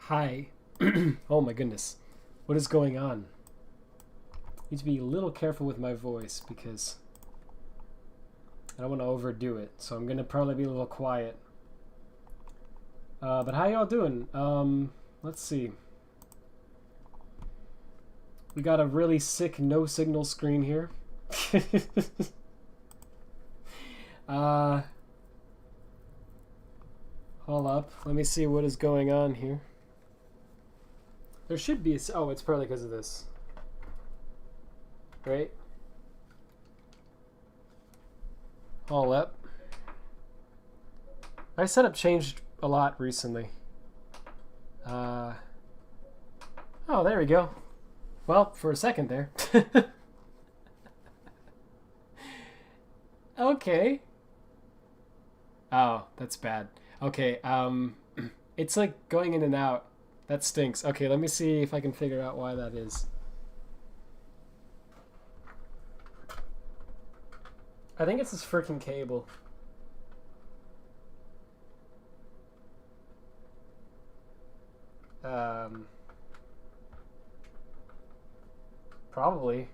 Hi. Oh my goodness. What is going on? Need to be a little careful with my voice because I don't want to overdo it. So I'm going to probably be a little quiet. But how y'all doing? Let's see. We got a really sick no signal screen here. uh, Hold up. Let me see what is going on here. There should be oh, it's probably because of this. Right? Hold up. My setup changed a lot recently. Oh, there we go. Well, for a second there. Okay. Oh, that's bad. Okay, it's like going in and out. That stinks. Okay, let me see if I can figure out why that is. I think it's this freaking cable. Probably.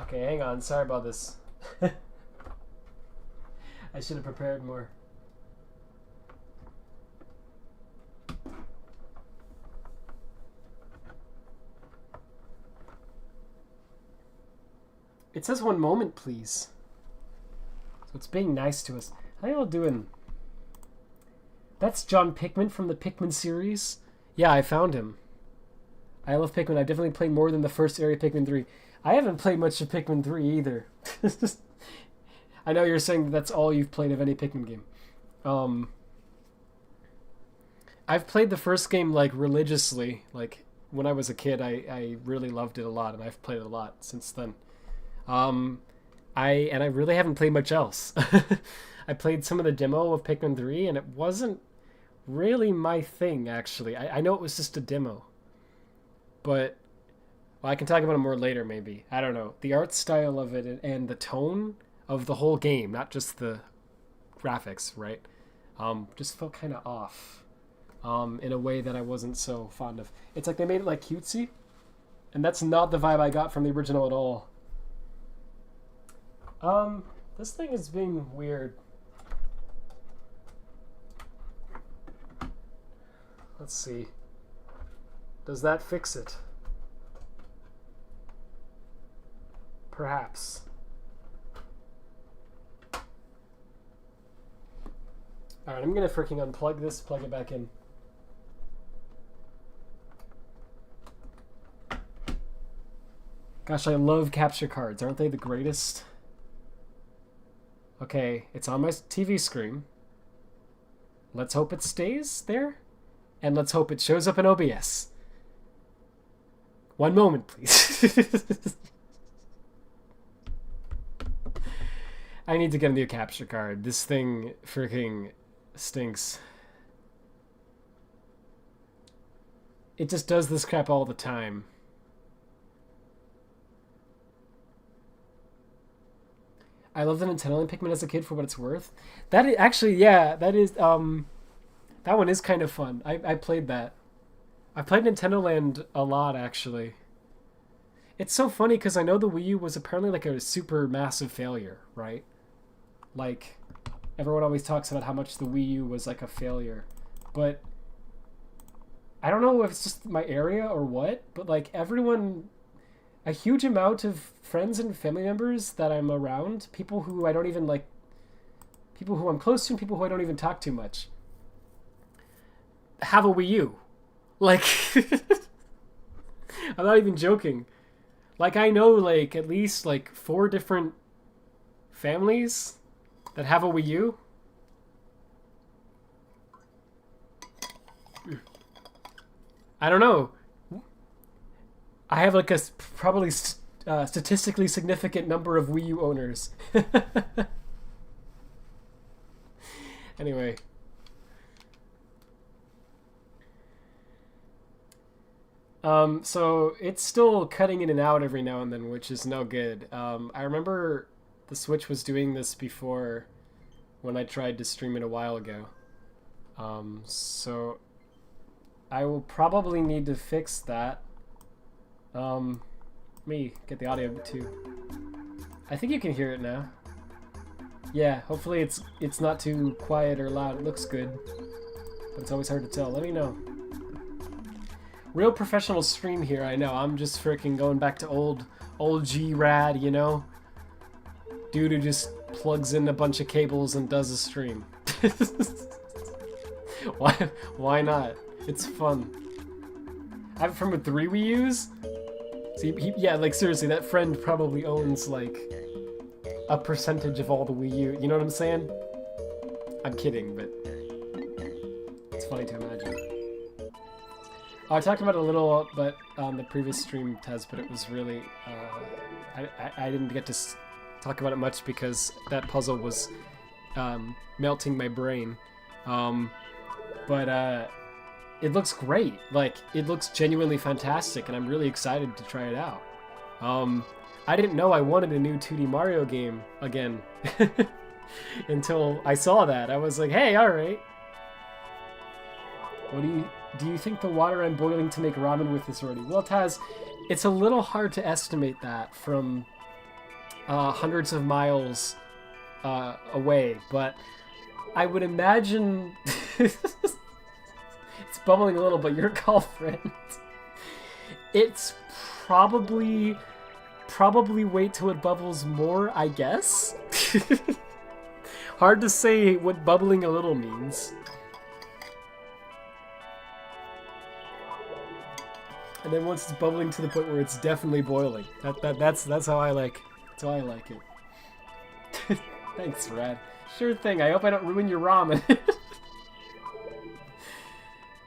Okay, hang on. Sorry about this. I should have prepared more. It says 1 moment, please. So it's being nice to us. How y'all doing? That's John Pikmin from the Pikmin series. Yeah, I found him. I love Pikmin. I definitely played more than the first area Pikmin 3. I haven't played much of Pikmin 3 either. I know you're saying that's all you've played of any Pikmin game. I've played the first game like religiously. Like when I was a kid, I really loved it a lot, and I've played it a lot since then. Um, I really haven't played much else. I played some of the demo of Pikmin 3, and it wasn't really my thing, actually. I know it was just a demo. But well, I can talk about it more later, maybe. I don't know. The art style of it and the tone of the whole game, not just the graphics, right? Just felt kind of off in a way that I wasn't so fond of. It's like they made it like cutesy, and that's not the vibe I got from the original at all. This thing is being weird. Let's see. Does that fix it? Perhaps. Alright, I'm gonna freaking unplug this, plug it back in. Gosh, I love capture cards. Aren't they the greatest? Okay, it's on my TV screen. Let's hope it stays there. And let's hope it shows up in OBS. 1 moment, please. I need to get a new capture card. This thing freaking stinks. It just does this crap all the time. I love the Nintendo Land Pikmin as a kid for what it's worth. That is, actually, yeah, that is that one is kind of fun. I played that. I played Nintendo Land a lot, actually. It's so funny because I know the Wii U was apparently like a super massive failure, right? Like, everyone always talks about how much the Wii U was like a failure. But I don't know if it's just my area or what, but like everyone, a huge amount of friends and family members that I'm around, people who I don't even like, people who I'm close to, and people who I don't even talk to much, have a Wii U. Like, I'm not even joking. Like, I know, like, at least, like, 4 different families that have a Wii U. I don't know. I have, like, a probably statistically significant number of Wii U owners. Anyway. So it's still cutting in and out every now and then, which is no good. I remember the Switch was doing this before when I tried to stream it a while ago. So I will probably need to fix that. Me get the audio too. I think you can hear it now. Yeah, hopefully it's not too quiet or loud. It looks good, but it's always hard to tell. Let me know. Real professional stream here, I know. I'm just freaking going back to old G-Rad, you know? Dude who just plugs in a bunch of cables and does a stream. Why not? It's fun. I have a friend with 3 Wii U's. See, yeah, like seriously, that friend probably owns like a percentage of all the Wii U. You know what I'm saying? I'm kidding, but it's funny to imagine. Oh, I talked about it a little, but on the previous stream test, but it was really I didn't get to talk about it much because that puzzle was melting my brain. But it looks great. Like, it looks genuinely fantastic, and I'm really excited to try it out. I didn't know I wanted a new 2D Mario game again until I saw that. I was like, hey, alright. What do you think the water I'm boiling to make ramen with is ready? Well, Taz, it's a little hard to estimate that from hundreds of miles away, but I would imagine it's bubbling a little, but your call, friend. It's probably wait till it bubbles more, I guess. Hard to say what bubbling a little means. And then once it's bubbling to the point where it's definitely boiling. That's how I like. That's how I like it. Thanks, Rad. Sure thing. I hope I don't ruin your ramen.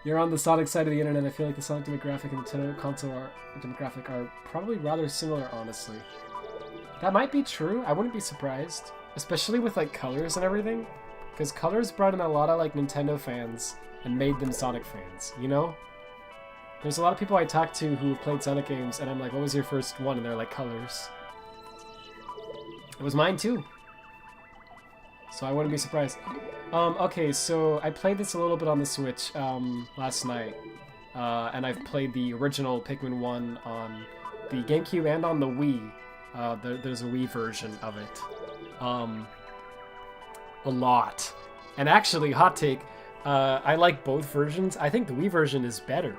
You're on the Sonic side of the internet. I feel like the Sonic demographic and the Nintendo console demographic are probably rather similar, honestly. That might be true. I wouldn't be surprised, especially with like colors and everything, because colors brought in a lot of like Nintendo fans and made them Sonic fans. You know? There's a lot of people I talk to who have played Sonic games, and I'm like, what was your first one? And they're like, colors. It was mine too. So I wouldn't be surprised. Okay, so I played this a little bit on the Switch last night. And I've played the original Pikmin 1 on the GameCube and on the Wii. There's a Wii version of it. A lot. And actually, hot take, I like both versions. I think the Wii version is better.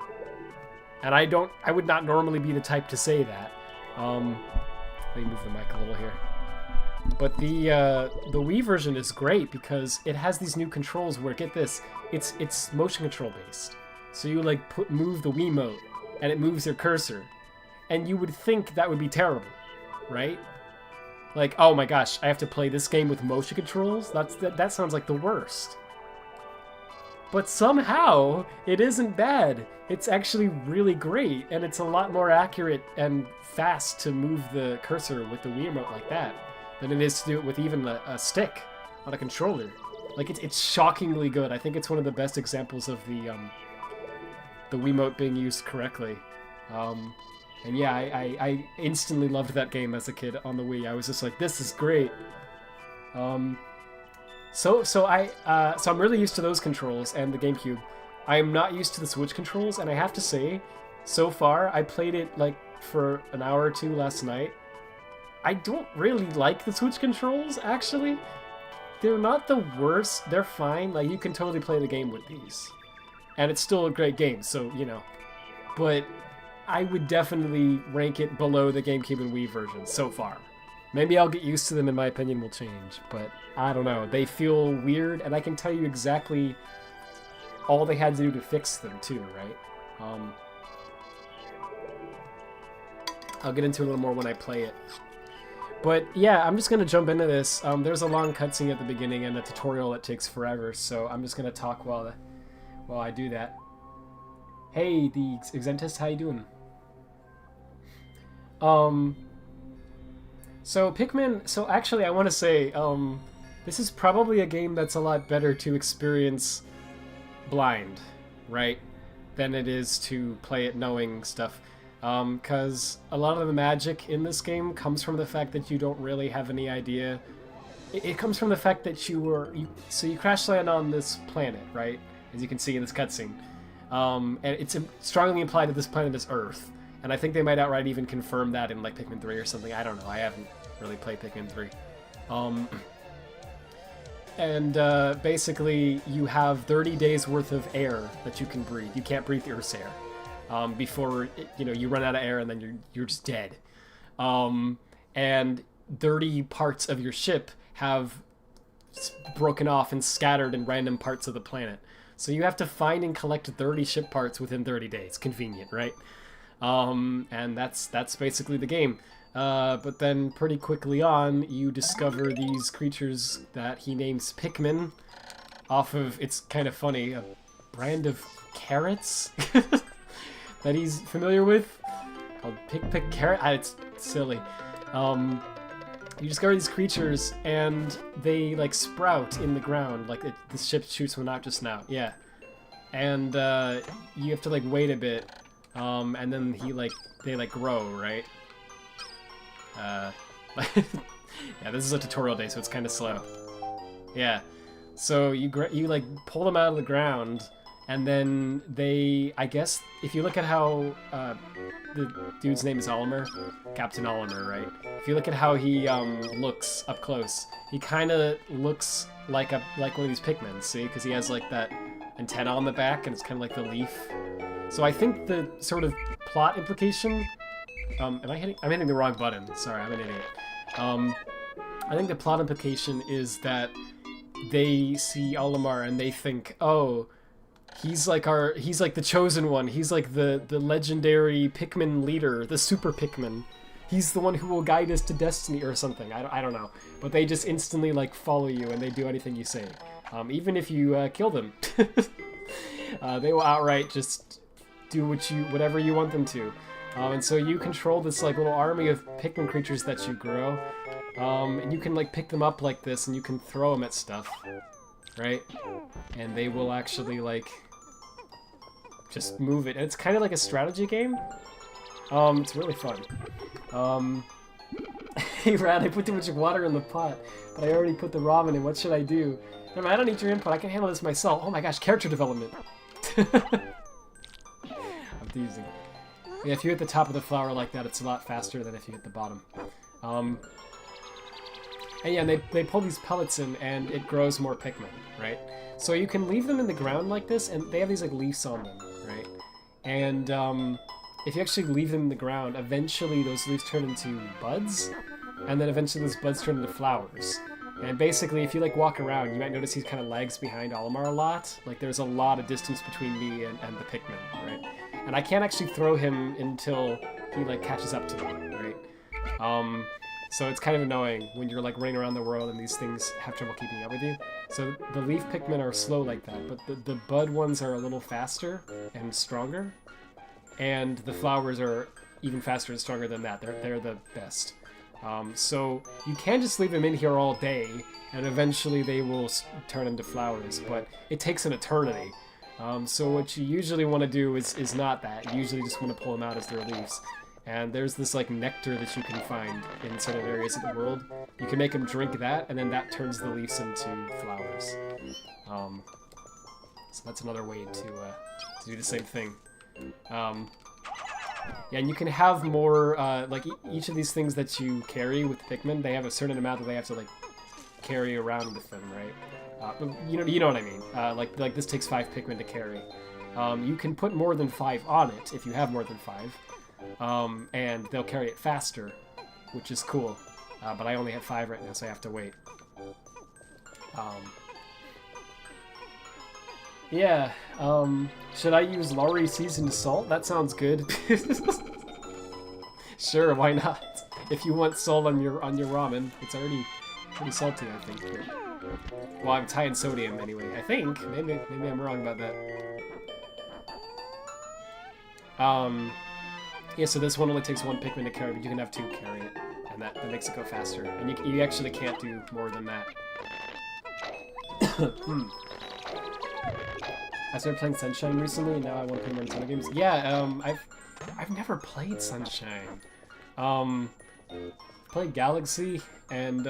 And I would not normally be the type to say that. Let me move the mic a little here. But the Wii version is great because it has these new controls where, get this, it's motion control based. So you like move the Wiimote and it moves your cursor. And you would think that would be terrible, right? Like, oh my gosh, I have to play this game with motion controls? That sounds like the worst. But somehow, it isn't bad. It's actually really great, and it's a lot more accurate and fast to move the cursor with the Wiimote like that than it is to do it with even a stick on a controller. Like, it's shockingly good. I think it's one of the best examples of the Wiimote being used correctly. And yeah, I instantly loved that game as a kid on the Wii. I was just like, this is great. So I'm really used to those controls and the GameCube. I am not used to the Switch controls, and I have to say, so far, I played it like for an hour or two last night. I don't really like the Switch controls, actually. They're not the worst. They're fine. Like, you can totally play the game with these. And it's still a great game, so, you know. But I would definitely rank it below the GameCube and Wii version so far. Maybe I'll get used to them and my opinion will change, but I don't know. They feel weird, and I can tell you exactly all they had to do to fix them, too, right? I'll get into it a little more when I play it. But yeah, I'm just going to jump into this. There's a long cutscene at the beginning and a tutorial that takes forever, so I'm just going to talk while I do that. Hey, the Exentist, how you doing? So Pikmin, so actually I want to say, this is probably a game that's a lot better to experience blind, right? Than it is to play it knowing stuff. Because a lot of the magic in this game comes from the fact that you don't really have any idea. It comes from the fact that you crash land on this planet, right? As you can see in this cutscene. And it's strongly implied that this planet is Earth. And I think they might outright even confirm that in like Pikmin 3 or something. I don't know. I haven't really played Pikmin 3. Basically, you have 30 days worth of air that you can breathe. You can't breathe Earth's air before you run out of air, and then you're just dead. And 30 parts of your ship have broken off and scattered in random parts of the planet. So you have to find and collect 30 ship parts within 30 days. Convenient, right? And that's basically the game. But then pretty quickly on, you discover these creatures that he names Pikmin off of, it's kind of funny, a brand of carrots that he's familiar with called Pick Carrot. It's silly. You discover these creatures and they like sprout in the ground, like the ship shoots one out just now. Yeah. And you have to like wait a bit. And then they grow, right? Yeah, this is a tutorial day, so it's kind of slow. Yeah, so you like pull them out of the ground, and then I guess, if you look at how the dude's name is Olimer, Captain Olimer, right? If you look at how he looks up close, he kind of looks like one of these Pikmin, see? Because he has like that antenna on the back, and it's kind of like the leaf. So I think the sort of plot implication... I'm hitting the wrong button. Sorry, I'm an idiot. I think the plot implication is that they see Olimar and they think, oh, he's like the chosen one. He's like the legendary Pikmin leader, the super Pikmin. He's the one who will guide us to destiny or something. I don't know. But they just instantly like follow you and they do anything you say. Even if you kill them. They will outright just do whatever you want them to. And so you control this like little army of Pikmin creatures that you grow, and you can like pick them up like this, and you can throw them at stuff, right? And they will actually like just move it. And it's kind of like a strategy game. It's really fun. Hey Rad, I put too much water in the pot, but I already put the ramen in. What should I do? Never mind, I don't need your input. I can handle this myself. Oh my gosh, character development. I'm teasing. Yeah, if you hit the top of the flower like that, it's a lot faster than if you hit the bottom. And yeah, they pull these pellets in, and it grows more Pikmin, right? So you can leave them in the ground like this, and they have these like leaves on them, right? And if you actually leave them in the ground, eventually those leaves turn into buds, and then eventually those buds turn into flowers. And basically, if you like walk around, you might notice he kind of lags behind Olimar a lot. Like there's a lot of distance between me and the Pikmin, right? And I can't actually throw him until he like catches up to me, right? So it's kind of annoying when you're like running around the world and these things have trouble keeping up with you. So the leaf Pikmin are slow like that, but the bud ones are a little faster and stronger, and the flowers are even faster and stronger than that. They're the best. So you can just leave them in here all day, and eventually they will turn into flowers, but it takes an eternity. So what you usually want to do is not that. You usually just want to pull them out as their leaves. And there's this like nectar that you can find in certain areas of the world. You can make them drink that, and then that turns the leaves into flowers. So that's another way to do the same thing. Yeah, and you can have more, like each of these things that you carry with Pikmin, they have a certain amount that they have to like carry around with them, right? You know what I mean. Like this takes 5 Pikmin to carry. You can put more than 5 on it if you have more than 5, and they'll carry it faster, which is cool. But I only have 5 right now, so I have to wait. Yeah. Should I use Laurie seasoned salt? That sounds good. Sure, why not? If you want salt on your ramen, it's already pretty salty, I think. Well, it's high in sodium anyway. I think. Maybe I'm wrong about that. Yeah, so this one only takes 1 Pikmin to carry, but you can have 2 carry it, and that makes it go faster. And you actually can't do more than that. I started playing Sunshine recently, and now I want to play more Nintendo games. Yeah, I've never played Sunshine. Played Galaxy, and,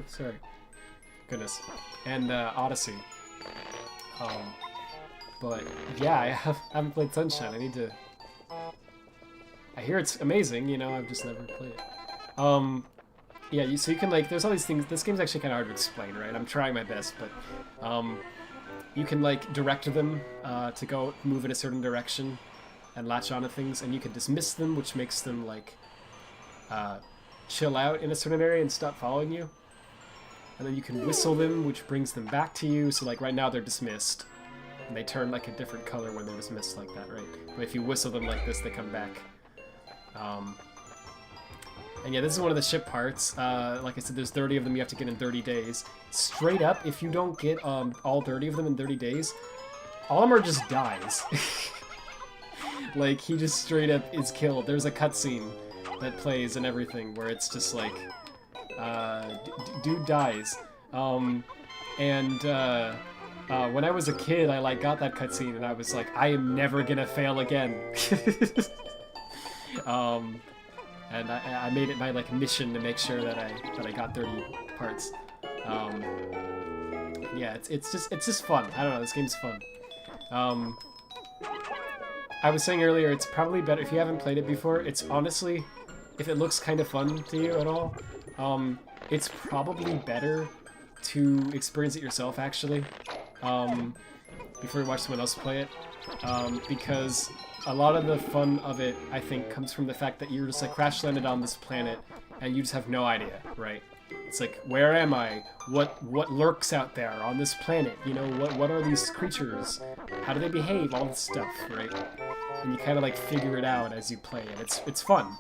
sorry. Goodness. And, Odyssey. But yeah, haven't played Sunshine. I need to. I hear it's amazing. You know, I've just never played it. Yeah, so you can like. There's all these things. This game's actually kind of hard to explain, right? I'm trying my best, but you can like direct them to go move in a certain direction and latch onto things, and you can dismiss them, which makes them like chill out in a certain area and stop following you. And then you can whistle them, which brings them back to you. So like right now they're dismissed, and they turn like a different color when they're dismissed like that, right? But if you whistle them like this, they come back. And yeah, this is one of the ship parts. Like I said, there's 30 of them you have to get in 30 days. Straight up, if you don't get all 30 of them in 30 days, Olimar just dies. Like, he just straight up is killed. There's a cutscene that plays and everything where it's just like, dude dies. When I was a kid, I like got that cutscene and I was like, I am never gonna fail again. And I made it my like mission to make sure that I got 30 parts. Yeah, it's just fun. I don't know, this game's fun. I was saying earlier, it's probably better if you haven't played it before. It's honestly, if it looks kind of fun to you at all, it's probably better to experience it yourself actually, before you watch someone else play it, because a lot of the fun of it, I think, comes from the fact that you're just like crash landed on this planet and you just have no idea, right? It's like, where am I? What lurks out there on this planet? You know, what are these creatures? How do they behave? All this stuff, right? And you kind of like figure it out as you play it. It's fun.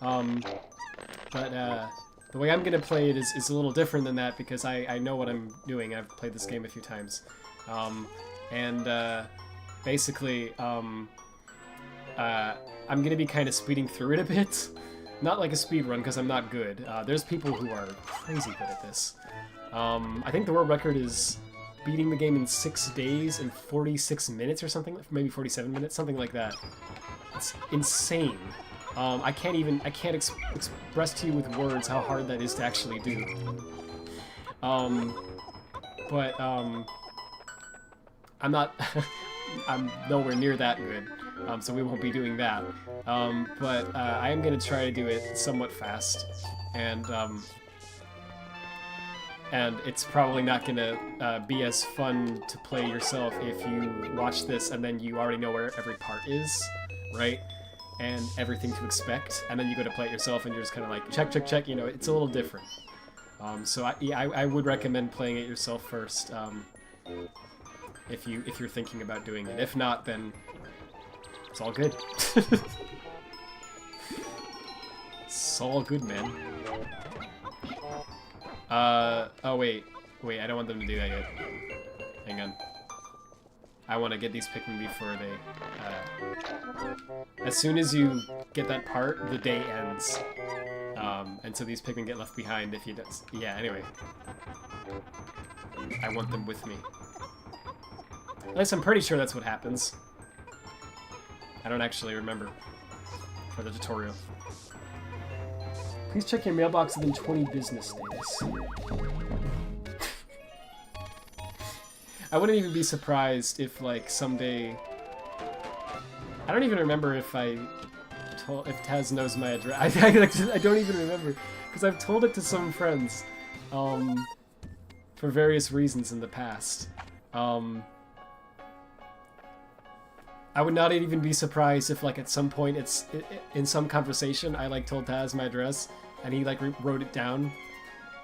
But the way I'm gonna play it is a little different than that because I know what I'm doing. I've played this game a few times, basically. I'm gonna be kind of speeding through it a bit. Not like a speed run, because I'm not good. There's people who are crazy good at this. I think the world record is beating the game in 6 days and 46 minutes or something, maybe 47 minutes, something like that. It's insane. I can't express to you with words how hard that is to actually do. I'm not, I'm nowhere near that good. So we won't be doing that. I am going to try to do it somewhat fast, and it's probably not going to be as fun to play yourself if you watch this and then you already know where every part is, right? And everything to expect, and then you go to play it yourself and you're just kind of like, check, you know, it's a little different. So I would recommend playing it yourself first, if you're thinking about doing it. If not, then it's all good. It's all good, man. Oh wait, I don't want them to do that yet. Hang on. I want to get these Pikmin before they, as soon as you get that part, the day ends. And so these Pikmin get left behind if you don't. Yeah, anyway. I want them with me. At least I'm pretty sure that's what happens. I don't actually remember for the tutorial. Please check your mailbox within 20 business days. I wouldn't even be surprised if, like, someday... I don't even remember if Taz knows my address. I don't even remember, because I've told it to some friends, for various reasons in the past. I would not even be surprised if, like, at some point in some conversation I, like, told Taz my address and he, like, wrote it down,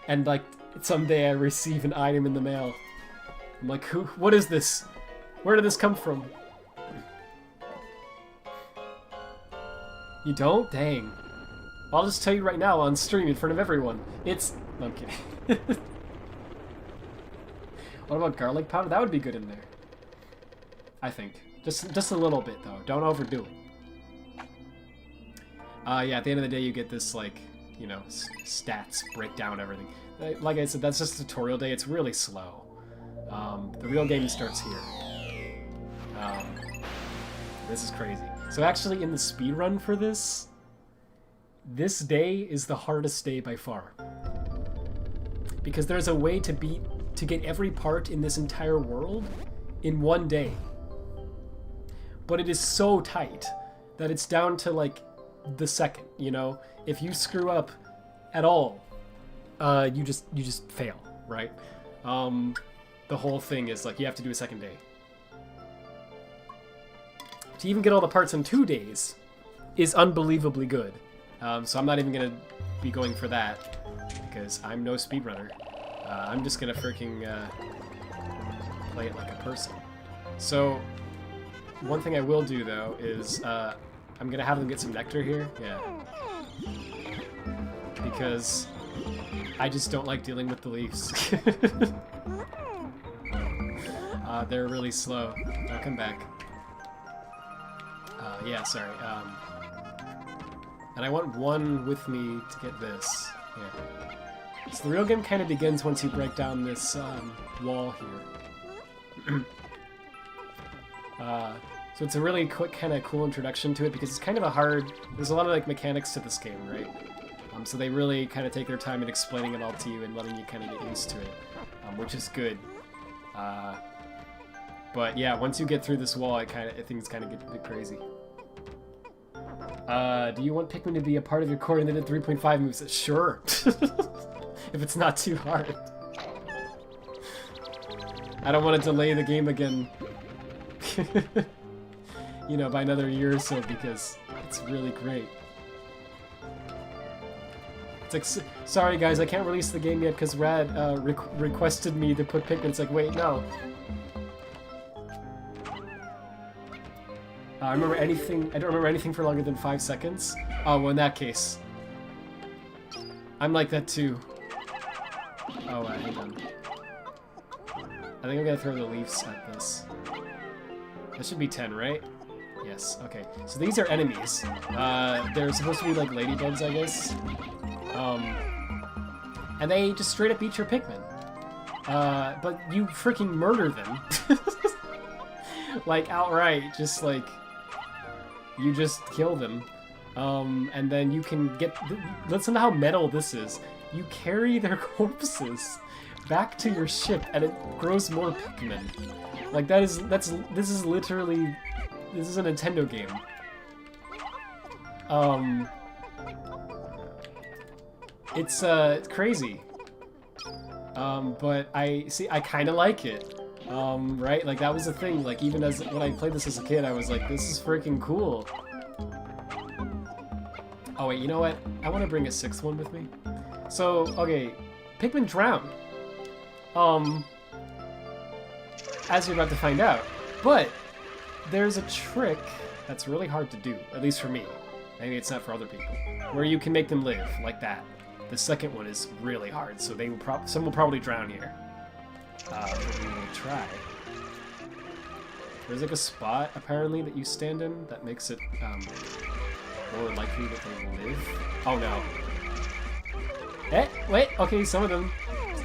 and, like, someday I receive an item in the mail. I'm like, what is this? Where did this come from? You don't? Dang. I'll just tell you right now on stream in front of everyone. It's... No, I'm kidding. What about garlic powder? That would be good in there. I think. Just a little bit, though. Don't overdo it. Yeah, at the end of the day, you get this, like, you know, stats, break down everything. Like I said, that's just tutorial day. It's really slow. The real game starts here. This is crazy. So actually, in the speedrun for this day is the hardest day by far. Because there's a way to get every part in this entire world in one day. but it is so tight that it's down to like the second, you know? If you screw up at all, you just fail, right? The whole thing is like you have to do a second day. To even get all the parts in 2 days is unbelievably good. So I'm not even gonna be going for that because I'm no speedrunner. I'm just gonna freaking play it like a person. So one thing I will do though is I'm gonna have them get some nectar here. Yeah. Because I just don't like dealing with the leaves. They're really slow. I'll come back. Yeah, sorry. And I want one with me to get this. Yeah. So the real game kind of begins once you break down this wall here. So it's a really quick, kind of cool introduction to it because it's kind of a hard... There's a lot of like mechanics to this game, right? So they really kind of take their time in explaining it all to you and letting you kind of get used to it, which is good. But yeah, once you get through this wall, things kind of get a bit crazy. Do you want Pikmin to be a part of your coordinated 3.5 moveset? Sure. If it's not too hard. I don't want to delay the game again. You know, by another year or so because it's really great. It's like, sorry guys, I can't release the game yet because Rad requested me to put Pikmin. It's like, wait, no. I don't remember anything for longer than 5 seconds. Oh, well, in that case. I'm like that too. Oh, hang on. I think I'm gonna throw the leaves at this. That should be 10, right? Yes, okay. So these are enemies. They're supposed to be like ladybugs, I guess. And they just straight up eat your Pikmin. But you freaking murder them. Like, outright, just like... You just kill them. And then you can get... Listen to how metal this is. You carry their corpses back to your ship, and it grows more Pikmin. Like, this is literally... This is a Nintendo game. It's crazy. But I kind of like it. Right? Like, that was the thing. Like, even when I played this as a kid, I was like, this is freaking cool. Oh, wait, you know what? I want to bring a 6th one with me. So, okay, Pikmin drown. As you're about to find out. But there's a trick that's really hard to do, at least for me. Maybe it's not for other people. Where you can make them live, like that. The second one is really hard, so some will probably drown here. But we will try. There's like a spot, apparently, that you stand in that makes it more likely that they will live. Oh no. Eh, wait, okay, some of them.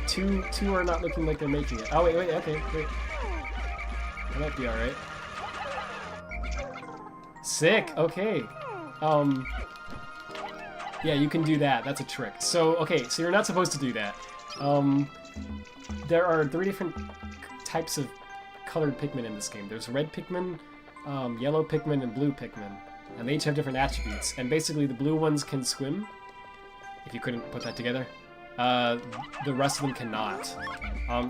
Two are not looking like they're making it. Oh, wait, okay, wait. That might be alright. Sick, okay. Yeah, you can do that. That's a trick. So, okay, so you're not supposed to do that. There are 3 different types of colored Pikmin in this game. There's red Pikmin, yellow Pikmin, and blue Pikmin. And they each have different attributes. And basically, the blue ones can swim, if you couldn't put that together. The rest of them cannot.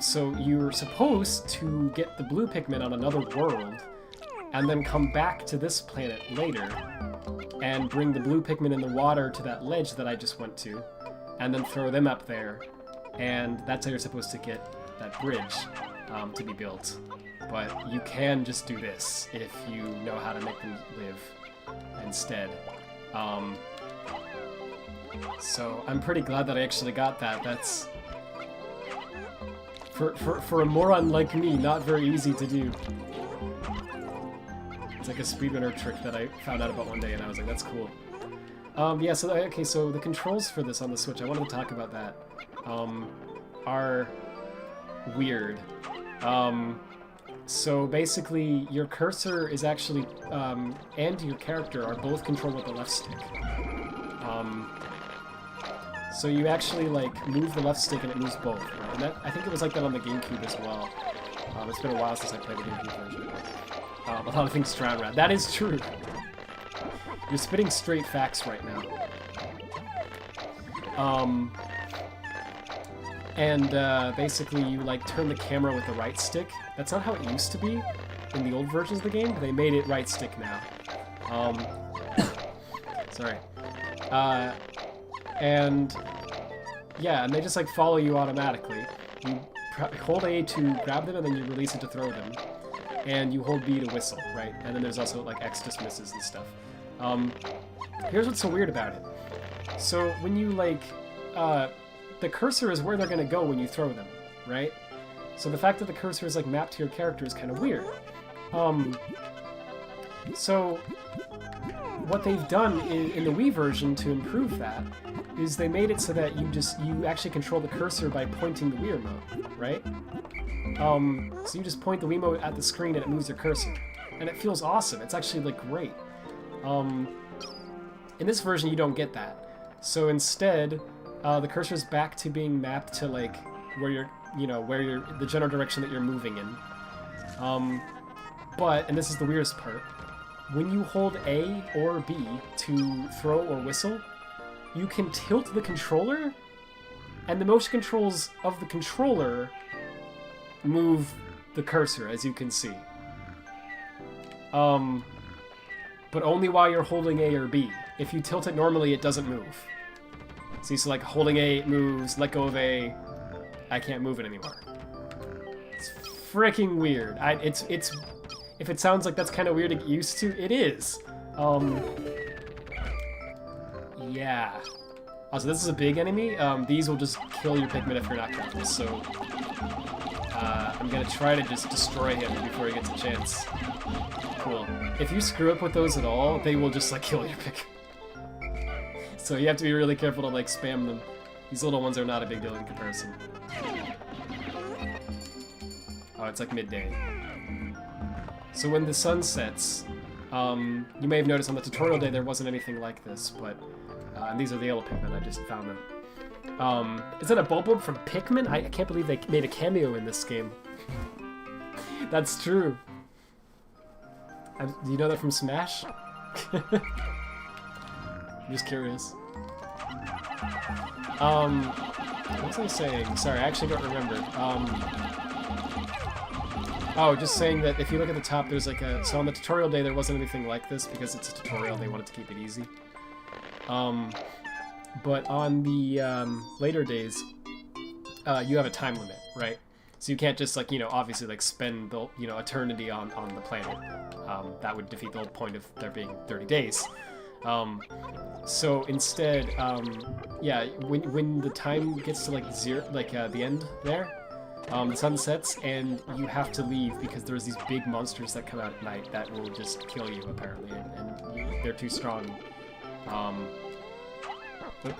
So you're supposed to get the blue Pikmin on another world, and then come back to this planet later, and bring the blue Pikmin in the water to that ledge that I just went to, and then throw them up there, and that's how you're supposed to get that bridge to be built. But you can just do this if you know how to make them live instead. So I'm pretty glad that I actually got that. That's for a moron like me, not very easy to do. It's like a speedrunner trick that I found out about one day, and I was like, that's cool. Yeah, so okay, so the controls for this on the Switch, I wanted to talk about that, are weird. So basically, your cursor is actually, and your character are both controlled with the left stick. So you actually, like, move the left stick and it moves both. Right? And I think it was like that on the GameCube as well. It's been a while since I played the GameCube version. A lot of things drown around. That is true. You're spitting straight facts right now. Basically you like turn the camera with the right stick. That's not how it used to be in the old versions of the game. They made it right stick now. Sorry. And they just like follow you automatically. You hold A to grab them, and then you release it to throw them. And you hold B to whistle, right? And then there's also like X dismisses and stuff. Here's what's so weird about it. So when you like, the cursor is where they're gonna go when you throw them, right? So the fact that the cursor is like mapped to your character is kind of weird. So what they've done in the Wii version to improve that is they made it so that you actually control the cursor by pointing the Wii remote, right? So you just point the Wiimote at the screen and it moves your cursor. And it feels awesome. It's actually like great. In this version you don't get that. So instead, the cursor's back to being mapped to like where you're, the general direction that you're moving in. But, and this is the weirdest part, when you hold A or B to throw or whistle, you can tilt the controller, and the motion controls of the controller move the cursor, as you can see. But only while you're holding A or B. If you tilt it normally, it doesn't move. See, so like holding A, it moves, let go of A, I can't move it anymore. It's freaking weird. If it sounds like that's kind of weird to get used to, it is. Yeah. Also, this is a big enemy. These will just kill your Pikmin if you're not careful, so I'm gonna try to just destroy him before he gets a chance. Cool. If you screw up with those at all, they will just like kill your Pikmin. So you have to be really careful to like spam them. These little ones are not a big deal in comparison. Oh, it's like midday. So when the sun sets, you may have noticed on the tutorial day there wasn't anything like this, but and these are the yellow Pikmin, I just found them. Is that a Bulbul from Pikmin? I can't believe they made a cameo in this game. That's true. Do you know that from Smash? I'm just curious. What was I saying? Sorry, I actually don't remember. Oh, just saying that if you look at the top, there's like a... So on the tutorial day, there wasn't anything like this because it's a tutorial. They wanted to keep it easy. But on the later days, you have a time limit, right? So you can't just, like, obviously, like, spend the, eternity on the planet. That would defeat the whole point of there being 30 days. So instead, yeah, when the time gets to, like, zero, like, the end there, the sun sets, and you have to leave because there's these big monsters that come out at night that will just kill you, apparently, and they're too strong.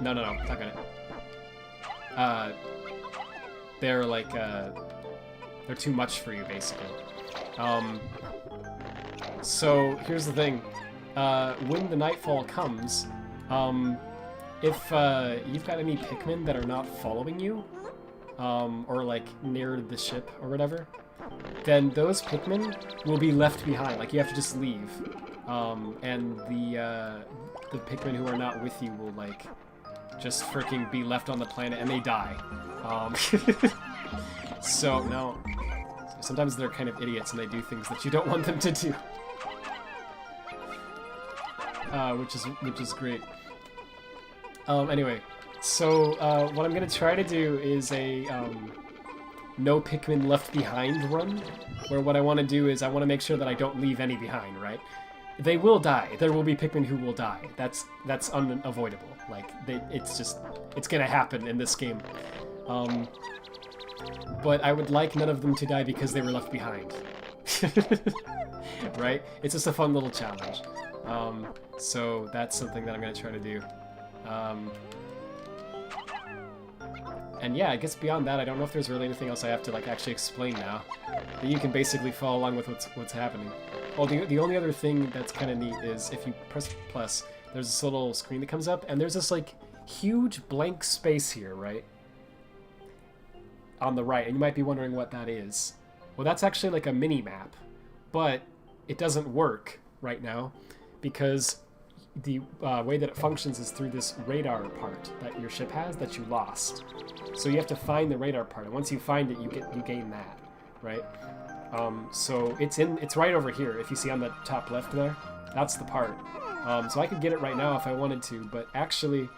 No, not gonna. They're like, they're too much for you, basically. So here's the thing. When the nightfall comes, if you've got any Pikmin that are not following you, or like near the ship or whatever, then those Pikmin will be left behind. Like, you have to just leave. And the Pikmin who are not with you will, like, just freaking be left on the planet, and they die. So, no. Sometimes they're kind of idiots, and they do things that you don't want them to do. Which is great. Anyway, so, what I'm gonna try to do is a, no Pikmin left behind run, where what I want to do is I want to make sure that I don't leave any behind, right? They will die. There will be Pikmin who will die. That's unavoidable. Like, it's gonna happen in this game. But I would like none of them to die because they were left behind. Right? It's just a fun little challenge. So that's something that I'm gonna try to do. And yeah, I guess beyond that, I don't know if there's really anything else I have to, like, actually explain now. But you can basically follow along with what's happening. Oh, the only other thing that's kind of neat is if you press plus, there's this little screen that comes up, and there's this, like, huge blank space here, right? On the right, and you might be wondering what that is. Well, that's actually like a mini-map, but it doesn't work right now because the way that it functions is through this radar part that your ship has that you lost. So you have to find the radar part, and once you find it, you gain that, right? So it's right over here. If you see on the top left there, that's the part. So I could get it right now if I wanted to, but actually,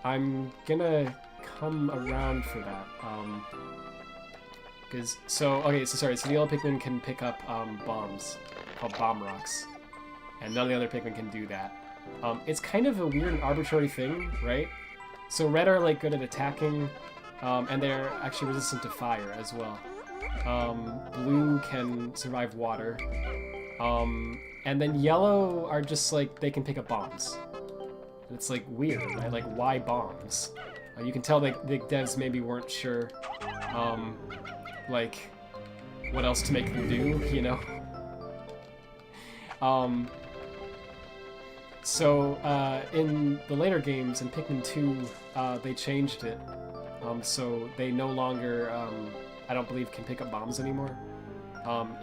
I'm gonna come around for that. So the yellow Pikmin can pick up bombs called bomb rocks, and none of the other Pikmin can do that. It's kind of a weird and arbitrary thing, right? So red are like good at attacking, and they're actually resistant to fire as well. Blue can survive water, and then yellow are just like, they can pick up bombs. And it's like weird, right? Like, why bombs? You can tell that the devs maybe weren't sure, like, what else to make them do, you know? So in the later games, in Pikmin 2, they changed it. So they no longer, I don't believe, can pick up bombs anymore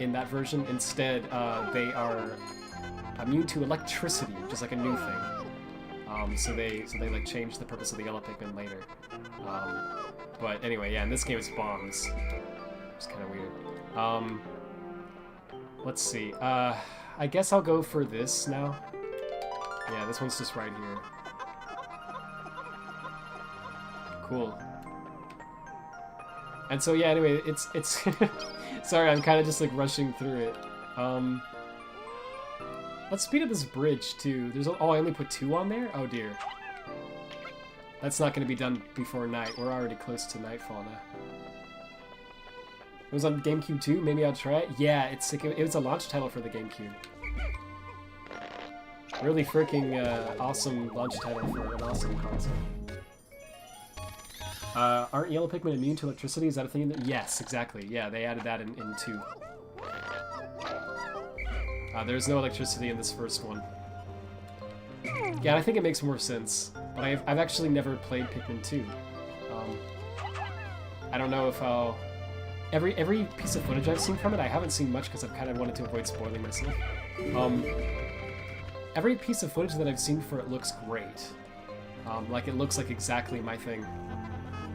in that version. Instead, they are immune to electricity, which is like a new thing. So they like changed the purpose of the yellow Pikmin later. But anyway, yeah, in this game it's bombs. It's kind of weird. Let's see. I guess I'll go for this now. Yeah, this one's just right here. Cool. And so yeah, anyway, it's sorry, I'm kind of just like rushing through it. Let's speed up this bridge too. Oh, I only put 2 on there? Oh dear. That's not going to be done before night. We're already close to nightfall now. It was on GameCube too? Maybe I'll try it? Yeah, it was a launch title for the GameCube. Really freaking awesome launch title for an awesome console. Aren't yellow Pikmin immune to electricity? Is that a thing? Yes, exactly. Yeah, they added that in 2. There's no electricity in this first one. Yeah, I think it makes more sense. But I've actually never played Pikmin 2. I don't know if I'll... Every piece of footage I've seen from it, I haven't seen much because I've kind of wanted to avoid spoiling myself. Every piece of footage that I've seen for it looks great. Like, it looks like exactly my thing.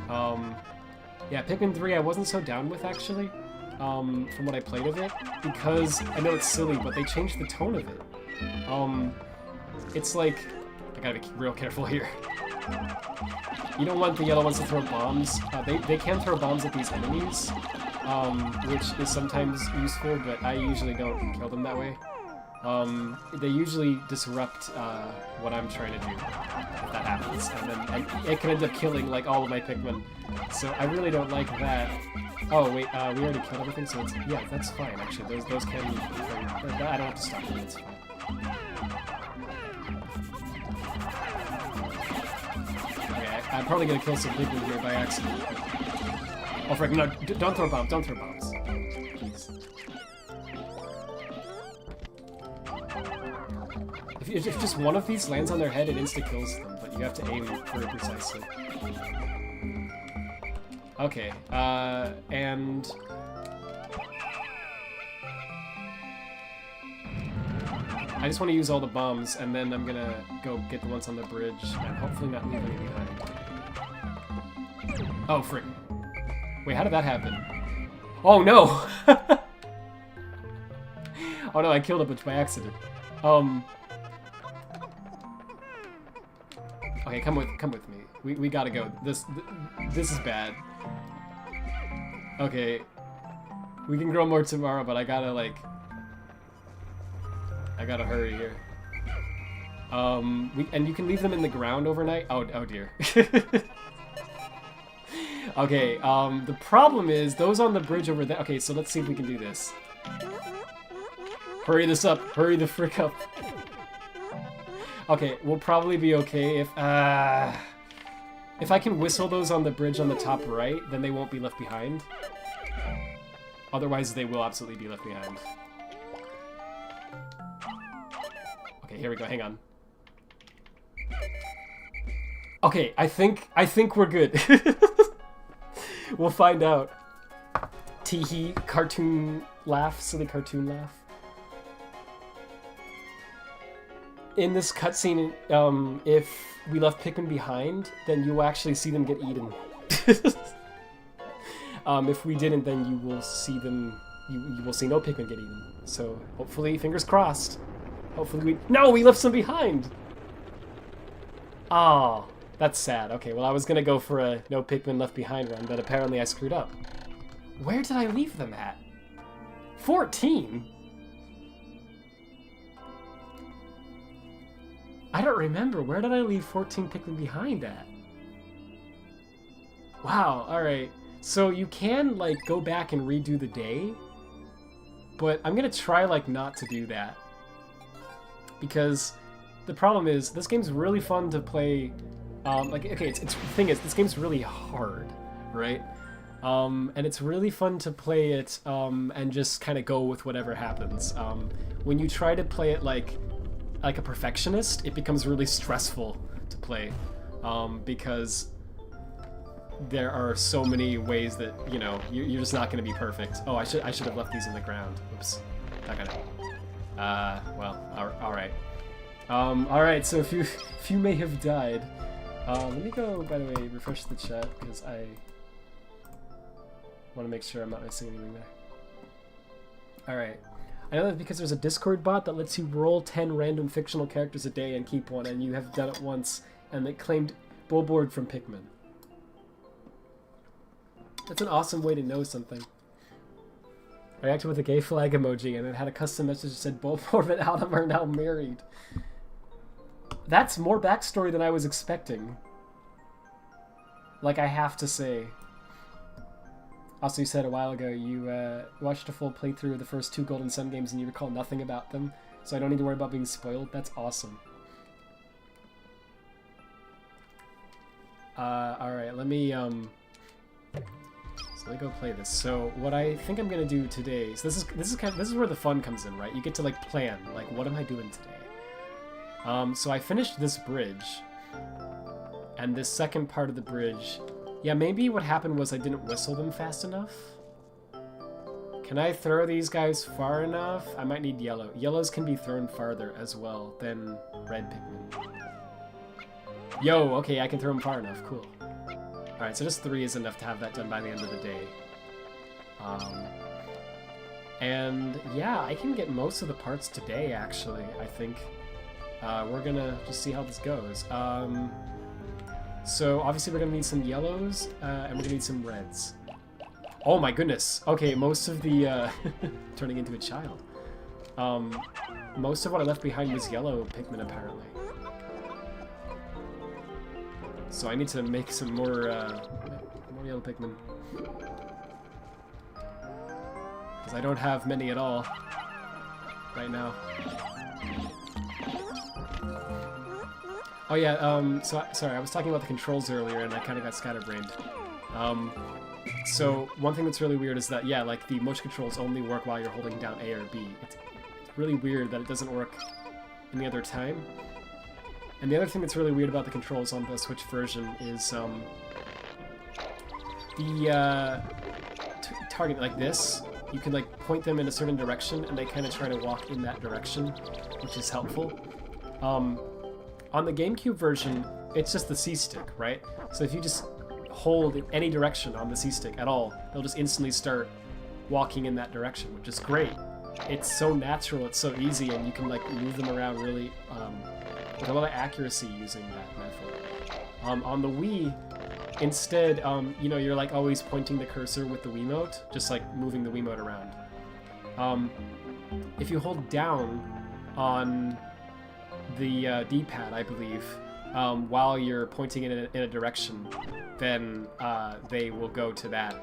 Yeah, Pikmin 3 I wasn't so down with, actually, from what I played of it, because, I know it's silly, but they changed the tone of it. It's like... I gotta be real careful here. You don't want the yellow ones to throw bombs. They can throw bombs at these enemies, which is sometimes useful, but I usually don't kill them that way. They usually disrupt what I'm trying to do, if that happens, and then it can end up killing like all of my Pikmin. So I really don't like that. Oh wait, we already killed everything, so it's, yeah, that's fine actually. Those can be. I don't have to stop them. It's fine. Okay, I'm probably gonna kill some Pikmin here by accident. Oh frick! No, don't throw bombs. Don't throw bombs. If just one of these lands on their head, it insta-kills them, but you have to aim very precisely. Okay, and... I just want to use all the bombs, and then I'm gonna go get the ones on the bridge, and hopefully not leave any behind. Oh, frick. Wait, how did that happen? Oh, no! Oh no, I killed a bunch by accident. Okay, come with me. We gotta go. This is bad. Okay. We can grow more tomorrow, but I gotta hurry here. And you can leave them in the ground overnight. Oh dear. Okay, the problem is those on the bridge over there. Okay, so let's see if we can do this. Hurry this up. Hurry the frick up. Okay, we'll probably be okay if I can whistle those on the bridge on the top right, then they won't be left behind. Otherwise, they will absolutely be left behind. Okay, here we go. Hang on. Okay, I think we're good. We'll find out. Teehee, cartoon laugh, silly cartoon laugh. in this cutscene, if we left Pikmin behind, then you will actually see them get eaten. If we didn't, then you will see them. You will see no Pikmin get eaten. So hopefully, fingers crossed. Hopefully we left some behind. Oh, that's sad. Okay, well I was gonna go for a no Pikmin left behind run, but apparently I screwed up. Where did I leave them at? 14? I don't remember. Where did I leave 14 Pikmin behind at? Wow, alright. So you can, like, go back and redo the day, but I'm gonna try, like, not to do that. Because the problem is, this game's really fun to play, like, okay, the thing is, this game's really hard, right? And it's really fun to play it, and just kind of go with whatever happens. When you try to play it like a perfectionist, it becomes really stressful to play, because there are so many ways that, you know, you're just not going to be perfect. Oh, I should have left these in the ground. Oops. Not gonna. Well, alright. Alright, so if you may have died. Let me go, by the way, refresh the chat, because I want to make sure I'm not missing anything there. Alright. I know that because there's a Discord bot that lets you roll 10 random fictional characters a day and keep one, and you have done it once, and it claimed Bowboard from Pikmin. That's an awesome way to know something. I reacted with a gay flag emoji, and it had a custom message that said Bowboard and Adam are now married. That's more backstory than I was expecting. Like, I have to say. Also, you said a while ago you watched a full playthrough of the first 2 Golden Sun games and you recall nothing about them, so I don't need to worry about being spoiled. That's awesome. Alright, let me go play this. So what I think I'm gonna do today, so this is where the fun comes in, right? You get to like plan, like, what am I doing today? So I finished this bridge, and this second part of the bridge. Yeah, maybe what happened was I didn't whistle them fast enough. Can I throw these guys far enough? I might need yellow. Yellows can be thrown farther as well than red Pikmin. Yo, okay, I can throw them far enough. Cool. Alright, so just 3 is enough to have that done by the end of the day. And yeah, I can get most of the parts today, actually, I think. We're gonna just see how this goes. So obviously we're gonna need some yellows, and we're gonna need some reds. Oh my goodness! Okay, most of the turning into a child. Most of what I left behind was yellow Pikmin, apparently. So I need to make some more yellow Pikmin, because I don't have many at all right now. Oh yeah, sorry, I was talking about the controls earlier and I kind of got scatterbrained. So one thing that's really weird is that, yeah, like the motion controls only work while you're holding down A or B. It's really weird that it doesn't work any other time. And the other thing that's really weird about the controls on the Switch version is the target, like this, you can like point them in a certain direction and they kind of try to walk in that direction, which is helpful. On the GameCube version, it's just the C-stick, right? So if you just hold in any direction on the C-stick at all, they'll just instantly start walking in that direction, which is great. It's so natural, it's so easy, and you can like move them around really with a lot of accuracy using that method. On the Wii, instead, you know, you're like always pointing the cursor with the Wiimote, just like moving the Wiimote around. If you hold down on the D-pad, I believe, while you're pointing in a direction, then they will go to that.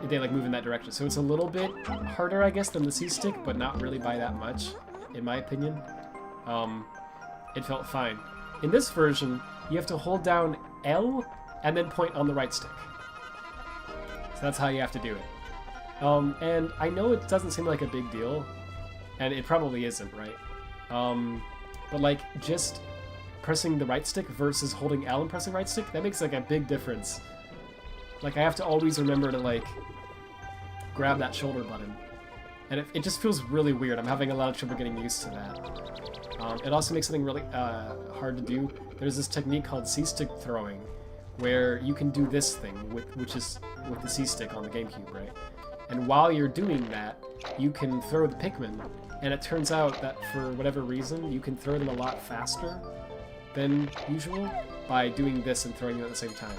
They like move in that direction. So it's a little bit harder, I guess, than the C-stick, but not really by that much, in my opinion. It felt fine. In this version, you have to hold down L and then point on the right stick. So that's how you have to do it. And I know it doesn't seem like a big deal, and it probably isn't, right? But like, just pressing the right stick versus holding L and pressing right stick, that makes like a big difference. Like, I have to always remember to like grab that shoulder button. And it just feels really weird. I'm having a lot of trouble getting used to that. It also makes something really hard to do. There's this technique called C-stick throwing, where you can do this thing, which is with the C-stick on the GameCube, right? And while you're doing that, you can throw the Pikmin, and it turns out that for whatever reason, you can throw them a lot faster than usual by doing this and throwing them at the same time.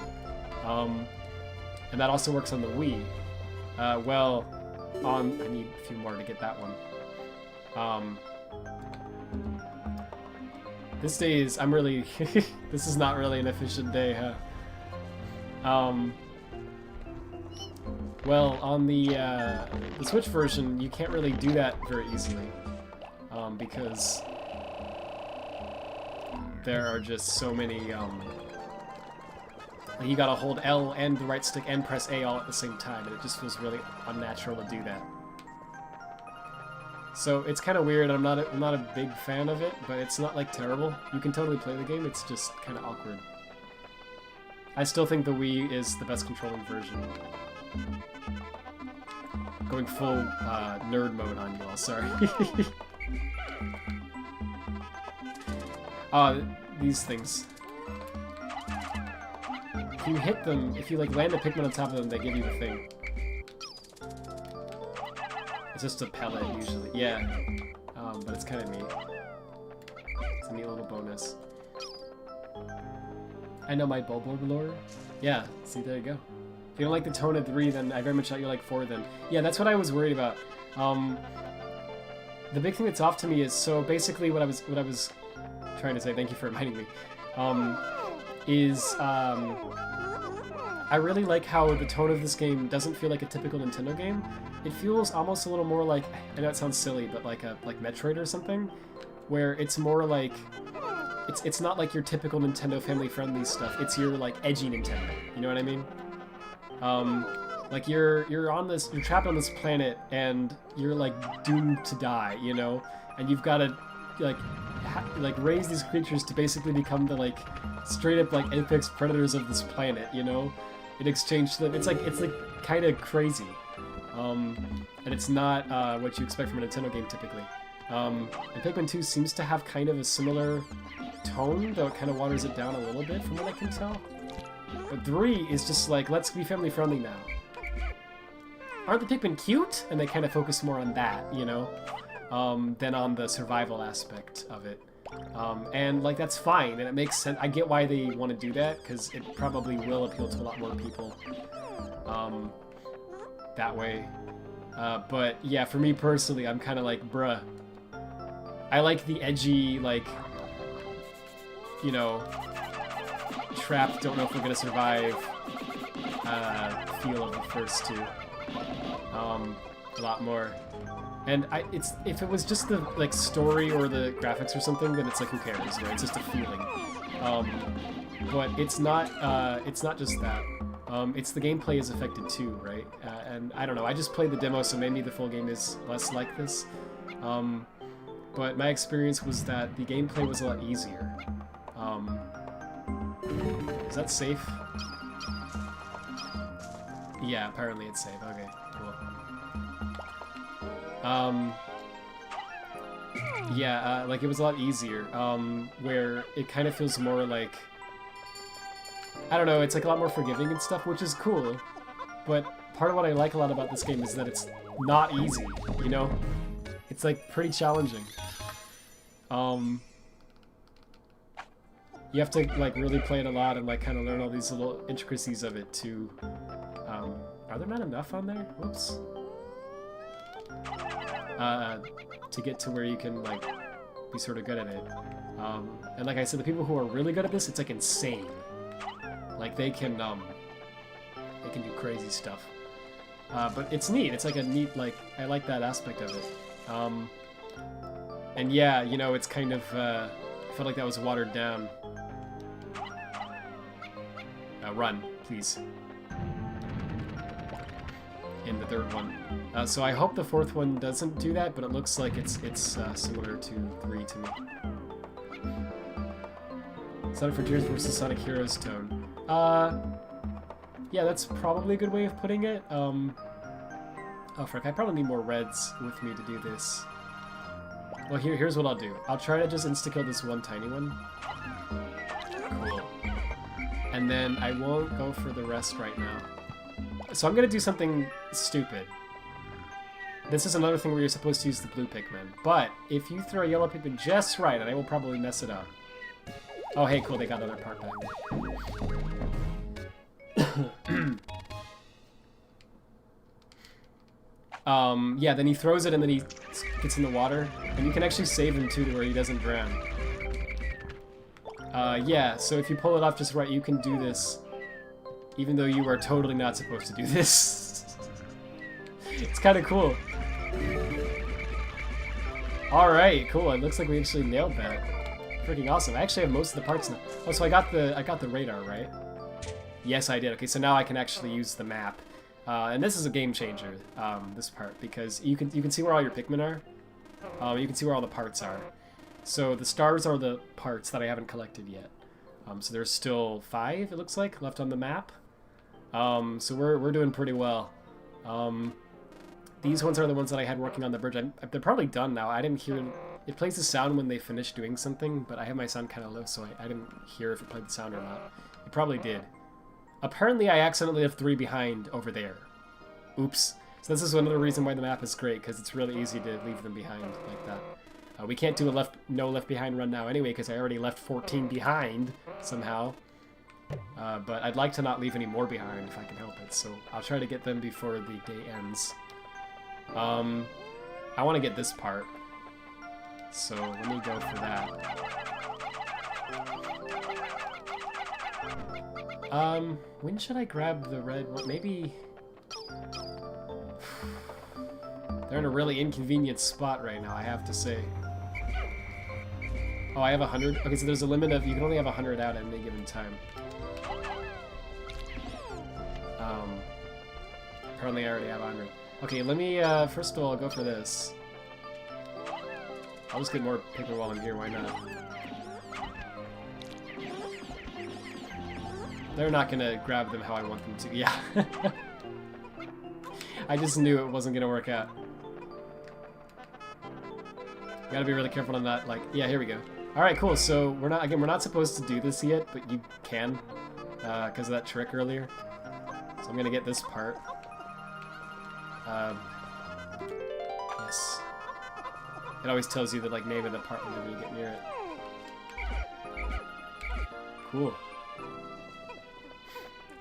And that also works on the Wii. I need a few more to get that one. This day is, I'm really, this is not really an efficient day, huh? Well, on the Switch version, you can't really do that very easily, because there are just so many, like you gotta hold L and the right stick and press A all at the same time, and it just feels really unnatural to do that. So it's kind of weird. I'm not a big fan of it, but it's not like terrible. You can totally play the game. It's just kind of awkward. I still think the Wii is the best controlling version. Going full nerd mode on you all. Sorry. These things. If you hit them, if you like land a Pikmin on top of them, they give you the thing. It's just a pellet usually, yeah. But it's kind of neat. It's a neat little bonus. I know my Bulborb lore. Yeah, see, there you go. If you don't like the tone of 3, then I very much thought you like 4 then. Yeah, that's what I was worried about. The big thing that's off to me is, so basically what I was trying to say, thank you for reminding me, I really like how the tone of this game doesn't feel like a typical Nintendo game. It feels almost a little more like, I know it sounds silly, but like Metroid or something, where it's more like, it's not like your typical Nintendo family-friendly stuff. It's your like edgy Nintendo. You know what I mean? Like you're trapped on this planet and you're like doomed to die, you know, and you've got to like raise these creatures to basically become the like straight up like apex predators of this planet, you know, in exchange to them. It's like kind of crazy, and it's not what you expect from a Nintendo game typically. And Pikmin 2 seems to have kind of a similar tone, though it kind of waters it down a little bit from what I can tell. But 3 is just like, let's be family friendly now. Aren't the Pikmin cute? And they kind of focus more on that, you know, than on the survival aspect of it. And like that's fine, and it makes sense. I get why they want to do that, because it probably will appeal to a lot more people that way. But yeah, for me personally, I'm kind of like, bruh. I like the edgy, like, you know, trapped, don't know if we're gonna survive feel of the first two a lot more. And if it was just the like story or the graphics or something, then it's like, who cares, right? It's just a feeling. But it's not just that. It's the gameplay is affected too, right? And I don't know. I just played the demo, so maybe the full game is less like this. But my experience was that the gameplay was a lot easier. Is that safe? Yeah, apparently it's safe. Okay, cool. Yeah, like it was a lot easier, where it kind of feels more like, I don't know, it's like a lot more forgiving and stuff, which is cool, but part of what I like a lot about this game is that it's not easy, you know? It's like pretty challenging. You have to like really play it a lot and like kind of learn all these little intricacies of it to, are there not enough on there? Whoops. To get to where you can like be sort of good at it. And like I said, the people who are really good at this, it's like insane. Like they can do crazy stuff. But it's neat. It's like a neat, like, I like that aspect of it. And yeah, you know, it's kind of I felt like that was watered down. Run, please. In the third one. So I hope the fourth one doesn't do that, but it looks like it's similar to 3 to me. Sonic Frontiers versus Sonic Heroes tone. Yeah, that's probably a good way of putting it. Oh, frick, I probably need more reds with me to do this. Well, here's what I'll do. I'll try to just insta-kill this one tiny one. Cool. And then I won't go for the rest right now. So I'm gonna do something stupid. This is another thing where you're supposed to use the blue Pikmin. But if you throw a yellow Pikmin just right, and I will probably mess it up. Oh, hey, cool, they got another part back. Yeah, then he throws it and then he gets in the water. And you can actually save him too to where he doesn't drown. Yeah, so if you pull it off just right, you can do this. Even though you are totally not supposed to do this. It's kind of cool. Alright, cool. It looks like we actually nailed that. Freaking awesome. I actually have most of the parts now. Oh, so I got the radar, right? Yes, I did. Okay, so now I can actually use the map. And this is a game changer, this part, because you can see where all your Pikmin are. You can see where all the parts are. So the stars are the parts that I haven't collected yet. So there's still 5, it looks like, left on the map. So we're doing pretty well. These ones are the ones that I had working on the bridge. They're probably done now. I didn't hear... It plays the sound when they finish doing something, but I have my sound kind of low, so I didn't hear if it played the sound or not. It probably did. Apparently, I accidentally left 3 behind over there. Oops. So this is another reason why the map is great, because it's really easy to leave them behind like that. We can't do a no left behind run now anyway, because I already left 14 behind somehow. But I'd like to not leave any more behind if I can help it, so I'll try to get them before the day ends. I want to get this part, so let me go for that. When should I grab the red one? Maybe... They're in a really inconvenient spot right now, I have to say. Oh, I have 100? Okay, so there's a limit of... You can only have 100 out at any given time. Apparently I already have 100. Okay, let me, first of all, go for this. I'll just get more paper while I'm here, why not? They're not gonna grab them how I want them to, yeah. I just knew it wasn't gonna work out. Gotta be really careful on that, like, yeah, here we go. Alright, cool, so we're not supposed to do this yet, but you can, because of that trick earlier. So I'm gonna get this part. Yes. It always tells you the like name of the part whenever you get near it. Cool.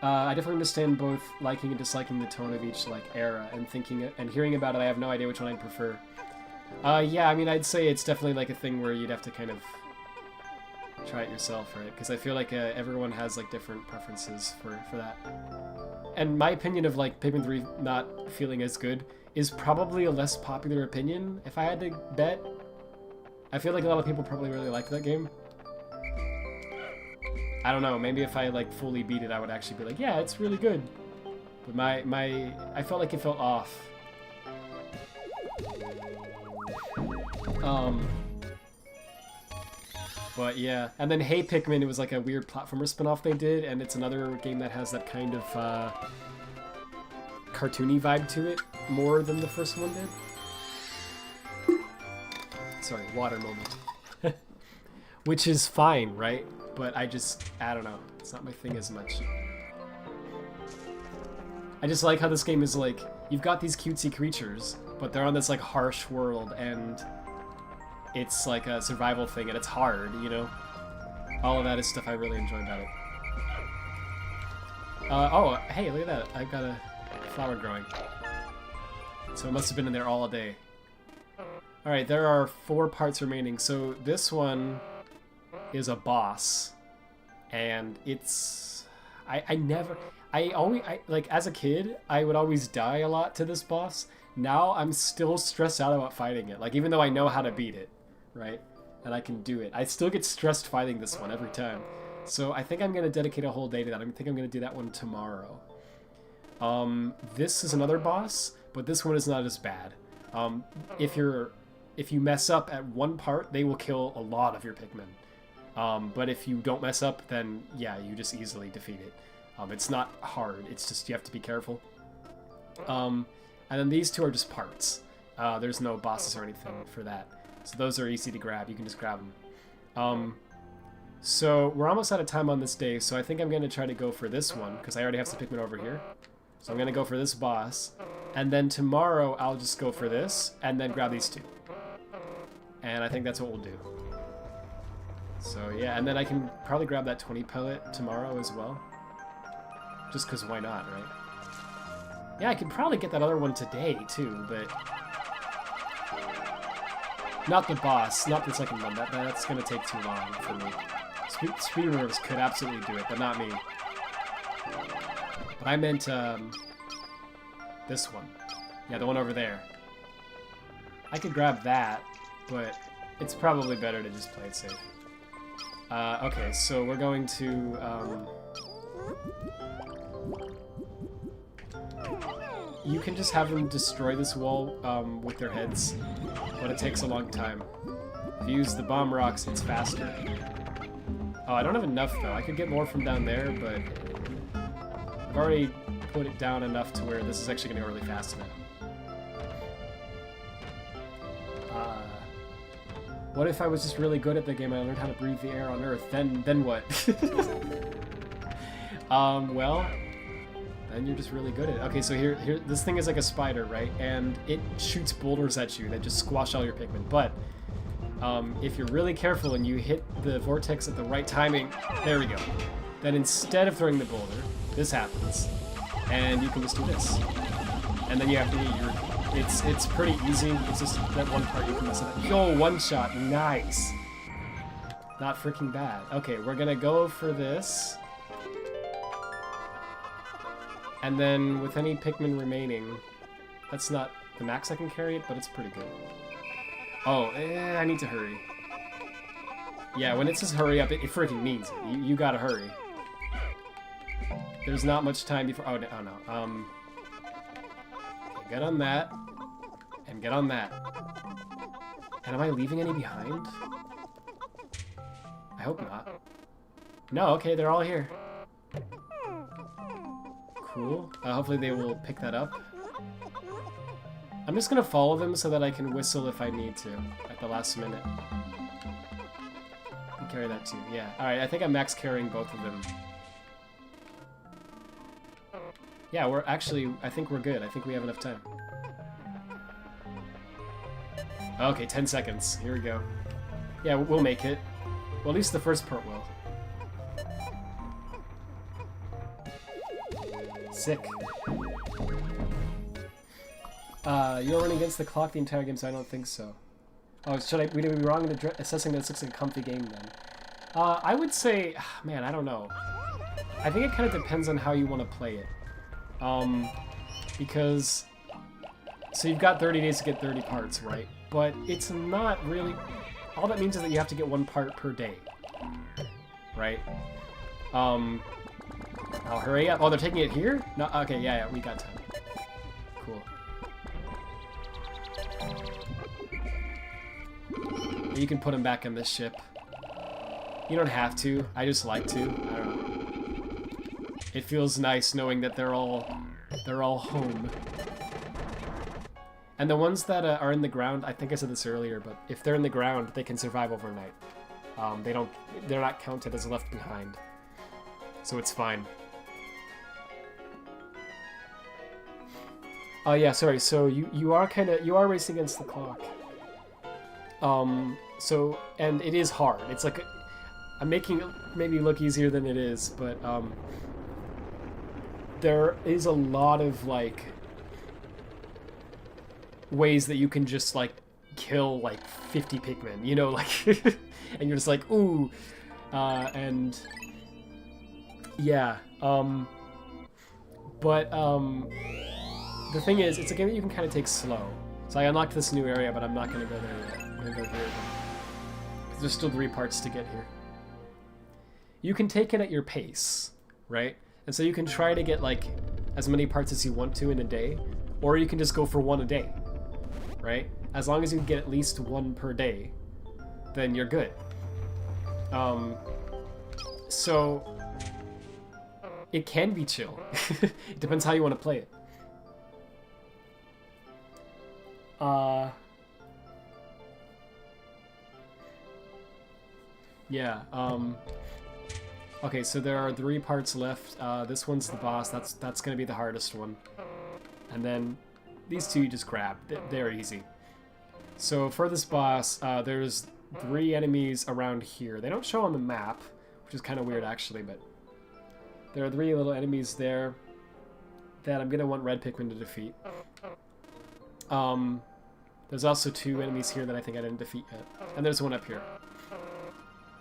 I definitely understand both liking and disliking the tone of each like era, and thinking and hearing about it, I have no idea which one I'd prefer. Yeah, I mean, I'd say it's definitely like a thing where you'd have to kind of try it yourself, right? Because I feel like everyone has like different preferences for that. And my opinion of like Pikmin 3 not feeling as good is probably a less popular opinion, if I had to bet. I feel like a lot of people probably really like that game. I don't know, maybe if I like fully beat it, I would actually be like, yeah, it's really good. But I felt like it felt off. But yeah, and then Hey Pikmin, it was like a weird platformer spin-off they did, and it's another game that has that kind of cartoony vibe to it, more than the first one did. Sorry, water moment. Which is fine, right? But I don't know, it's not my thing as much. I just like how this game is like, you've got these cutesy creatures, but they're on this like harsh world, and it's like a survival thing, and it's hard, you know? All of that is stuff I really enjoy about it. Oh, hey, look at that. I've got a flower growing. So it must have been in there all day. Alright, there are 4 parts remaining. So this one is a boss. And it's... like, as a kid, I would always die a lot to this boss. Now I'm still stressed out about fighting it. Like, even though I know how to beat it, right? And I can do it, I still get stressed fighting this one every time. So I think I'm going to dedicate a whole day to that. I think I'm going to do that one tomorrow. This is another boss, but this one is not as bad. If you mess up at one part, they will kill a lot of your Pikmin. But if you don't mess up, then yeah, you just easily defeat it. It's not hard, it's just you have to be careful. And And then these two are just parts. There's no bosses or anything for that. So those are easy to grab. You can just grab them. So we're almost out of time on this day, so I think I'm going to try to go for this one, because I already have some Pikmin over here. So I'm going to go for this boss. And then tomorrow I'll just go for this, and then grab these two. And I think that's what we'll do. So yeah, and then I can probably grab that 20 pellet tomorrow as well. Just because why not, right? Yeah, I could probably get that other one today too, but... Not the boss, not the second one. That's going to take too long for me. Speedrunners could absolutely do it, but not me. But I meant this one. Yeah, the one over there. I could grab that, but it's probably better to just play it safe. Okay, so we're going to... You can just have them destroy this wall with their heads, but it takes a long time. If you use the bomb rocks, it's faster. Oh, I don't have enough, though. I could get more from down there, but I've already put it down enough to where this is actually going to go really fast now. What if I was just really good at the game and I learned how to breathe the air on Earth? Then what? Well, then you're just really good at it. Okay, so here, this thing is like a spider, right? And it shoots boulders at you that just squash all your Pikmin. But if you're really careful and you hit the vortex at the right timing, there we go. Then instead of throwing the boulder, this happens, and you can just do this. And then you have to hit your... It's pretty easy. It's just that one part you can mess up. Yo, one shot, nice. Not freaking bad. Okay, we're gonna go for this. And then with any Pikmin remaining, that's not the max I can carry it, but it's pretty good. Oh, I need to hurry. Yeah, when it says hurry up, it freaking means it. You gotta hurry. There's not much time before... Oh, no. Okay, get on that. And get on that. And am I leaving any behind? I hope not. No, okay, they're all here. Cool. Hopefully they will pick that up. I'm just gonna follow them so that I can whistle if I need to at the last minute. And carry that too. Yeah. Alright, I think I'm max carrying both of them. Yeah, we're actually... I think we're good. I think we have enough time. Okay, 10 seconds. Here we go. Yeah, we'll make it. Well, at least the first part will. Sick. You're running against the clock the entire game, so I don't think so. Oh, would we be wrong in assessing that this looks like a comfy game then? I would say... Man, I don't know. I think it kind of depends on how you want to play it. Because... So you've got 30 days to get 30 parts, right? But it's not really... All that means is that you have to get 1 part per day. Right? Oh, hurry up. Oh, they're taking it here? No, okay, yeah, we got time. Cool. You can put them back in this ship. You don't have to. I just like to. I don't know. It feels nice knowing that they're all home. And the ones that are in the ground, I think I said this earlier, but if they're in the ground, they can survive overnight. They're not counted as left behind. So it's fine. Oh yeah, sorry. So you are racing against the clock. And it is hard. It's like I'm making it maybe look easier than it is, but there is a lot of like ways that you can just like kill like 50 Pikmin, you know, like and you're just like ooh, and yeah, but the thing is, it's a game that you can kind of take slow. So I unlocked this new area, but I'm not gonna go there yet. I'm gonna go here. There's still 3 parts to get here. You can take it at your pace, right? And so you can try to get like as many parts as you want to in a day, or you can just go for 1 a day, right? As long as you get at least 1 per day, then you're good. So it can be chill. It depends how you want to play it. Uh, yeah, okay, so there are 3 parts left. This one's the boss. That's gonna be the hardest one. And then these 2 you just grab. They're easy. So for this boss, there's 3 enemies around here. They don't show on the map, which is kind of weird actually, but there are 3 little enemies there that I'm gonna want red Pikmin to defeat. There's also 2 enemies here that I think I didn't defeat yet. And there's one up here.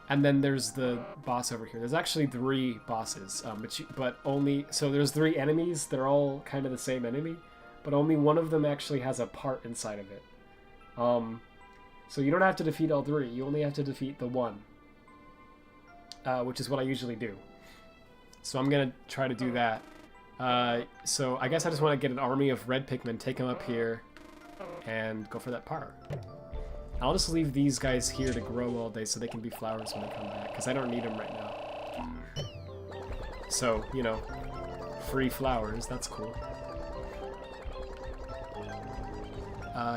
And then there's the boss over here. There's actually 3 bosses, but only... So there's 3 enemies. They're all kind of the same enemy, but only one of them actually has a part inside of it. So you don't have to defeat all 3. You only have to defeat the one, which is what I usually do. So I'm going to try to do that. So I guess I just want to get an army of red Pikmin, take them up here, and go for that part. I'll just leave these guys here to grow all day so they can be flowers when they come back, because I don't need them right now. So, you know, free flowers, that's cool.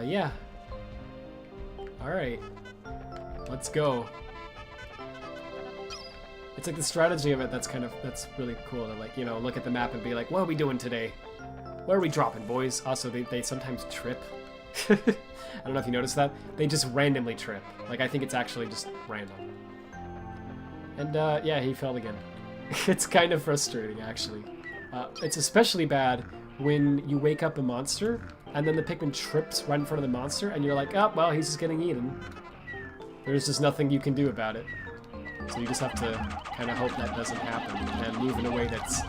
Yeah. Alright. Let's go. It's like the strategy of it that's really cool to, like, you know, look at the map and be like, what are we doing today? Where are we dropping, boys? Also, they sometimes trip. I don't know if you noticed that. They just randomly trip. Like, I think it's actually just random. And, yeah, he fell again. It's kind of frustrating, actually. It's especially bad when you wake up a monster, and then the Pikmin trips right in front of the monster, and you're like, oh, well, he's just getting eaten. There's just nothing you can do about it. So you just have to kind of hope that doesn't happen, and move in a way that's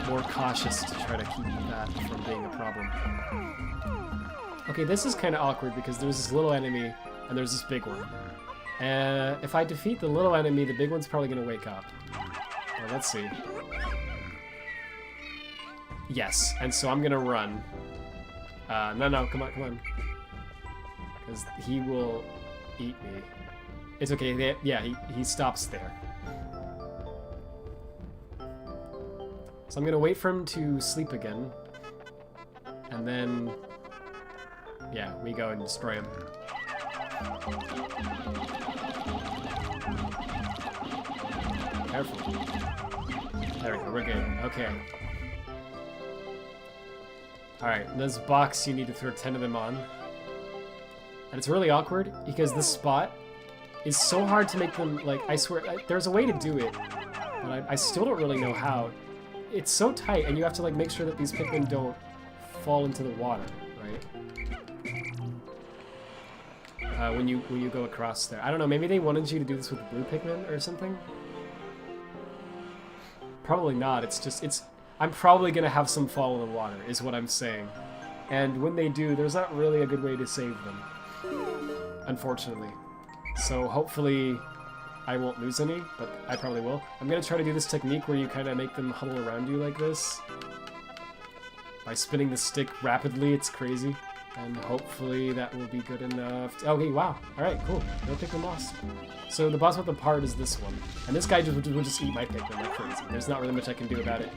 more cautious to try to keep that from being a problem. Okay, this is kind of awkward because there's this little enemy and there's this big one. If I defeat the little enemy, the big one's probably going to wake up. Well, let's see. Yes, and so I'm going to run. No, come on. Because he will eat me. It's okay, yeah, he stops there. So I'm going to wait for him to sleep again. And then... yeah, we go and destroy him. Careful. There we go, we're good. Okay. Alright, in this box you need to throw 10 of them on. And it's really awkward because this spot is so hard to make them, like, I swear, there's a way to do it, but I still don't really know how. It's so tight, and you have to, like, make sure that these Pikmin don't fall into the water, right? When you go across there. I don't know, maybe they wanted you to do this with the blue Pikmin or something? Probably not, it's just, I'm probably gonna have some fall in the water, is what I'm saying. And when they do, there's not really a good way to save them. Unfortunately. So hopefully I won't lose any, but I probably will. I'm gonna try to do this technique where you kind of make them huddle around you like this. By spinning the stick rapidly, it's crazy. And hopefully that will be good enough. Okay, wow. Alright, cool. No Pikmin lost. So the boss with the part is this one. And this guy will just eat my Pikmin like crazy. There's not really much I can do about it.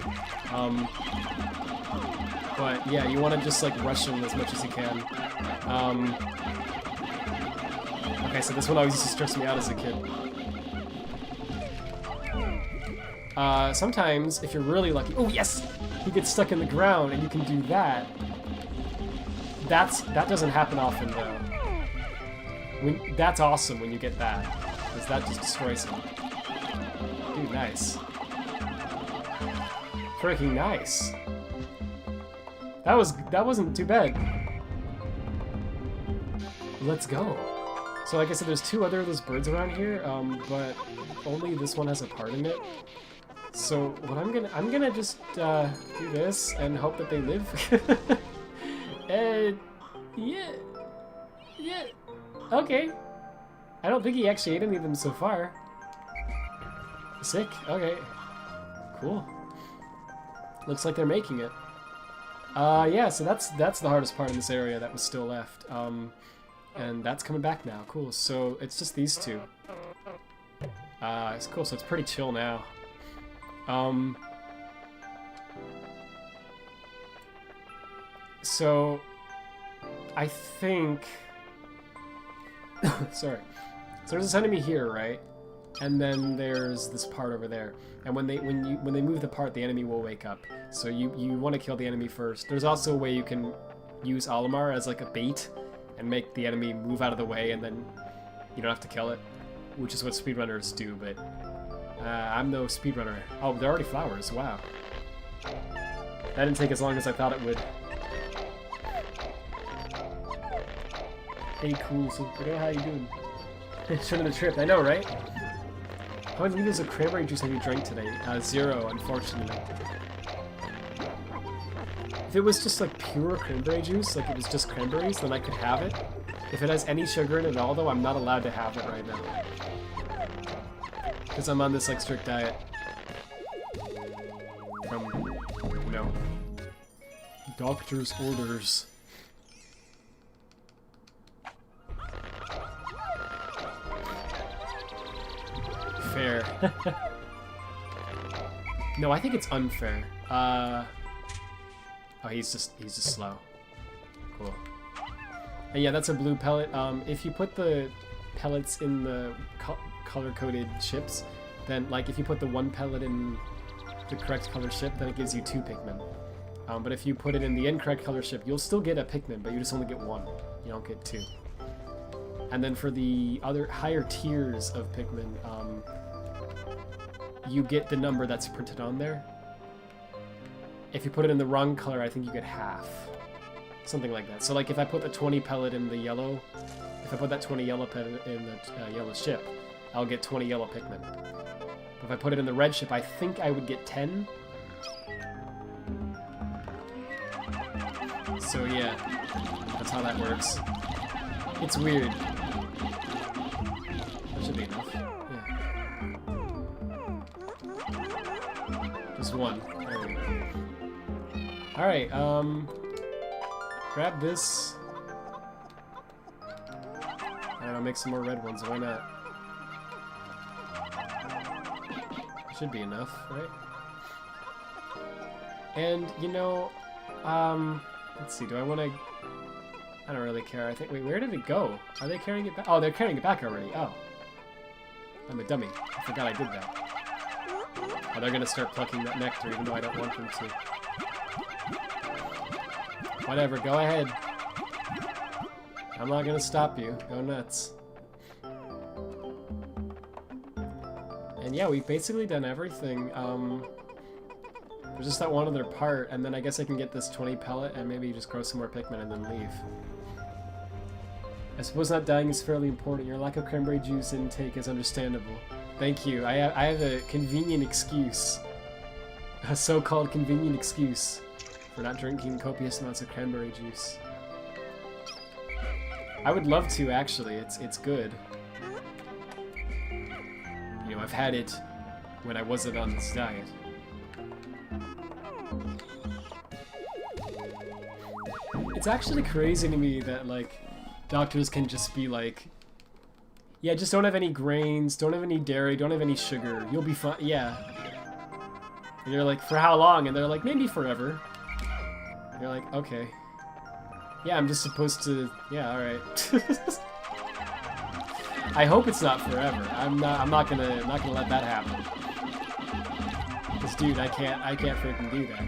But yeah, you want to just like rush him as much as you can. Okay, so this one always used to stress me out as a kid. Sometimes, if you're really lucky... Oh, yes! He gets stuck in the ground, and you can do that. That doesn't happen often, though. That's awesome when you get that, because that just destroys him. Dude, nice. Freaking nice. That wasn't too bad. Let's go. So like I said, there's 2 other of those birds around here, but only this one has a part in it. So what I'm gonna just do this and hope that they live. And yeah, okay. I don't think he actually ate any of them so far. Sick. Okay. Cool. Looks like they're making it. Yeah. So that's the hardest part in this area that was still left. And that's coming back now. Cool. So it's just these 2. It's cool. So it's pretty chill now. So I think... Sorry. So there's this enemy here, right? And then there's this part over there. And when they move the part, the enemy will wake up. So you want to kill the enemy first. There's also a way you can use Olimar as like a bait and make the enemy move out of the way, and then you don't have to kill it, which is what speedrunners do, but I'm no speedrunner. Oh, they're already flowers. Wow. That didn't take as long as I thought it would. Hey, cool. So, how you doing? Shouldn't have tripped. I know, right? How many liters of cranberry juice have you drank today? 0, unfortunately. If it was just like pure cranberry juice, like it was just cranberries, then I could have it. If it has any sugar in it at all, though, I'm not allowed to have it right now. Because I'm on this like strict diet. From, you know, doctor's orders. Fair. No, I think it's unfair. Oh, he's just slow. Cool. And yeah, that's a blue pellet. If you put the pellets in the color-coded ships, then like if you put the 1 pellet in the correct color ship, then it gives you 2 Pikmin. But if you put it in the incorrect color ship, you'll still get a Pikmin, but you just only get 1. You don't get 2. And then for the other higher tiers of Pikmin, you get the number that's printed on there. If you put it in the wrong color, I think you get half. Something like that. So like if I put the 20 pellet in the yellow, if I put that 20 yellow pellet in the yellow ship, I'll get 20 yellow Pikmin. But if I put it in the red ship, I think I would get 10. So yeah, that's how that works. It's weird. That should be enough. Yeah. Just 1. There we go. Alright, grab this. I don't know, make some more red ones, why not? Should be enough, right? And, you know, let's see, do I want to... I don't really care. I think... Wait, where did it go? Are they carrying it back? Oh, they're carrying it back already. Oh. I'm a dummy. I forgot I did that. Oh, they're gonna start plucking that nectar, even though I don't want them to. Whatever, go ahead. I'm not gonna stop you. Go nuts. And yeah, we've basically done everything. There's just that one other part, and then I guess I can get this 20 pellet and maybe just grow some more Pikmin and then leave. I suppose not dying is fairly important. Your lack of cranberry juice intake is understandable. Thank you. I have a convenient excuse. A so-called convenient excuse for not drinking copious amounts of cranberry juice. I would love to, actually. It's good. You know, I've had it when I wasn't on this diet. It's actually crazy to me that, like, doctors can just be like, yeah, just don't have any grains, don't have any dairy, don't have any sugar, you'll be fine, yeah. And you're like, for how long? And they're like, maybe forever. And you're like, okay. Yeah, I'm just supposed to, yeah, alright. I hope it's not forever. I'm not gonna let that happen. Cause dude, I can't freaking do that.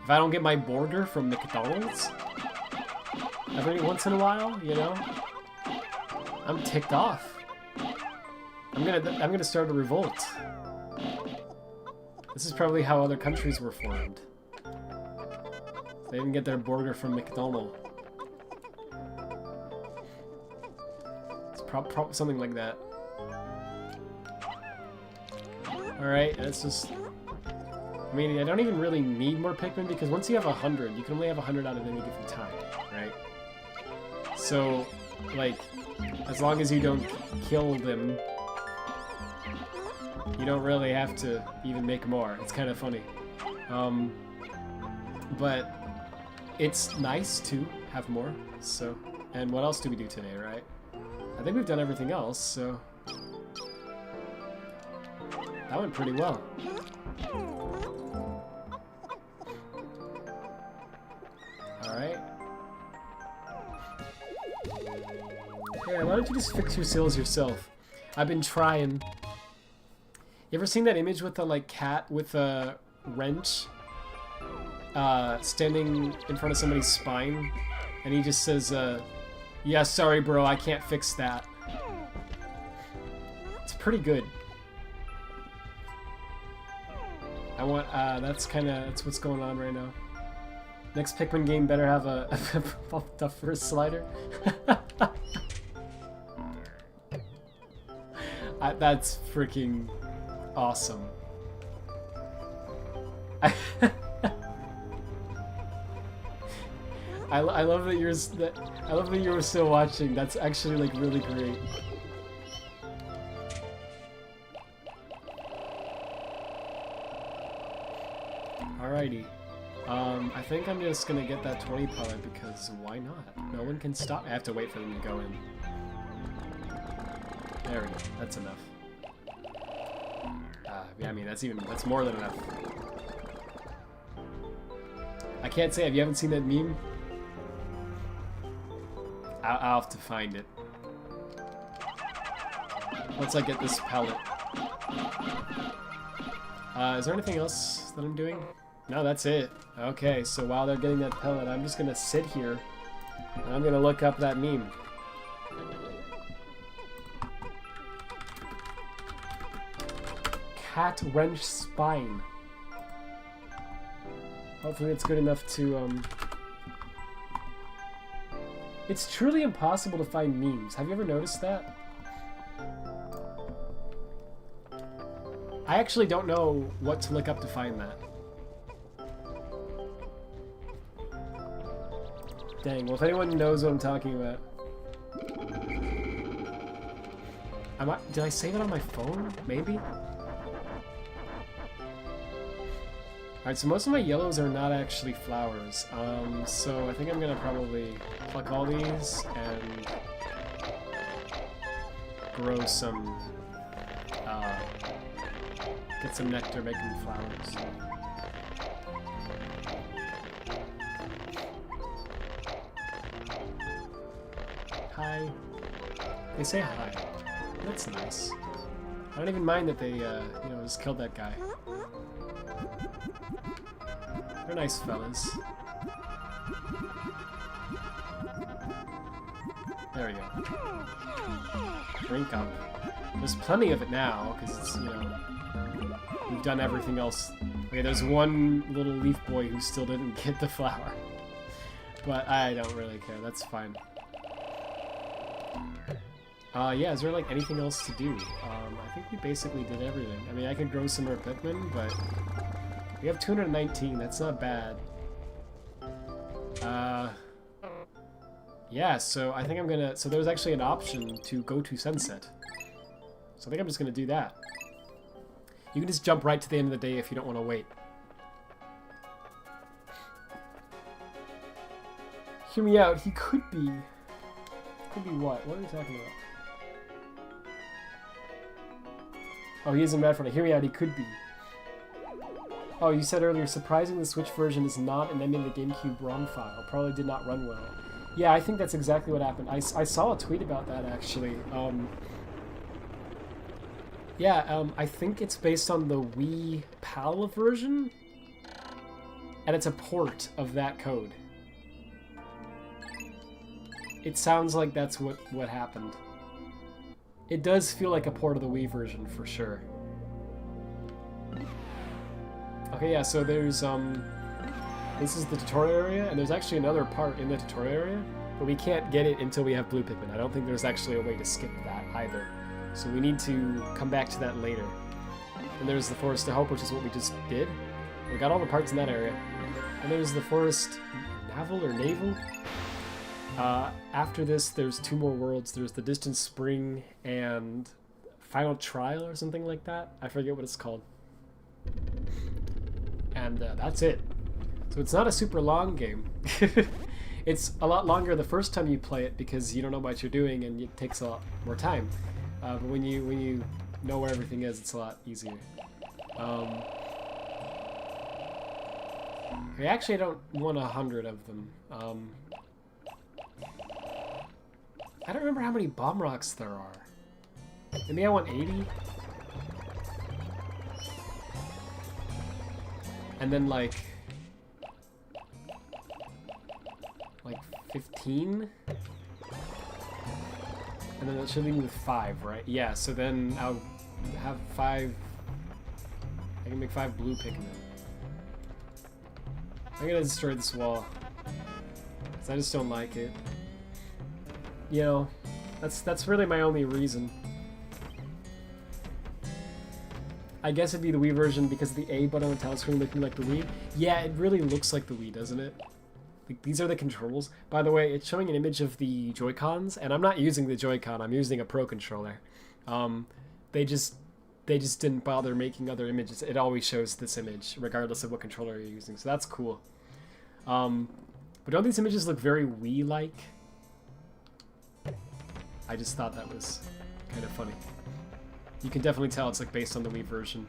If I don't get my burger from McDonald's every once in a while, you know, I'm ticked off. I'm gonna start a revolt. This is probably how other countries were formed. They didn't get their burger from McDonald's. It's something like that. Alright, it's just... I mean, I don't even really need more Pikmin, because once you have 100, you can only have 100 out at any given time, right? So, like, as long as you don't kill them, you don't really have to even make more. It's kind of funny. But it's nice to have more, so... And what else do we do today, right? I think we've done everything else, so... That went pretty well. Alright. Yeah, why don't you just fix your sails yourself? I've been trying. You ever seen that image with the like cat with a wrench standing in front of somebody's spine, and he just says, "Yeah, sorry, bro, I can't fix that." It's pretty good. I want. That's what's going on right now. Next Pikmin game better have a tough first slider. That's freaking awesome. I love that I love that you were still watching. That's actually like really great. Alrighty. I think I'm just gonna get that 20 pellet because why not? No one can stop. I have to wait for them to go in. There we go. That's enough. Yeah, I mean that's more than enough. I can't say if you haven't seen that meme. I'll have to find it. Once I get this pellet. Is there anything else that I'm doing? No, that's it. Okay, so while they're getting that pellet, I'm just gonna sit here and I'm gonna look up that meme. Cat wrench spine. Hopefully it's good enough to It's truly impossible to find memes. Have you ever noticed that? I actually don't know what to look up to find that. Dang, well if anyone knows what I'm talking about. Did I save it on my phone? Maybe? Alright, so most of my yellows are not actually flowers. So I think I'm gonna probably pluck all these and grow some, get some nectar, make them flowers. Hi. They say hi. That's nice. I don't even mind that they, you know, just killed that guy. They're nice fellas. There we go. Drink up. There's plenty of it now, because it's, you know, we've done everything else. Okay, there's one little leaf boy who still didn't get the flower. But I don't really care, that's fine. Yeah, is there like anything else to do? I think we basically did everything. I mean, I could grow some more Pikmin, but we have 219, that's not bad. Yeah, so I think I'm gonna, so there's actually an option to go to sunset. So I think I'm just gonna do that. You can just jump right to the end of the day if you don't want to wait. Hear me out, he could be... Could be what? What are we talking about? Oh, he isn't mad for it. Hear me out, he could be. Oh, you said earlier, surprisingly the Switch version is not an end of the GameCube ROM file. Probably did not run well. Yeah, I think that's exactly what happened. I saw a tweet about that, actually. I think it's based on the Wii PAL version, and it's a port of that code. It sounds like that's what happened. It does feel like a port of the Wii version, for sure. Okay, yeah, so there's, this is the tutorial area, and there's actually another part in the tutorial area, but we can't get it until we have blue Pikmin. I don't think there's actually a way to skip that either. So we need to come back to that later. And there's the Forest of Hope, which is what we just did. We got all the parts in that area. And there's the Forest Navel or Navel. After this, there's two more worlds. There's the Distant Spring and Final Trial or something like that. I forget what it's called. And that's it. So it's not a super long game. It's a lot longer the first time you play it because you don't know what you're doing and it takes a lot more time. But when you know where everything is, it's a lot easier. Actually, I don't want 100 of them. I don't remember how many bomb rocks there are. Maybe I want 80? And then like 15? And then that should leave me with 5, right? Yeah, so then I'll have 5. I can make 5 blue Pikmin. I'm gonna destroy this wall. Cause I just don't like it. You know, that's really my only reason. I guess it'd be the Wii version because of the A button on the title screen looking like the Wii. Yeah, it really looks like the Wii, doesn't it? Like, these are the controls. By the way, it's showing an image of the Joy-Cons, and I'm not using the Joy-Con, I'm using a Pro Controller. They just didn't bother making other images. It always shows this image, regardless of what controller you're using, so that's cool. But don't these images look very Wii-like? I just thought that was kind of funny. You can definitely tell it's like based on the Wii version.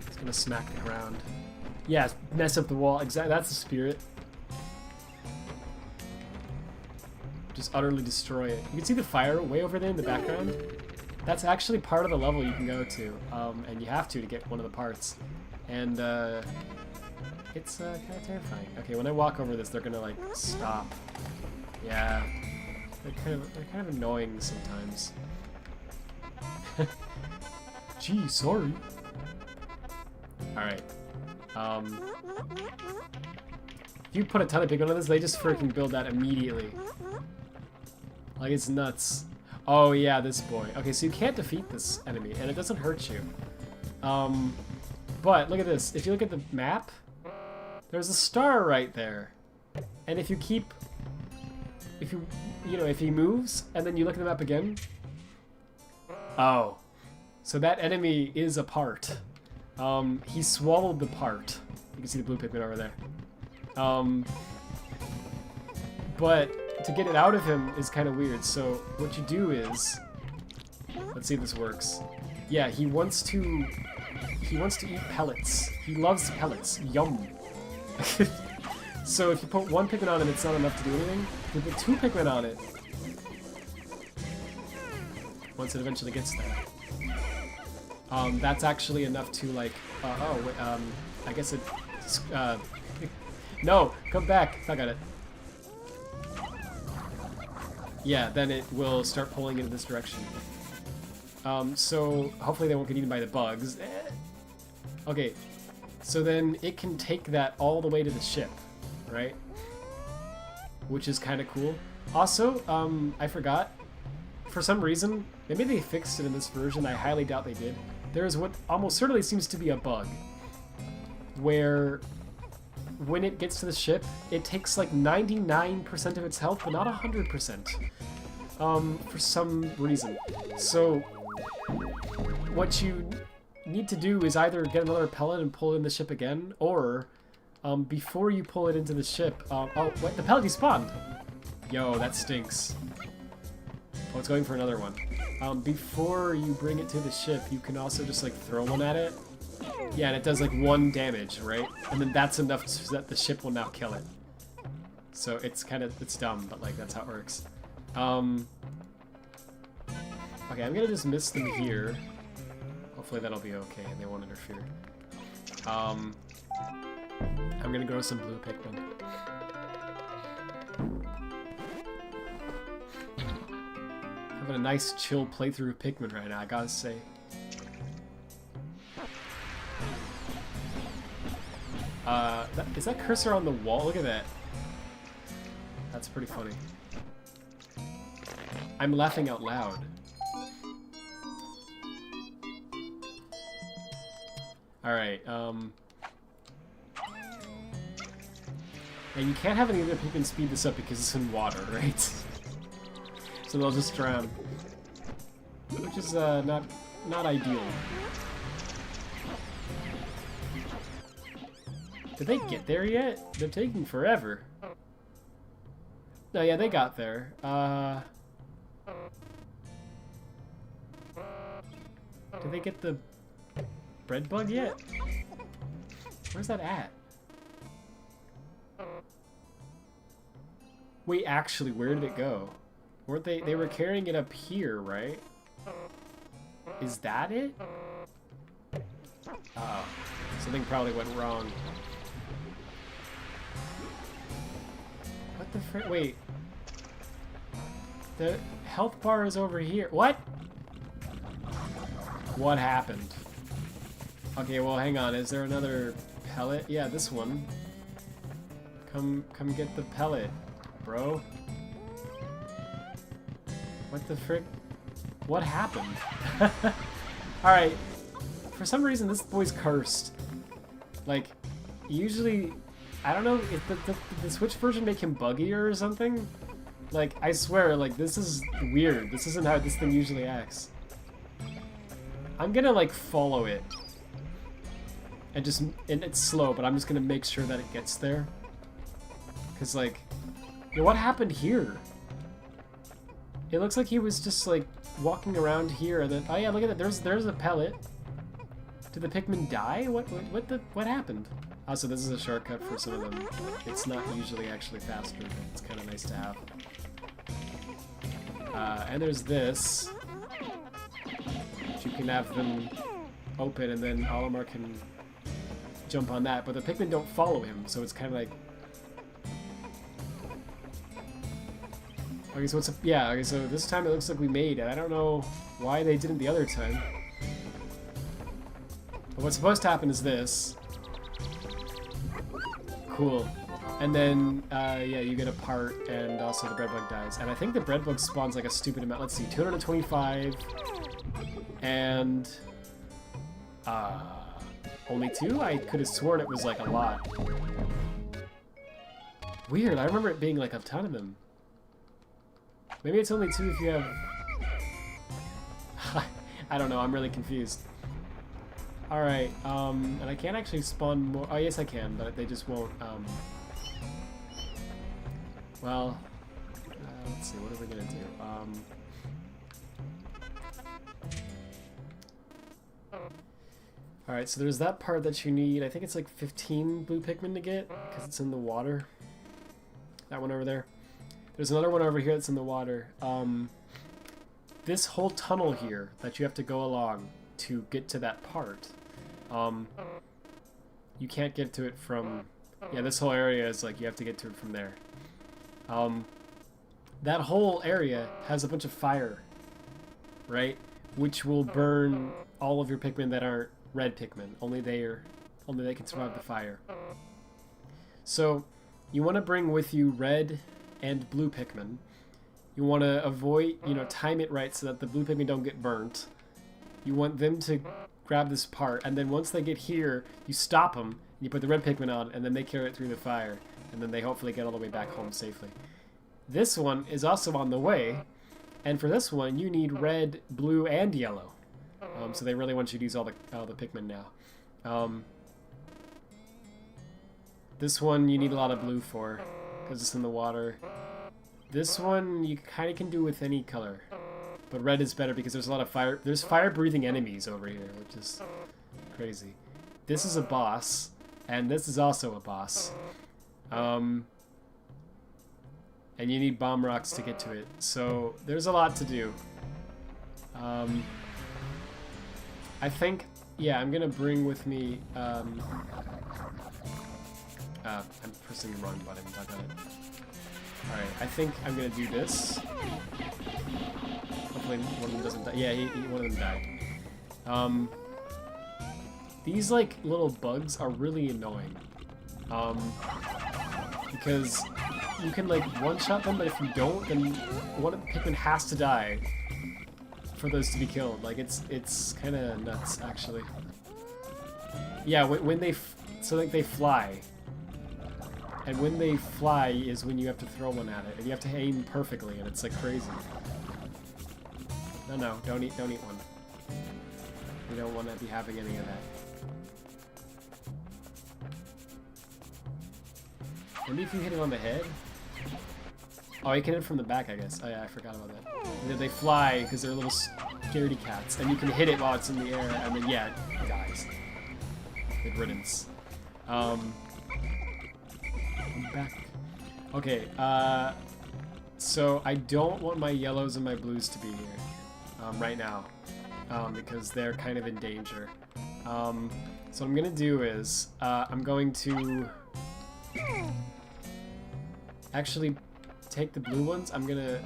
It's gonna smack the ground. Yeah, mess up the wall. Exactly, that's the spirit. Just utterly destroy it. You can see the fire way over there in the background. That's actually part of the level you can go to, and you have to get one of the parts. And it's kind of terrifying. Okay, when I walk over this, they're gonna like stop. Yeah, they're kind of annoying sometimes. Gee, sorry. All right. If you put a ton of Pikmin on this, they just freaking build that immediately. Like, it's nuts. Oh yeah, this boy. Okay, so you can't defeat this enemy, and it doesn't hurt you. But look at this. If you look at the map, there's a star right there. And if you keep, if he moves, and then you look at the map again. Oh, so that enemy is a part. He swallowed the part. You can see the blue Pikmin over there. But to get it out of him is kind of weird. So what you do is, let's see if this works. Yeah, he wants to eat pellets. He loves pellets. Yum. So if you put 1 Pikmin on it, it's not enough to do anything. If you put 2 Pikmin on it, once it eventually gets there, that's actually enough to like. I guess it. No, come back. I got it. Yeah, then it will start pulling in this direction. So hopefully they won't get eaten by the bugs. Okay, so then it can take that all the way to the ship, right? Which is kind of cool. Also, I forgot. For some reason, maybe they fixed it in this version. I highly doubt they did. There's what almost certainly seems to be a bug, where when it gets to the ship, it takes like 99% of its health, but not 100%. For some reason. So what you need to do is either get another pellet and pull it in the ship again, or before you pull it into the ship, oh wait, the pellet despawned. Yo, that stinks. Oh, it's going for another one. Before you bring it to the ship, you can also just like throw one at it. Yeah, and it does like 1 damage, right? And then that's enough so that the ship will now kill it. So it's dumb, but like that's how it works. Okay, I'm gonna just miss them here. Hopefully that'll be okay and they won't interfere. I'm gonna grow some blue Pikmin. Having a nice chill playthrough of Pikmin right now, I gotta say. Is that cursor on the wall? Look at that. That's pretty funny. I'm laughing out loud. Alright, and you can't have any other Pikmin speed this up because it's in water, right? So they'll just drown. Which is, not ideal. Did they get there yet? They're taking forever. No, yeah, they got there. Did they get the bread bug yet? Where's that at? Wait, actually, where did it go? Weren't they? They were carrying it up here, right? Is that it? Uh-oh. Something probably went wrong. What the frick? Wait. The health bar is over here. What? What happened? Okay, well, hang on. Is there another pellet? Yeah, this one. Come get the pellet, bro. What the frick? What happened? Alright. For some reason, this boy's cursed. Like, usually, I don't know, if the Switch version make him buggier or something? Like, I swear, like, this is weird. This isn't how this thing usually acts. I'm gonna, like, follow it. And it's slow, but I'm just gonna make sure that it gets there. Cause, like, yo, what happened here? It looks like he was just, like, walking around here, and then, oh yeah, look at that, there's a pellet. Did the Pikmin die? What happened? Also, this is a shortcut for some of them. It's not usually actually faster, but it's kind of nice to have. And there's this. Which you can have them open, and then Olimar can jump on that, but the Pikmin don't follow him, so it's kind of like... Okay, so it's yeah, okay, so this time it looks like we made it. I don't know why they didn't the other time. But what's supposed to happen is this. Cool. And then, yeah, you get a part, and also the bread bug dies. And I think the bread bug spawns like a stupid amount. Let's see, 225, and... only 2? I could have sworn it was like a lot. Weird, I remember it being like a ton of them. Maybe it's only 2 if you have... I don't know, I'm really confused. Alright, and I can't actually spawn more... Oh, yes I can, but they just won't, Well, let's see, what are we gonna do? Alright, so there's that part that you need. I think it's like 15 blue Pikmin to get, because it's in the water. That one over there. There's another one over here that's in the water. This whole tunnel here that you have to go along to get to that part, you can't get to it from... Yeah, this whole area is like you have to get to it from there. That whole area has a bunch of fire, right? Which will burn all of your Pikmin that aren't red Pikmin. Only they can survive the fire. So you want to bring with you red and blue Pikmin. You want to avoid, time it right so that the blue Pikmin don't get burnt. You want them to grab this part, and then once they get here, you stop them, and you put the red Pikmin on, and then they carry it through the fire, and then they hopefully get all the way back home safely. This one is also on the way, and for this one, you need red, blue, and yellow. So they really want you to use all the Pikmin now. This one you need a lot of blue for, because it's in the water. This one you kind of can do with any color, but red is better because there's a lot of fire. There's fire-breathing enemies over here, which is crazy. This is a boss, and this is also a boss. And you need bomb rocks to get to it, so there's a lot to do. I think, yeah, I'm gonna bring with me. I'm pressing the wrong button. Alright, I think I'm gonna do this. Hopefully one of them doesn't die. Yeah, one of them died. These, like, little bugs are really annoying. Because you can, like, one-shot them, but if you don't, then one of the Pikmin has to die for those to be killed. Like, it's kind of nuts, actually. Yeah, when they... So, like, they fly. And when they fly is when you have to throw one at it, and you have to aim perfectly, and it's like crazy. No, don't eat one. You don't want to be having any of that. Maybe if you hit it on the head? Oh, you can hit it from the back, I guess. Oh yeah, I forgot about that. And then they fly because they're little scaredy cats, and you can hit it while it's in the air, and then yeah, it dies. Good riddance. I'm back. Okay, So I don't want my yellows and my blues to be here right now because they're kind of in danger. So what I'm gonna do is I'm going to actually take the blue ones. I'm gonna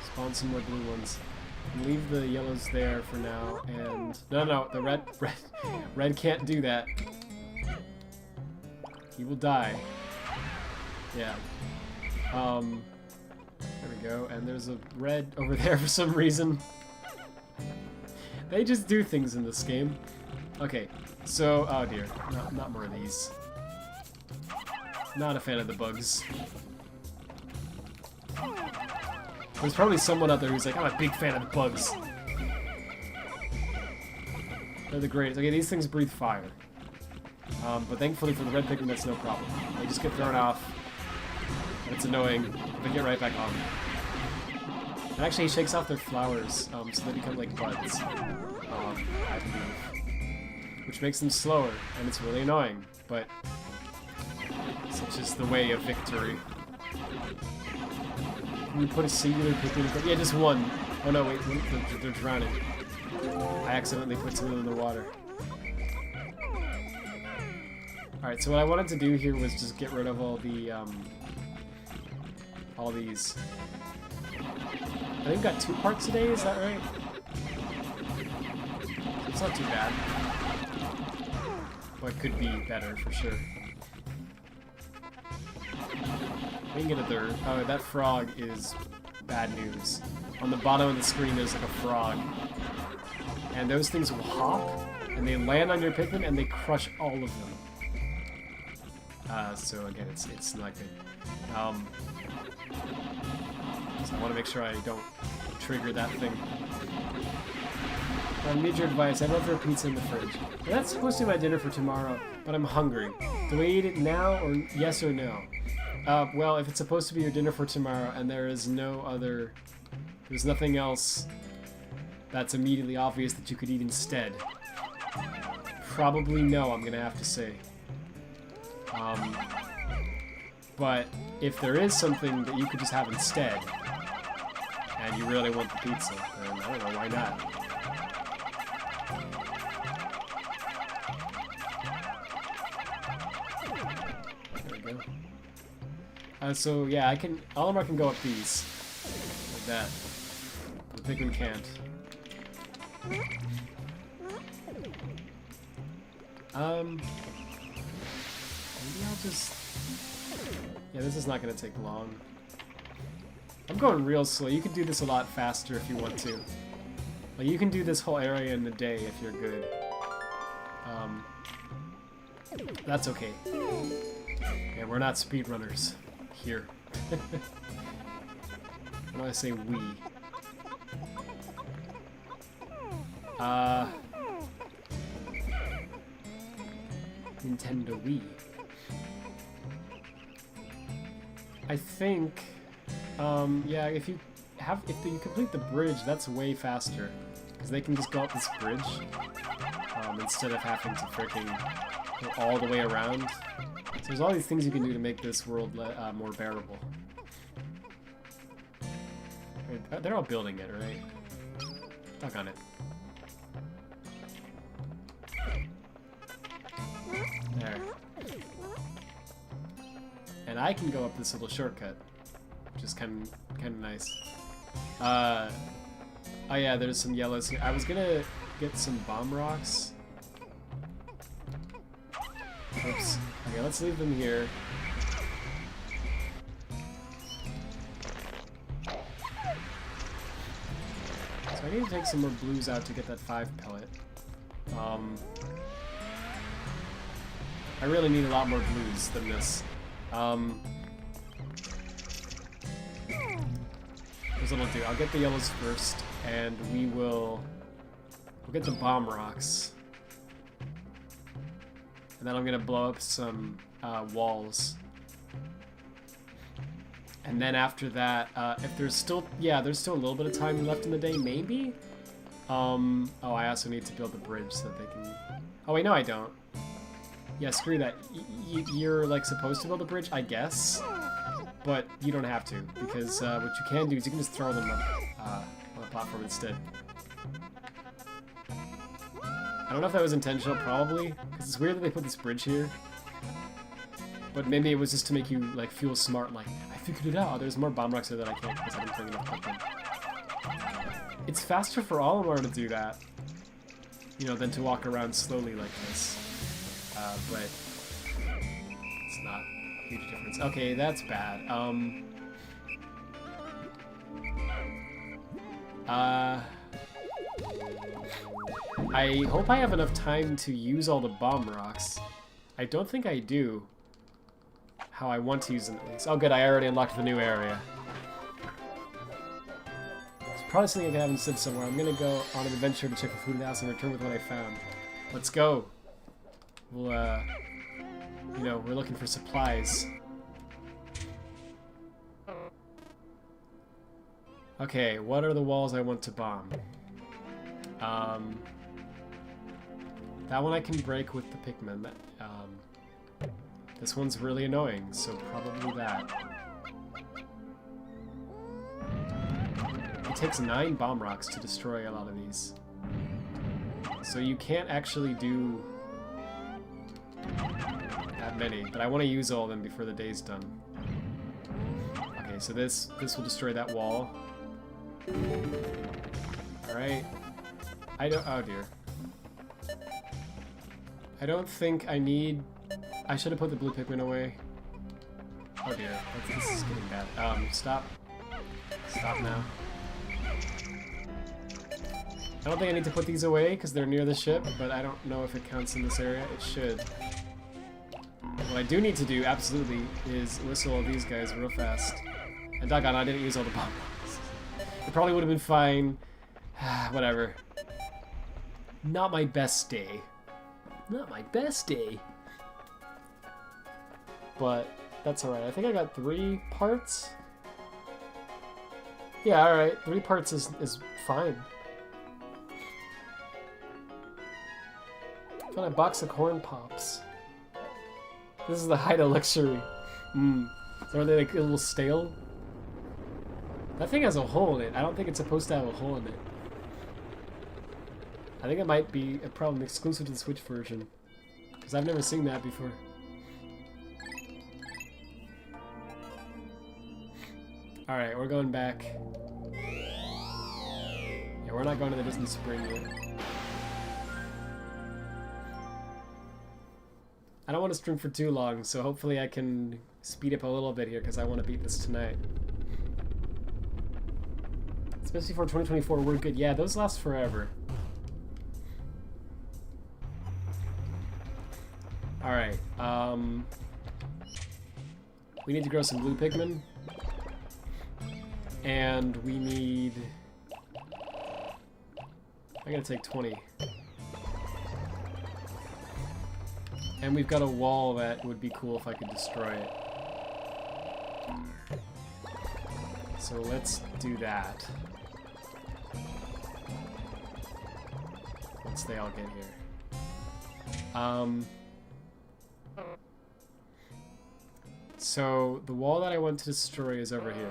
spawn some more blue ones. Leave the yellows there for now, and no, the red can't do that. He will die. Yeah. There we go, and there's a red over there for some reason. They just do things in this game. Okay, so, oh dear, not more of these. Not a fan of the bugs. There's probably someone out there who's like, I'm a big fan of the bugs. They're the greatest. Okay, these things breathe fire. But thankfully for the red Pikmin, that's no problem. They just get thrown off. And it's annoying. They get right back on. And actually, he shakes off their flowers, so they become like buds. I believe. Which makes them slower, and it's really annoying. But such is the way of victory. Can we put a singular Pikmin? Yeah, just one. Oh no, wait, they're drowning. I accidentally put some in the water. Alright, so what I wanted to do here was just get rid of all the, all these. I think we've got 2 parts today, is that right? It's not too bad. But it could be better, for sure. We can get a third. Oh, that frog is bad news. On the bottom of the screen, there's like a frog. And those things will hop, and they land on your Pikmin, and they crush all of them. So again, it's not good. So I want to make sure I don't trigger that thing. I need your advice. I'd love for a pizza in the fridge. Now, that's supposed to be my dinner for tomorrow, but I'm hungry. Do we eat it now, or yes or no? Well, if it's supposed to be your dinner for tomorrow, and there is no other... There's nothing else that's immediately obvious that you could eat instead. Probably no, I'm gonna have to say. But if there is something that you could just have instead, and you really want the pizza, then I don't know, why not? There we go. So yeah, Olimar can go up these. Like that. The Pikmin can't. Maybe I'll just... Yeah, this is not going to take long. I'm going real slow. You can do this a lot faster if you want to. Like, you can do this whole area in a day if you're good. That's okay. Yeah, we're not speedrunners here. When I say we. Nintendo Wii. I think, yeah, if you complete the bridge, that's way faster, because they can just go up this bridge instead of having to freaking go all the way around. So there's all these things you can do to make this world more bearable. They're all building it, right? Stuck on it. There. And I can go up this little shortcut, which is kind of nice. Oh yeah, there's some yellows here. I was gonna get some bomb rocks. Oops. Okay, let's leave them here. So I need to take some more blues out to get that 5 pellet. I really need a lot more blues than this. Here's what I'll do. I'll get the yellows first, and we'll get the bomb rocks. And then I'm gonna blow up some walls. And then after that, if there's still a little bit of time left in the day, maybe? Oh, I also need to build the bridge so that they can... Oh wait, no I don't. Yeah, screw that. You're, like, supposed to build a bridge, I guess? but you don't have to, because what you can do is you can just throw them on the platform instead. I don't know if that was intentional, probably, because it's weird that they put this bridge here. But maybe it was just to make you like feel smart, like, I figured it out. There's more bomb rocks there that I can't because I haven't played enough Pikmin. It's faster for Olimar to do that, you know, than to walk around slowly like this. But it's not a huge difference. Okay, that's bad. I hope I have enough time to use all the bomb rocks. I don't think I do. How I want to use them at least. Oh good, I already unlocked the new area. It's probably something I haven't said somewhere. I'm gonna go on an adventure to check for food in the house and return with what I found. Let's go. We'll, you know, we're looking for supplies. Okay, what are the walls I want to bomb? That one I can break with the Pikmin. This one's really annoying, so probably that. It takes 9 bomb rocks to destroy a lot of these. So you can't actually do that many, but I want to use all of them before the day's done. Okay, so this will destroy that wall. Alright. Oh dear. I don't think I need... I should have put the blue Pikmin away. Oh dear, this is getting bad. Stop. Stop now. I don't think I need to put these away because they're near the ship, but I don't know if it counts in this area. It should. What I do need to do, absolutely, is whistle all these guys real fast. And doggone, I didn't use all the bomb bombs. It probably would have been fine. Whatever. Not my best day. Not my best day. But that's alright. I think I got 3 parts. Yeah, alright. 3 parts is fine. Found a box of corn pops. This is the height of luxury. So are they like a little stale? That thing has a hole in it. I don't think it's supposed to have a hole in it. I think it might be a problem exclusive to the Switch version. Because I've never seen that before. Alright, we're going back. Yeah, we're not going to the Disney Spring yet. I don't want to stream for too long, so hopefully I can speed up a little bit here because I want to beat this tonight. Especially for 2024, we're good. Yeah, those last forever. Alright, we need to grow some blue Pikmin. And we need... I'm gonna take 20. And we've got a wall that would be cool if I could destroy it. So let's do that. Once they all get here. So the wall that I want to destroy is over here.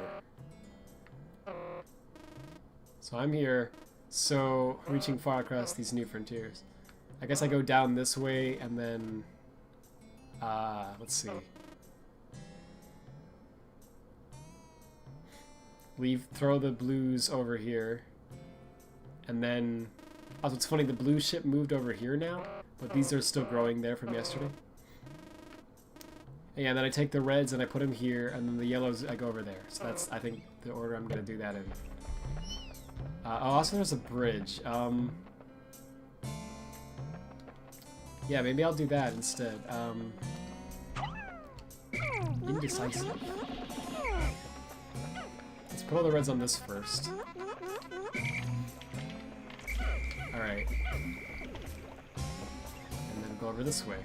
So I'm here, so reaching far across these new frontiers. I guess I go down this way and then, let's see. Throw the blues over here, and then, also it's funny, the blue ship moved over here now, but these are still growing there from yesterday. Yeah, and then I take the reds and I put them here, and then the yellows I go over there. So that's, I think, the order I'm gonna do that in. Oh, also there's a bridge. Yeah, maybe I'll do that instead. Indecisive. Let's put all the reds on this first. Alright. And then go over this way.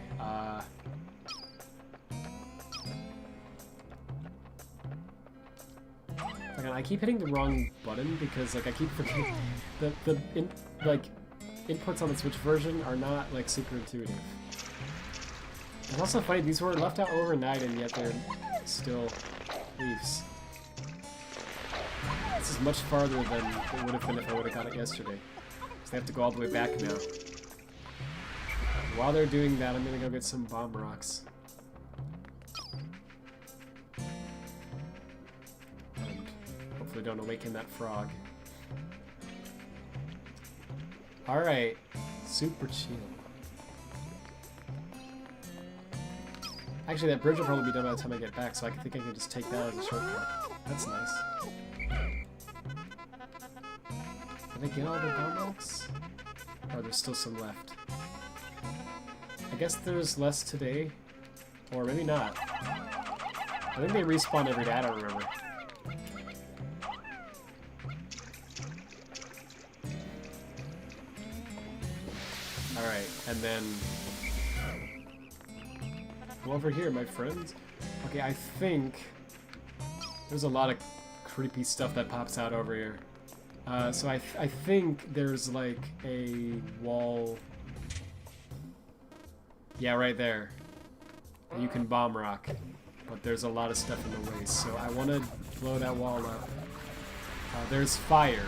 I keep hitting the wrong button because like I keep forgetting inputs on the Switch version are not like super intuitive. It's also funny, these were left out overnight and yet they're still leaves. This is much farther than it would have been if I would have got it yesterday. So they have to go all the way back now. While they're doing that, I'm gonna go get some bomb rocks. And hopefully don't awaken that frog. Alright, super chill. Actually, that bridge will probably be done by the time I get back, so I think I can just take that as a shortcut. That's nice. Did I get all the bomb rocks? Or there's still some left? I guess there's less today. Or maybe not. I think they respawn every day, I don't remember. Alright, and then... come over here, my friends. Okay, I think... there's a lot of creepy stuff that pops out over here. So I think there's like a wall... yeah, right there. You can bomb rock. But there's a lot of stuff in the way, so I want to blow that wall up. There's fire.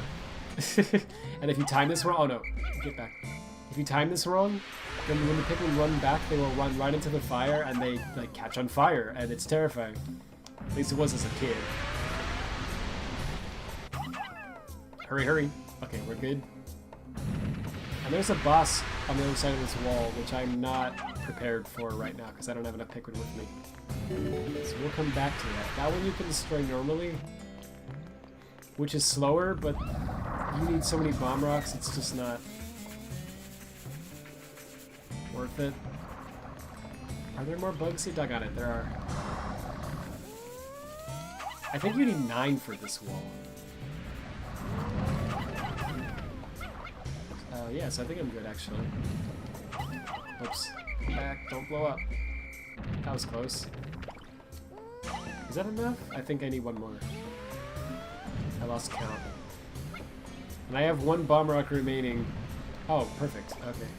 And if you time this wrong... oh no, get back. If you time this wrong, then when the Pikmin run back, they will run right into the fire and they like catch on fire, and it's terrifying. At least it was as a kid. Hurry, hurry. Okay, we're good. And there's a boss on the other side of this wall, which I'm not prepared for right now because I don't have enough Pikmin with me. So we'll come back to that. That one you can destroy normally, which is slower, but you need so many bomb rocks, it's just not worth it. Are there more bugs here? Doggone it, there are. I think you need 9 for this wall. Yes, I think I'm good, actually. Oops. Back, don't blow up. That was close. Is that enough? I think I need one more. I lost count. And I have 1 bomb rock remaining. Oh, perfect. Okay.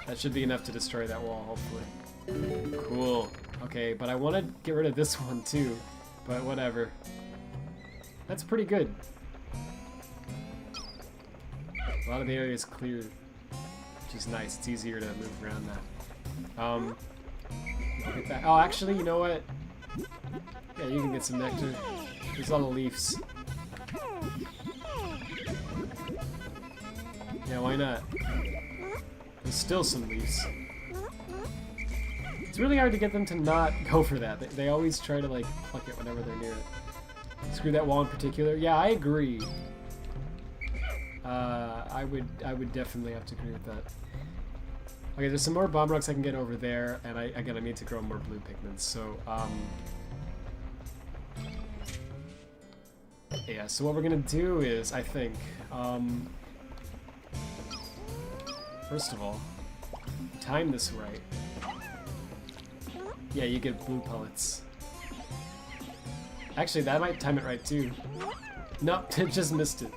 That should be enough to destroy that wall, hopefully. Cool. Okay, but I want to get rid of this one too. But whatever. That's pretty good. A lot of the area is cleared, which is nice. It's easier to move around that. I'll get back. Oh, actually, you know what? Yeah, you can get some nectar. There's a lot of leaves. Yeah, why not? There's still some leaves. It's really hard to get them to not go for that. They always try to, like, pluck it whenever they're near it. Screw that wall in particular. Yeah, I agree. I would definitely have to agree with that. Okay, there's some more bomb rocks I can get over there, and I need to grow more blue Pikmin, so, yeah, so what we're gonna do is, I think, first of all, time this right. Yeah, you get blue pellets. Actually, that might time it right, too. Nope, just missed it.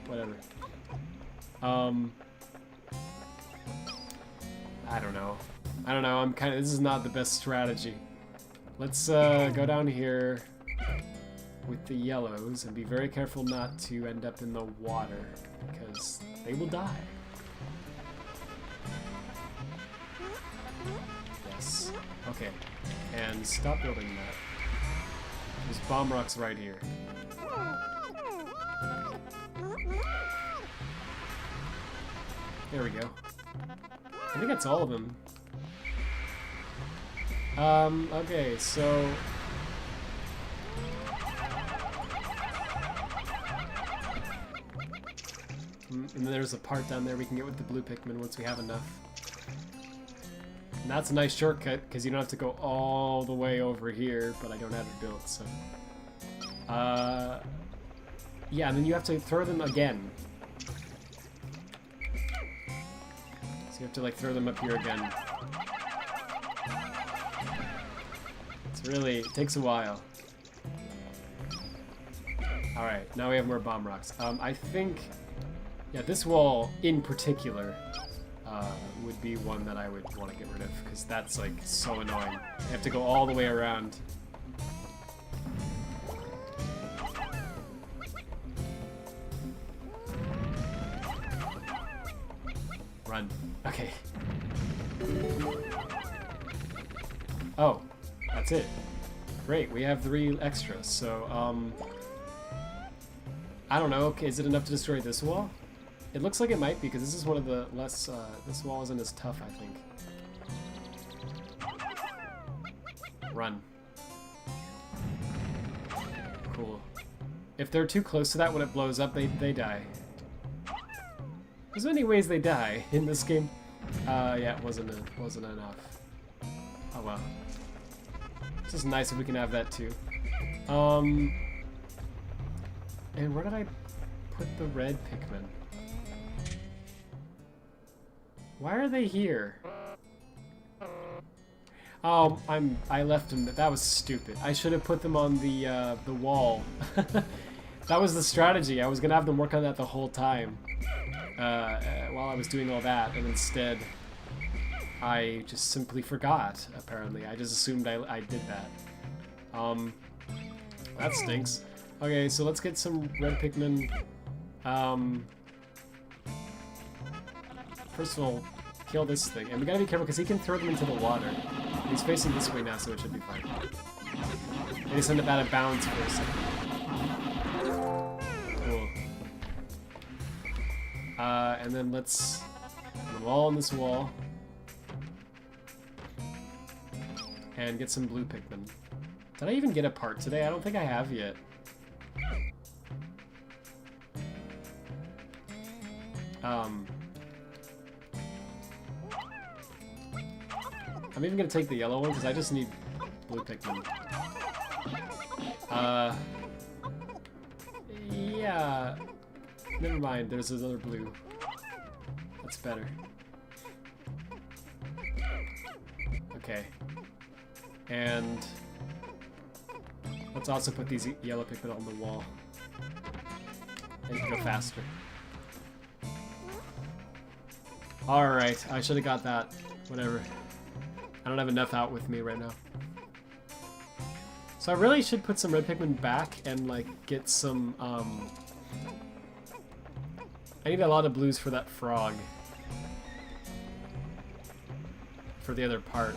Whatever. I don't know. This is not the best strategy. Let's, go down here with the yellows and be very careful not to end up in the water, because they will die. Yes. Okay. And stop building that. There's bomb rocks right here. There we go. I think that's all of them. Okay, so... and then there's a part down there we can get with the blue Pikmin once we have enough. And that's a nice shortcut, because you don't have to go all the way over here, but I don't have it built, so... yeah, and then you have to throw them again. You have to like throw them up here again. It takes a while. Alright, now we have more bomb rocks. I think, yeah, this wall in particular would be one that I would want to get rid of, because that's like so annoying. You have to go all the way around. Run. Okay. Oh, that's it. Great, we have 3 extras, so, I don't know, okay, is it enough to destroy this wall? It looks like it might be, because this is one of the less, this wall isn't as tough, I think. Run. Cool. If they're too close to that when it blows up, they die. There's many ways they die in this game. Yeah, it wasn't enough. Oh well. This is nice if we can have that too. And where did I put the red Pikmin? Why are they here? Oh, I left them. That was stupid. I should have put them on the wall. That was the strategy. I was gonna have them work on that the whole time while I was doing all that, and instead I just simply forgot. Apparently, I just assumed I did that. That stinks. Okay, so let's get some red Pikmin. First of all, kill this thing, and we gotta be careful because he can throw them into the water. He's facing this way now, so it should be fine. I just end up out of bounds for a second. Cool. And then let's put them all on this wall. And get some blue Pikmin. Did I even get a part today? I don't think I have yet. I'm even gonna take the yellow one because I just need blue Pikmin. Yeah. Never mind, there's another blue. That's better. Okay. And let's also put these yellow Pikmin on the wall. And you can go faster. Alright, I should have got that. Whatever. I don't have enough out with me right now. So I really should put some red Pikmin back and like get some I need a lot of blues for that frog. For the other part.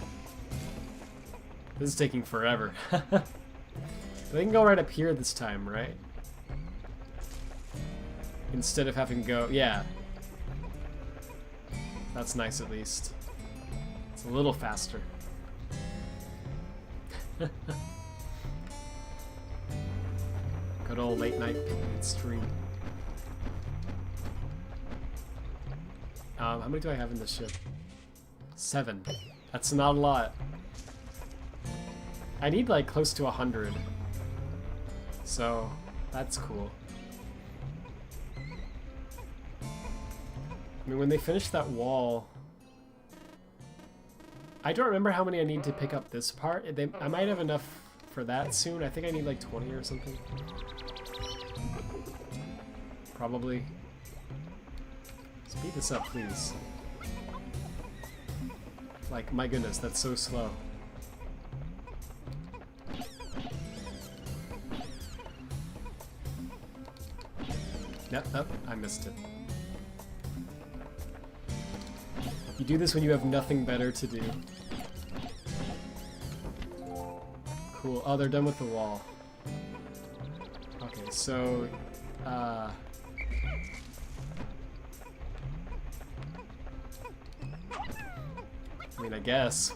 This is taking forever. They can go right up here this time, right? Instead of having to go, yeah. That's nice at least. It's a little faster. Good old late night Pikmin stream. How many do I have in this ship? 7. That's not a lot. I need like close to 100. So, that's cool. I mean, when they finish that wall... I don't remember how many I need to pick up this part. I might have enough for that soon. I think I need like 20 or something. Probably. Speed this up, please. Like, my goodness, that's so slow. Yep, I missed it. You do this when you have nothing better to do. Cool. Oh, they're done with the wall. Okay, so... I mean, I guess.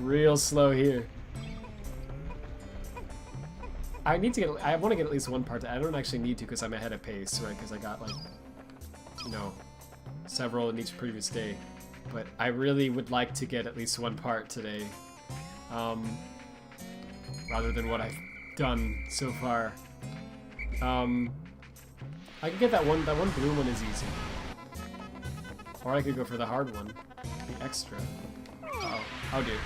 Real slow here. I want to get at least one part. I don't actually need to because I'm ahead of pace, right? Because I got like, you know, several in each previous day. But I really would like to get at least one part today, rather than what I've done so far. I could get that one blue one is easy. Or I could go for the hard one, the extra. Uh-oh. Oh, dude.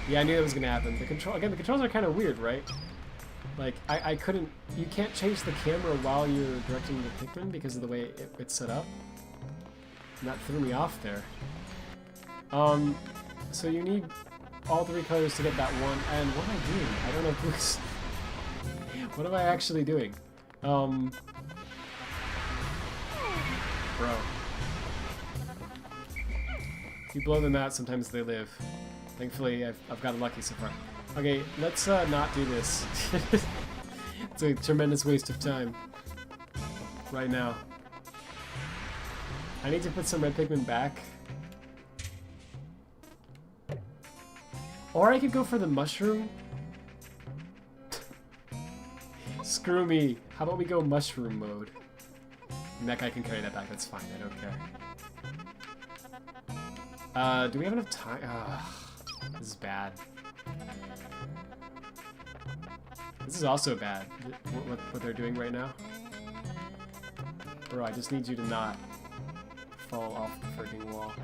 Yeah, I knew that was gonna happen. The controls are kind of weird, right? Like, I couldn't... You can't change the camera while you're directing the Pikmin because of the way it's set up. And that threw me off there. So you need all 3 colors to get that one. And what am I doing? I don't know blues. What am I actually doing? Bro. If you blow them out, sometimes they live. Thankfully, I've gotten lucky so far. Okay, let's not do this. It's a tremendous waste of time. Right now. I need to put some red Pikmin back. Or I could go for the mushroom. Screw me. How about we go mushroom mode? And that guy can carry that back, that's fine, I don't care. Do we have enough time? This is bad. This is also bad, what they're doing right now. Bro, I just need you to not fall off the freaking wall.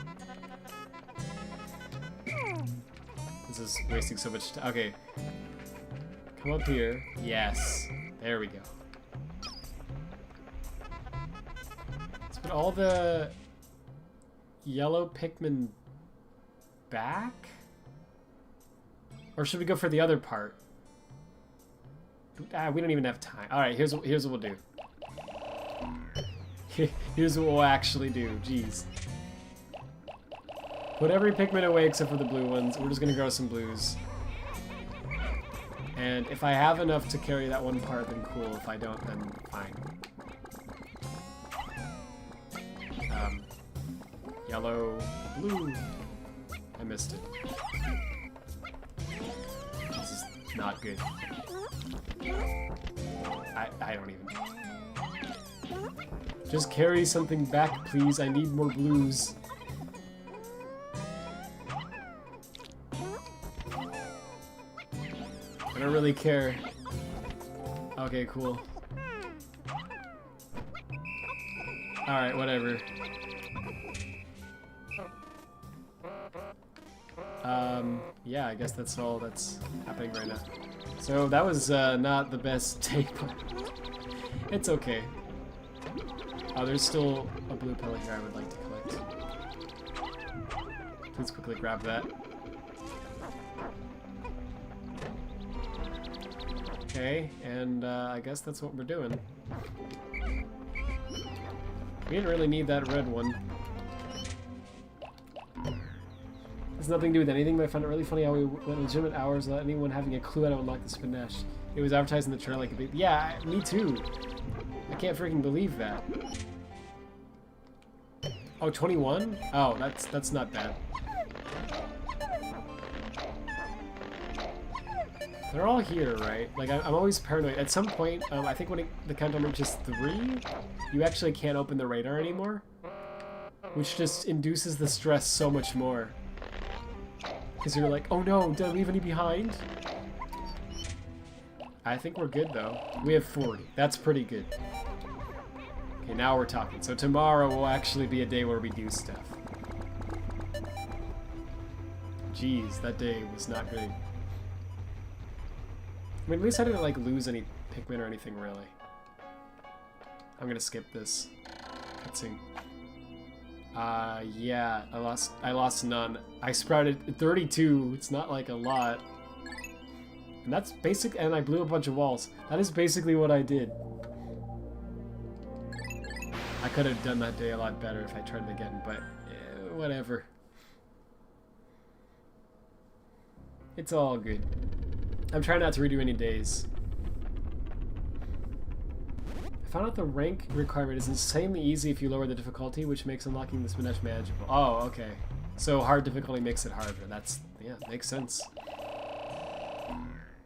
This is wasting so much time. Okay. Come up here. Yes. There we go. Let's put all the yellow Pikmin back? Or should we go for the other part? We don't even have time. Alright, here's what we'll do. Here's what we'll actually do. Jeez. Put every Pikmin away except for the blue ones. We're just gonna grow some blues. And if I have enough to carry that one part, then cool. If I don't, then fine. Yellow, blue. I missed it. This is not good. I don't even. Just carry something back, please. I need more blues. I don't really care. Okay, cool. Alright, whatever. Yeah, I guess that's all that's happening right now. So that was not the best take. It's okay. Oh, there's still a blue pellet here I would like to collect. Please quickly grab that. Okay, and I guess that's what we're doing. We didn't really need that red one. It's nothing to do with anything, but I found it really funny how we went legitimate hours without anyone having a clue how to unlock the Spinash. It was advertised in the trailer like a big... Yeah, me too. I can't freaking believe that. Oh, 21? Oh, that's not bad. They're all here, right? Like, I'm always paranoid. At some point, I think when the countdown reaches 3, you actually can't open the radar anymore. Which just induces the stress so much more. Because you're like, oh no, did I leave any behind? I think we're good, though. We have 40. That's pretty good. Okay, now we're talking. So tomorrow will actually be a day where we do stuff. Jeez, that day was not great. I mean, at least I didn't, like, lose any Pikmin or anything, really. I'm gonna skip this cutscene. Yeah, I lost none. I sprouted 32. It's not, like, a lot. And that's basic, and I blew a bunch of walls. That is basically what I did. I could have done that day a lot better if I tried it again, but whatever. It's all good. I'm trying not to redo any days. I found out the rank requirement is insanely easy if you lower the difficulty, which makes unlocking the Spinash manageable. Oh, okay. So hard difficulty makes it harder. That's, yeah, makes sense.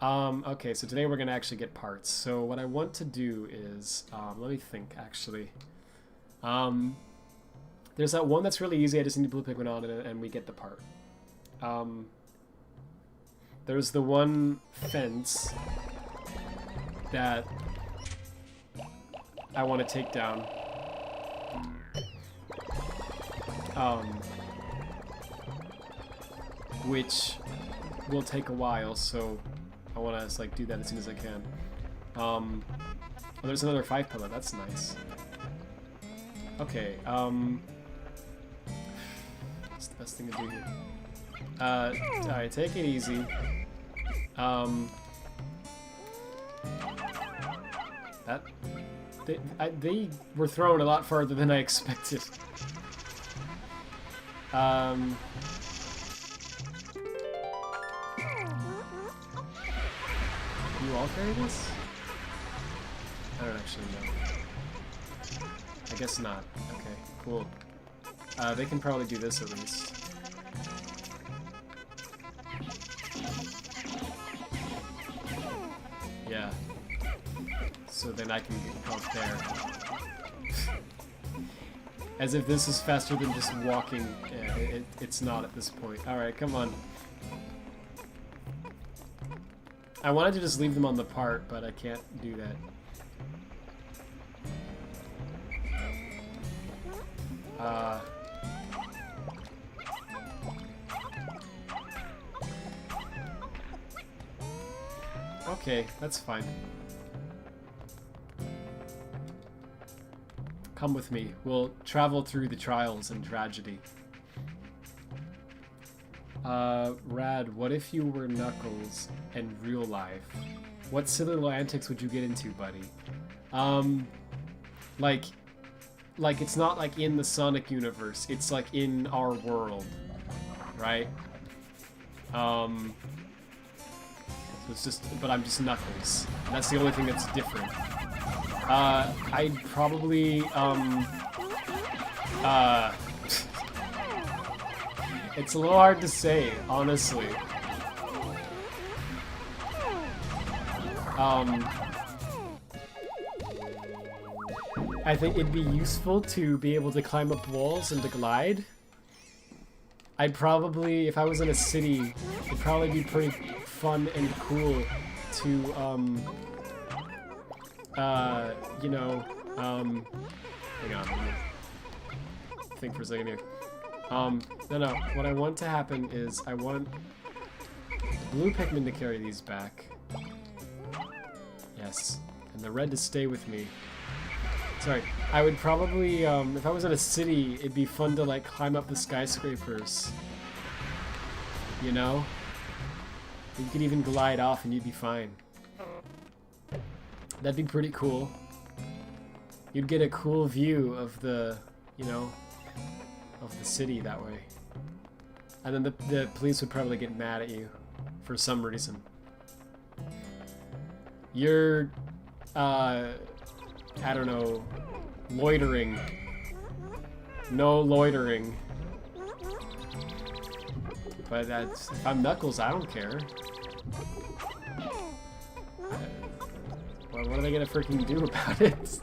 Okay, so today we're gonna actually get parts. So what I want to do is, let me think, actually. There's that one that's really easy, I just need blue Pikmin on it, and we get the part. There's the one fence that I want to take down. Which will take a while, so I want to like do that as soon as I can. Oh, there's another 5 pellet. That's nice. Okay. What's the best thing to do here? Alright, take it easy. That They were thrown a lot farther than I expected. You all carry this? I don't actually know. I guess not. Okay, cool. They can probably do this at least. Yeah. So then I can get out there. As if this is faster than just walking. It's not at this point. Alright, come on. I wanted to just leave them on the part, but I can't do that. Okay, that's fine. Come with me. We'll travel through the trials and tragedy. Rad, what if you were Knuckles in real life? What silly little antics would you get into, buddy? Like it's not like in the Sonic universe. It's like in our world, right? So it's just, but I'm just Knuckles. That's the only thing that's different. I'd probably, it's a little hard to say, honestly. I think it'd be useful to be able to climb up walls and to glide. I'd probably, if I was in a city, it'd probably be pretty fun and cool to, you know, hang on, let me think for a second here. No, what I want to happen is I want blue Pikmin to carry these back. Yes, and the red to stay with me. Sorry, I would probably, if I was in a city, it'd be fun to, like, climb up the skyscrapers. You know? You could even glide off and you'd be fine. That'd be pretty cool. You'd get a cool view of the, you know, of the city that way. And then the police would probably get mad at you for some reason. You're, I don't know, loitering. No loitering. But that's, if I'm Knuckles, I don't care. What are they gonna freaking do about it?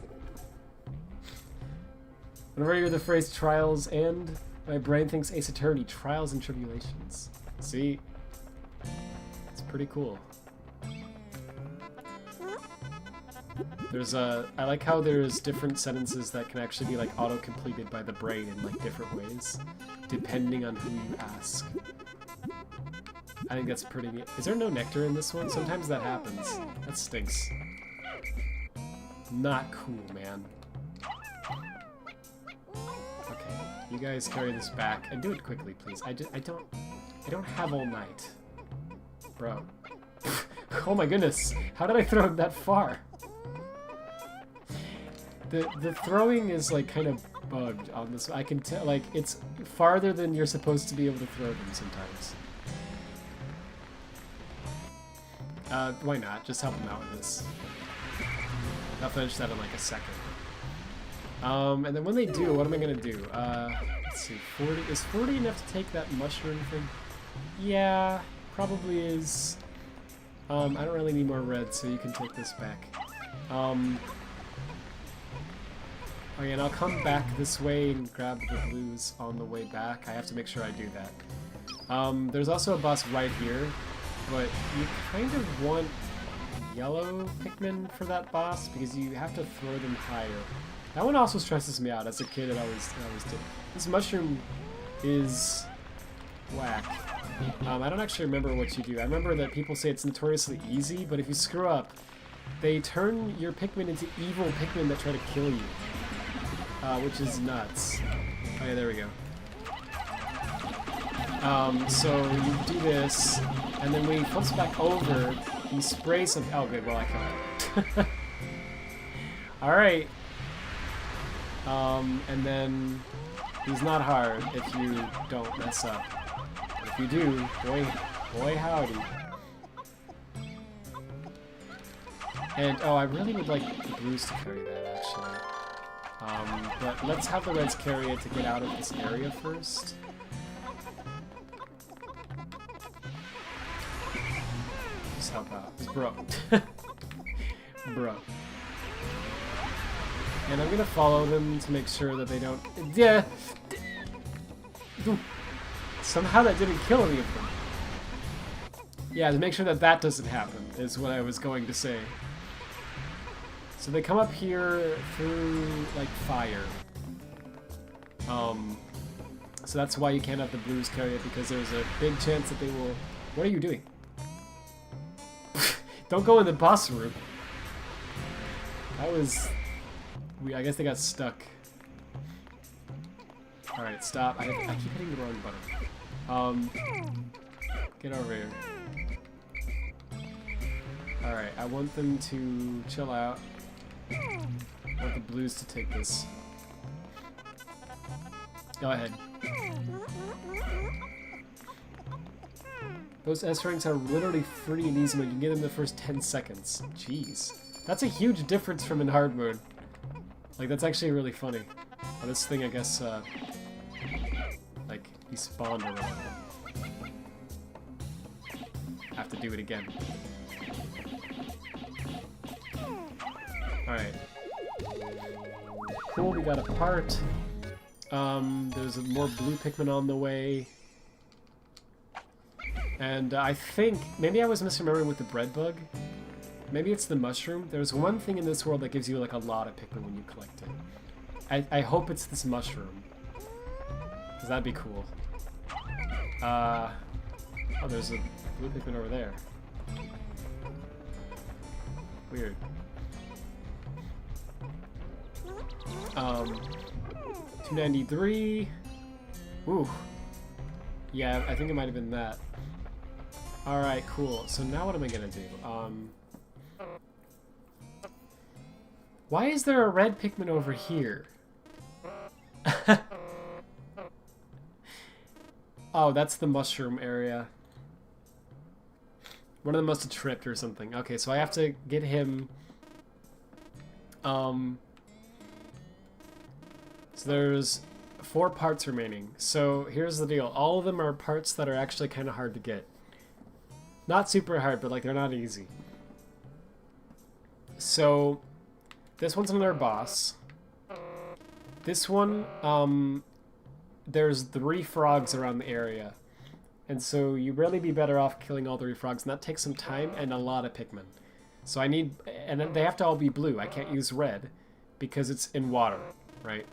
Whenever I hear the phrase trials and, my brain thinks Ace Attorney, trials and tribulations. See? It's pretty cool. There's I like how there's different sentences that can actually be like auto-completed by the brain in like different ways, depending on who you ask. I think that's pretty neat. Is there no nectar in this one? Sometimes that happens. That stinks. Not cool, man. Okay, you guys carry this back and do it quickly, please. I don't have all night, bro. Oh my goodness! How did I throw it that far? The throwing is like kind of bugged on this. I can tell, like, it's farther than you're supposed to be able to throw them sometimes. Why not? Just help him out with this. I'll finish that in like a second. And then when they do, what am I gonna do? Let's see, 40, is 40 enough to take that mushroom thing? Yeah, probably is. I don't really need more red, so you can take this back. Okay, and I'll come back this way and grab the blues on the way back. I have to make sure I do that. There's also a boss right here, but you kind of want yellow Pikmin for that boss because you have to throw them higher. That one also stresses me out. As a kid, it always did. This mushroom is whack. I don't actually remember what you do. I remember that people say it's notoriously easy, but if you screw up, they turn your Pikmin into evil Pikmin that try to kill you. Which is nuts. Oh yeah, there we go. So you do this, and then when he flips back over, he sprays some. Oh good, well I killed it. Alright. And then he's not hard if you don't mess up. But if you do, boy howdy. And, oh, I really would like the blues to carry that, actually. But let's have the reds carry it to get out of this area first. Just help out. Bro. Bro. And I'm gonna follow them to make sure that they don't... Yeah! Somehow that didn't kill any of them. Yeah, to make sure that that doesn't happen, is what I was going to say. So they come up here through, like, fire. So that's why you can't have the blues carry it, because there's a big chance that they will... What are you doing? Don't go in the boss room. That was... I guess they got stuck. Alright, stop. I keep hitting the wrong button. Get over here. Alright, I want them to chill out. I want the blues to take this. Go ahead. Those S ranks are literally free and easy mode. You can get them in the first 10 seconds. Jeez. That's a huge difference from in hard mode. Like, that's actually really funny. Oh, this thing, I guess, like, he spawned or whatever. I have to do it again. Alright. Cool, we got a part. There's more blue Pikmin on the way. And I think, maybe I was misremembering with the bread bug. Maybe it's the mushroom. There's one thing in this world that gives you like a lot of Pikmin when you collect it. I hope it's this mushroom. Because that'd be cool. Oh, there's a blue Pikmin over there. Weird. 293. Ooh. Yeah, I think it might have been that. Alright, cool. So now what am I gonna do? Why is there a red Pikmin over here? Oh, that's the mushroom area. One of them must have tripped or something. Okay, so I have to get him... So there's 4 parts remaining. So here's the deal. All of them are parts that are actually kind of hard to get. Not super hard, but like they're not easy. So this one's another boss. This one, there's 3 frogs around the area. And so you'd really be better off killing all 3 frogs, and that takes some time and a lot of Pikmin. So I need, and they have to all be blue. I can't use red because it's in water, right?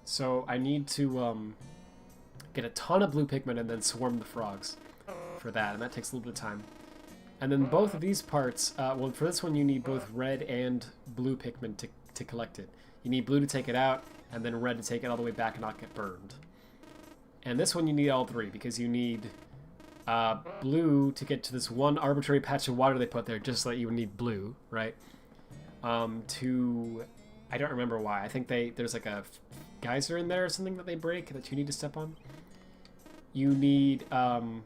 So I need to get a ton of blue Pikmin and then swarm the frogs for that, and that takes a little bit of time. And then both of these parts, well, for this one you need both red and blue Pikmin to collect it. You need blue to take it out, and then red to take it all the way back and not get burned. And this one you need all 3, because you need blue to get to this one arbitrary patch of water they put there, just like you would need blue, right? I don't remember why. I think there's like a geyser in there or something that they break that you need to step on. You need, and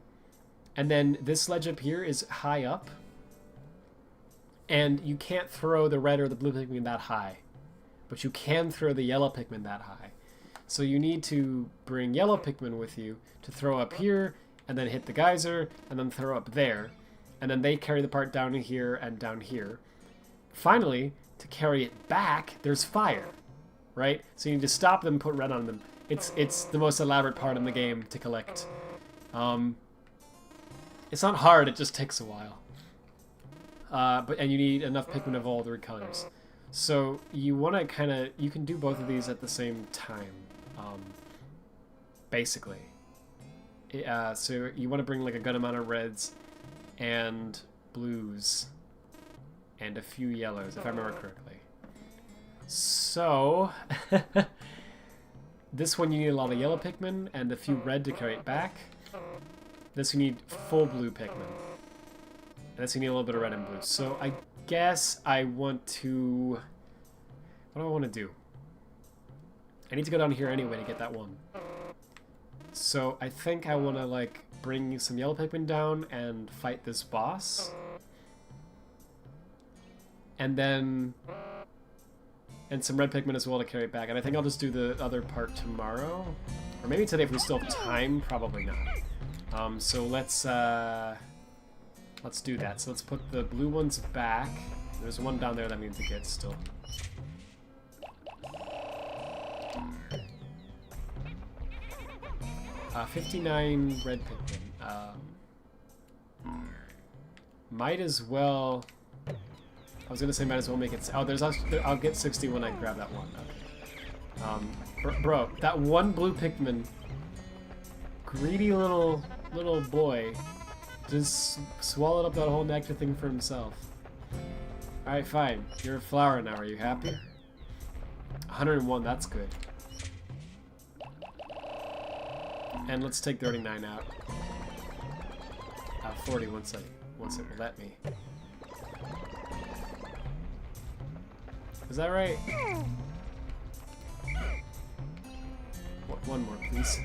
then this ledge up here is high up, and you can't throw the red or the blue Pikmin that high, but you can throw the yellow Pikmin that high. So you need to bring yellow Pikmin with you to throw up here, and then hit the geyser, and then throw up there, and then they carry the part down here and down here. Finally, to carry it back, there's fire, right? So you need to stop them, put red on them. It's the most elaborate part in the game to collect. It's not hard, it just takes a while. And you need enough Pikmin of all 3 colors. So you want to kind of, you can do both of these at the same time, basically. So you want to bring like a good amount of reds and blues and a few yellows, if I remember correctly. So this one you need a lot of yellow Pikmin and a few red to carry it back. This you need full blue Pikmin. And this you need a little bit of red and blue. So I guess I want to What do I want to do? I need to go down here anyway to get that one. So I think I want to like bring some yellow Pikmin down and fight this boss. And then... and some red Pikmin as well to carry it back. And I think I'll just do the other part tomorrow. Or maybe today if we still have time. Probably not. So let's do that. So let's put the blue ones back. There's one down there that needs to get still. 59 red Pikmin. Might as well... I was gonna say might as well make it... oh, there's... I'll get 60 when I grab that one. Okay. Bro, that one blue Pikmin... greedy little boy... just swallowed up that whole nectar thing for himself. Alright, fine. You're a flower now. Are you happy? 101, that's good. And let's take 39 out. 40 once it will let me. Is that right? One more, please.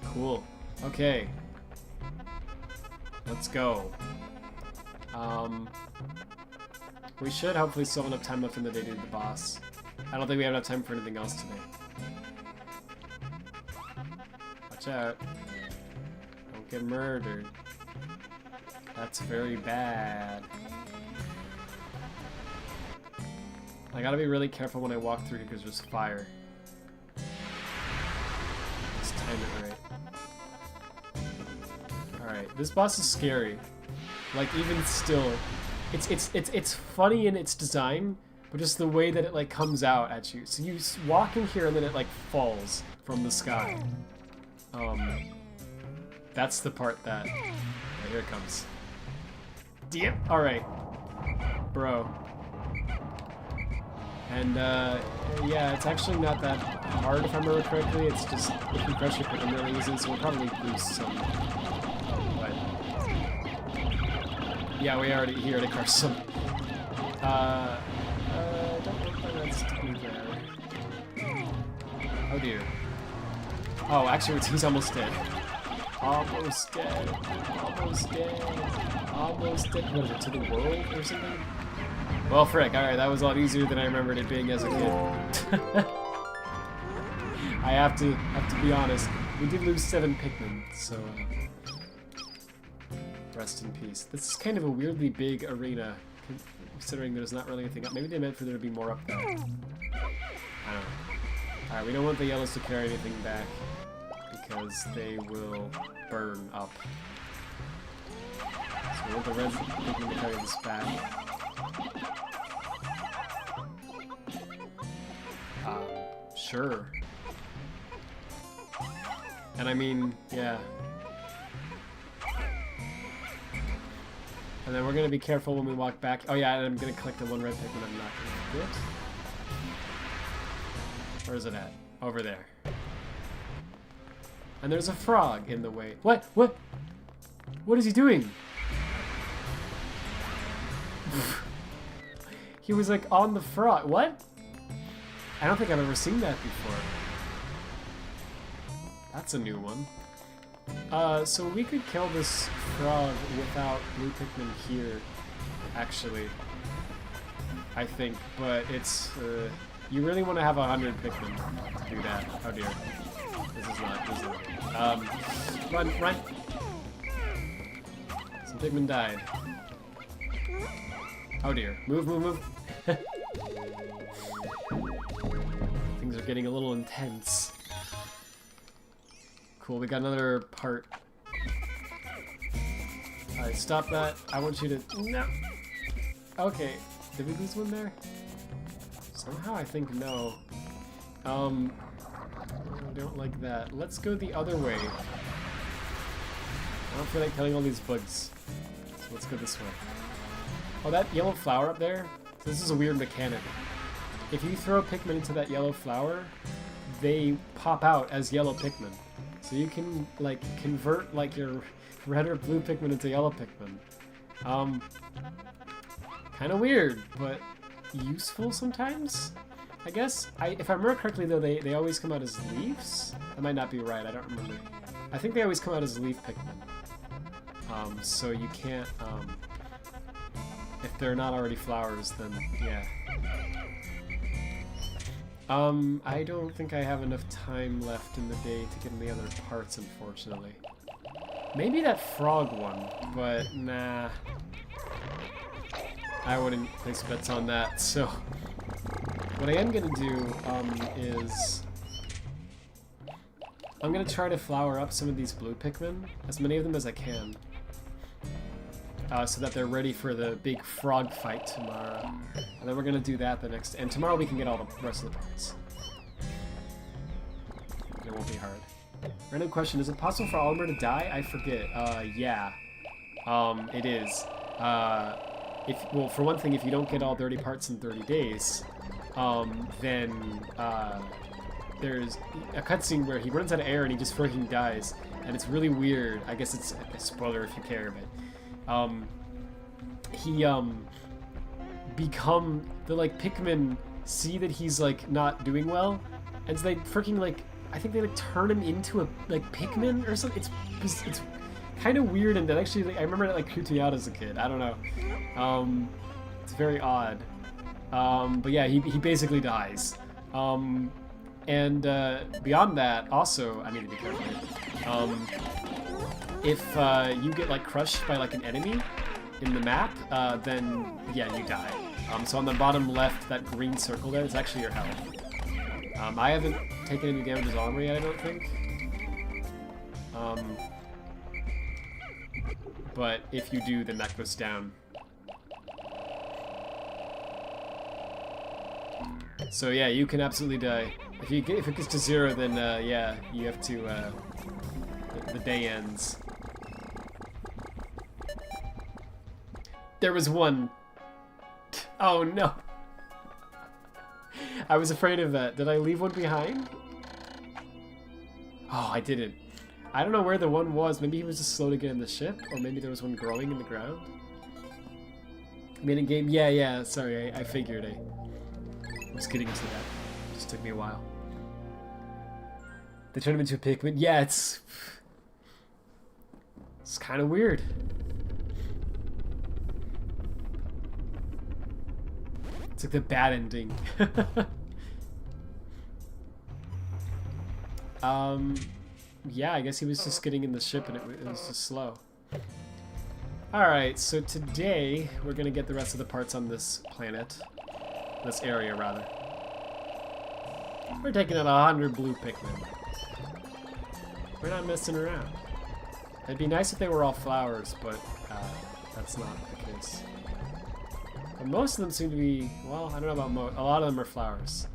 Cool. Okay. Let's go. We should hopefully still have enough time left in the day to do the boss. I don't think we have enough time for anything else today. Watch out. Don't get murdered. That's very bad. I gotta be really careful when I walk through here because there's fire. Let's time it right. Alright, this boss is scary. Like, even still. It's funny in its design, but just the way that it, like, comes out at you. So you walk in here and then it, like, falls from the sky. That's the part that... oh, here it comes. Damn! Alright. Bro. And, yeah, it's actually not that hard if I remember correctly. It's just, if you crush it, but I'm really easy, so we'll probably lose some. But... yeah, he already crushed some. Don't look like that's sticking there. Oh dear. Oh, actually, he's almost dead. Almost dead. Almost dead. Almost dead. What is it, to the world or something? Well, frick, alright, that was a lot easier than I remembered it being as a kid. I have to be honest. We did lose 7 Pikmin, so rest in peace. This is kind of a weirdly big arena, considering there's not really anything up. Maybe they meant for there to be more up there. I don't know. Alright, we don't want the yellows to carry anything back, because they will burn up. So we want the red Pikmin to carry this back. Sure. And I mean, yeah. And then we're gonna be careful when we walk back. Oh yeah, and I'm gonna collect the one red Pikmin I'm not gonna get. Where is it at? Over there. And there's a frog in the way. What? What? What is he doing? He was like on the frog. What? I don't think I've ever seen that before. That's a new one. So we could kill this frog without blue Pikmin here, actually. I think, but it's, you really want to have 100 Pikmin to do that. Oh dear. This is not. Run, run! Some Pikmin died. Oh dear. Move, move, move! Things are getting a little intense. Cool, we got another part. Alright, stop that. I want you to... no! Okay, did we lose one there? Somehow I think no. I don't like that. Let's go the other way. I don't feel like killing all these bugs. So let's go this way. Oh, that yellow flower up there? So this is a weird mechanic. If you throw Pikmin into that yellow flower, they pop out as yellow Pikmin. So you can, like, convert, like, your red or blue Pikmin into yellow Pikmin. Kind of weird, but useful sometimes, I guess. If I remember correctly, though, they always come out as leaves. That might not be right. I don't remember. I think they always come out as leaf Pikmin. So you can't... if they're not already flowers, then yeah. I don't think I have enough time left in the day to get in the other parts, unfortunately. Maybe that frog one, but nah. I wouldn't place bets on that, so... What I am gonna do, is... I'm gonna try to flower up some of these blue Pikmin, as many of them as I can. So that they're ready for the big frog fight tomorrow. And then we're gonna do that the next... And tomorrow we can get all the rest of the parts. It won't be hard. Random question, is it possible for Oliver to die? I forget. Yeah. It is. Well, for one thing, if you don't get all 30 parts in 30 days, then, there's a cutscene where he runs out of air and he just freaking dies. And it's really weird. I guess it's a spoiler if you care, but... the, like, Pikmin see that he's, like, not doing well, and so they freaking, like, I think they, like, turn him into a, like, Pikmin or something. It's kind of weird, and that actually, like, I remember it, like, creeped me out as a kid. I don't know. It's very odd. But yeah, he basically dies. And, beyond that, also, I need to be careful. If you get, like, crushed by, like, an enemy in the map, then, yeah, you die. So on the bottom left, that green circle there is actually your health. I haven't taken any damage as armor yet, I don't think. But if you do, then that goes down. So yeah, you can absolutely die. If it gets to 0, then, yeah, you have to, the day ends. There was one. Oh no. I was afraid of that. Did I leave one behind? Oh, I didn't. I don't know where the one was. Maybe he was just slow to get in the ship, or maybe there was one growing in the ground. Minigame? Yeah, sorry, I figured. I was getting to that. It just took me a while. They turned him into a Pikmin? Yeah, it's kind of weird. It's like the bad ending. Yeah, I guess he was just getting in the ship and it was just slow. Alright, so today we're gonna get the rest of the parts on this planet. This area, rather. We're taking out 100 blue Pikmin. We're not messing around. It'd be nice if they were all flowers, but that's not the case. But most of them seem to be, well, I don't know about a lot of them are flowers.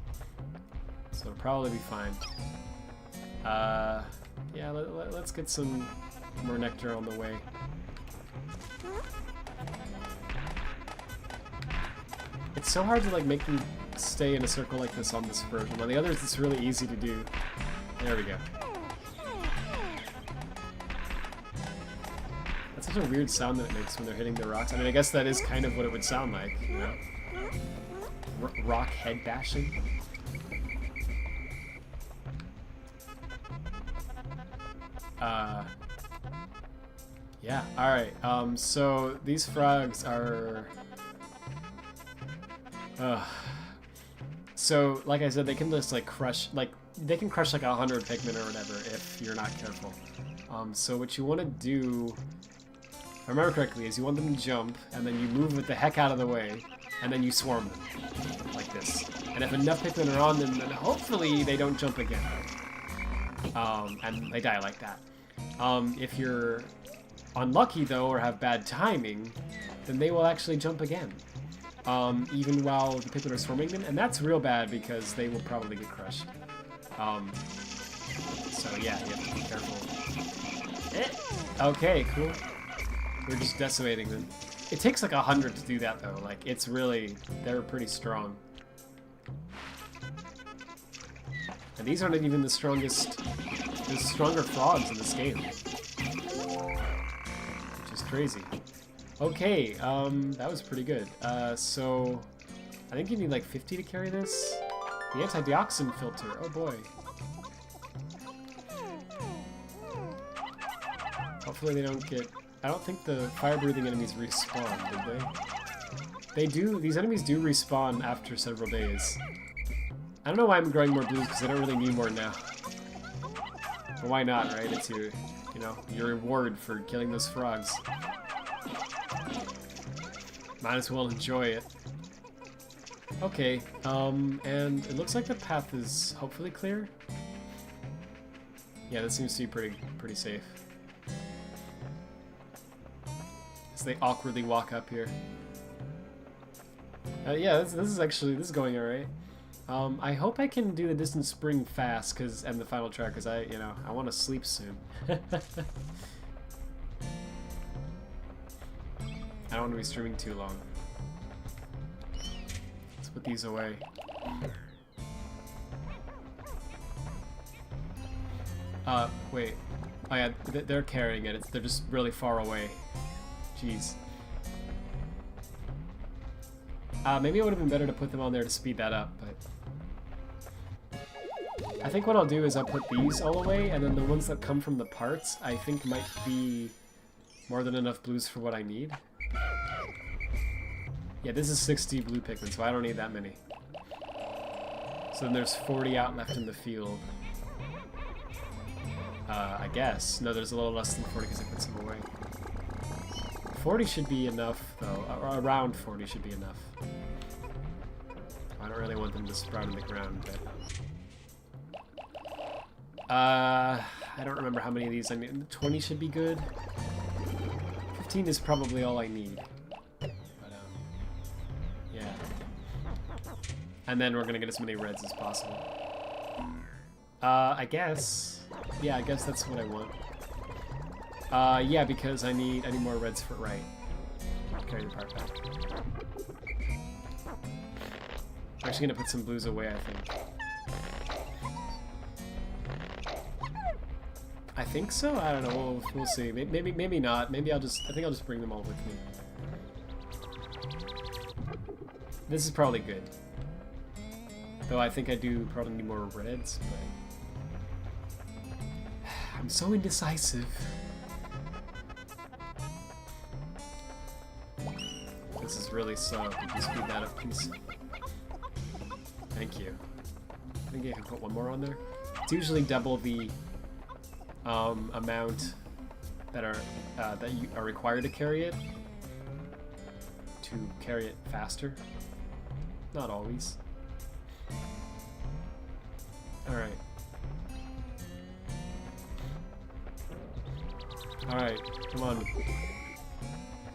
So it'll probably be fine. Yeah, let's get some more nectar on the way. It's so hard to, like, make them stay in a circle like this on this version. On the others, it's really easy to do. There we go. That's such a weird sound that it makes when they're hitting the rocks. I mean, I guess that is kind of what it would sound like, you know? Rock head bashing. Yeah, alright, so these frogs are... So, like I said, they can just, like, crush, like, they can crush, like, 100 Pikmin or whatever if you're not careful. So what you want to do, if I remember correctly, is you want them to jump, and then you move it the heck out of the way, and then you swarm them, like this. And if enough Pikmin are on them, then hopefully they don't jump again. And they die like that. If you're unlucky, though, or have bad timing, then they will actually jump again. Even while the Pikmin are swarming them, and that's real bad because they will probably get crushed. So yeah, you have to be careful. Okay, cool. We're just decimating them. It takes like 100 to do that, though. Like, it's really, they're pretty strong. And these aren't even the strongest. There's stronger frogs in this game, which is crazy. Okay, that was pretty good. So I think you need like 50 to carry this. The anti-deoxin filter, oh boy. Hopefully they don't get... I don't think the fire-breathing enemies respawn, did they? They do, these enemies do respawn after several days. I don't know why I'm growing more blues, because I don't really need more now. But why not, right? It's your, you know, your reward for killing those frogs. Might as well enjoy it. Okay, and it looks like the path is hopefully clear. Yeah, that seems to be pretty safe. As they awkwardly walk up here. Yeah, this is going alright. I hope I can do the distant spring fast, and the final track, because I want to sleep soon. I don't want to be streaming too long. Let's put these away. Wait. Oh yeah, they're carrying it. They're just really far away. Jeez. Maybe it would have been better to put them on there to speed that up, but... I think what I'll do is I'll put these all away, and then the ones that come from the parts, I think might be more than enough blues for what I need. Yeah, this is 60 blue Pikmin, so I don't need that many. So then there's 40 out left in the field. I guess. No, there's a little less than 40 because I put some away. 40 should be enough, though. Around 40 should be enough. I don't really want them to sprout in the ground, but... I don't remember how many of these I need. 20 should be good. 15 is probably all I need. But, yeah. And then we're gonna get as many reds as possible. I guess. Yeah, I guess that's what I want. Yeah, because I need more reds for right. Carry the part back. I'm actually gonna put some blues away, I think. I think so? I don't know, we'll see. Maybe not. Maybe I think I'll just bring them all with me. This is probably good. Though I think I do probably need more reds, but... I'm so indecisive. This is really slow. Could you speed that up, please? Thank you. I think I can put one more on there. It's usually double the amount that you are required to carry it faster. Not always. Alright. Alright, come on.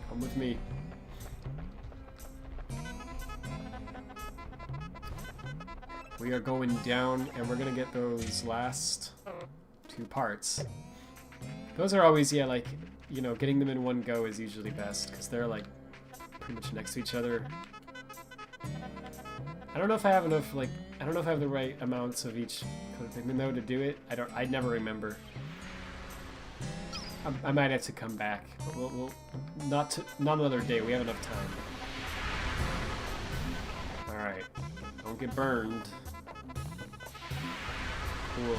Come with me. We are going down, and we're gonna get those last 2 parts. Those are always, yeah, like, you know, getting them in one go is usually best, because they're, like, pretty much next to each other. I don't know if I have enough, like, I don't know if I have the right amounts of each color Pikmin, though, to do it. I'd never remember. I might have to come back, but we'll not another day, we have enough time. Alright, don't get burned. Cool.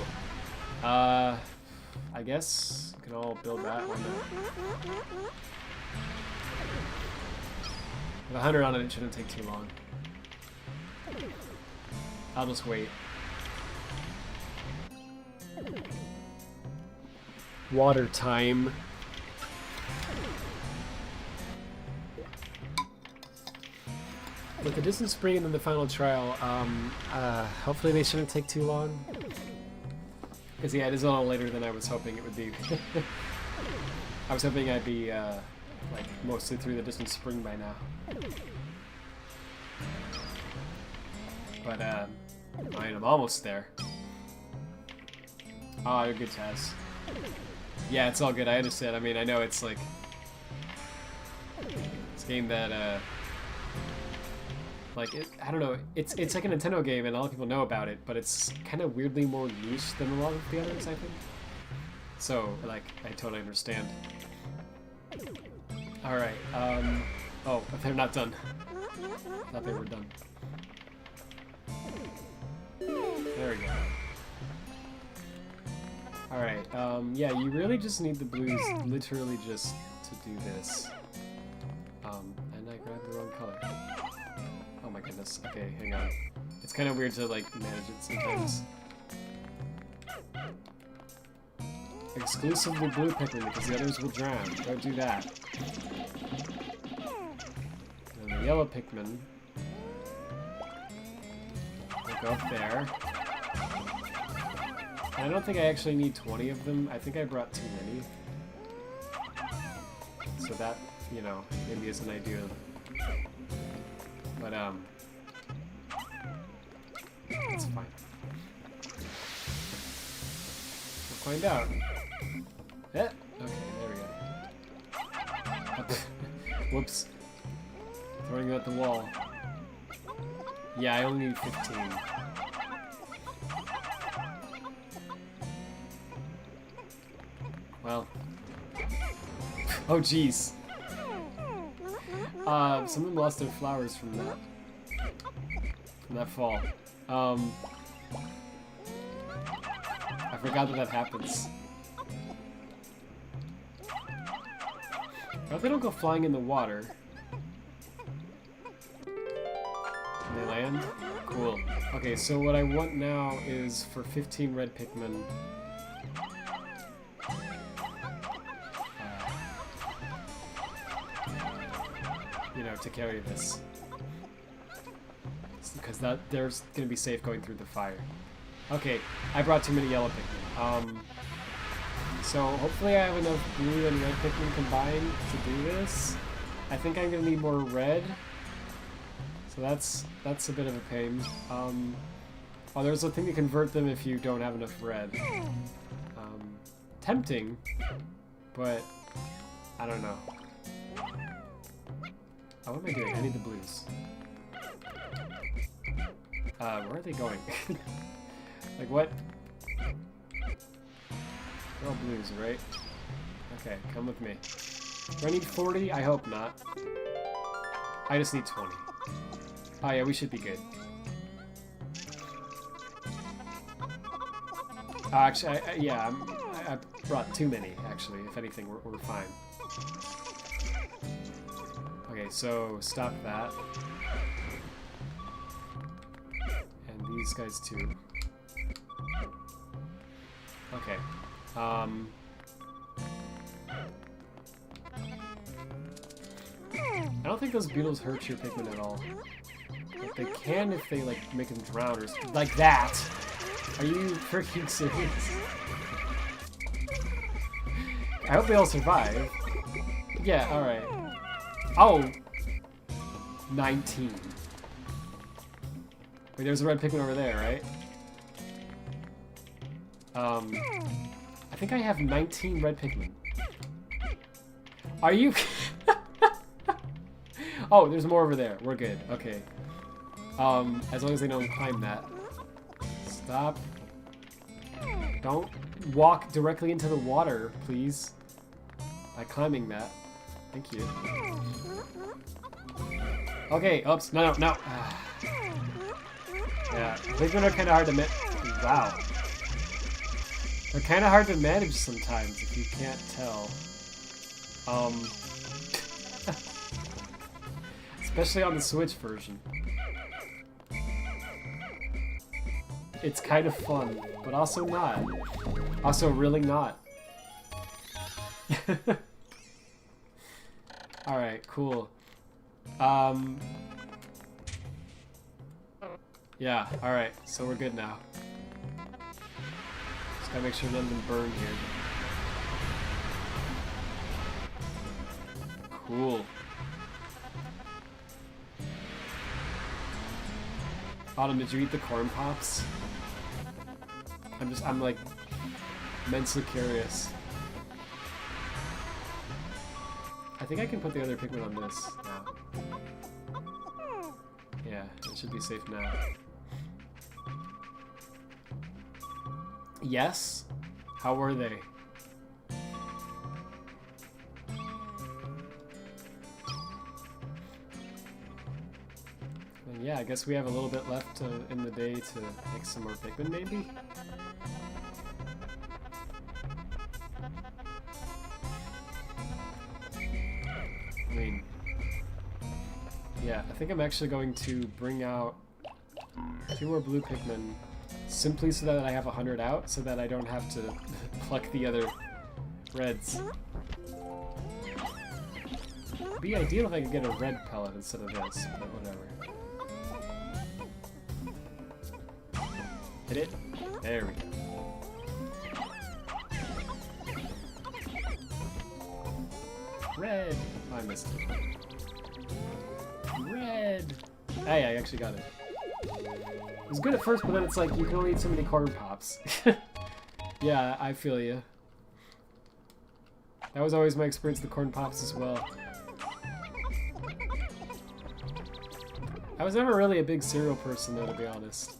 I guess we can all build that one now. With 100 on it, it shouldn't take too long. I'll just wait. Water time. With the distant spring and then the final trial, hopefully they shouldn't take too long. Because yeah, it is a little later than I was hoping it would be. I was hoping I'd be like mostly through the distant spring by now. But I'm almost there. Oh, you're good, Taz. Yeah, it's all good. I understand. I mean, I know it's like it's a game that like I don't know. It's like a Nintendo game, and a lot of people know about it, but it's kind of weirdly more niche than a lot of the others, I think. So, like, I totally understand. Alright, oh, they're not done. I thought they were done. There we go. Alright, yeah, you really just need the blues literally just to do this. And I grabbed the wrong color. Oh my goodness. Okay, hang on. It's kind of weird to, like, manage it sometimes. Exclusively blue Pikmin because the others will drown. Don't do that. And the yellow Pikmin will go up there. I don't think I actually need 20 of them. I think I brought too many. So that, you know, maybe isn't ideal. But, it's fine. We'll find out. Eh? Okay, there we go. Whoops. Throwing it at the wall. Yeah, I only need 15. Well. Oh, jeez. Some of them lost their flowers from that fall. I forgot that happens. I hope they don't go flying in the water. Can they land? Cool. Okay, so what I want now is for 15 red Pikmin. You know, to carry this. Because they're gonna be safe going through the fire. Okay, I brought too many yellow Pikmin. So hopefully I have enough blue and red Pikmin combined to do this. I think I'm gonna need more red. So that's a bit of a pain. Oh, there's a thing to convert them if you don't have enough red. Tempting, but I don't know. Oh, what am I doing? I need the blues. Where are they going? Like what? They're all blues, right? Okay, come with me. Do I need 40? I hope not. I just need 20. Oh yeah, we should be good. Actually, I brought too many, actually. If anything, we're fine. Okay, so stop that. And these guys too. Okay. I don't think those beetles hurt your Pikmin at all. But they can if they, like, make them drown or like that! Are you freaking serious? I hope they all survive. Yeah, alright. Oh! 19. Wait, there's a red Pikmin over there, right? I think I have 19 red Pikmin. Are you... Oh, there's more over there. We're good. Okay. As long as they don't climb that. Stop. Don't walk directly into the water, please. By climbing that. Thank you. Okay, oops. No. Yeah, Pikmin are kind of hard to manage. Wow. They're kind of hard to manage sometimes, if you can't tell. Especially on the Switch version. It's kind of fun, but also not. Also really not. Alright, cool. Yeah, alright, so we're good now. Just gotta make sure none of them burn here. Cool. Autumn, did you eat the corn pops? I'm like, immensely curious. I think I can put the other Pikmin on this now. Yeah, it should be safe now. Yes? How were they? yeah, I guess we have a little bit left in the day to make some more Pikmin, maybe? I mean, yeah, I think I'm actually going to bring out 2 more blue Pikmin simply so that I have 100 out, so that I don't have to pluck the other reds. It'd be ideal if I could get a red pellet instead of this, but whatever. Hit it? There we go. Red! Oh, I missed it. Red! Hey, I actually got it. It was good at first, but then it's like, you can only eat so many corn pops. Yeah, I feel you. That was always my experience with the corn pops as well. I was never really a big cereal person, though, to be honest.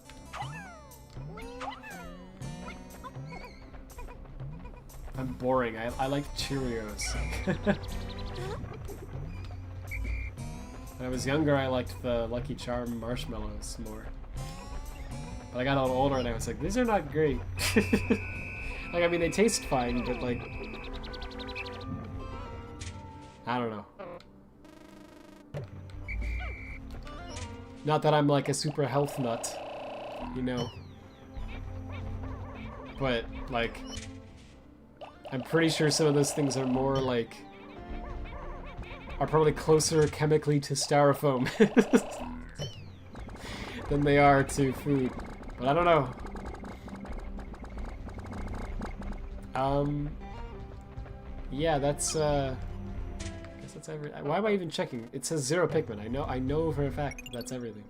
I'm boring. I like Cheerios. When I was younger, I liked the Lucky Charm marshmallows more. But I got a little older and I was like, these are not great. Like, I mean, they taste fine, but like... I don't know. Not that I'm like a super health nut, you know. But, like... I'm pretty sure some of those things are more like... are probably closer chemically to styrofoam than they are to food. But I don't know. Yeah, that's I guess that's everything. Why am I even checking? It says 0 Pikmin. I know for a fact that's everything.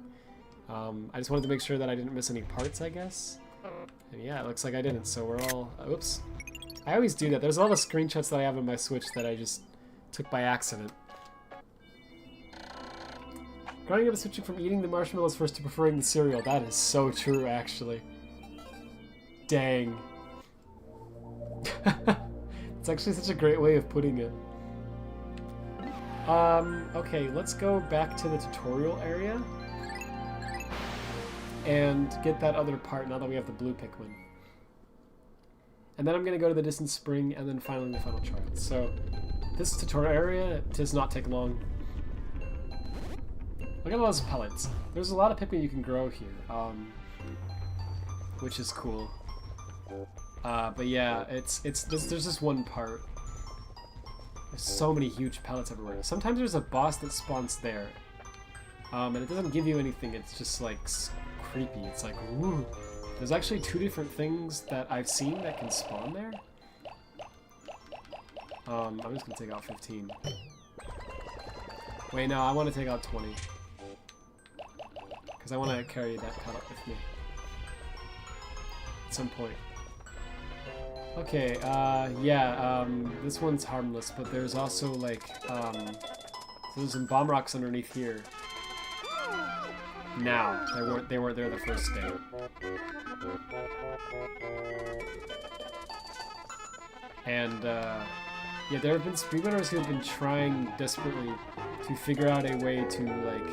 I just wanted to make sure that I didn't miss any parts, I guess. And yeah, it looks like I didn't, so we're all... Oops. I always do that. There's a lot of screenshots that I have on my Switch that I just took by accident. Growing up and switching from eating the marshmallows first to preferring the cereal. That is so true, actually. Dang. It's actually such a great way of putting it. Okay, let's go back to the tutorial area and get that other part now that we have the blue Pikmin. And then I'm going to go to the distant spring and then finally the final trial. So, this tutorial area does not take long. Look at all those pellets. There's a lot of Pikmin you can grow here, which is cool. But yeah, there's this one part. There's so many huge pellets everywhere. Sometimes there's a boss that spawns there, and it doesn't give you anything. It's just like creepy. It's like, ooh. There's actually 2 different things that I've seen that can spawn there. I'm just gonna take out 15. Wait, no, I want to take out 20. Because I want to carry that pellet with me. At some point. Okay, yeah, this one's harmless, but there's also, like, so there's some bomb rocks underneath here. Now. They weren't there the first day. And, yeah, there have been speedrunners who have been trying desperately to figure out a way to, like...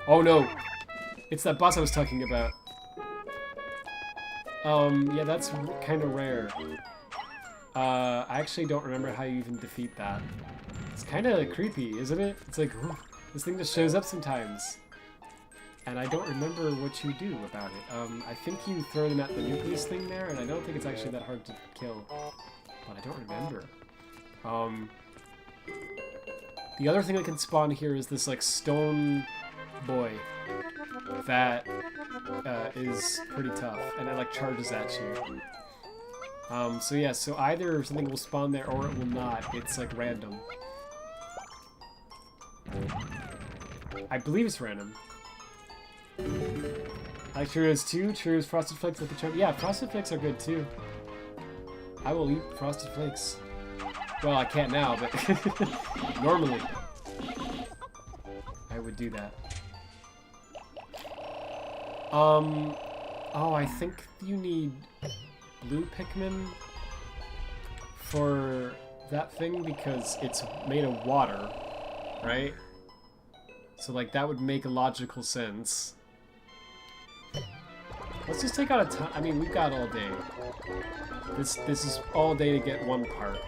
Oh no! It's that boss I was talking about. Yeah, that's kind of rare. I actually don't remember how you even defeat that. It's kind of creepy, isn't it? It's like, ooh, this thing just shows up sometimes. And I don't remember what you do about it. I think you throw them at the nucleus thing there, and I don't think it's actually that hard to kill. But I don't remember. The other thing that can spawn here is this, like, stone boy that is pretty tough, and it, like, charges at you. So yeah, so either something will spawn there or it will not. It's, like, random. I believe it's random. I like Cheerios too. Cheerios Frosted Flakes with the charm. Yeah, Frosted Flakes are good too. I will eat Frosted Flakes. Well, I can't now, but normally I would do that. Oh, I think you need blue Pikmin for that thing because it's made of water, right? So, like, that would make a logical sense. Let's just take out a ton. I mean, we've got all day. This is all day to get one part.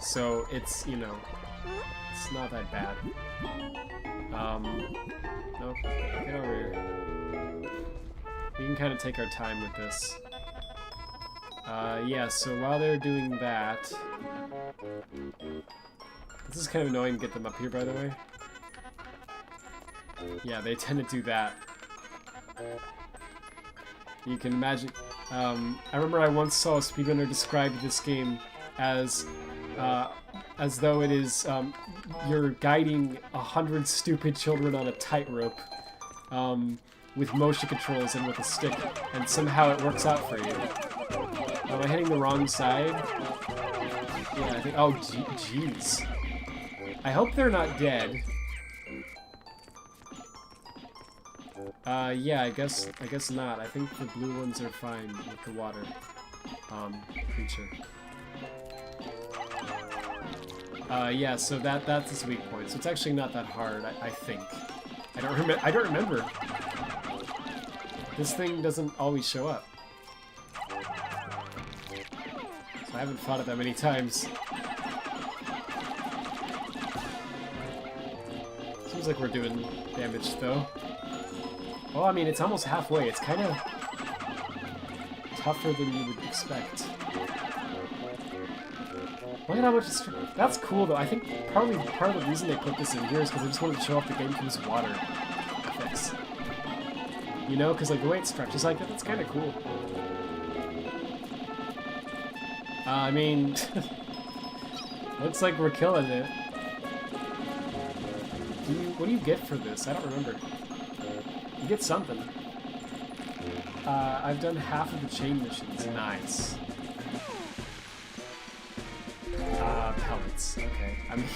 So, it's, you know, it's not that bad. Nope. Get over here. We can kind of take our time with this. Yeah, so while they're doing that... This is kind of annoying to get them up here, by the way. Yeah, they tend to do that. You can imagine... I remember I once saw a speedrunner describe this game as though it is, you're guiding 100 stupid children on a tightrope, with motion controls and with a stick, and somehow it works out for you. Am I hitting the wrong side? Yeah, I think... Oh, jeez. I hope they're not dead. Yeah, I guess not. I think the blue ones are fine with the water, creature. Yeah, so that's his weak point. So it's actually not that hard, I think. I don't remember. This thing doesn't always show up. So I haven't fought it that many times. Seems like we're doing damage, though. Well, I mean, it's almost halfway. It's kind of tougher than you would expect. Look at how much it's... That's cool, though. I think probably part of the reason they put this in here is because they just wanted to show off the GameCube's water effects. You know, because like the way it stretches like that, that's kind of cool. I mean... looks like we're killing it. What do you get for this? I don't remember. You get something. I've done half of the chain missions. Nice. Pellets. Okay. I mean...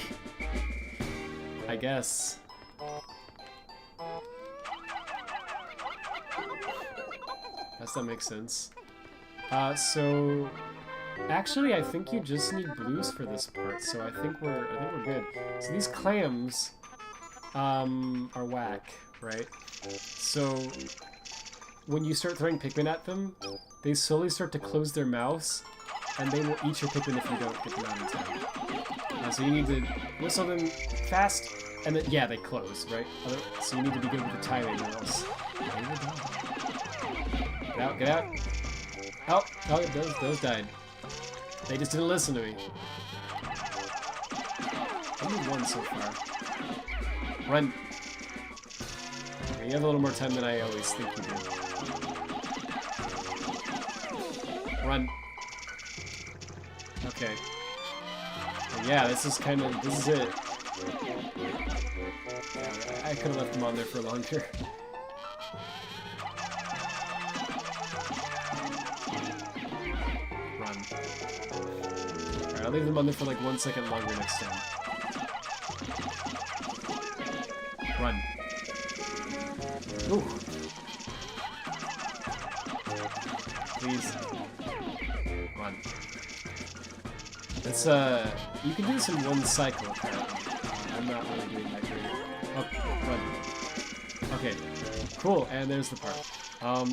I guess. Guess that makes sense. So... Actually, I think you just need blues for this part, so I think we're good. So these clams... are whack, right? So, when you start throwing Pikmin at them, they slowly start to close their mouths, and they will eat your Pikmin if you don't get them out in time. So you need to whistle them fast, and then, yeah, they close, right? So you need to be good with the timing, or else they will die. Get out, get out! Oh, those died. They just didn't listen to me. Only one so far. Run! Okay, you have a little more time than I always think you do. Run. Okay. And yeah, this is it. I could have left them on there for longer. Run. Alright, I'll leave them on there for like 1 second longer next time. Run. Ooh. Please. Run. It's, you can do this in one cycle, apparently. I'm not really doing that great. Oh, run. Okay. Cool, and there's the part.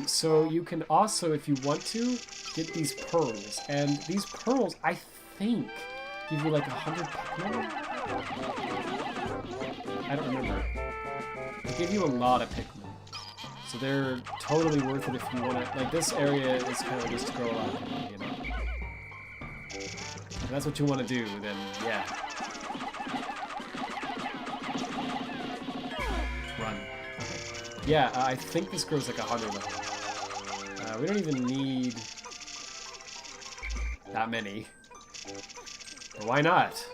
So you can also, if you want to, get these pearls. And these pearls, I think, give you like 100 Pikmin? I don't remember. They give you a lot of Pikmin. So they're totally worth it if you want to... Like, this area is kind of just to grow a lot of Pikmin, you know? If that's what you want to do, then yeah. Run. Okay. Yeah, I think this grows like 100 level. We don't even need that many. But why not?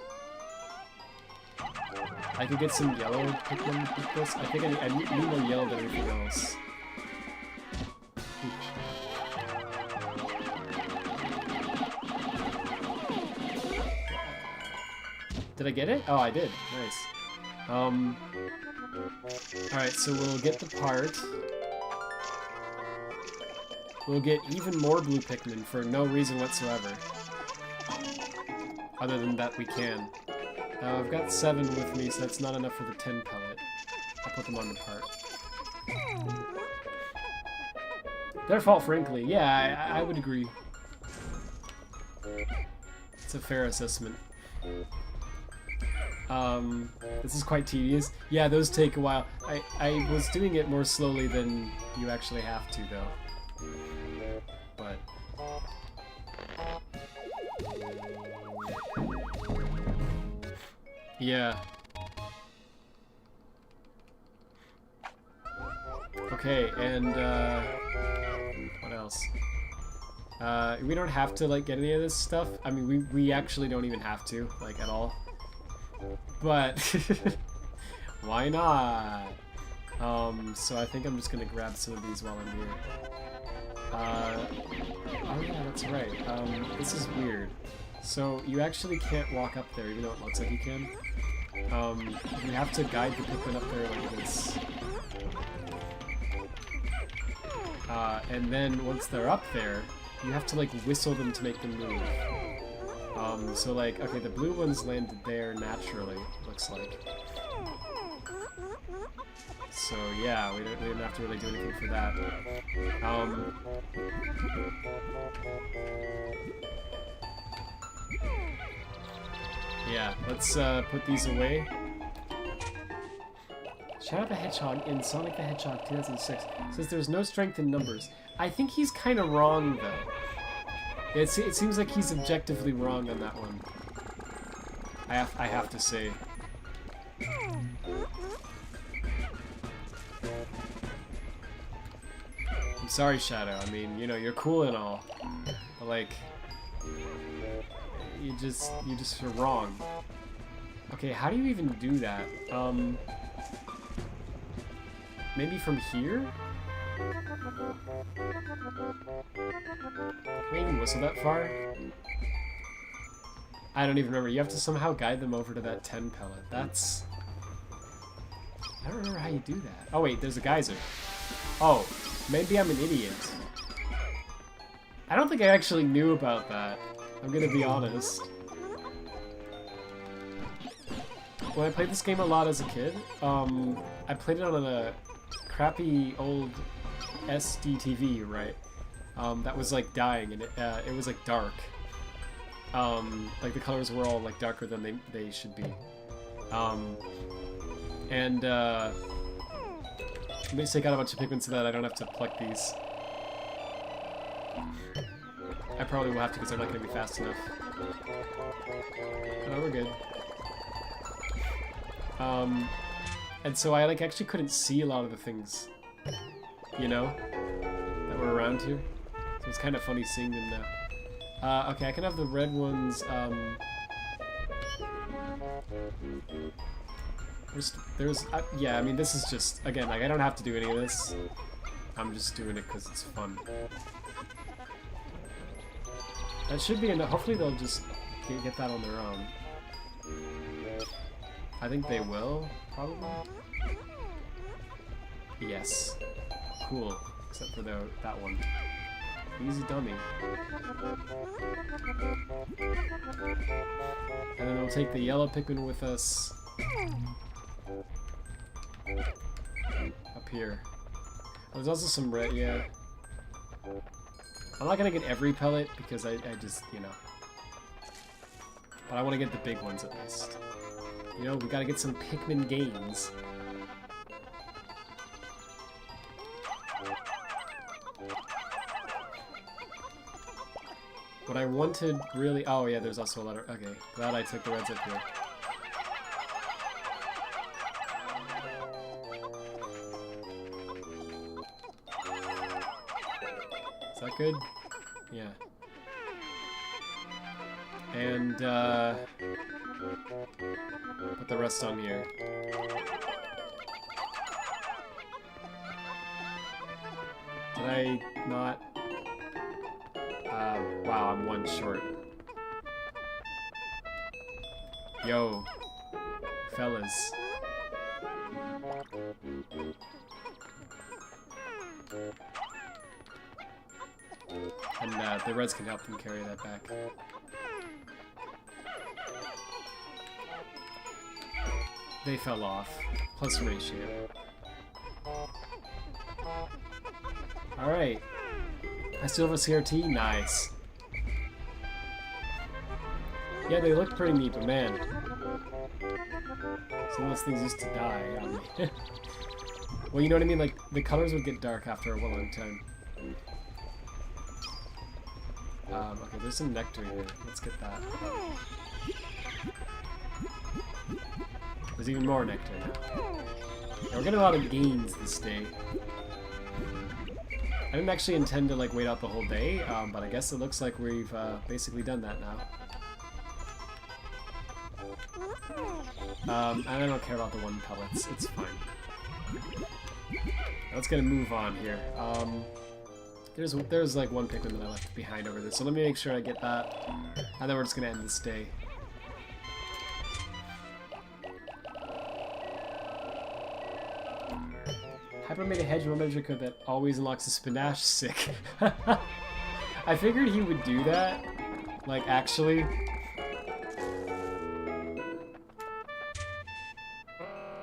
I could get some yellow Pikmin with this. I think I need more yellow than anything else. Did I get it? Oh, I did. Nice. Alright, so we'll get the part. We'll get even more blue Pikmin for no reason whatsoever. Other than that we can. I've got 7 with me, so that's not enough for the 10 pellet. put them on the part. Their fault, frankly. Yeah, I would agree. It's a fair assessment. This is quite tedious. Yeah, those take a while. I was doing it more slowly than you actually have to, though. But... yeah. Okay, and, what else? We don't have to, like, get any of this stuff. I mean, we actually don't even have to, like, at all. But, why not? So I think I'm just gonna grab some of these while I'm here. Oh yeah, that's right. This is weird. So, you actually can't walk up there, even though it looks like you can. You have to guide the Pikmin up there like this. And then, once they're up there, you have to, like, whistle them to make them move. So, like, okay, the blue ones landed there naturally, looks like. So, yeah, we didn't have to really do anything for that. Yeah, let's put these away. Shadow the Hedgehog in Sonic the Hedgehog 2006 says there's no strength in numbers. I think he's kind of wrong, though. It seems like he's objectively wrong on that one. I have to say. I'm sorry, Shadow. I mean, you know, you're cool and all, but like, you just are wrong. Okay, how do you even do that? Maybe from here? Can I even whistle that far? I don't even remember. You have to somehow guide them over to that 10 pellet. That's... I don't remember how you do that. Oh wait, there's a geyser. Oh, maybe I'm an idiot. I don't think I actually knew about that. I'm gonna be honest. When I played this game a lot as a kid, I played it on a crappy old SD TV, right? That was like dying, and it was like dark. Like the colors were all like darker than they should be. And let me take out a bunch of Pikmin so that I don't have to pluck these. I probably will have to because they're not going to be fast enough. No, we're good. And so I like actually couldn't see a lot of the things, you know, that were around here. So it's kind of funny seeing them now. Okay, I can have the red ones. Yeah, I mean, this is just, again, like, I don't have to do any of this. I'm just doing it because it's fun. That should be enough. Hopefully they'll just get that on their own. I think they will, probably. Yes. Cool. Except for that one. Easy dummy. And then we'll take the yellow Pikmin with us. Up here. Oh, there's also some red, yeah. I'm not gonna get every pellet because I just, you know. But I want to get the big ones at least. You know, we gotta get some Pikmin gains. What I wanted really... Oh yeah, there's also a letter. Okay, glad I took the reds up here. Is that good? Yeah. And, put the rest on here. Did I not... wow, I'm one short. Yo, fellas. And, the reds can help them carry that back. They fell off. Plus ratio. I still have a CRT? Nice. Yeah, they look pretty neat, but man. Some of those things used to die on me. Well, you know what I mean? Like, the colors would get dark after a long time. Okay, there's some nectar here. Let's get that. There's even more nectar now. Yeah, we're getting a lot of gains this day. I didn't actually intend to, like, wait out the whole day, but I guess it looks like we've basically done that now. And I don't care about the 1 pellets. It's fine. Let's get a move on here. There's like 1 Pikmin that I left behind over there, so let me make sure I get that, and then we're just gonna end this day. Hyper made a hedge magic that always unlocks a spinache. Sick. I figured he would do that. Like, actually.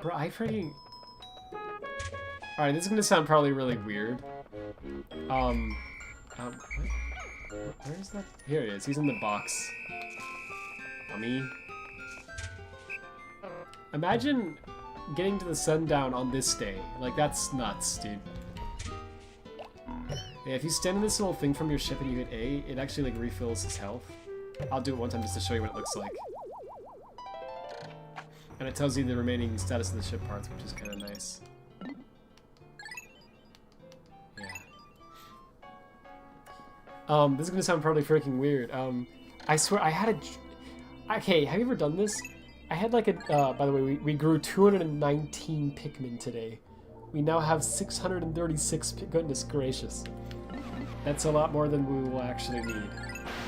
Bro, I freaking... Alright, this is gonna sound probably really weird. What? Where is that? Here he is. He's in the box. Dummy. Imagine getting to the sundown on this day. Like, that's nuts, dude. Yeah, if you stand in this little thing from your ship and you hit A, it actually, like, refills his health. I'll do it one time just to show you what it looks like. And it tells you the remaining status of the ship parts, which is kind of nice. This is gonna sound probably freaking weird. I swear I had a... Okay, have you ever done this? I had like a... by the way, we grew 219 Pikmin today. We now have 636 goodness gracious. That's a lot more than we will actually need.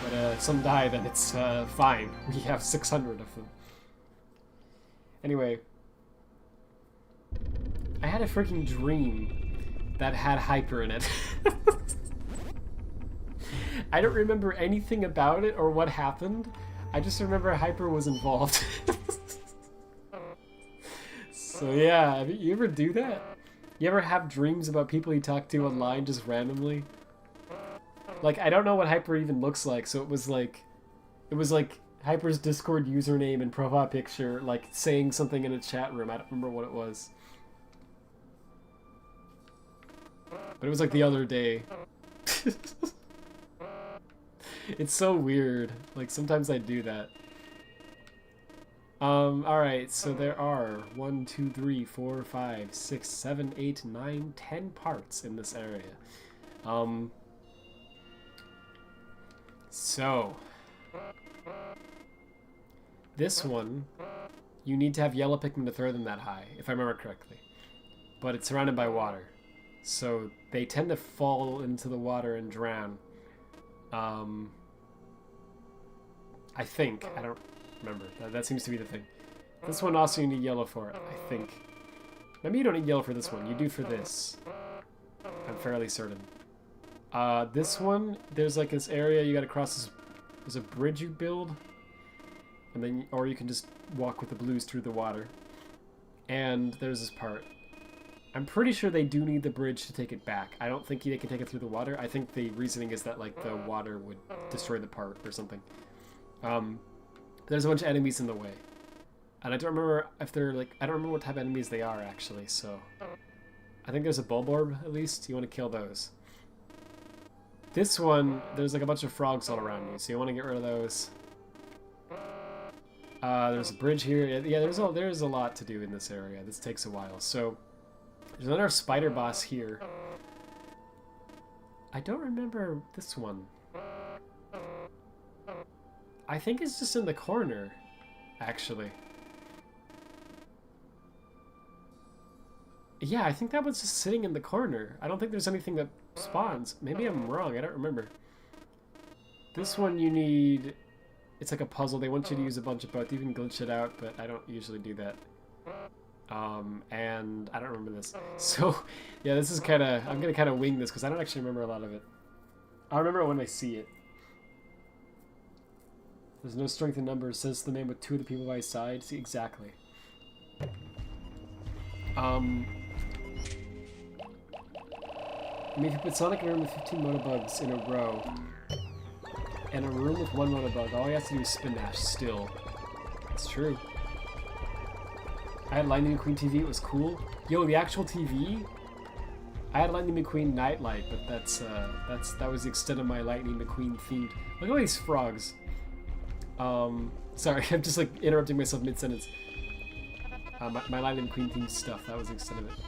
But if some die, then it's fine. We have 600 of them. Anyway. I had a freaking dream that had Hyper in it. I don't remember anything about it or what happened. I just remember Hyper was involved. So yeah, you ever do that? You ever have dreams about people you talk to online just randomly? Like, I don't know what Hyper even looks like, so it was like Hyper's Discord username and profile picture, like saying something in a chat room. I don't remember what it was. But it was like the other day. It's so weird. Like, sometimes I do that. Alright, so there are 1, 2, 3, 4, 5, 6, 7, 8, 9, 10 parts in this area. So this one, you need to have yellow Pikmin to throw them that high, if I remember correctly. But it's surrounded by water. So they tend to fall into the water and drown. I think. I don't remember. That seems to be the thing. This one also you need yellow for it, I think. Maybe you don't need yellow for this one. You do for this. I'm fairly certain. This one, there's like this area you gotta cross this... There's a bridge you build. And then, or you can just walk with the blues through the water. And there's this part. I'm pretty sure they do need the bridge to take it back. I don't think they can take it through the water. I think the reasoning is that, like, the water would destroy the part or something. There's a bunch of enemies in the way. And I don't remember if they're, like... I don't remember what type of enemies they are, actually, so... I think there's a Bulborb, at least. You want to kill those. This one, there's, like, a bunch of frogs all around you, so you want to get rid of those. There's a bridge here. Yeah, there's a lot to do in this area. This takes a while, so... There's another spider boss here. I don't remember this one. I think it's just in the corner, actually. Yeah, I think that was just sitting in the corner. I don't think there's anything that spawns. Maybe I'm wrong. I don't remember. This one you need... It's like a puzzle. They want you to use a bunch of both. You can glitch it out, but I don't usually do that. And I don't remember this. So, yeah, this is kind of... I'm going to kind of wing this because I don't actually remember a lot of it. I'll remember it when I see it. There's no strength in numbers, says the man with 2 of the people by his side. See, exactly. I mean, if you put Sonic in a room with 15 motobugs in a row, and a room with one motobug, all you have to do is spin dash still. It's true. I had Lightning McQueen TV, it was cool. Yo, the actual TV? I had Lightning McQueen Nightlight, but that was the extent of my Lightning McQueen themed. Look at all these frogs. Sorry, I'm just like interrupting myself mid-sentence. My Lightning McQueen themed stuff, that was the extent of it.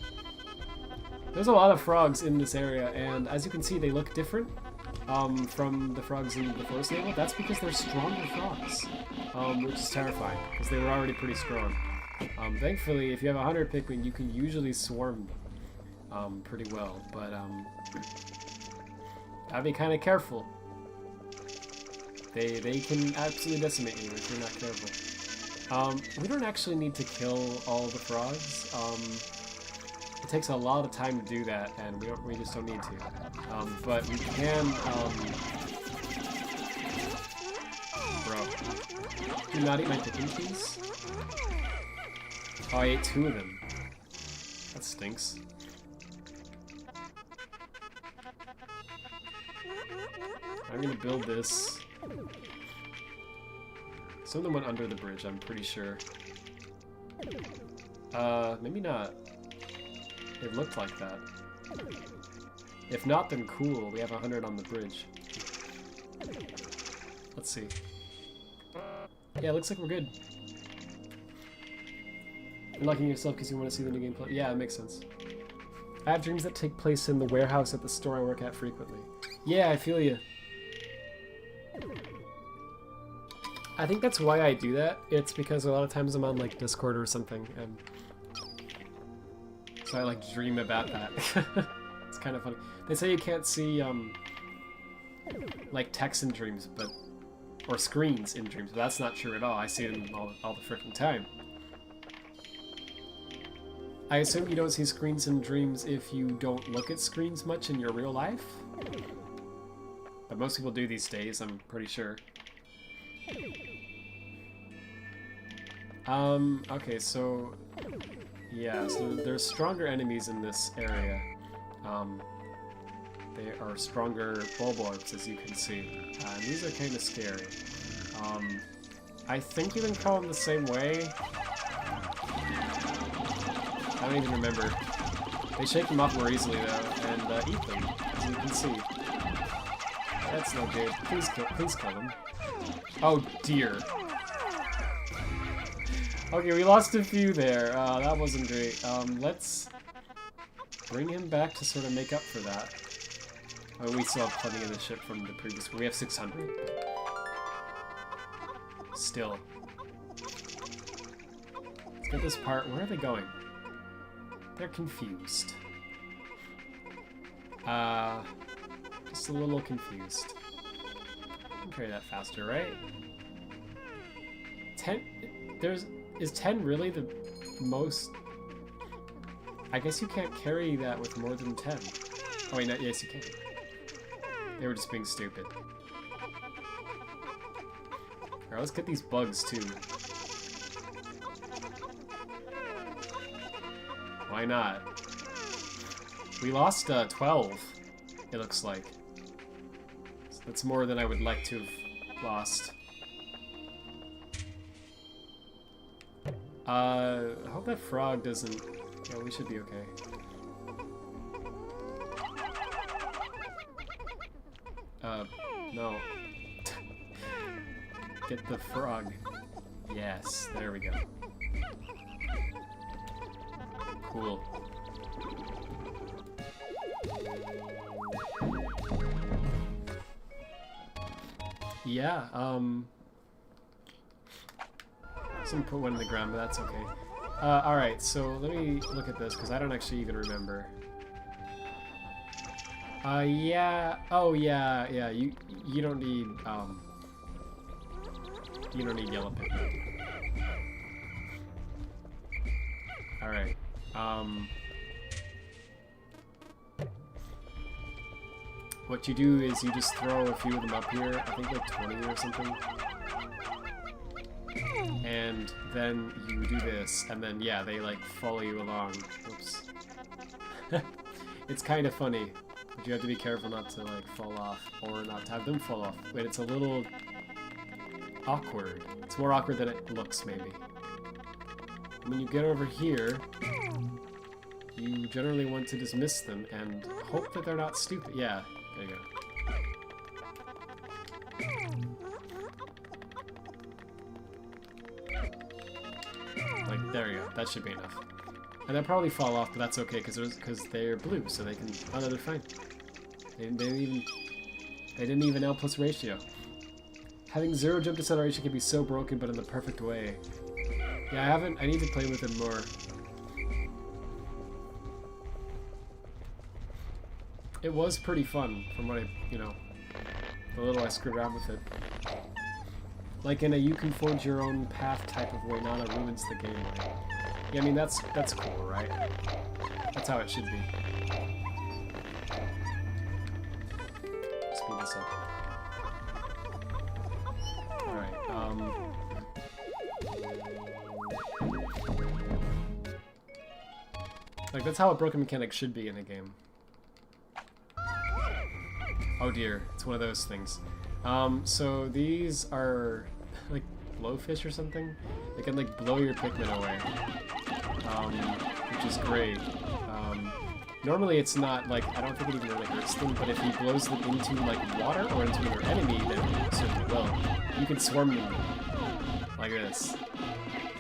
There's a lot of frogs in this area, and as you can see, they look different from the frogs in the forest level. That's because they're stronger frogs, which is terrifying, because they were already pretty strong. Thankfully, if you have 100 Pikmin, you can usually swarm them pretty well, but gotta be kind of careful. They can absolutely decimate you if you're not careful. We don't actually need to kill all the frogs. It takes a lot of time to do that, and we just don't need to. But we can, bro, do not eat my Pikmin keys. Oh, I ate 2 of them. That stinks. I'm gonna build this. Some of them went under the bridge, I'm pretty sure. Maybe not. It looked like that. If not, then cool. We have 100 on the bridge. Let's see. Yeah, it looks like we're good. Unlocking yourself because you want to see the new gameplay. Yeah, it makes sense. I have dreams that take place in the warehouse at the store I work at frequently. Yeah, I feel you. I think that's why I do that. It's because a lot of times I'm on like Discord or something, and so I like dream about that. It's kind of funny. They say you can't see like text in dreams, or screens in dreams, but that's not true at all. I see them all the freaking time. I assume you don't see screens in dreams if you don't look at screens much in your real life. But most people do these days, I'm pretty sure. Okay, so yeah, so there's stronger enemies in this area. They are stronger Bulborbs, as you can see. And these are kind of scary. I think you can call them the same way. I don't even remember. They shake them off more easily though, and eat them, as you can see. That's no good. Please kill them. Oh dear. Okay, we lost a few there. That wasn't great. Let's bring him back to sort of make up for that. Oh, we still have plenty of the ship from the previous one. We have 600. Still. Let's get this part. Where are they going? They're confused. Just a little confused. I can carry that faster, right? 10... Is 10 really the most... I guess you can't carry that with more than 10. Oh wait, no, yes you can. They were just being stupid. Alright, let's get these bugs too. Why not? We lost 12, it looks like. So that's more than I would like to have lost. I hope that frog doesn't... Yeah, we should be okay. No. Get the frog. Yes, there we go. Cool. Yeah, someone put one in the ground, but that's okay. Alright, so let me look at this, because I don't actually even remember. Yeah, oh yeah, you don't need, you don't need yellow Pikmin. Alright, what you do is you just throw a few of them up here, I think like 20 or something. And then you do this, and then yeah, they like follow you along. Oops. It's kind of funny. do have to be careful not to like fall off or not to have them fall off. Wait, it's a little awkward. It's more awkward than it looks, maybe. When you get over here, you generally want to dismiss them and hope that they're not stupid. Yeah, there you go. Like, there you go. That should be enough. And they'll probably fall off, but that's okay because they're blue, so they can. Oh no, they're fine. They didn't even L plus ratio. Having 0 jump deceleration can be so broken, but in the perfect way. Yeah, I need to play with it more. It was pretty fun from what the little I screwed around with it. Like in a you can forge your own path type of way, not a ruins the game way. Yeah, I mean, that's cool, right? That's how it should be. Speed this up. Alright, like, that's how a broken mechanic should be in a game. Oh dear, it's one of those things. So these are, like, blowfish or something? They can, like, blow your Pikmin away. Which is great. Normally it's not, like, I don't think it even really hurts them, but if he blows them into, like, water or into another enemy, then it certainly will. You can swarm them like this.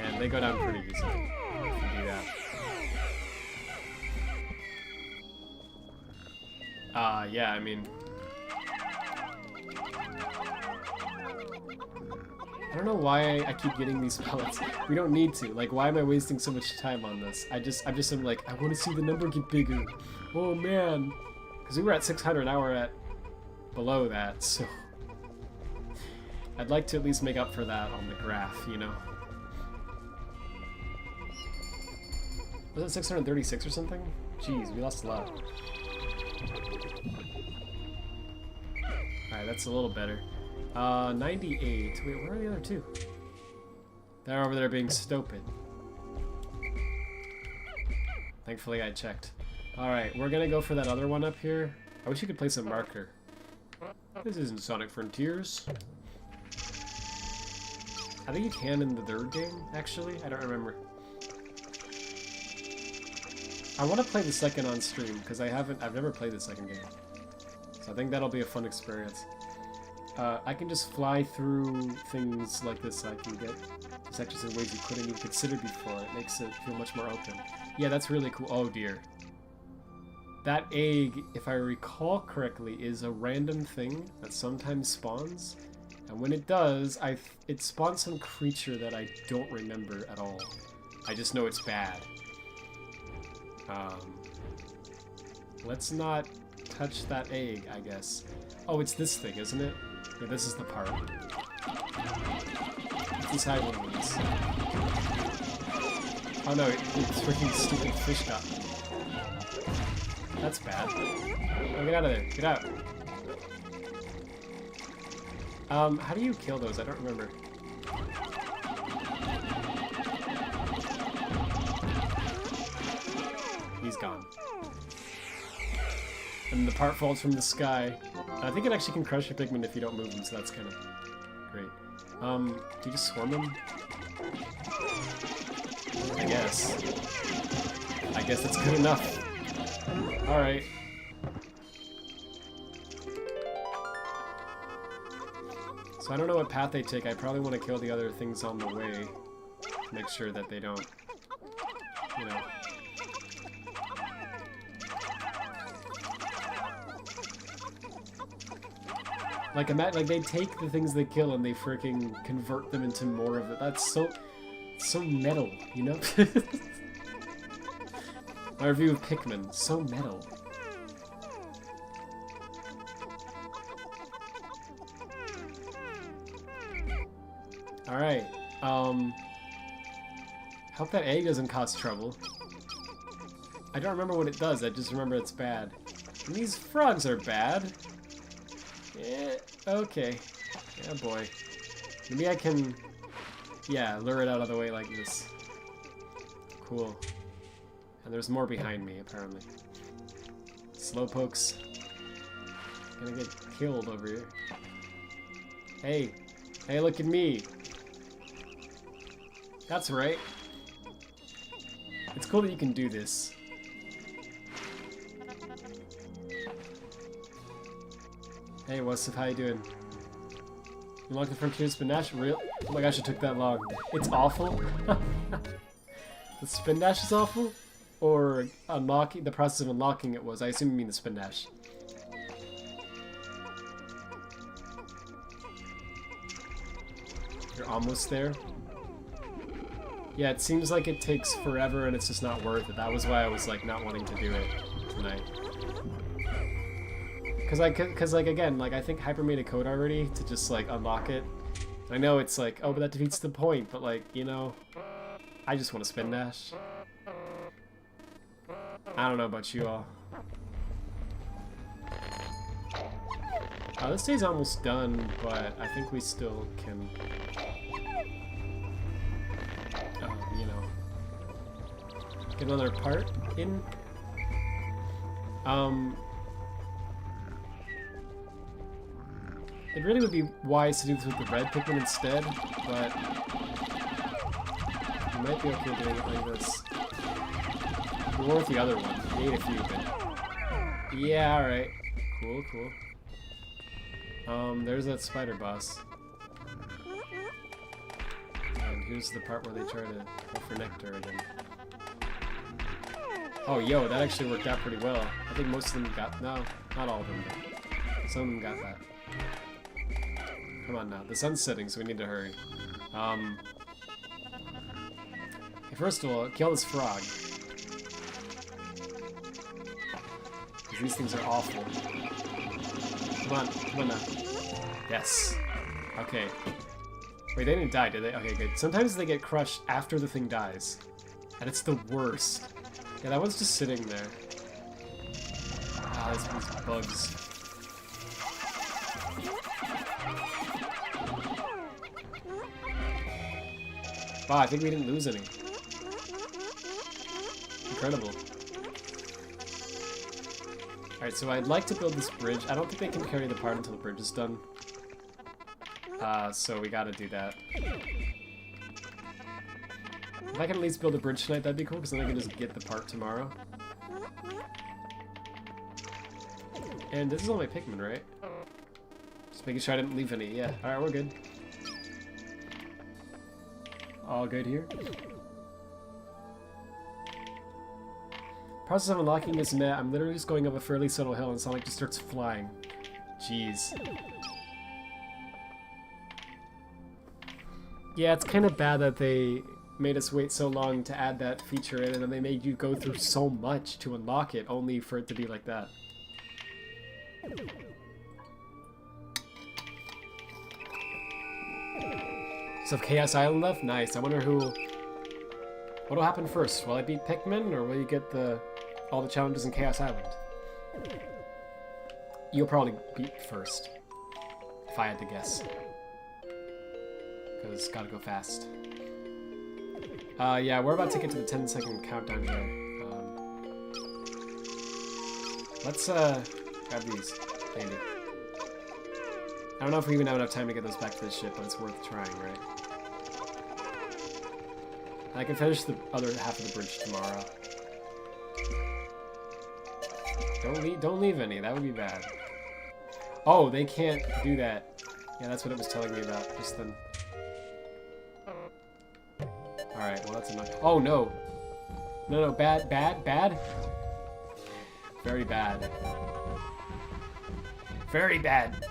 And they go down pretty easily if you do that. Yeah, I mean... I don't know why I keep getting these pellets. We don't need to. Like, why am I wasting so much time on this? I'm like, I want to see the number get bigger. Oh man, because we were at 600 now we're at below that, so I'd like to at least make up for that on the graph, you know. Was it 636 or something? Jeez, we lost a lot. Alright, that's a little better. 98. Wait, where are the other two? They're over there being stupid. Thankfully I checked. Alright, we're gonna go for that other one up here. I wish you could place a marker. This isn't Sonic Frontiers. I think you can in the third game, actually. I don't remember. I want to play the second on stream, because I've never played the second game. So I think that'll be a fun experience. I can just fly through things like this. I can get sections in ways you couldn't even consider before. It makes it feel much more open. Yeah, that's really cool. Oh dear. That egg, if I recall correctly, is a random thing that sometimes spawns. And when it does, it spawns some creature that I don't remember at all. I just know it's bad. Let's not touch that egg, I guess. Oh, it's this thing, isn't it? Yeah, this is the part. Inside one of these. Oh no, it's freaking stupid fish got me. That's bad. Oh, get out of there. Get out. How do you kill those? I don't remember. He's gone. And the part falls from the sky. I think it actually can crush your Pikmin if you don't move them, so that's kind of great. Do you just swarm them? I guess. I guess that's good enough. Alright. So I don't know what path they take. I probably want to kill the other things on the way. Make sure that they don't, you know... Like, imagine, like, they take the things they kill and they freaking convert them into more of it. That's so metal, you know? My review of Pikmin, so metal. Alright, hope that egg doesn't cause trouble. I don't remember what it does, I just remember it's bad. And these frogs are bad. Yeah, okay. Yeah, boy. Maybe I can, yeah, lure it out of the way like this. Cool. And there's more behind me, apparently. Slowpokes. Gonna get killed over here. Hey. Hey, look at me. That's right. It's cool that you can do this. Hey, what's up? How you doing? You unlock the frontier spin dash? Real? Oh my gosh, it took that long. It's awful. The spin dash is awful? Or unlocking, the process of unlocking it was? I assume you mean the spin dash. You're almost there. Yeah, it seems like it takes forever and it's just not worth it. That was why I was like not wanting to do it tonight. Cause like again, like I think Hyper made a code already to just like unlock it. I know it's like, oh, but that defeats the point. But like, you know, I just want to spin dash. I don't know about you all. This day's almost done, but I think we still can, you know, get another part in. It really would be wise to do this with the red Pikmin instead, but you might be okay doing it like this. Or with the other one. You ate a few, but yeah, alright. Cool, cool. There's that spider boss. And here's the part where they try to go for nectar again. Oh, yo, that actually worked out pretty well. I think most of them got... No, not all of them, but some of them got that. Come on now. The sun's setting, so we need to hurry. Okay, first of all, kill this frog. Because these things are awful. Come on now. Yes. Okay. Wait, they didn't die, did they? Okay, good. Sometimes they get crushed after the thing dies. And it's the worst. Yeah, that one's just sitting there. Ah, these bugs. Wow, I think we didn't lose any. Incredible. Alright, so I'd like to build this bridge. I don't think they can carry the part until the bridge is done. So we gotta do that. If I can at least build a bridge tonight, that'd be cool, because then I can just get the part tomorrow. And this is all my Pikmin, right? Just making sure I didn't leave any. Yeah, alright, we're good. All good here. Process of unlocking is meh. I'm literally just going up a fairly subtle hill and Sonic just starts flying. Jeez. Yeah, it's kind of bad that they made us wait so long to add that feature in, and then they made you go through so much to unlock it, only for it to be like that. So Chaos Island left? Nice. I wonder what'll happen first? Will I beat Pikmin, or will you get all the challenges in Chaos Island? You'll probably beat first, if I had to guess. Because gotta go fast. Yeah, we're about to get to the 10-second countdown here. Let's grab these, maybe. I don't know if we even have enough time to get those back to the ship, but it's worth trying, right? I can finish the other half of the bridge tomorrow. Don't leave any. That would be bad. Oh, they can't do that. Yeah, that's what it was telling me about just then. Alright, well that's enough. Oh no! No, bad. Very bad. Very bad.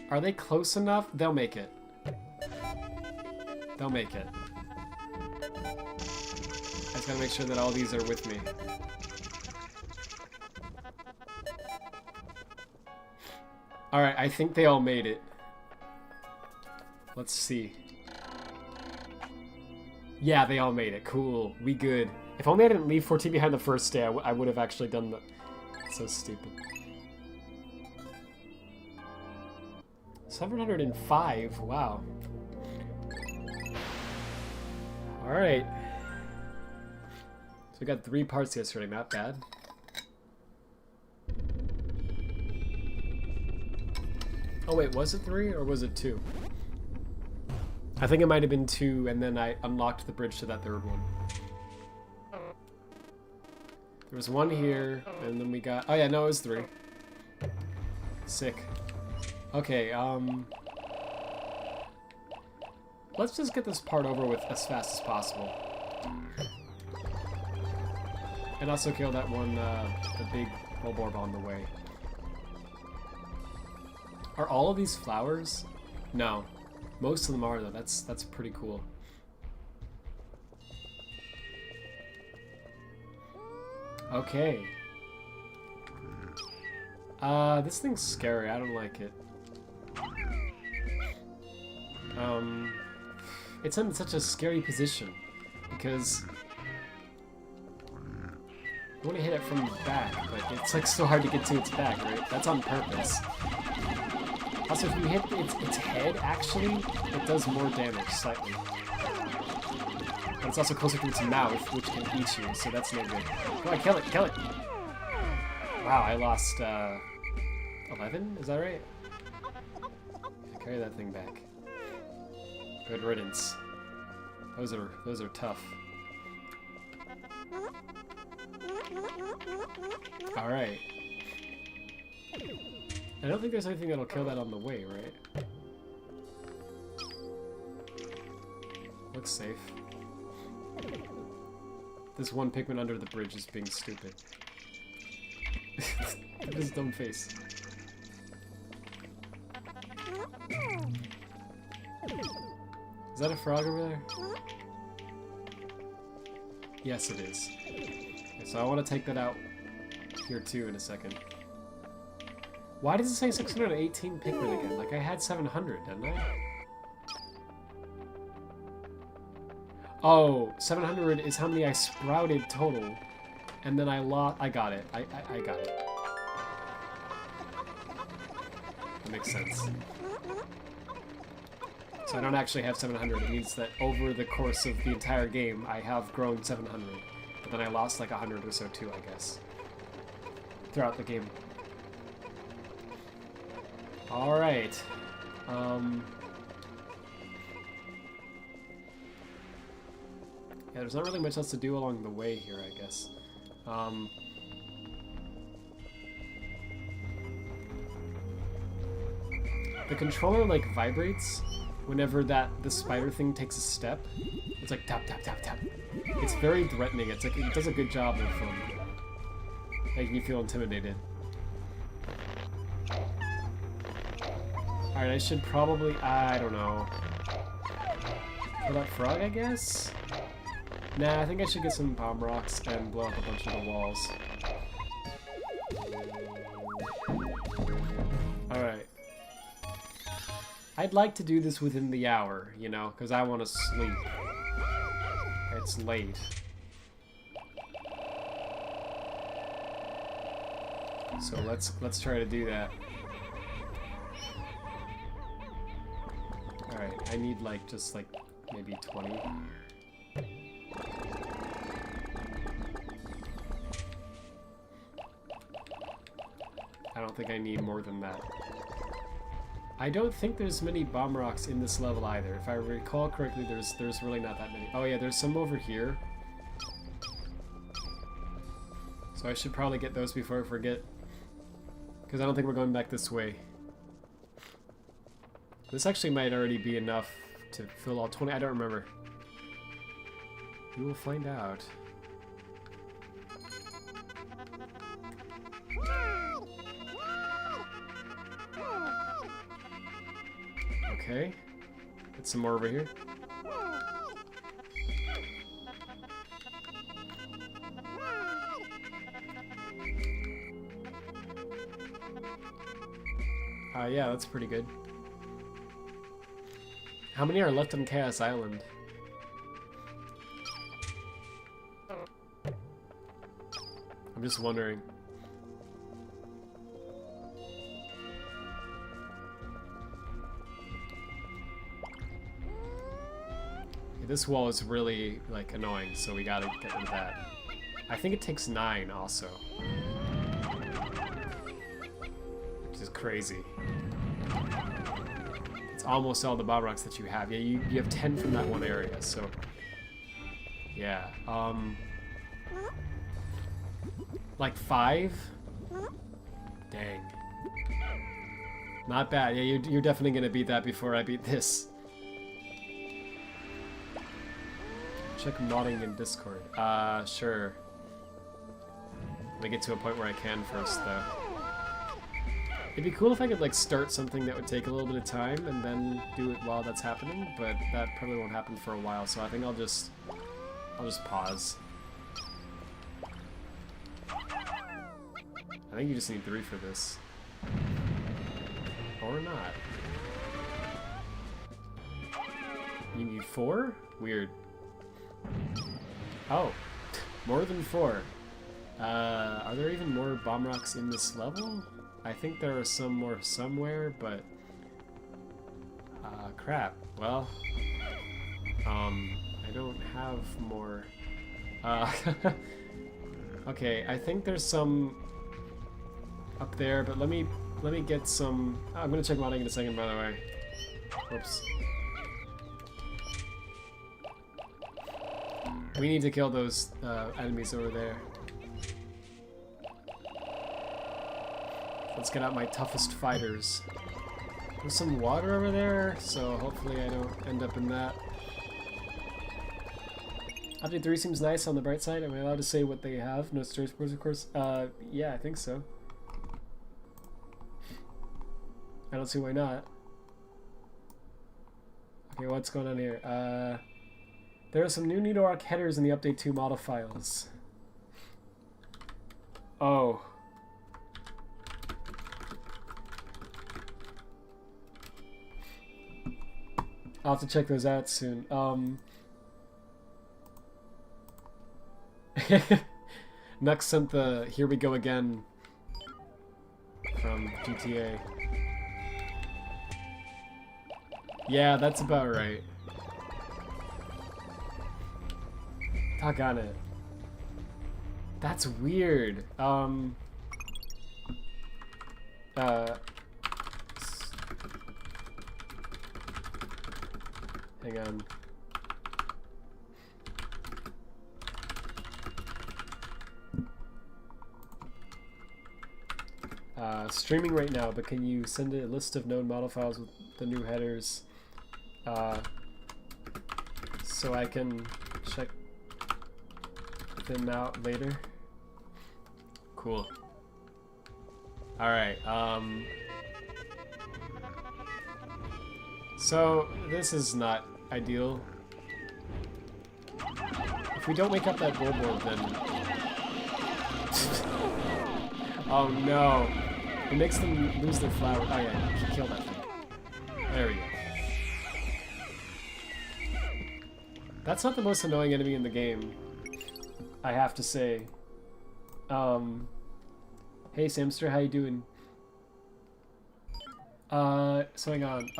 Are they close enough? They'll make it. They'll make it. I just gotta make sure that all these are with me. Alright, I think they all made it. Let's see. Yeah, they all made it. Cool. We good. If only I didn't leave 14 behind the first day, I would have actually done the... So stupid. 705. Wow. Alright. So we got 3 parts yesterday. Not bad. Oh wait, was it 3 or was it 2? I think it might have been 2, and then I unlocked the bridge to that 3rd one. There was 1 here, and then we got... Oh yeah, no, it was 3. Sick. Okay, let's just get this part over with as fast as possible. And also kill that one, the big bulb orb on the way. Are all of these flowers? No. Most of them are, though. That's pretty cool. Okay. This thing's scary. I don't like it. It's in such a scary position because you want to hit it from the back, but it's like so hard to get to its back, right? That's on purpose. Also, if you hit its head, actually, it does more damage, slightly. But it's also closer to its mouth, which can eat you, so that's no good. Go on, kill it, kill it! Wow, I lost, 11? Is that right? Yeah, carry that thing back. Good riddance. Those are tough. Alright. I don't think there's anything that'll kill that on the way, right? Looks safe. This one Pikmin under the bridge is being stupid. Look at his dumb face. Is that a frog over there? Yes, it is. Okay, so I want to take that out here too in a second. Why does it say 618 Pikmin again? Like, I had 700, didn't I? Oh, 700 is how many I sprouted total. And then I lost... I got it. I got it. That makes sense. So I don't actually have 700. It means that over the course of the entire game, I have grown 700. But then I lost like 100 or so too, I guess. Throughout the game. Alright. Yeah, there's not really much else to do along the way here, I guess. The controller, like, vibrates whenever the spider thing takes a step. It's like tap, tap, tap, tap. It's very threatening. It's like, it does a good job of making you feel intimidated. Alright, I should probably, I don't know. Kill that frog, I guess? Nah, I think I should get some bomb rocks and blow up a bunch of the walls. Alright. I'd like to do this within the hour, you know, because I want to sleep. It's late. So let's try to do that. Alright, I need like just like maybe 20. I don't think I need more than that. I don't think there's many bomb rocks in this level either. If I recall correctly, there's really not that many. Oh yeah, there's some over here. So I should probably get those before I forget. Because I don't think we're going back this way. This actually might already be enough to fill all 20. I don't remember. We will find out. Okay. Get some more over here. Yeah, that's pretty good. How many are left on Chaos Island? I'm just wondering. This wall is really, like, annoying, so we gotta get rid of that. I think it takes 9 also. Which is crazy. It's almost all the bomb rocks that you have. Yeah, you have 10 from that one area, so... Yeah, like 5? Dang. Not bad. Yeah, you're definitely gonna beat that before I beat this. Check modding in Discord. Sure. Let me get to a point where I can first, though. It'd be cool if I could, like, start something that would take a little bit of time and then do it while that's happening, but that probably won't happen for a while, so I think I'll just pause. I think you just need 3 for this. Or not. You need 4? Weird. Oh. More than 4. Are there even more bomb rocks in this level? I think there are some more somewhere, but... crap. Well... I don't have more... okay, I think there's some... up there, but let me get some... I'm gonna check modding in a second, by the way. Whoops. We need to kill those enemies over there. Let's get out my toughest fighters. There's some water over there, so hopefully I don't end up in that. Update 3 seems nice on the bright side. Am I allowed to say what they have? No story spoilers, of course. Yeah, I think so. I don't see why not. Okay, what's going on here? There are some new Needle-Arc headers in the Update 2 model files. Oh. I'll have to check those out soon. Nux sent the "Here we go again" from GTA. Yeah, that's about right. Doggone it. That's weird. Hang on. Streaming right now, but can you send a list of known model files with the new headers so I can check them out later? Cool. Alright, so this is not ideal. If we don't wake up that billboard, then... oh no! It makes them lose their flower. Oh yeah, kill that thing. There we go. That's not the most annoying enemy in the game, I have to say. Hey Samster, how you doing? So hang on.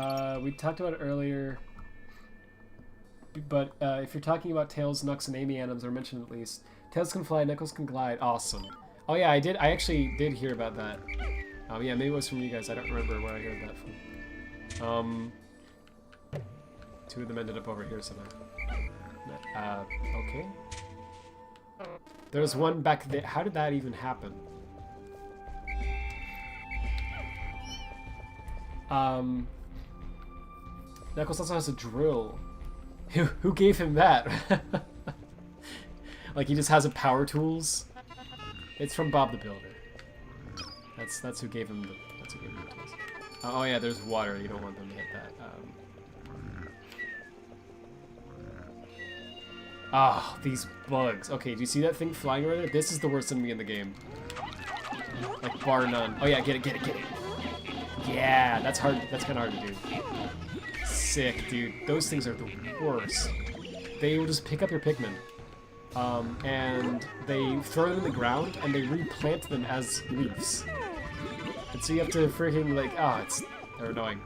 We talked about it earlier, but if you're talking about Tails, Nux, and Amy Adams are mentioned at least. Tails can fly, Knuckles can glide. Awesome. Oh yeah, I actually did hear about that. Yeah, maybe it was from you guys. I don't remember where I heard that from. 2 of them ended up over here somehow. Okay. There's one back there. How did that even happen? Knuckles also has a drill. Who gave him that? Like he just has a power tools? It's from Bob the Builder. That's who gave him the tools. Oh yeah, there's water. You don't want them to hit that. Ah, these bugs. Okay, do you see that thing flying over there? This is the worst enemy in the game. Like, bar none. Oh yeah, get it. Yeah, that's hard. That's kind of hard to do. Sick, dude. Those things are the worst. They will just pick up your Pikmin. And they throw them in the ground, and they replant them as leaves. And so you have to freaking, like, they're annoying.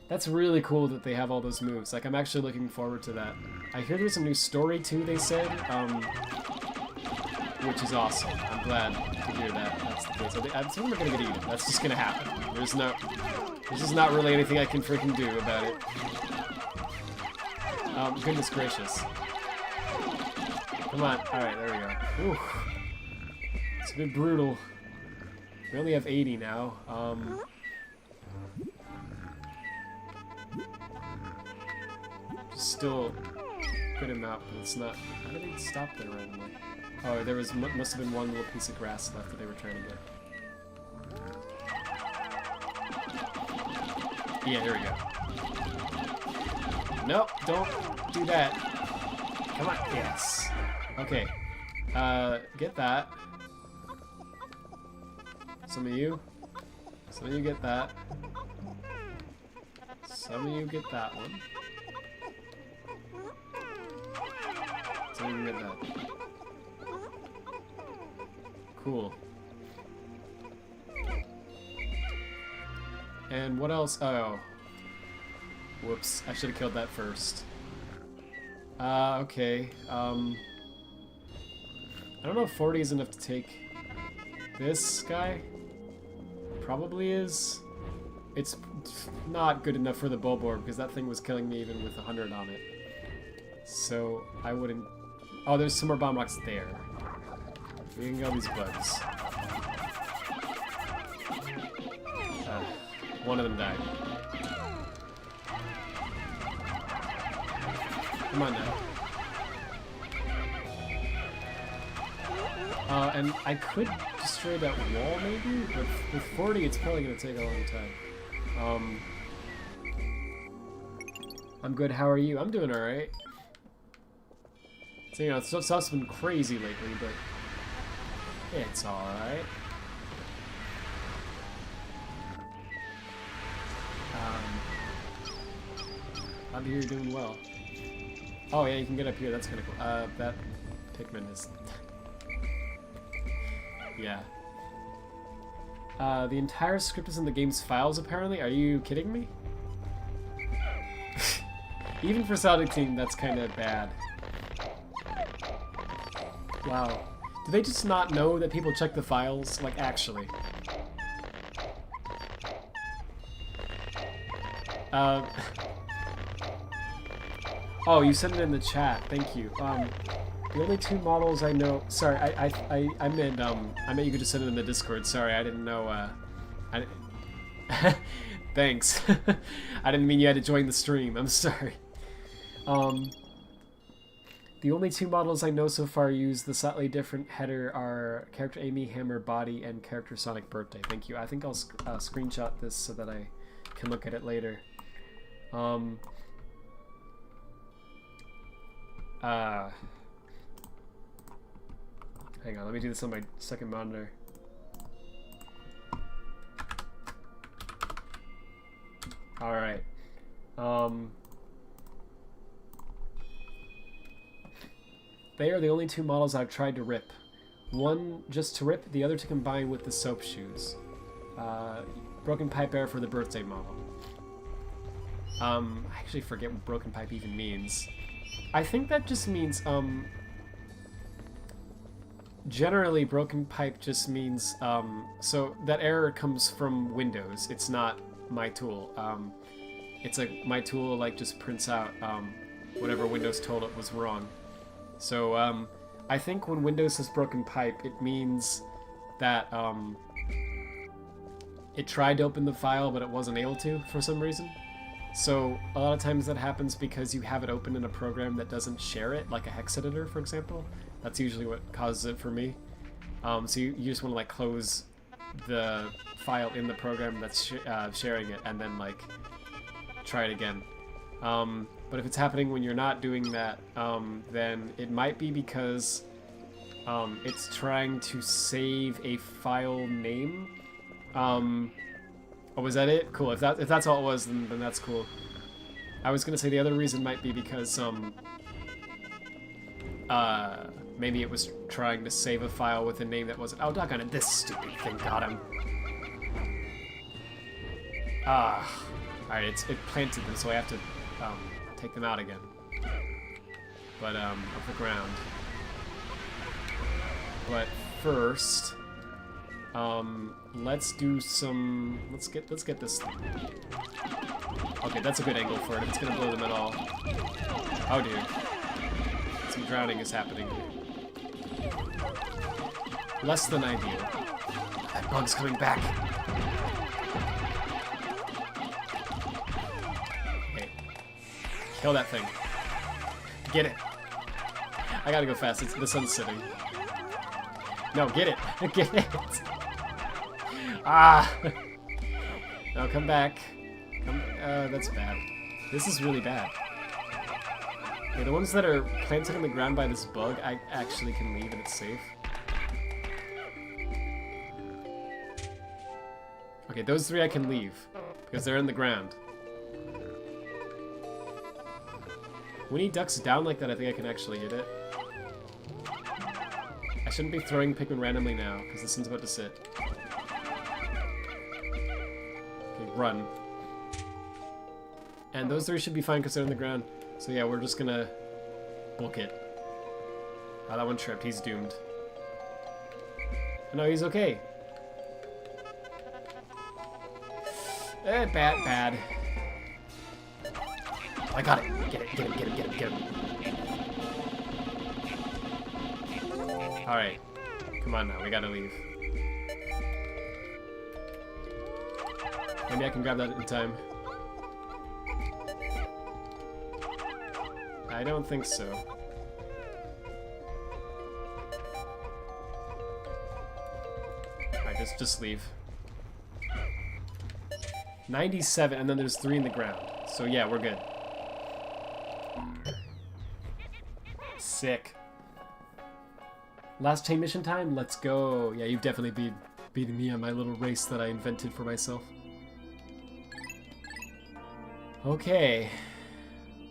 That's really cool that they have all those moves. Like, I'm actually looking forward to that. I hear there's a new story, too, they said. which is awesome. I'm glad to hear that that's the case. I'm assuming we're gonna get eaten. That's just gonna happen. There's just not really anything I can freaking do about it. Goodness gracious. Come on. Alright, there we go. Ooh. It's a bit brutal. We only have 80 now. Just still good amount, but it's not. How did they stop there randomly? Oh, there must have been one little piece of grass left that they were trying to get. Yeah, here we go. Nope, don't do that. Come on, yes. Okay. Get that. Some of you get that. Some of you get that one. Some of you get that. Cool. And what else? Oh. Whoops. I should have killed that first. Okay. I don't know if 40 is enough to take this guy. Probably is. It's not good enough for the Bulborb because that thing was killing me even with 100 on it. So I wouldn't. Oh, there's some more bomb rocks there. We can get all these bugs. One of them died. Come on now. And I could destroy that wall maybe, but with 40 it's probably going to take a long time. I'm good, how are you? I'm doing alright. So, you know, stuff's been crazy lately, but it's alright. I'm here doing well. Oh yeah, you can get up here, that's kinda cool. That Pikmin is... yeah. The entire script is in the game's files, apparently? Are you kidding me? Even for Sonic Team, that's kinda bad. Wow. Do they just not know that people check the files? Like, actually. Oh, you sent it in the chat. Thank you. The only two models I know... Sorry, I meant you could just send it in the Discord. Sorry, I didn't know, Thanks. I didn't mean you had to join the stream. I'm sorry. The only two models I know so far use the slightly different header are character Amy Hammer Body and character Sonic Birthday. Thank you. I think I'll screenshot this so that I can look at it later. Hang on, let me do this on my second monitor. Alright. They are the only two models I've tried to rip. One just to rip, the other to combine with the soap shoes. Broken pipe error for the birthday model. I actually forget what broken pipe even means. I think that just means, generally broken pipe just means, so that error comes from Windows. It's not my tool. It's like my tool like just prints out, whatever Windows told it was wrong. So, I think when Windows says broken pipe, it means that, it tried to open the file, but it wasn't able to for some reason. So, a lot of times that happens because you have it open in a program that doesn't share it, like a hex editor, for example. That's usually what causes it for me. So you just want to, like, close the file in the program that's sharing it, and then, like, try it again. But if it's happening when you're not doing that, then it might be because it's trying to save a file name. Oh, was that it? Cool. If that's all it was, then that's cool. I was gonna say the other reason might be because maybe it was trying to save a file with a name that wasn't. Oh, doggone it! This stupid thing got him. Ah. Alright, it planted them, so I have to take them out again. But off the ground. But first, let's do some. Let's get this thing. Okay, that's a good angle for it. It's gonna blow them at all. Oh dear, some drowning is happening. Less than ideal. That bug's coming back. Okay, kill that thing. Get it. I gotta go fast. The sun's setting. No, get it. Get it. Ah. No, come back. That's bad. This is really bad. Okay, the ones that are planted on the ground by this bug, I actually can leave and it's safe. Okay, those three I can leave because they're in the ground. When he ducks down like that, I think I can actually hit it. I shouldn't be throwing Pikmin randomly now because this one's about to sit. Okay, run. And those three should be fine because they're in the ground. So yeah, we're just gonna book it. Oh, that one tripped. He's doomed. No, he's okay. Bad. I got it. Get him. Alright. Come on now, we gotta leave. Maybe I can grab that in time. I don't think so. Alright, just leave. 97, and then there's 3 in the ground. So yeah, we're good. Sick. Last chain mission time? Let's go. Yeah, you've definitely beaten me on my little race that I invented for myself. Okay.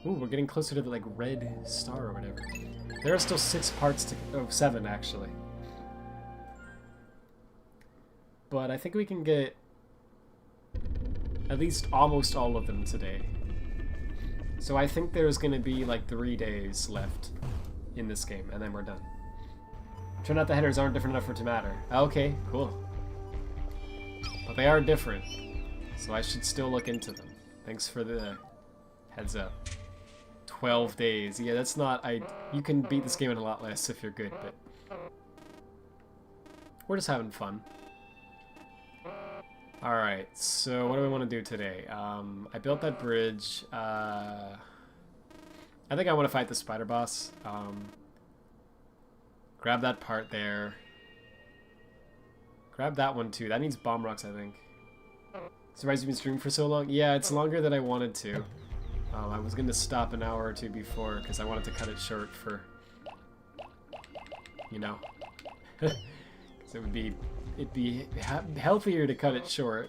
Ooh, we're getting closer to the, like, red star or whatever. There are still 6 parts to... Oh, 7, actually. But I think we can get at least almost all of them today. So I think there's gonna be, like, 3 days left in this game, and then we're done. Turned out the headers aren't different enough for it to matter. Okay, cool. But they are different, so I should still look into them. Thanks for the heads up. 12 days. Yeah, that's not... You can beat this game in a lot less if you're good, but... We're just having fun. Alright, so what do we want to do today? I built that bridge. I think I want to fight the spider boss. Grab that part there. Grab that one too. That needs bomb rocks, I think. Surprised you've been streaming for so long? Yeah, it's longer than I wanted to. I was going to stop an hour or two before because I wanted to cut it short for, you know. Because it'd be healthier to cut it short.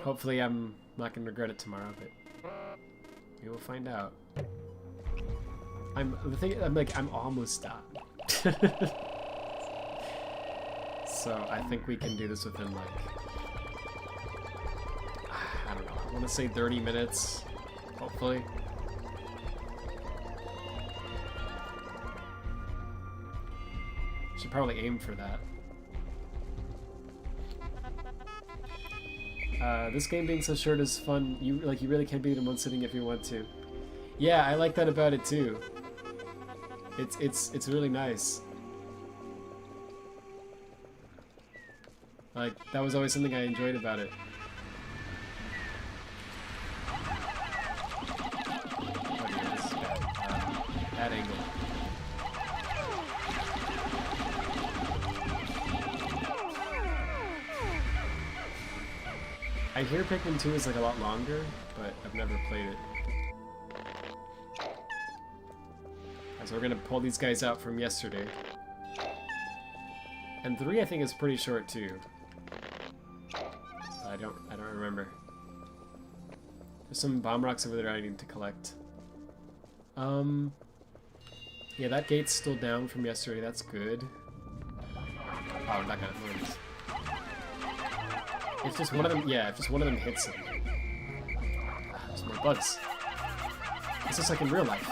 Hopefully I'm not going to regret it tomorrow, but we will find out. I'm almost done. So I think we can do this within, like, I don't know, I want to say 30 minutes, hopefully. Should probably aim for that. This game being so short is fun. You really can beat it in one sitting if you want to. Yeah, I like that about it too. It's really nice. Like, that was always something I enjoyed about it. Oh dear, this is bad. Bad angle. I hear Pikmin 2 is like a lot longer, but I've never played it. So we're gonna pull these guys out from yesterday. And 3 I think is pretty short too. I don't remember. There's some bomb rocks over there I need to collect. Yeah, that gate's still down from yesterday, that's good. Oh, I'm not gonna lose. If just one of them, yeah, if just one of them hits him. There's more bugs. It's just like in real life.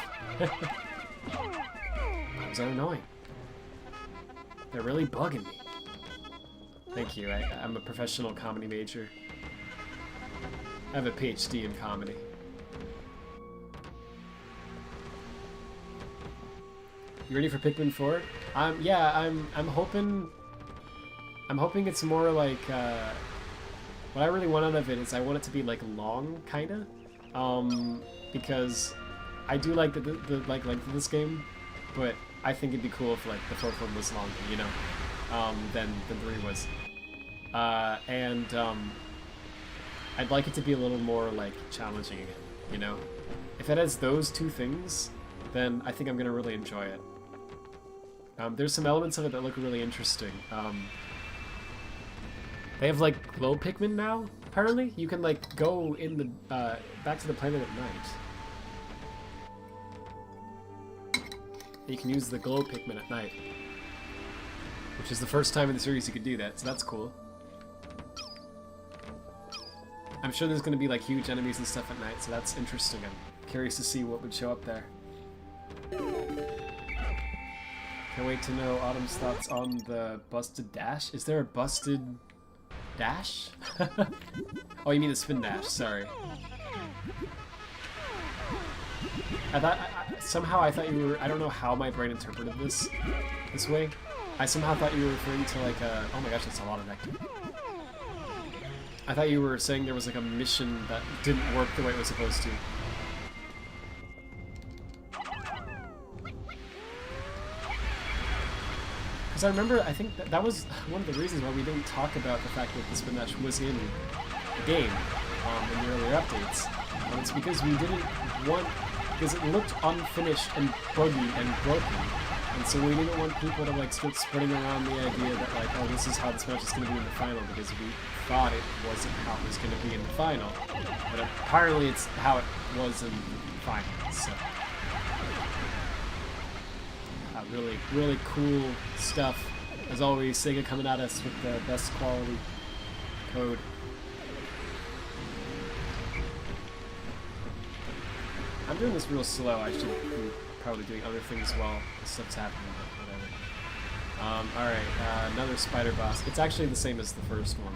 Bugs are annoying. They're really bugging me. Thank you. I'm a professional comedy major. I have a PhD in comedy. You ready for Pikmin 4? Yeah, I'm hoping it's more like what I really want out of it is I want it to be like long, kinda, because I do like the like length of this game, but I think it'd be cool if like the fourth one was longer, you know, than 3 was, and I'd like it to be a little more like challenging again, you know. If it has those two things, then I think I'm gonna really enjoy it. There's some elements of it that look really interesting. They have like glow Pikmin now, apparently. You can like go in the back to the planet at night. You can use the glow Pikmin at night, which is the first time in the series you could do that, so that's cool. I'm sure there's going to be like huge enemies and stuff at night, so that's interesting. I'm curious to see what would show up there. Can't wait to know Autumn's thoughts on the busted dash. Is there a busted dash? Oh, you mean the spin dash, sorry. Somehow I thought you were, I don't know how my brain interpreted this way. I somehow thought you were referring to like a, oh my gosh, that's a lot of nectar. I thought you were saying there was like a mission that didn't work the way it was supposed to. Because I remember, I think that was one of the reasons why we didn't talk about the fact that the spin dash was in the game in the earlier updates. It's because we didn't want, because it looked unfinished and buggy and broken. And so we didn't want people to like start spreading around the idea that like, oh, this is how this match is going to be in the final, because we thought it wasn't how it was going to be in the final. But apparently it's how it was in the final, so. Really, really cool stuff. As always, Sega coming at us with the best quality code. I'm doing this real slow. I should be probably doing other things while this stuff's happening, but whatever. Alright, another spider boss. It's actually the same as the first one,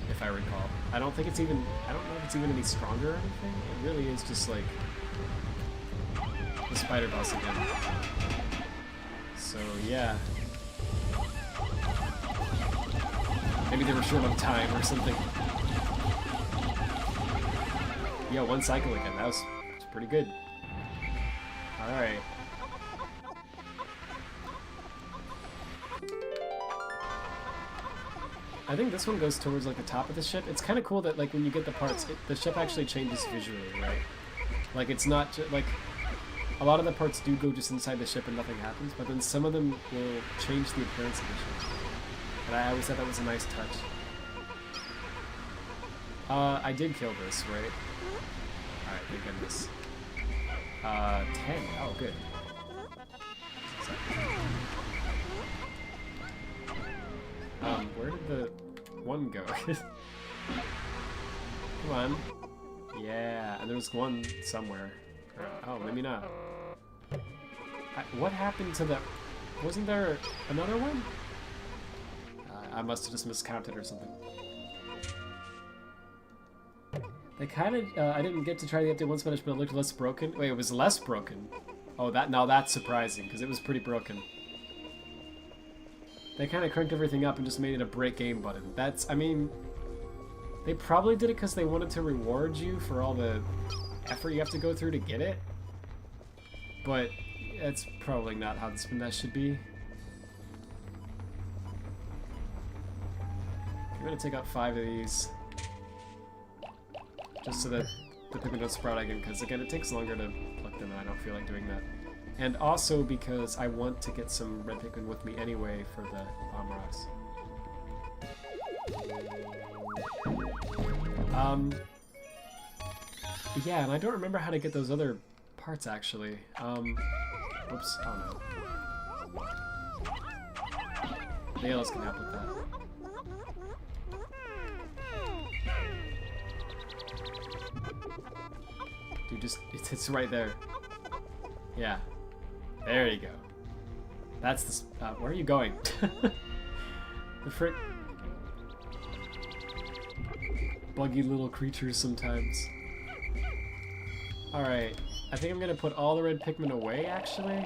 if I recall. I don't know if it's even any stronger or anything. It really is just like the spider boss again. So yeah. Maybe they were short on time or something. Yeah, one cycle again. That's pretty good. Alright. I think this one goes towards like the top of the ship. It's kind of cool that like when you get the parts, the ship actually changes visually, right? Like it's not just like a lot of the parts do go just inside the ship and nothing happens, but then some of them will change the appearance of the ship. And I always thought that was a nice touch. I did kill this, right? Alright, thank goodness. 10. Oh, good. Where did the one go? Come on. Yeah, and there was one somewhere. Oh, maybe not. What happened to the... Wasn't there another one? I must have just miscounted or something. They kind of... I didn't get to try the update once, but it looked less broken. Wait, it was less broken? Oh, now that's surprising, because it was pretty broken. They kind of cranked everything up and just made it a break game button. That's... I mean... They probably did it because they wanted to reward you for all the effort you have to go through to get it. But that's probably not how the spin dash should be. I'm gonna take out 5 of these. Just so that the Pikmin don't sprout again, because again, it takes longer to pluck them and I don't feel like doing that. And also because I want to get some red Pikmin with me anyway for the bomb rocks. Yeah, and I don't remember how to get those other parts actually. Whoops, oh no. Nails can help with that. Dude, just, it's right there. Yeah. There you go. That's the... where are you going? The frick... Buggy little creatures sometimes. Alright. I think I'm gonna put all the red Pikmin away, actually.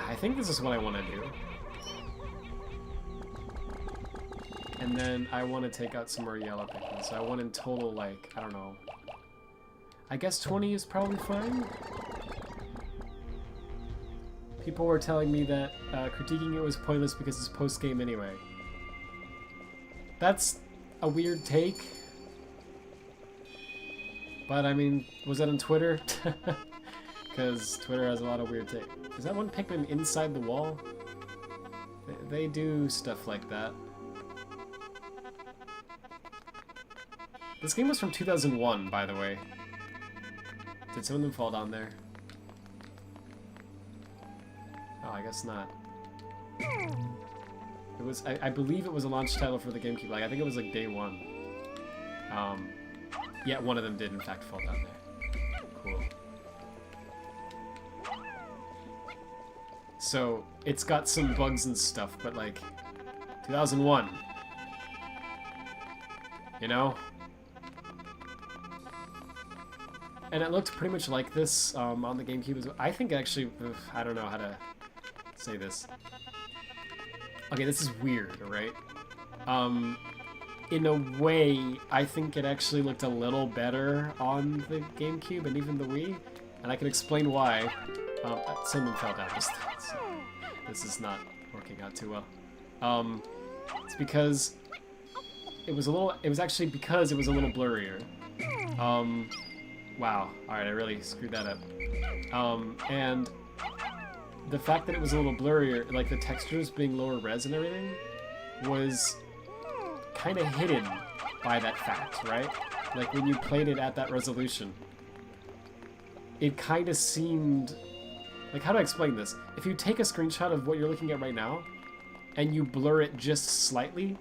I think this is what I want to do. And then I want to take out some more yellow Pikmin. So I want in total, like, I don't know. I guess 20 is probably fine. People were telling me that critiquing it was pointless because it's post-game anyway. That's a weird take. But, I mean, was that on Twitter? Because Twitter has a lot of weird takes. Is that one Pikmin inside the wall? They do stuff like that. This game was from 2001, by the way. Did some of them fall down there? Oh, I guess not. It was, I believe it was a launch title for the GameCube. Like, I think it was like day one. Yeah, one of them did in fact fall down there. Cool. So, it's got some bugs and stuff, but like, 2001. You know? And it looked pretty much like this on the GameCube as well. I think actually, I don't know how to say this. Okay, this is weird, right? In a way, I think it actually looked a little better on the GameCube and even the Wii, and I can explain why. Someone fell down this thing, so this is not working out too well. It's because it was actually because it was a little blurrier. Wow, alright, I really screwed that up. And the fact that it was a little blurrier, like the textures being lower res and everything, was kind of hidden by that fact, right? Like when you played it at that resolution, it kind of seemed... Like, how do I explain this? If you take a screenshot of what you're looking at right now, and you blur it just slightly,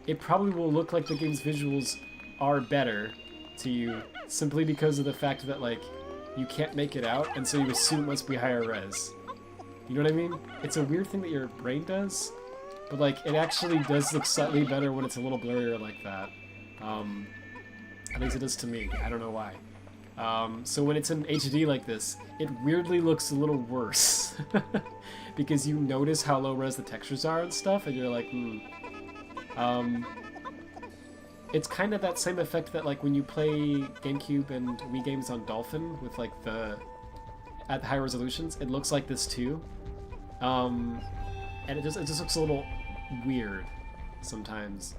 it probably will look like the game's visuals are better to you, simply because of the fact that, like, you can't make it out, and so you assume it must be higher res. You know what I mean? It's a weird thing that your brain does, but, like, it actually does look slightly better when it's a little blurrier like that. At least it does to me. I don't know why. So when it's in HD like this, it weirdly looks a little worse. Because you notice how low res the textures are and stuff, and you're like, it's kind of that same effect that, like, when you play GameCube and Wii games on Dolphin with, like, at high resolutions, it looks like this too. And it just looks a little weird sometimes.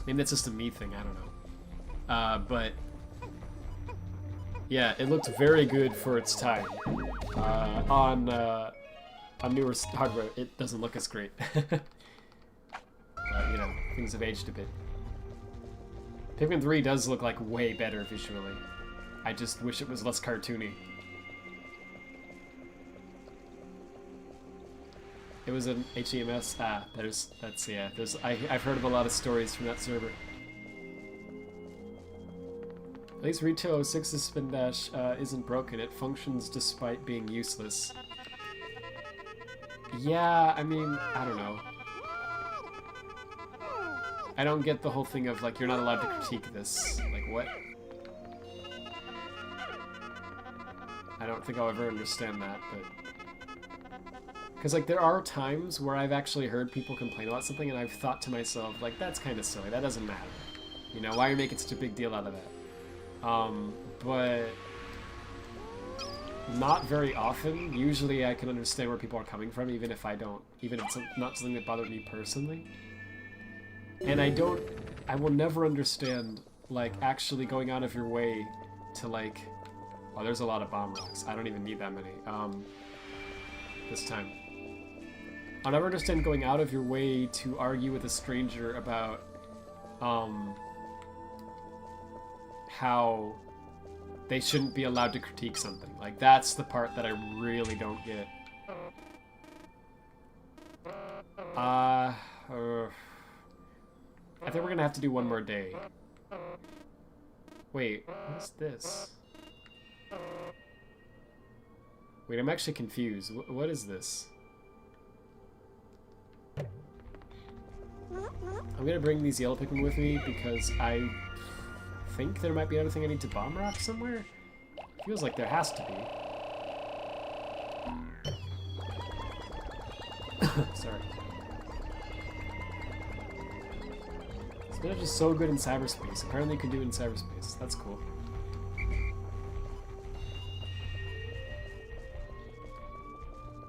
Maybe that's just a me thing, I don't know. But yeah, it looked very good for its time. On newer hardware, it doesn't look as great. You know, things have aged a bit. Pikmin 3 does look like way better visually. I just wish it was less cartoony. It was an HEMS. I've heard of a lot of stories from that server. At least Retail 06's Spin Dash isn't broken. It functions despite being useless. Yeah, I mean, I don't know. I don't get the whole thing of, like, you're not allowed to critique this. Like, what? I don't think I'll ever understand that, but... Because, like, there are times where I've actually heard people complain about something, and I've thought to myself, like, that's kind of silly. That doesn't matter. You know, why are you making such a big deal out of that? But... not very often. Usually I can understand where people are coming from, even if it's not something that bothered me personally. And I will never understand, like, actually going out of your way to, like... Oh, there's a lot of bomb rocks. I don't even need that many. This time. I'll never understand going out of your way to argue with a stranger about, how they shouldn't be allowed to critique something. Like, that's the part that I really don't get. I think we're gonna have to do one more day. Wait, what's this? Wait, I'm actually confused. What is this? I'm gonna bring these yellow Pikmin with me because I think there might be another thing I need to bomb rock somewhere. Feels like there has to be. Sorry. Spinach is so good in cyberspace. Apparently you can do it in cyberspace. That's cool.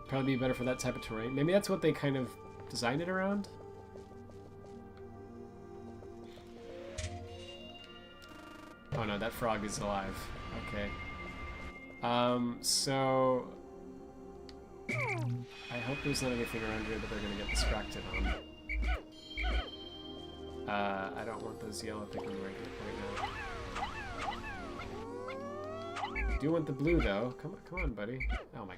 Probably be better for that type of terrain. Maybe that's what they kind of designed it around? Oh no, that frog is alive. Okay. So... I hope there's not anything around here that they're gonna get distracted on. I don't want those yellow Pikmin right now. I do want the blue though. Come on, buddy. Oh my...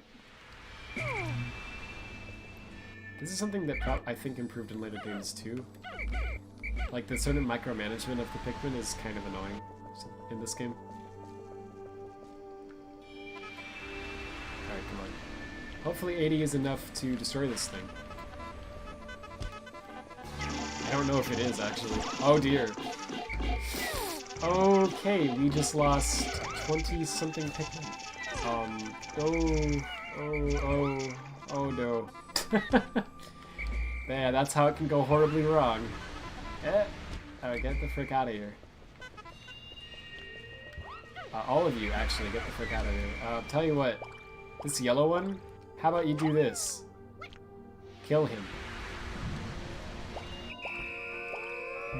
This is something that I think improved in later games too. Like the certain micromanagement of the Pikmin is kind of annoying in this game. Alright, come on. Hopefully 80 is enough to destroy this thing. I don't know if it is, actually. Oh dear. Okay, we just lost 20-something Pikmin. Oh no. Yeah, that's how it can go horribly wrong. Alright, get the frick out of here. All of you, actually, get the frick out of here. Tell you what, this yellow one, how about you do this? Kill him.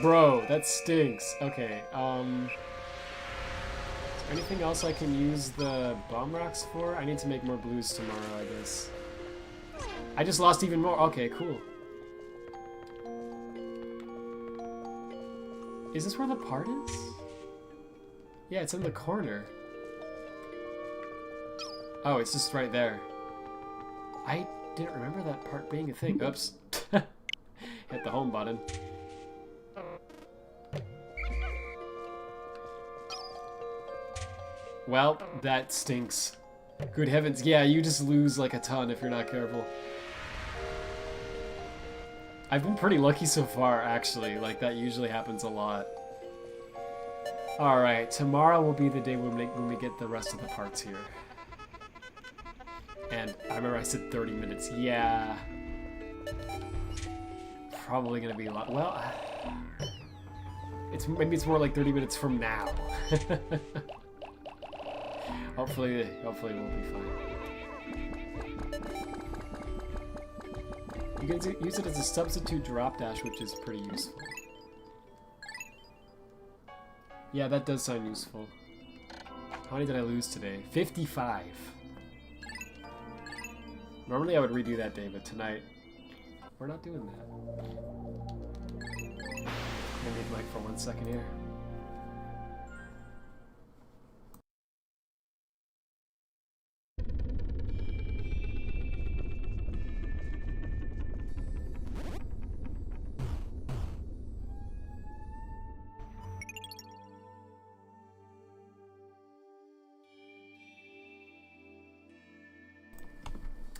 Bro, that stinks. Okay, is there anything else I can use the bomb rocks for? I need to make more blues tomorrow, I guess. I just lost even more. Okay, cool. Is this where the part is? Yeah, it's in the corner. Oh, it's just right there. I didn't remember that part being a thing. Oops. Hit the home button. Well, that stinks. Good heavens. Yeah, you just lose like a ton if you're not careful. I've been pretty lucky so far, actually. Like, that usually happens a lot. Alright, tomorrow will be the day when we get the rest of the parts here. And I remember I said 30 minutes. Yeah. Probably gonna be a lot. Well, maybe it's more like 30 minutes from now. Hopefully we'll be fine. You can use it as a substitute drop dash, which is pretty useful. Yeah, that does sound useful. How many did I lose today? 55. Normally I would redo that day, but tonight we're not doing that. I need mic for 1 second here.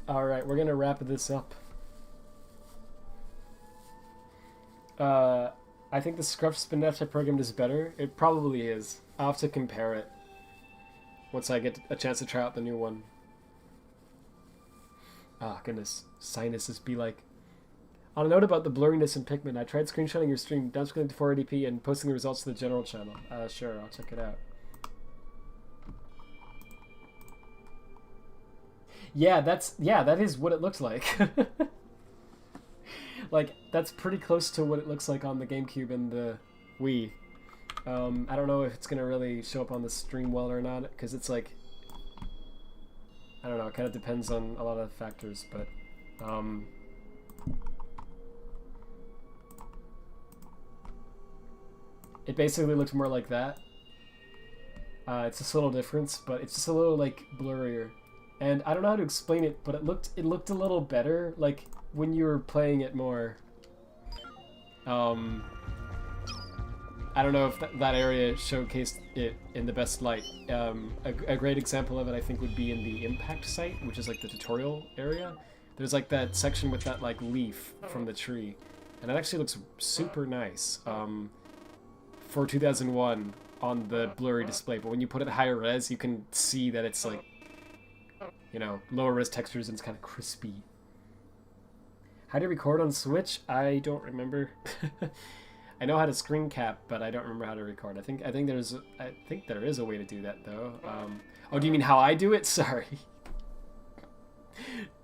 Alright, we're gonna wrap this up. I think the Scruff Spinetta program is better. It probably is. I'll have to compare it once I get a chance to try out the new one. Ah, goodness. Sinuses be like... On a note about the blurriness in Pikmin, I tried screenshotting your stream, downscaling to 480p, and posting the results to the general channel. Sure, I'll check it out. Yeah, that is what it looks like. Like, that's pretty close to what it looks like on the GameCube and the Wii. I don't know if it's gonna really show up on the stream well or not, because it's like... I don't know, it kind of depends on a lot of factors, but... It basically looks more like that. It's a subtle difference, but it's just a little, like, blurrier. And I don't know how to explain it, but it looked a little better, like, when you were playing it more. I I don't know if that area showcased it in the best light. A great example of it, I think, would be in the impact site, which is like the tutorial area. There's like that section with that like leaf from the tree, and it actually looks super nice for 2001 on the blurry display. But when you put it higher res, you can see that it's like, you know, lower res textures and it's kind of crispy. How do you record on Switch? I don't remember. I know how to screen cap, but I don't remember how to record. I think there is a way to do that though. Oh, do you mean how I do it? Sorry.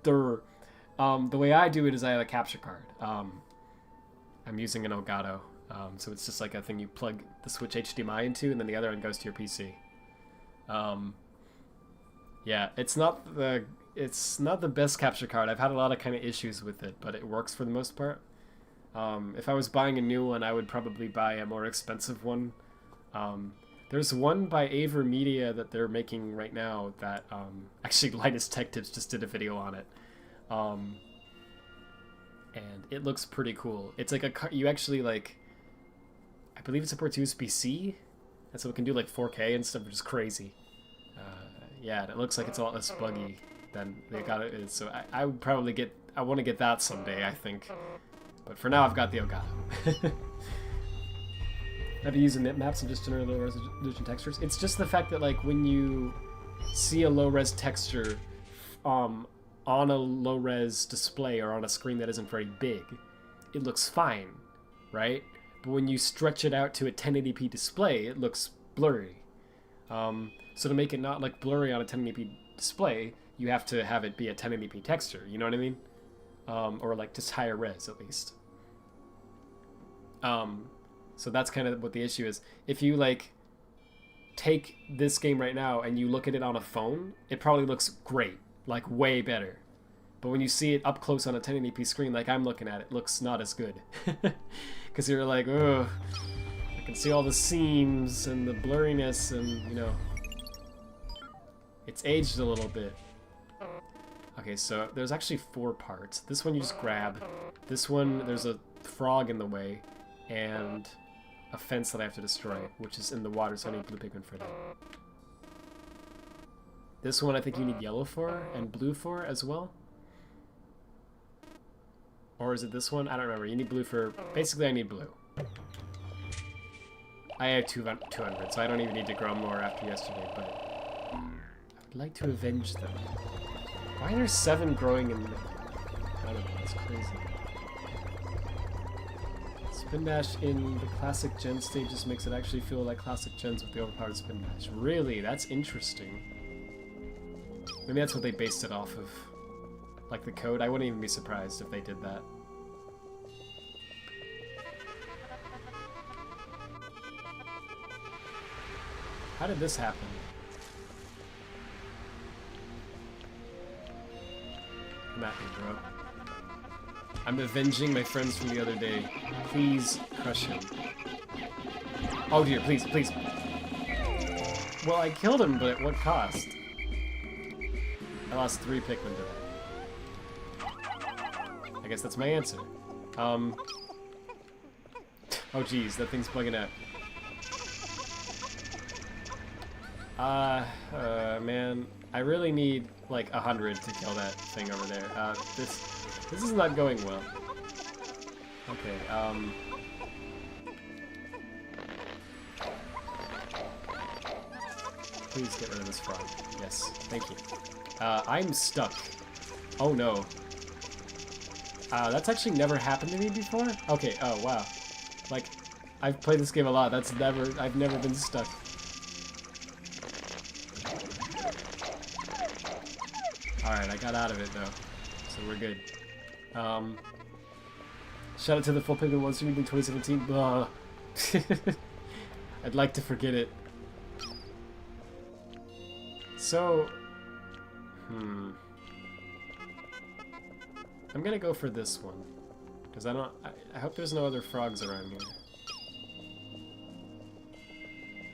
The way I do it is I have a capture card. I'm using an Elgato, so it's just like a thing you plug the Switch HDMI into, and then the other one goes to your PC. Yeah, it's not the best capture card. I've had a lot of kind of issues with it, but it works for the most part. If I was buying a new one, I would probably buy a more expensive one. There's one by AverMedia that they're making right now that actually Linus Tech Tips just did a video on it. And it looks pretty cool. It's like you actually like, I believe it supports USB-C, and so it can do like 4K and stuff, which is crazy. Yeah, and it looks like it's a lot less buggy than they got it. So I would probably I want to get that someday, I think. But for now, I've got the Elgato. Have you used maps and just generate low resolution textures? It's just the fact that like when you see a low res texture on a low res display or on a screen that isn't very big, it looks fine, right? But when you stretch it out to a 1080p display, it looks blurry. So to make it not like blurry on a 1080p display, you have to have it be a 1080p texture. You know what I mean? Or like just higher res at least. So that's kind of what the issue is. If you like take this game right now and you look at it on a phone, it probably looks great, like way better. But when you see it up close on a 1080p screen like I'm looking at, it looks not as good. Because you're like, ugh, I can see all the seams and the blurriness and, you know, it's aged a little bit. Okay, so there's actually 4 parts. This one you just grab. This one, there's a frog in the way, and a fence that I have to destroy, which is in the water, so I need blue Pikmin for that. This one I think you need yellow for, and blue for as well. Or is it this one? I don't remember. You need blue for... Basically, I need blue. I have 200, so I don't even need to grow more after yesterday, but... I would like to avenge them. Why are there 7 growing in... I don't know, that's crazy. Spin Dash in the classic gen stages makes it actually feel like classic gens with the overpowered Spin Dash. Really? That's interesting. Maybe that's what they based it off of. Like the code. I wouldn't even be surprised if they did that. How did this happen? Come at me, bro. I'm avenging my friends from the other day. Please crush him. Oh dear, please, please. Well, I killed him, but at what cost? I lost 3 Pikmin to that. I guess that's my answer. Oh geez, that thing's bugging out. Man, I really need like 100 to kill that thing over there. This is not going well. Okay, please get rid of this frog. Yes, thank you. I'm stuck. Oh no. That's actually never happened to me before? Okay, oh wow. Like, I've played this game a lot. I've never been stuck. Alright, I got out of it though. So we're good. Shout out to the full Pikmin 1 stream in 2017. Blah. I'd like to forget it. So, I'm gonna go for this one. Because I hope there's no other frogs around here.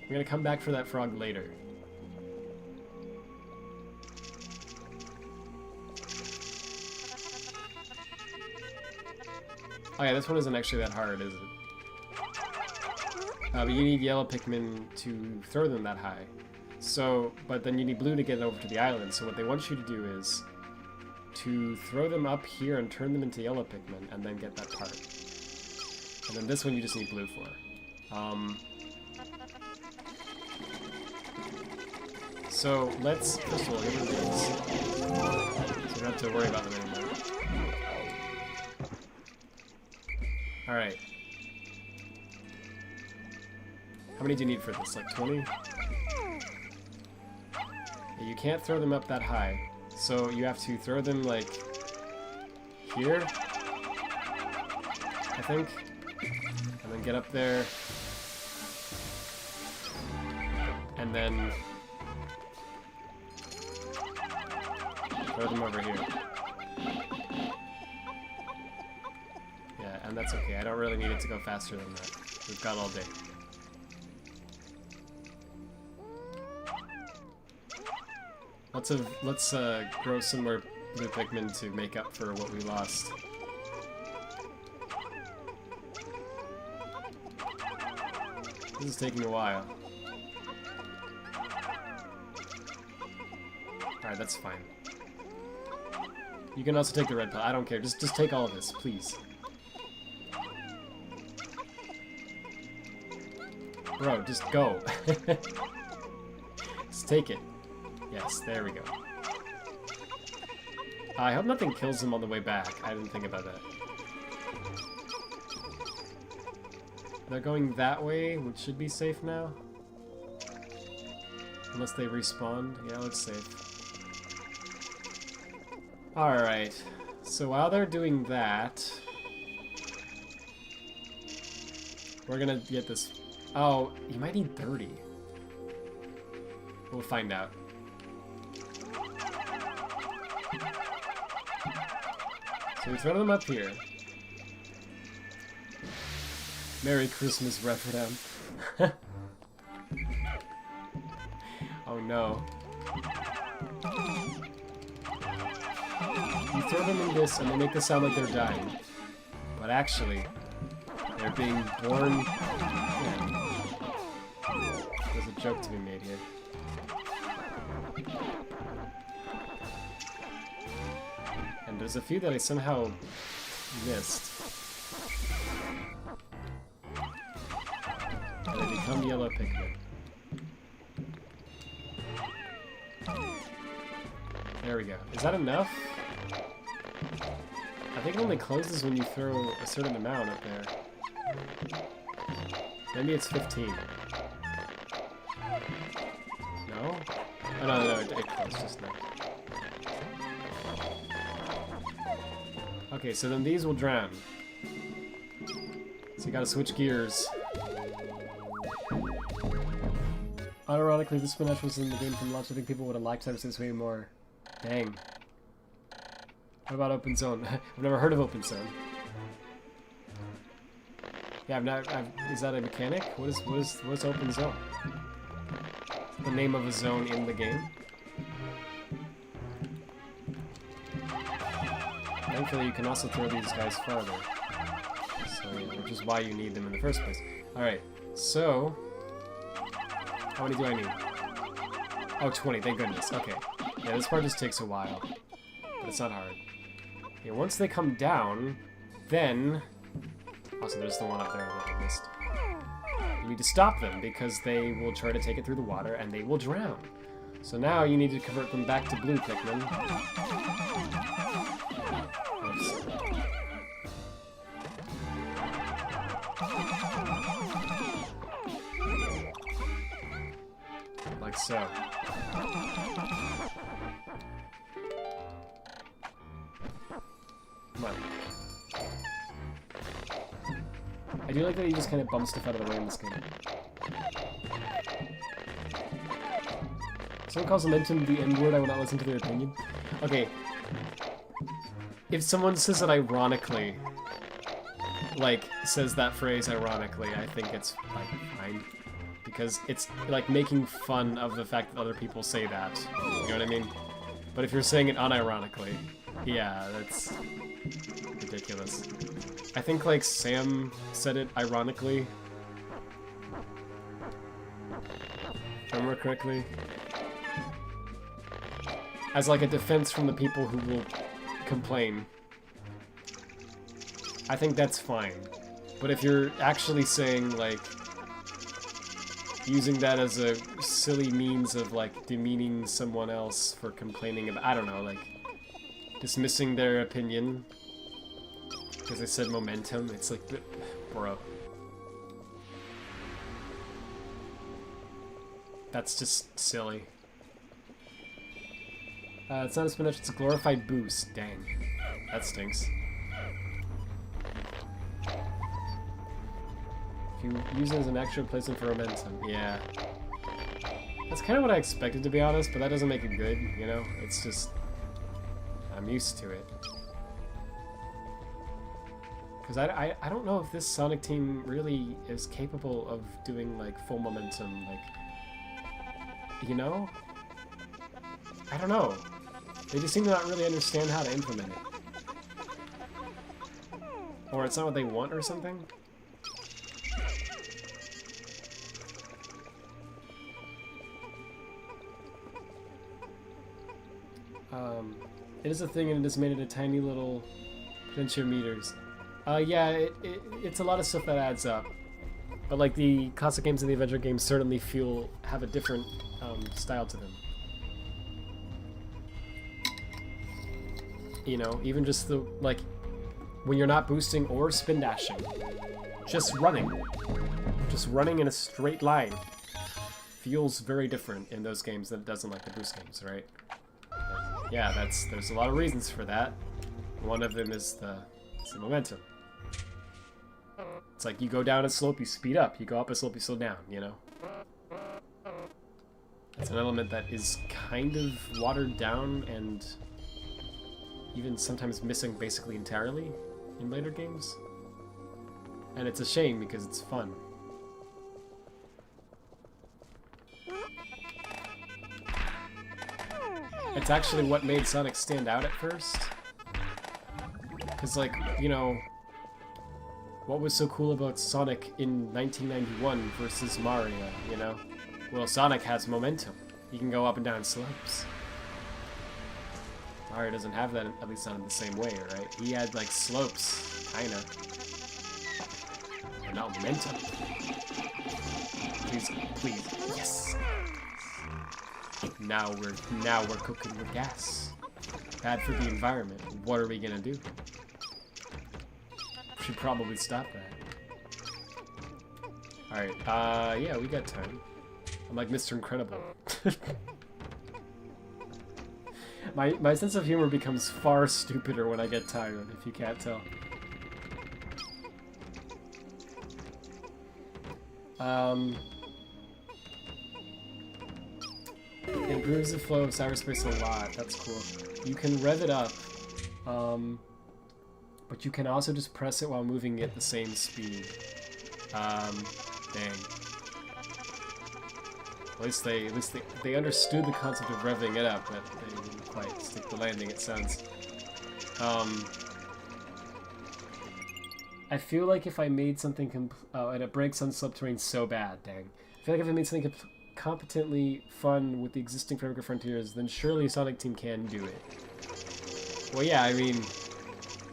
I'm gonna come back for that frog later. Oh yeah, this one isn't actually that hard, is it? But you need yellow Pikmin to throw them that high. So, but then you need blue to get over to the island. So what they want you to do is to throw them up here and turn them into yellow Pikmin, and then get that part. And then this one you just need blue for. So let's first of all get rid of these, so we don't have to worry about them anymore. All right. How many do you need for this? Like 20? Yeah, you can't throw them up that high, so you have to throw them like here, I think, and then get up there, and then throw them over here. Yeah, and that's okay. I don't really need it to go faster than that. We've got all day. Let's grow some more blue Pikmin to make up for what we lost. This is taking a while. Alright, that's fine. You can also take the red pill. I don't care. Just take all of this, please. Bro, just go. Just take it. Yes, there we go. I hope nothing kills him on the way back. I didn't think about that. They're going that way, which should be safe now. Unless they respawn. Yeah, looks safe. Alright. So while they're doing that, we're gonna get this. Oh, you might need 30. We'll find out. So we throw them up here. Merry Christmas, Radfordhound. Oh no. You throw them in this and they make it sound like they're dying. But actually, they're being born. Yeah. There's a joke to be made here. And there's a few that I somehow missed. And they become yellow Pikmin. There we go. Is that enough? I think it only closes when you throw a certain amount up there. Maybe it's 15. No? Oh, no, it closed just now. Okay, so then these will drown. So you gotta switch gears. Unironically, this spinach was in the game from launch. I think people would have liked to have this way more. Dang. What about Open Zone? I've never heard of Open Zone. Yeah, is that a mechanic? What is Open Zone? Is the name of a zone in the game? Thankfully, you can also throw these guys farther. So, yeah, which is why you need them in the first place. Alright, so... How many do I need? Oh, 20, thank goodness. Okay. Yeah, this part just takes a while. But it's not hard. Okay, once they come down, then... Also, there's the one up there that I missed. You need to stop them, because they will try to take it through the water, and they will drown. So now you need to convert them back to blue Pikmin. Oops. Like so. Come on. I do like that you just kind of bump stuff out of the way in this game. Someone calls Momentum the N-word, I will not listen to their opinion. Okay. If someone says it ironically, like, says that phrase ironically, I think it's, like, fine. Because it's, like, making fun of the fact that other people say that. You know what I mean? But if you're saying it unironically, yeah, that's ridiculous. I think, like, Sam said it ironically correctly. As like a defense from the people who will complain. I think that's fine. But if you're actually saying, like, using that as a silly means of, like, demeaning someone else for complaining about, I don't know, like, dismissing their opinion because they said momentum, it's like, bro. That's just silly. It's not a spin-off, it's a glorified boost. Dang. That stinks. If you use it as an extra replacement for momentum. Yeah. That's kind of what I expected, to be honest, but that doesn't make it good, you know? It's just... I'm used to it. Because I don't know if this Sonic team really is capable of doing, like, full momentum, like... You know? I don't know. They just seem to not really understand how to implement it. Or it's not what they want or something? It is a thing and it is made at a tiny little potentiometers. Yeah, it's a lot of stuff that adds up. But like the classic games and the adventure games certainly have a different style to them. You know, even just the, like, when you're not boosting or spin dashing, just running in a straight line feels very different in those games than it does in, like, the boost games, right? And yeah, there's a lot of reasons for that. One of them is the momentum. It's like you go down a slope, you speed up. You go up a slope, you slow down, you know? It's an element that is kind of watered down and even sometimes missing basically entirely in later games. And it's a shame because it's fun. It's actually what made Sonic stand out at first. Because, like, you know, what was so cool about Sonic in 1991 versus Mario, you know? Well, Sonic has momentum. He can go up and down slopes. Mario doesn't have that, at least not in the same way, right? He had, like, slopes, kinda. And not momentum. Please, please, yes! Now we're cooking with gas. Bad for the environment. What are we gonna do? Should probably stop that. Alright, yeah, we got time. I'm like Mr. Incredible. My sense of humor becomes far stupider when I get tired, if you can't tell. It improves the flow of cyberspace a lot. That's cool. You can rev it up, but you can also just press it while moving at the same speed. Dang. At least they understood the concept of revving it up, but they didn't quite stick the landing, it sounds. I feel like if I made something and it breaks on subterranean so bad, dang. I feel like if I made something competently fun with the existing framework of Frontiers, then surely Sonic Team can do it. Well, yeah, I mean,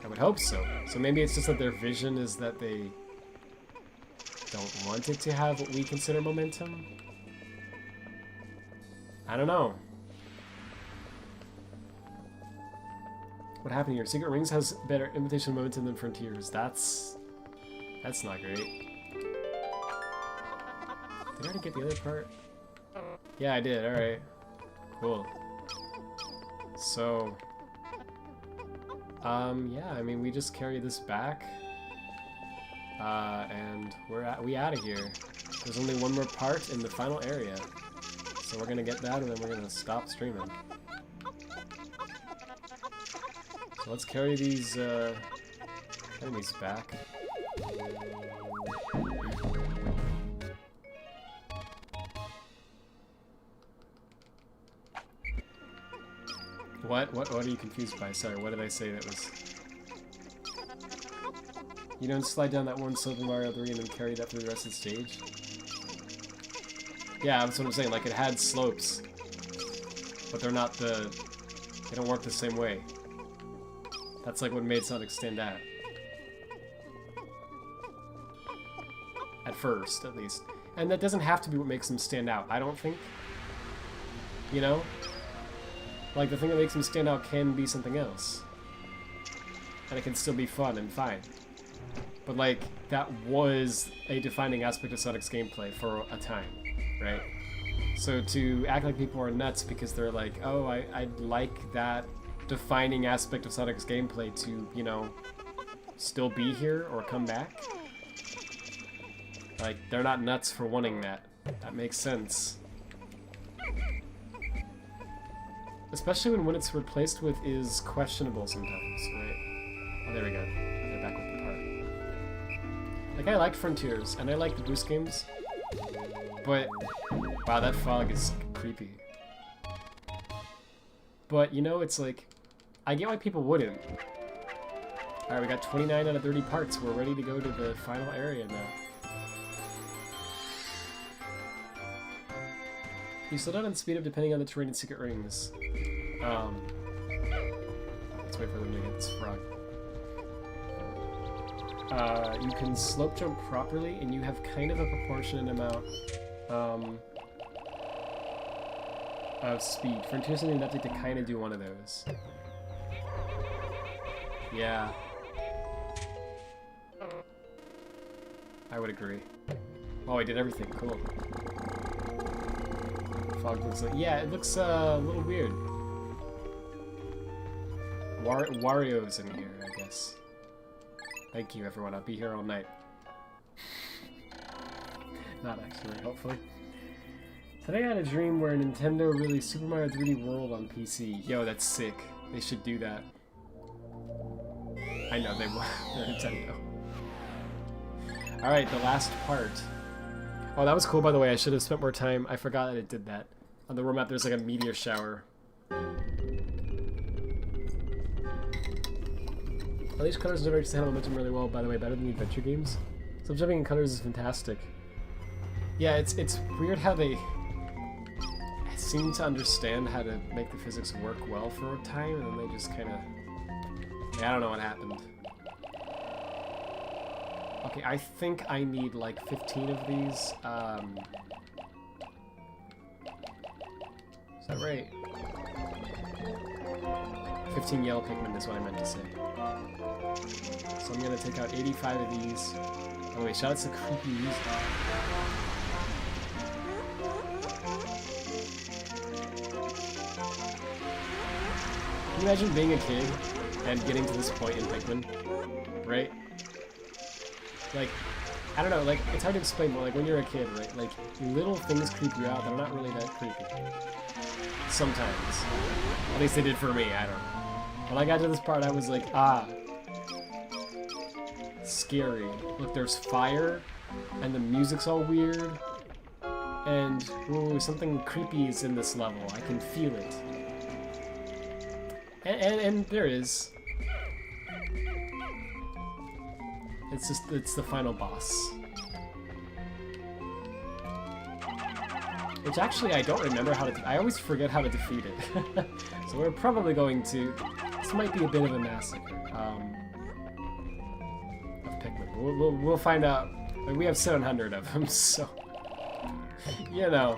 I would hope so. So maybe it's just that their vision is that they don't want it to have what we consider momentum? I don't know. What happened here? Secret Rings has better invitation momentum than Frontiers. That's not great. Did I already get the other part? Yeah, I did. Alright. Cool. So... yeah, I mean, we just carry this back. And we out of here. There's only one more part in the final area. So we're gonna get that and then we're gonna stop streaming. So let's carry these, enemies back. What are you confused by? Sorry, what did I say that was... You don't slide down that one slope in Mario 3 and then carry that through the rest of the stage? Yeah, that's what I'm saying. Like, it had slopes, but they're not the... They don't work the same way. That's like what made Sonic stand out. At first, at least. And that doesn't have to be what makes them stand out, I don't think. You know? Like, the thing that makes them stand out can be something else. And it can still be fun and fine. But, like, that was a defining aspect of Sonic's gameplay for a time, right? So to act like people are nuts because they're like, oh, I'd like that defining aspect of Sonic's gameplay to, you know, still be here or come back. Like, they're not nuts for wanting that. That makes sense. Especially when what it's replaced with is questionable sometimes, right? Oh, there we go. They're back with the part. Like, I liked Frontiers, and I liked the Boost games, but... Wow, that fog is creepy. But, you know, it's like... I get why people wouldn't. Alright, we got 29 out of 30 parts. We're ready to go to the final area now. You slow down and speed up depending on the terrain and secret rings. Let's wait for them to get this frog. You can slope jump properly, and you have kind of a proportionate amount of speed. Frontiers need an update to kind of do one of those. Yeah. I would agree. Oh, I did everything. Cool. Fog looks like... Yeah, it looks a little weird. Wario's in here, I guess. Thank you, everyone. I'll be here all night. Not actually, hopefully. Today I had a dream where Nintendo released Super Mario 3D World on PC. Yo, that's sick. They should do that. I know, they will. They're Nintendo. Alright, the last part. Oh, that was cool, by the way. I should have spent more time. I forgot that it did that. On the world map, there's like a meteor shower. All these colors are to handle momentum really well, by the way, better than the adventure games. So jumping in colors is fantastic. Yeah, it's weird how they seem to understand how to make the physics work well for a time, and then they just kind of... I don't know what happened. Okay, I think I need like 15 of these. Is that right? 15 yellow Pikmin is what I meant to say. So I'm gonna take out 85 of these. Oh wait, shout out to creepy music. Can you imagine being a kid and getting to this point in Pikmin? Right? Like, I don't know, like, it's hard to explain, but like when you're a kid, right? Like, little things creep you out that are not really that creepy. Sometimes. At least they did for me, I don't know. When I got to this part, I was like, ah. Scary. Look, there's fire, and the music's all weird, and, ooh, something creepy is in this level. I can feel it. And there is. It's the final boss. Which actually I don't remember how to... I always forget how to defeat it. So we're probably going to... This might be a bit of a massacre. Of Pikmin. We'll find out. Like, we have 700 of them, so... You know.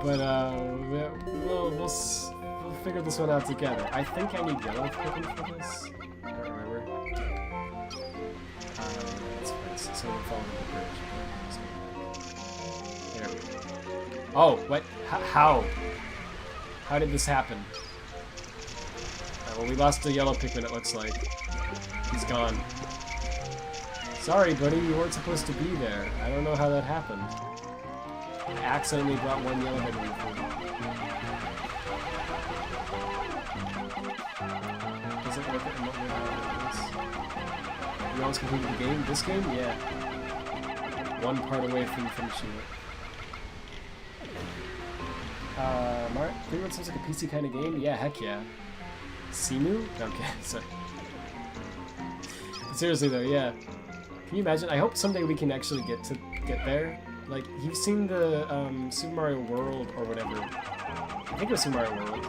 But, we'll figure this one out together. I think I need yellow Pikmin for this. I don't remember. That's fine. So we'll follow the bridge. There we go. Oh, what? How? How did this happen? Alright, well, we lost the yellow Pikmin, it looks like. He's gone. Sorry, buddy, you weren't supposed to be there. I don't know how that happened. I accidentally brought one yellow Pikmin with me. Does it work at You almost completed the game? This game? Yeah. One part away from finishing it. Mario 3 seems like a PC kind of game? Yeah, heck yeah. Simu? Okay, sorry. But seriously though, yeah. Can you imagine? I hope someday we can actually get there. Like, you've seen the Super Mario World or whatever. I think it was Super Mario World.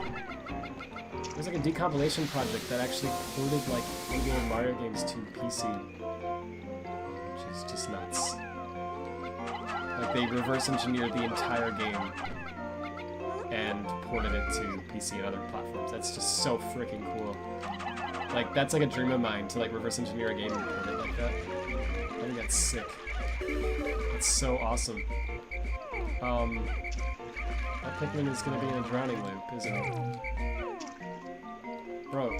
There's like a decompilation project that actually ported like regular Mario games to PC. Which is just nuts. Like, they reverse engineered the entire game and ported it to PC and other platforms. That's just so freaking cool. Like, that's like a dream of mine, to like reverse engineer a game and port it like that. I think that's sick. It's so awesome. That Pikmin is gonna be in a drowning loop, isn't it? Bro.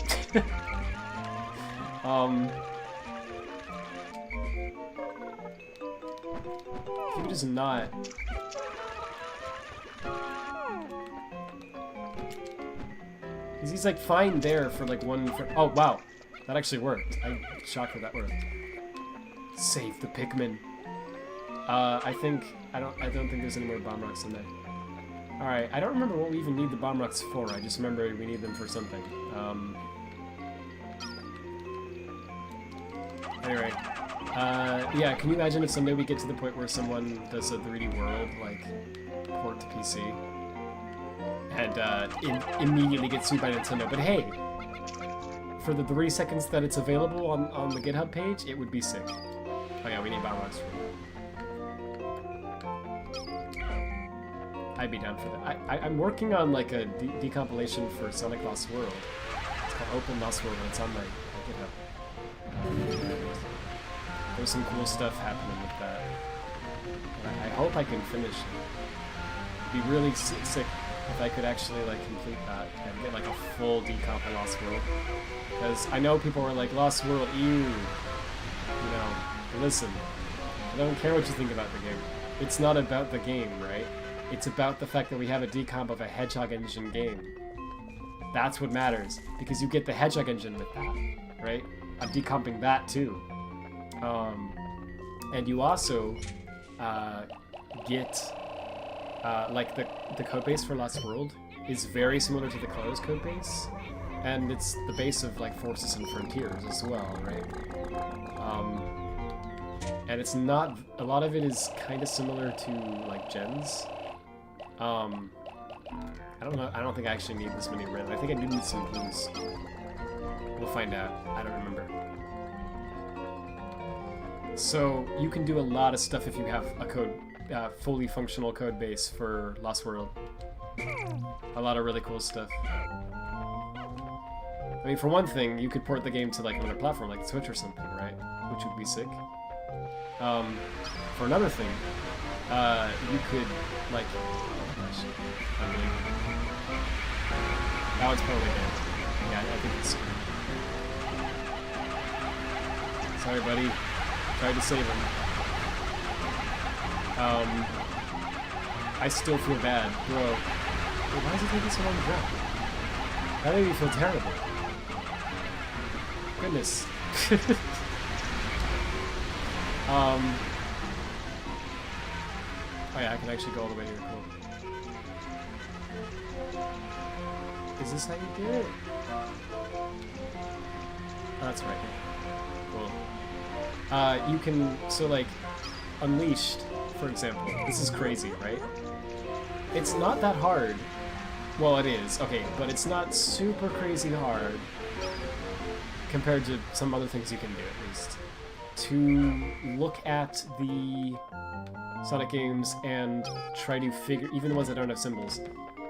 If you just not... He's like fine there for like one... Oh, wow. That actually worked. I'm shocked that worked. Save the Pikmin. I don't think there's any more bomb rocks in there. Alright, I don't remember what we even need the bomb rocks for. I just remember we need them for something. Anyway. Yeah, can you imagine if someday we get to the point where someone does a 3D world, like, port to PC? And, immediately gets sued by Nintendo. But hey! For the 3 seconds that it's available on the GitHub page, it would be sick. Oh yeah, we need bomb rocks for that. I'd be down for that. I'm working on like a decompilation for Sonic Lost World. It's called Open Lost World, and it's on my GitHub. There's some cool stuff happening with that. And I hope I can finish it. It'd be really sick if I could actually like complete that and get like a full decomp of Lost World. Because I know people were like, Lost World, ew. You know, listen, I don't care what you think about the game. It's not about the game, right? It's about the fact that we have a decomp of a Hedgehog engine game. That's what matters, because you get the Hedgehog engine with that, right? I'm decomping that too. And you also get, like the codebase for Lost World is very similar to the Colors codebase, and it's the base of like Forces and Frontiers as well, right? And it's not, a lot of it is kind of similar to like Gens. I don't know, I don't think I actually need this many red. I think I do need some blues. We'll find out. I don't remember. So, you can do a lot of stuff if you have a fully functional code base for Lost World. A lot of really cool stuff. I mean, for one thing, you could port the game to like another platform, like Switch or something, right? Which would be sick. For another thing, you could, like... That one's probably dead. Yeah, I think it's screwed. Sorry, buddy. Tried to save him. I still feel bad. Bro. Wait, why is it taking so long to drop? That made me feel terrible. Goodness. Oh yeah, I can actually go all the way here. Cool. Is this how you do it? Oh, that's right. Cool. You can, so like, Unleashed, for example. This is crazy, right? It's not that hard. Well, it is, okay, but it's not super crazy hard compared to some other things you can do, at least. To look at the Sonic games and try to figure, even the ones that don't have symbols,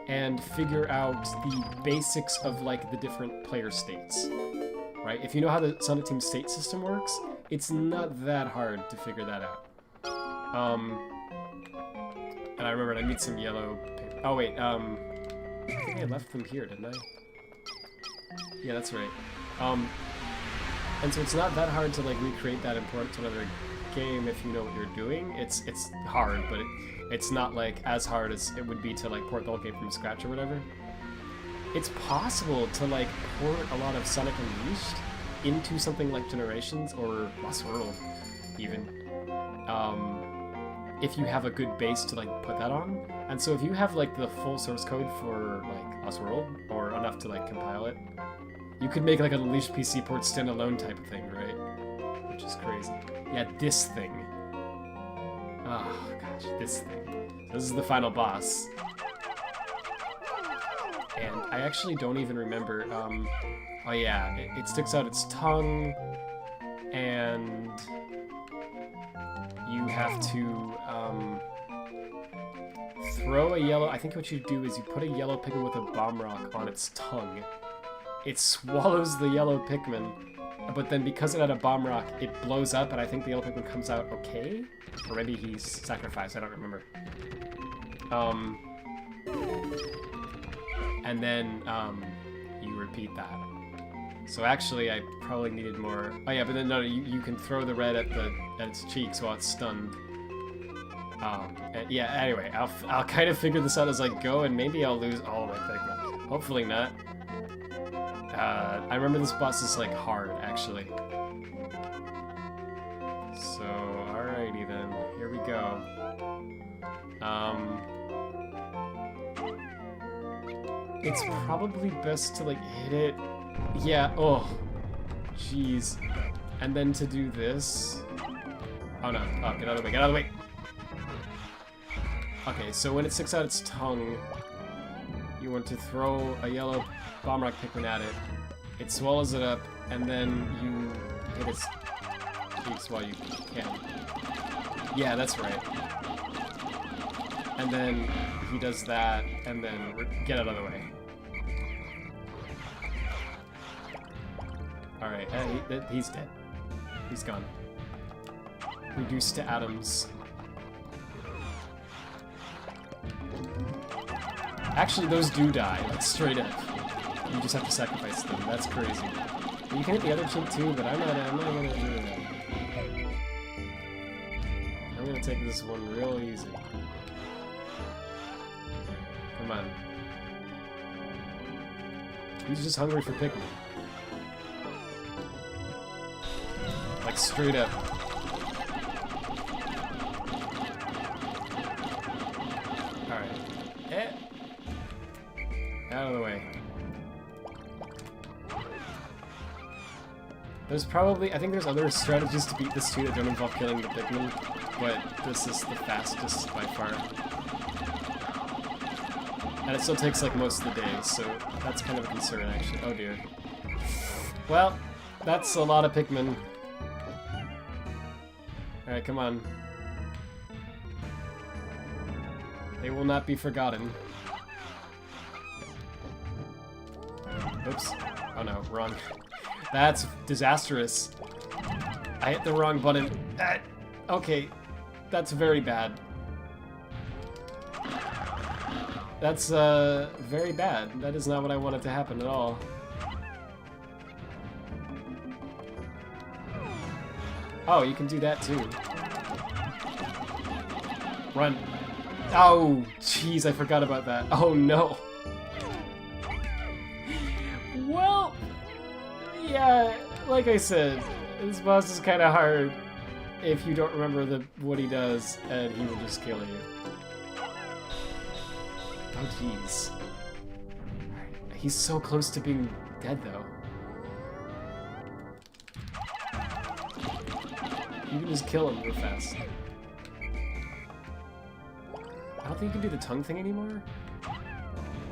and figure out the basics of like the different player states, right? If you know how the Sonic Team state system works, it's not that hard to figure that out. And I remembered I need some yellow paper. Oh wait, I think I left them here, didn't I? Yeah, that's right. And so it's not that hard to like recreate that and port it to another game if you know what you're doing. It's hard, but it's not like as hard as it would be to like port the whole game from scratch or whatever. It's possible to like port a lot of Sonic Unleashed into something like Generations or Lost World, even. If you have a good base to like put that on. And so if you have like the full source code for like Lost World, or enough to like compile it, you could make like an Unleashed PC port standalone type of thing, right? Which is crazy. Yeah, this thing. Oh, gosh, this thing. This is the final boss. And I actually don't even remember, oh yeah, it sticks out its tongue, and you have to, throw a yellow... I think what you do is you put a yellow Pikmin with a bomb rock on its tongue. It swallows the yellow Pikmin, but then because it had a bomb rock, it blows up, and I think the yellow Pikmin comes out okay? Or maybe he's sacrificed, I don't remember. And then, you repeat that. So actually, I probably needed more... Oh yeah, but then no, you can throw the red at its cheeks while it's stunned. Yeah, anyway, I'll kind of figure this out as I go, and maybe I'll lose all of my Pikmin. Hopefully not. I remember this boss is, like, hard, actually. So, alrighty then. Here we go. It's probably best to, like, hit it. Yeah, oh. Jeez. And then to do this... Oh no, oh, get out of the way, get out of the way! Okay, so when it sticks out its tongue, you want to throw a yellow bomb rock Pikmin at it. It swallows it up, and then you hit its cheeks while you can. Yeah, that's right. And then he does that, and then get out of the way. Alright, he's dead. He's gone. Reduced to atoms. Actually, those do die, like, straight up. You just have to sacrifice them. That's crazy. You can hit the other cheek too, but I'm not gonna do that. I'm gonna take this one real easy. Come on. He's just hungry for Pikmin. Like, straight up. Alright. Out of the way. There's probably... I think there's other strategies to beat this too that don't involve killing the Pikmin, but this is the fastest by far. And it still takes, like, most of the day, so that's kind of a concern, actually. Oh dear. Well, that's a lot of Pikmin. Alright, come on. They will not be forgotten. Oops. Oh no, wrong. That's disastrous. I hit the wrong button. Okay, that's very bad. That's, very bad. That is not what I wanted to happen at all. Oh, you can do that too. Run. Oh, jeez, I forgot about that. Oh no. Well, yeah, like I said, this boss is kind of hard if you don't remember what he does, and he will just kill you. Oh, jeez. He's so close to being dead, though. You can just kill him real fast. I don't think you can do the tongue thing anymore.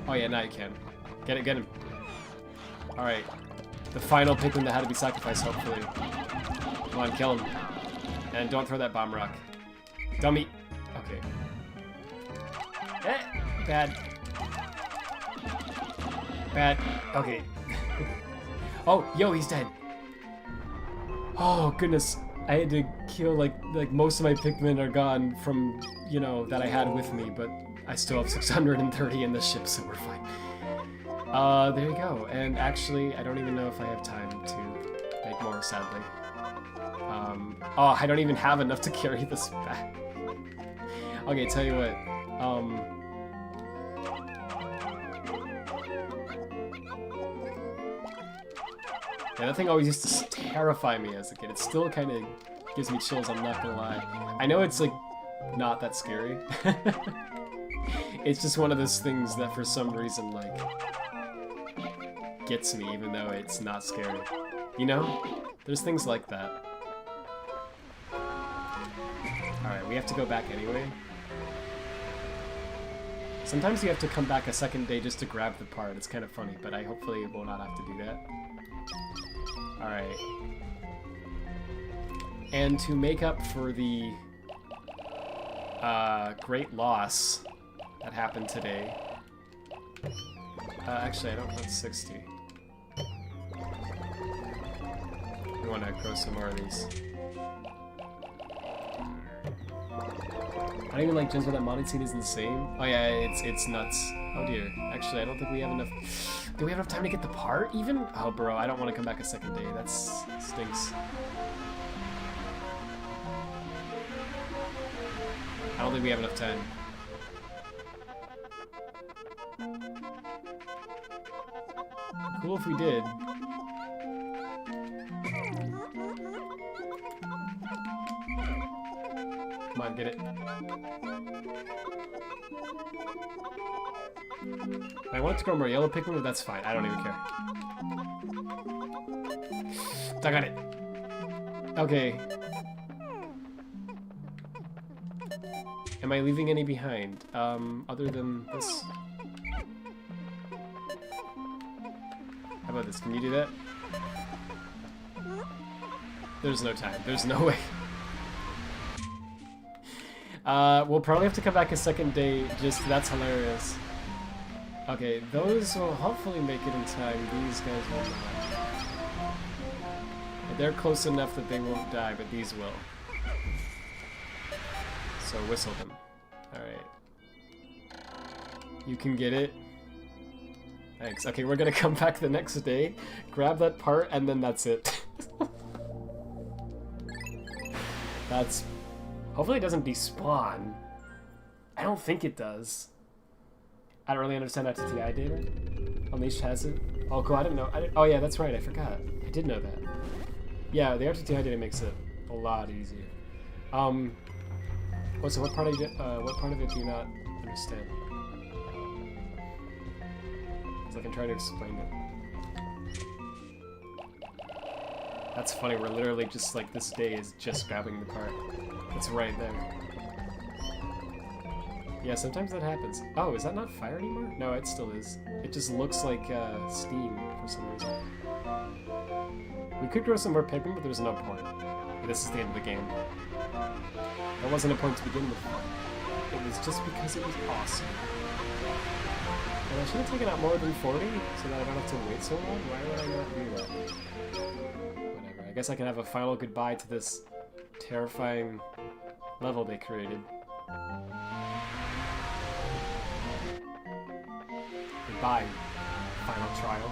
Oh yeah, now you can. Get it, get him. Alright. The final Pikmin that had to be sacrificed, hopefully. Come on, kill him. And don't throw that bomb rock. Dummy. Okay. Bad. Bad. Okay. Oh, yo, he's dead. Oh, goodness. I had to kill, like most of my Pikmin are gone from, you know, that I had with me, but I still have 630 in the ship, so we're fine. There you go. And actually, I don't even know if I have time to make more, sadly. Oh, I don't even have enough to carry this back. Okay, tell you what. Yeah, that thing always used to terrify me as a kid. It still kind of gives me chills, I'm not gonna lie. I know it's, like, not that scary. It's just one of those things that for some reason, like, gets me, even though it's not scary. You know? There's things like that. Alright, we have to go back anyway. Sometimes you have to come back a second day just to grab the part. It's kind of funny, but I hopefully will not have to do that. Alright. And to make up for the great loss that happened today. Actually, I don't want 60. We want to grow some more of these. I don't even like gyms where that modded scene is insane. Oh yeah, it's nuts. Oh dear. Actually, I don't think we have enough. Do we have enough time to get the part even? Oh bro, I don't want to come back a second day. That stinks. I don't think we have enough time. Cool if we did. Come on, get it. I want it to grow more yellow Pikmin, but that's fine. I don't even care. I got it. Okay. Am I leaving any behind? Other than this? How about this? Can you do that? There's no time. There's no way. We'll probably have to come back a second day. Just that's hilarious. Okay, those will hopefully make it in time. These guys will not. They're close enough that they won't die, but these will. So whistle them. Alright. You can get it. Thanks. Okay, we're gonna come back the next day, grab that part, and then that's it. That's... Hopefully it doesn't despawn. I don't think it does. I don't really understand RTTI data. Unleashed has it. Oh, cool. I didn't know. Oh, yeah, that's right. I forgot. I did know that. Yeah, the RTTI data makes it a lot easier. So what part of it do you not understand? Because I can try to explain it. That's funny. We're literally just like this day is just grabbing the part. It's right there. Yeah, sometimes that happens. Oh, is that not fire anymore? No, it still is. It just looks like steam for some reason. We could grow some more Pikmin, but there's no point. This is the end of the game. There wasn't a point to begin with. It was just because it was awesome. And I should have taken out more than 40, so that I don't have to wait so long. Why would I not do that? Whatever. I guess I can have a final goodbye to this terrifying level they created. Goodbye, final trial.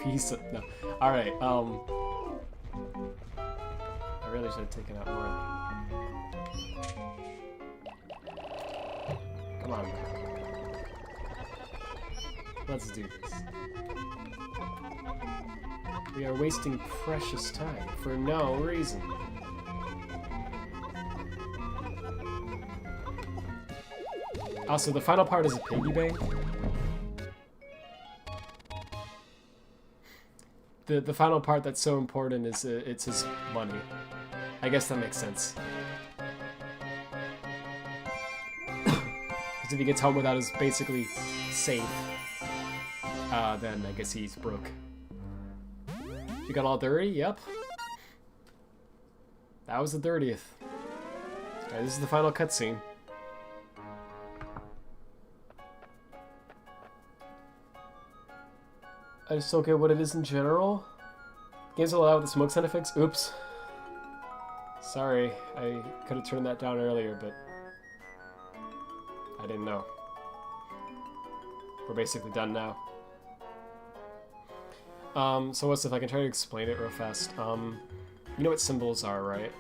Peace. No. Alright, I really should have taken out more. Come on. Let's do this. We are wasting precious time for no reason. Also, the final part is a piggy bank. The final part that's so important is it's his money. I guess that makes sense. Because if he gets home without his basically safe, then I guess he's broke. You got all 30? Yep. That was the 30th. Alright, this is the final cutscene. I just don't get what it is in general. Games will allow the smoke sound effects. Oops. Sorry, I could have turned that down earlier, but I didn't know. We're basically done now. So what's if I can try to explain it real fast? You know what symbols are, right?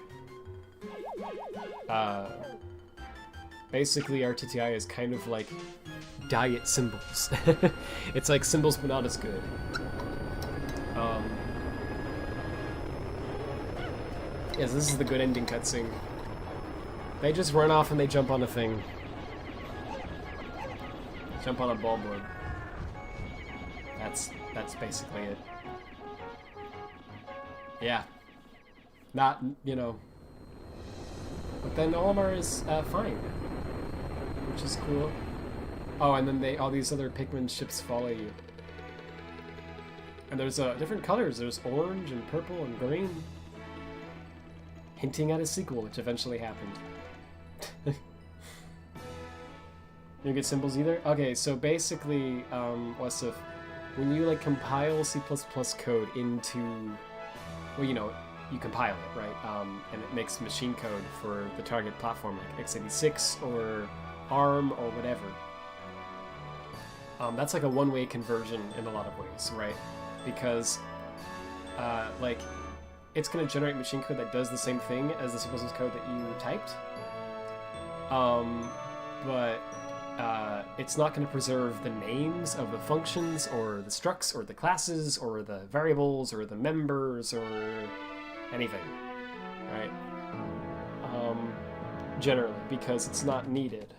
Basically RTTI is kind of like diet symbols. It's like symbols but not as good. Yes, this is the good ending cutscene. They just run off and they jump on a thing. Jump on a ball board. That's basically it. Yeah. Not, you know. But then Olimar is fine, which is cool. Oh, and then all these other Pikmin ships follow you. And there's different colors. There's orange and purple and green. Hinting at a sequel, which eventually happened. You don't get symbols either? Okay, so basically, Wasif, when you like compile C++ code into, well, you know, you compile it, right? And it makes machine code for the target platform, like x86 or ARM or whatever. That's like a one-way conversion in a lot of ways, right? Because, like, it's going to generate machine code that does the same thing as the C++ code that you typed. But it's not going to preserve the names of the functions or the structs or the classes or the variables or the members or anything, right? Generally, because it's not needed.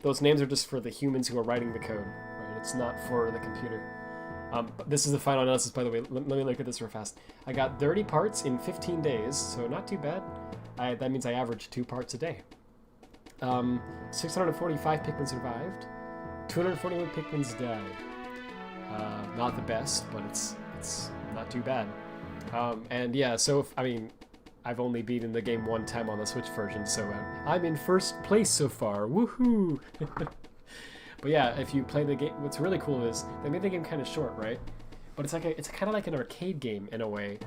Those names are just for the humans who are writing the code, right? It's not for the computer. This is the final analysis, by the way. Let me look at this real fast. I got 30 parts in 15 days, so not too bad. That means I average 2 parts a day. 645 Pikmin survived. 241 Pikmins died. Not the best, but it's not too bad. And yeah, so I've only beaten the game 1 time on the Switch version, so I'm in first place so far. Woohoo! But yeah, if you play the game, what's really cool is they made the game kind of short, right? But it's kind of like an arcade game in a way,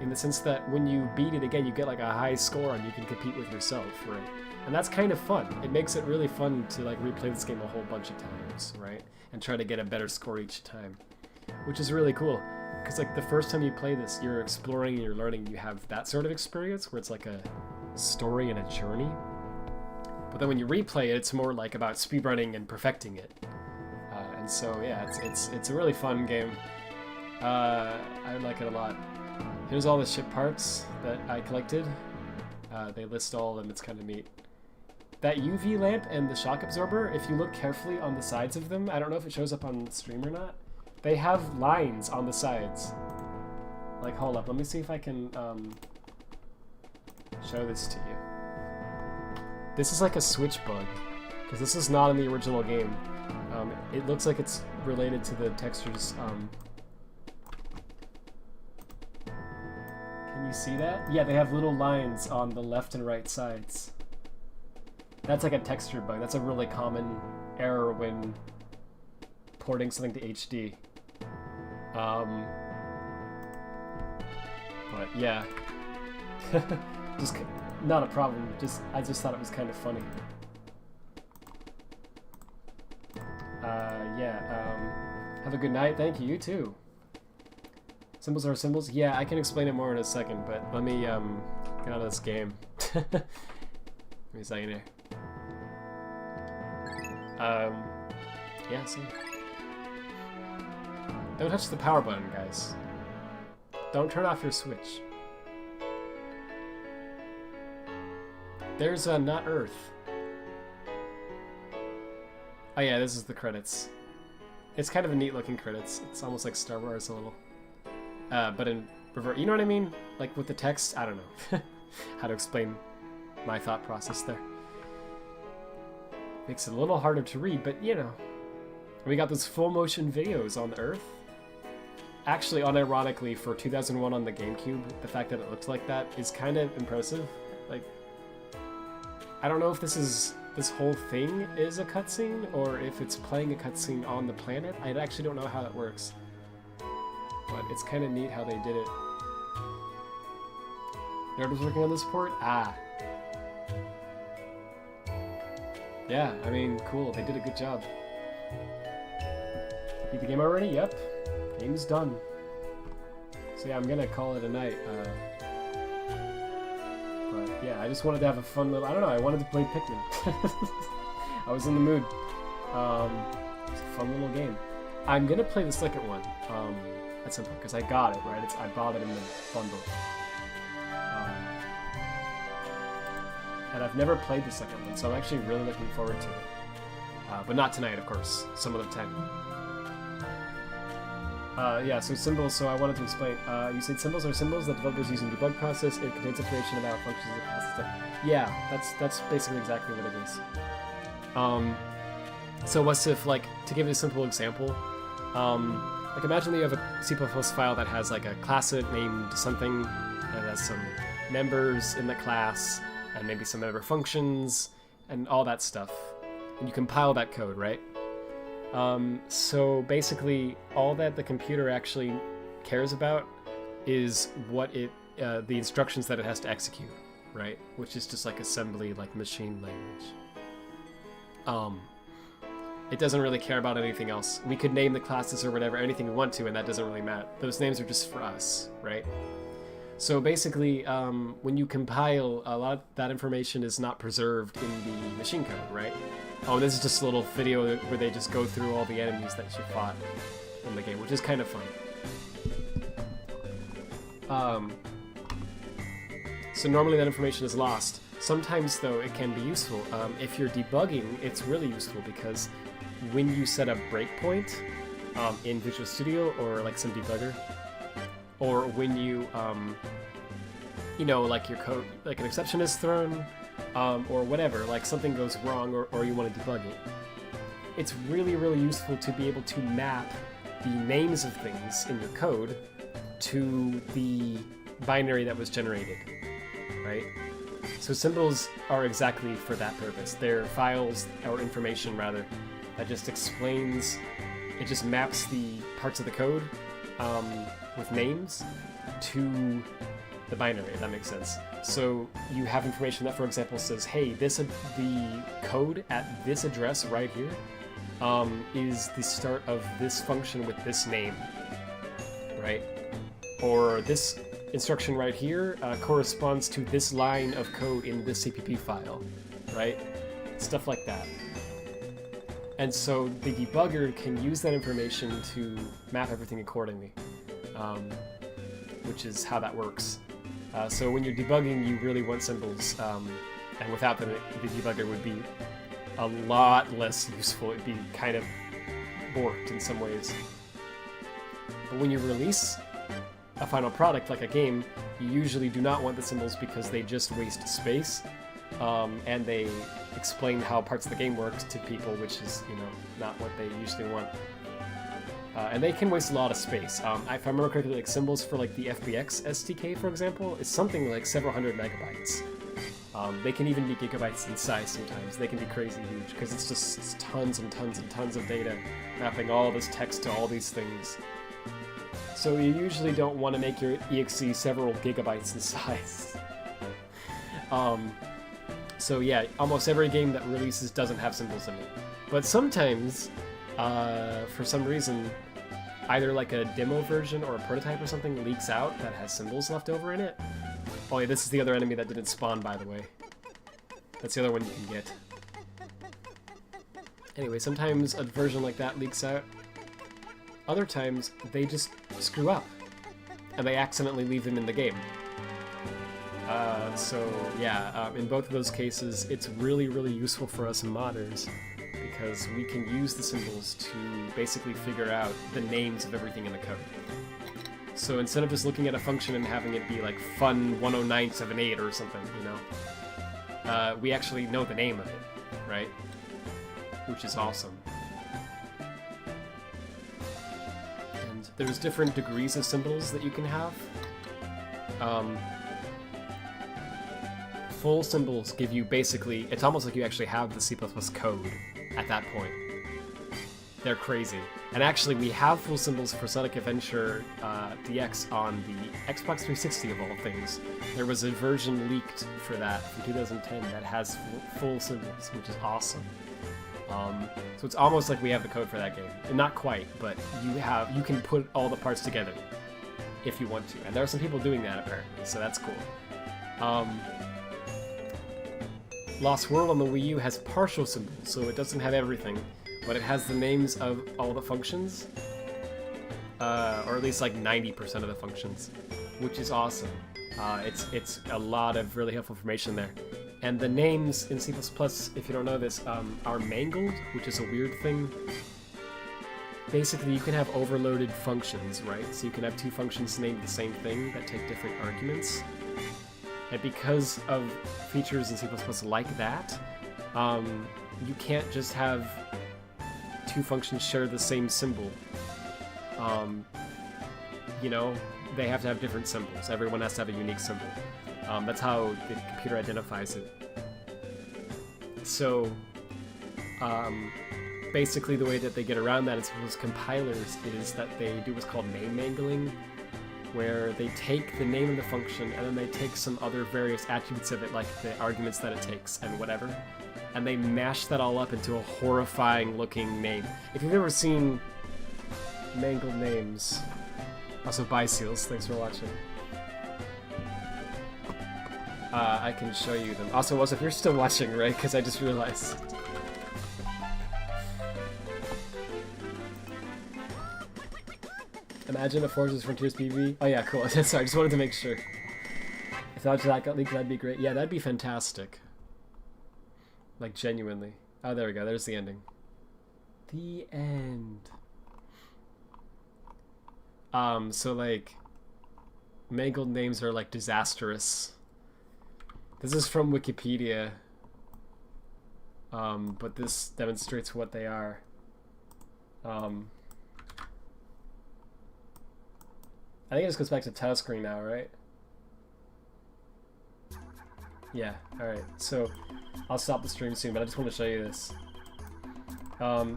in the sense that when you beat it again, you get like a high score and you can compete with yourself, right? And that's kind of fun. It makes it really fun to like replay this game a whole bunch of times, right? And try to get a better score each time, which is really cool. Because like the first time you play this, you're exploring and you're learning. You have that sort of experience where it's like a story and a journey. But then when you replay it, it's more like about speedrunning and perfecting it. And so yeah, it's a really fun game. I like it a lot. Here's all the ship parts that I collected. They list all of them. It's kind of neat. That UV lamp and the shock absorber, if you look carefully on the sides of them, I don't know if it shows up on stream or not, they have lines on the sides. Like, hold up, let me see if I can show this to you. This is like a switch bug, because this is not in the original game. It looks like it's related to the textures. Can you see that? Yeah, they have little lines on the left and right sides. That's like a texture bug. That's a really common error when porting something to HD. But yeah, just not a problem. I just thought it was kind of funny. Yeah. Have a good night. Thank you. You too. Symbols are symbols. Yeah, I can explain it more in a second, but let me get out of this game. Give me a second here. Yeah, see. Don't touch the power button, guys. Don't turn off your Switch. There's not Earth. Oh yeah, this is the credits. It's kind of a neat looking credits. It's almost like Star Wars a little. But in revert, you know what I mean? Like with the text, I don't know how to explain my thought process there. Makes it a little harder to read, but you know. We got those full motion videos on the Earth. Actually, unironically, for 2001 on the GameCube, the fact that it looked like that is kind of impressive. Like, I don't know if this whole thing is a cutscene, or if it's playing a cutscene on the planet. I actually don't know how that works. But it's kind of neat how they did it. Nerd was working on this port? Ah. Yeah, I mean, cool. They did a good job. Beat the game already? Yep. Game's done. So yeah, I'm gonna call it a night. But yeah, I just wanted to have a fun little... I don't know, I wanted to play Pikmin. I was in the mood. It's a fun little game. I'm gonna play the second one at some point, because I got it, right? I bought it in the bundle. And I've never played the second one, so I'm actually really looking forward to it. But not tonight, of course. Some other time. Yeah, so symbols, so I wanted to explain. You said symbols are symbols that developers use in the debug process. It contains information about functions of the class and stuff. Yeah, that's basically exactly what it is. So what's if, like, to give you a simple example, like imagine that you have a C++ file that has like a class named something, and has some members in the class, and maybe some member functions, and all that stuff. And you compile that code, right? So basically, all that the computer actually cares about is what the instructions that it has to execute, right? Which is just like assembly, like machine language. It doesn't really care about anything else. We could name the classes or whatever, anything we want to, and that doesn't really matter. Those names are just for us, right? So basically, when you compile, a lot of that information is not preserved in the machine code, right? Oh, this is just a little video where they just go through all the enemies that you fought in the game, which is kind of fun. So normally that information is lost. Sometimes, though, it can be useful. If you're debugging, it's really useful because when you set a breakpoint in Visual Studio or like some debugger, or when you, like your code, like an exception is thrown, or whatever, like something goes wrong or you want to debug it, it's really, really useful to be able to map the names of things in your code to the binary that was generated, right? So symbols are exactly for that purpose. They're files, or information rather, that just explains, it just maps the parts of the code with names to the binary, if that makes sense. So you have information that, for example, says, hey, the code at this address right here is the start of this function with this name, right? Or this instruction right here corresponds to this line of code in this CPP file, right? Stuff like that. And so the debugger can use that information to map everything accordingly, which is how that works. So when you're debugging, you really want symbols, and without them, the debugger would be a lot less useful. It'd be kind of borked in some ways. But when you release a final product, like a game, you usually do not want the symbols because they just waste space, and they explain how parts of the game work to people, which is, not what they usually want. And they can waste a lot of space. If I remember correctly, like symbols for like the FBX SDK, for example, is something like several hundred megabytes. They can even be gigabytes in size sometimes. They can be crazy huge because it's just tons and tons and tons of data mapping all this text to all these things. So you usually don't want to make your exe several gigabytes in size. So yeah, almost every game that releases doesn't have symbols in it. But sometimes, for some reason, either like a demo version or a prototype or something leaks out that has symbols left over in it. Oh yeah, this is the other enemy that didn't spawn, by the way. That's the other one you can get. Anyway, sometimes a version like that leaks out. Other times, they just screw up, and they accidentally leave them in the game. In both of those cases, it's really, really useful for us modders, because we can use the symbols to basically figure out the names of everything in the code. So instead of just looking at a function and having it be like fun10978 or something, we actually know the name of it, right? Which is awesome. And there's different degrees of symbols that you can have. Full symbols give you basically, it's almost like you actually have the C++ code at that point. They're crazy. And actually, we have full symbols for Sonic Adventure DX on the Xbox 360 of all things. There was a version leaked for that from 2010 that has full symbols, which is awesome. So it's almost like we have the code for that game. And not quite, but you can put all the parts together if you want to. And there are some people doing that apparently, so that's cool. Lost World on the Wii U has partial symbols, so it doesn't have everything, but it has the names of all the functions, or at least like 90% of the functions, which is awesome. It's a lot of really helpful information there. And the names in C++, if you don't know this, are mangled, which is a weird thing. basically you can have overloaded functions, right? So you can have two functions named the same thing that take different arguments. And because of features in C++ like that, you can't just have two functions share the same symbol. You know, they have to have different symbols. Everyone has to have a unique symbol. That's how the computer identifies it. So, basically the way that they get around that is with compilers is that they do what's called name mangling, where they take the name of the function and then they take some other various attributes of it, like the arguments that it takes and whatever, and they mash that all up into a horrifying looking name. If you've ever seen mangled names, also bye Seals, thanks for watching. I can show you them. Also, if you're still watching, right? Because I just realized. Imagine a Forces Frontiers PvP. Oh yeah, cool. Sorry, I just wanted to make sure. If that got leaked, that'd be great. Yeah, that'd be fantastic. Like, genuinely. Oh, there we go. There's the ending. The end. So like, mangled names are like disastrous. This is from Wikipedia. But this demonstrates what they are. I think it just goes back to title screen now, right? Yeah, alright. So, I'll stop the stream soon, but I just want to show you this.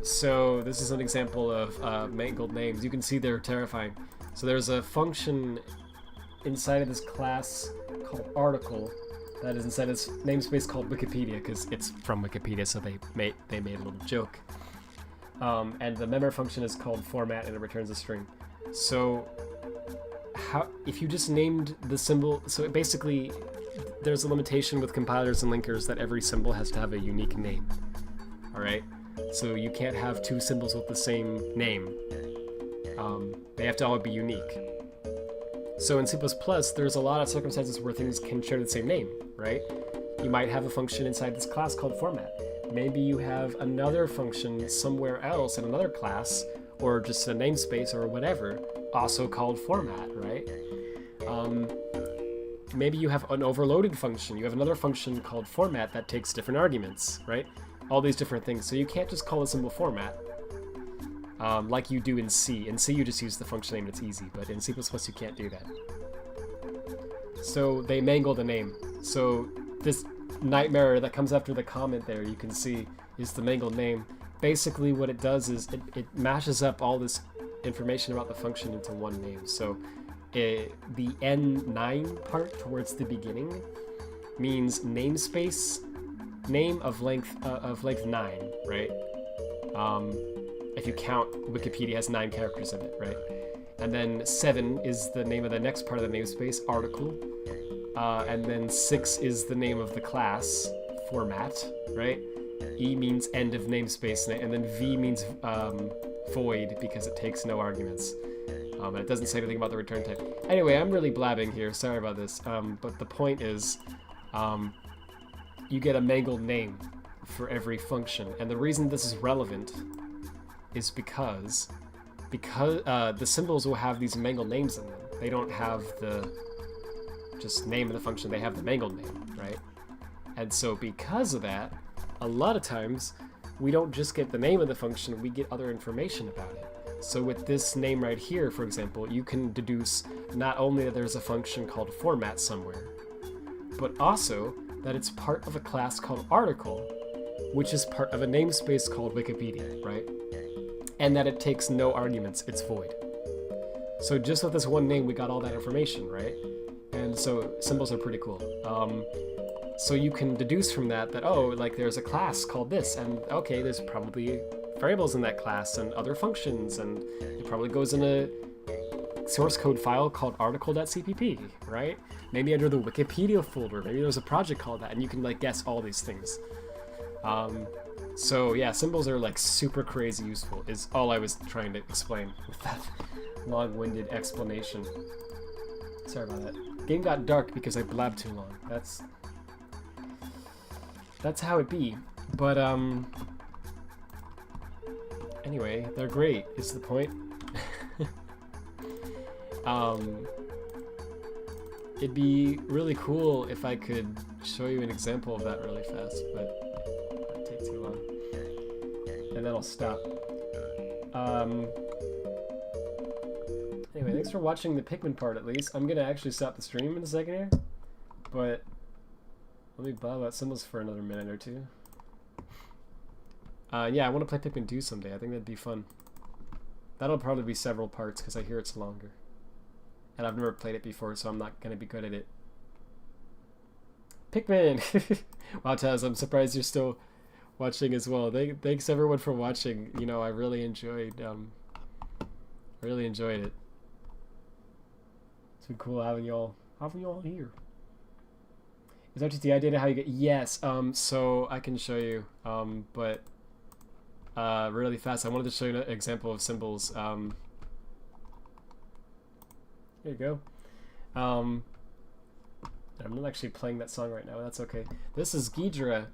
So, this is an example of mangled names. You can see they're terrifying. So there's a function inside of this class called article that is inside this namespace called Wikipedia, because it's from Wikipedia, so they made a little joke. And the member function is called format, and it returns a string. So, if you just named the symbol, so basically there's a limitation with compilers and linkers that every symbol has to have a unique name. Alright? So you can't have two symbols with the same name. They have to all be unique. So in C++, there's a lot of circumstances where things can share the same name, right? You might have a function inside this class called format. Maybe you have another function somewhere else in another class, or just a namespace or whatever, also called format, right? Maybe you have an overloaded function. You have another function called format that takes different arguments, right? All these different things. So you can't just call a symbol format like you do in C. In C, you just use the function name and it's easy, but in C++, you can't do that. So they mangle the name. So this nightmare that comes after the comment there, you can see, is the mangled name. Basically what it does is it mashes up all this information about the function into one name. So the N9 part towards the beginning means namespace, name of length 9, right? If you count, Wikipedia has 9 characters in it, right? And then 7 is the name of the next part of the namespace, article. And then 6 is the name of the class, format, right? E means end of namespace, and then V means void because it takes no arguments. And it doesn't say anything about the return type. Anyway, I'm really blabbing here, sorry about this. But the point is, you get a mangled name for every function. And the reason this is relevant is because the symbols will have these mangled names in them. They don't have the just name of the function, they have the mangled name, right? And so because of that, a lot of times, we don't just get the name of the function, we get other information about it. So with this name right here, for example, you can deduce not only that there's a function called format somewhere, but also that it's part of a class called article, which is part of a namespace called Wikipedia, right? And that it takes no arguments, it's void. So just with this one name, we got all that information, right? And so symbols are pretty cool. So you can deduce from that, oh, like there's a class called this, and okay, there's probably variables in that class and other functions, and it probably goes in a source code file called article.cpp, right? Maybe under the Wikipedia folder, maybe there's a project called that, and you can like guess all these things. So yeah, symbols are like super crazy useful, is all I was trying to explain with that long-winded explanation. Sorry about that. Game got dark because I blabbed too long. That's how it be. But Anyway, they're great, is the point. It'd be really cool if I could show you an example of that really fast, but it might take too long. And then I'll stop. Anyway, thanks for watching the Pikmin part at least. I'm gonna actually stop the stream in a second here, but let me blab about symbols for another minute or two. Yeah, I want to play Pikmin 2 someday. I think that'd be fun. That'll probably be several parts because I hear it's longer. And I've never played it before, so I'm not going to be good at it. Pikmin! Wow, Taz, I'm surprised you're still watching as well. Thanks everyone for watching. You know, I really enjoyed it. It's been cool having y'all here. Is that just the idea of how you get? Yes. So I can show you. But really fast, I wanted to show you an example of symbols. Here you go. I'm not actually playing that song right now. That's okay. This is Ghidra.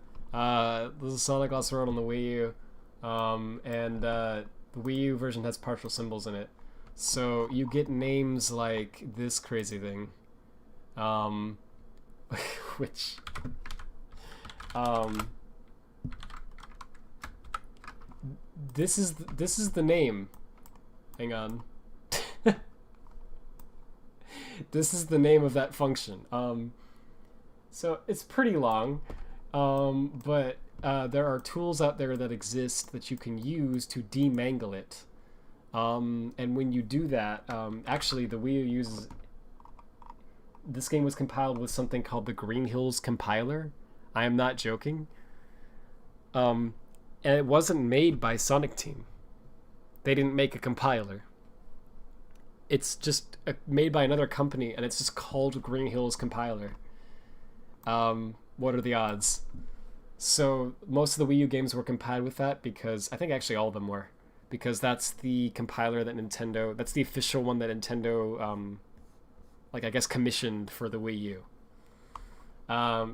This is Sonic Lost World on the Wii U. And the Wii U version has partial symbols in it. So you get names like this crazy thing. Which... This is the name. Hang on. This is the name of that function. So it's pretty long, but there are tools out there that exist that you can use to demangle it. And when you do that, actually the Wii U uses... This game was compiled with something called the Green Hills compiler. I am not joking. And it wasn't made by Sonic Team. They didn't make a compiler. It's just made by another company, and it's just called Green Hills compiler. What are the odds? So most of the Wii U games were compiled with that because I think actually all of them were, because that's the compiler that Nintendo, that's the official one that Nintendo, like I guess commissioned for the Wii U.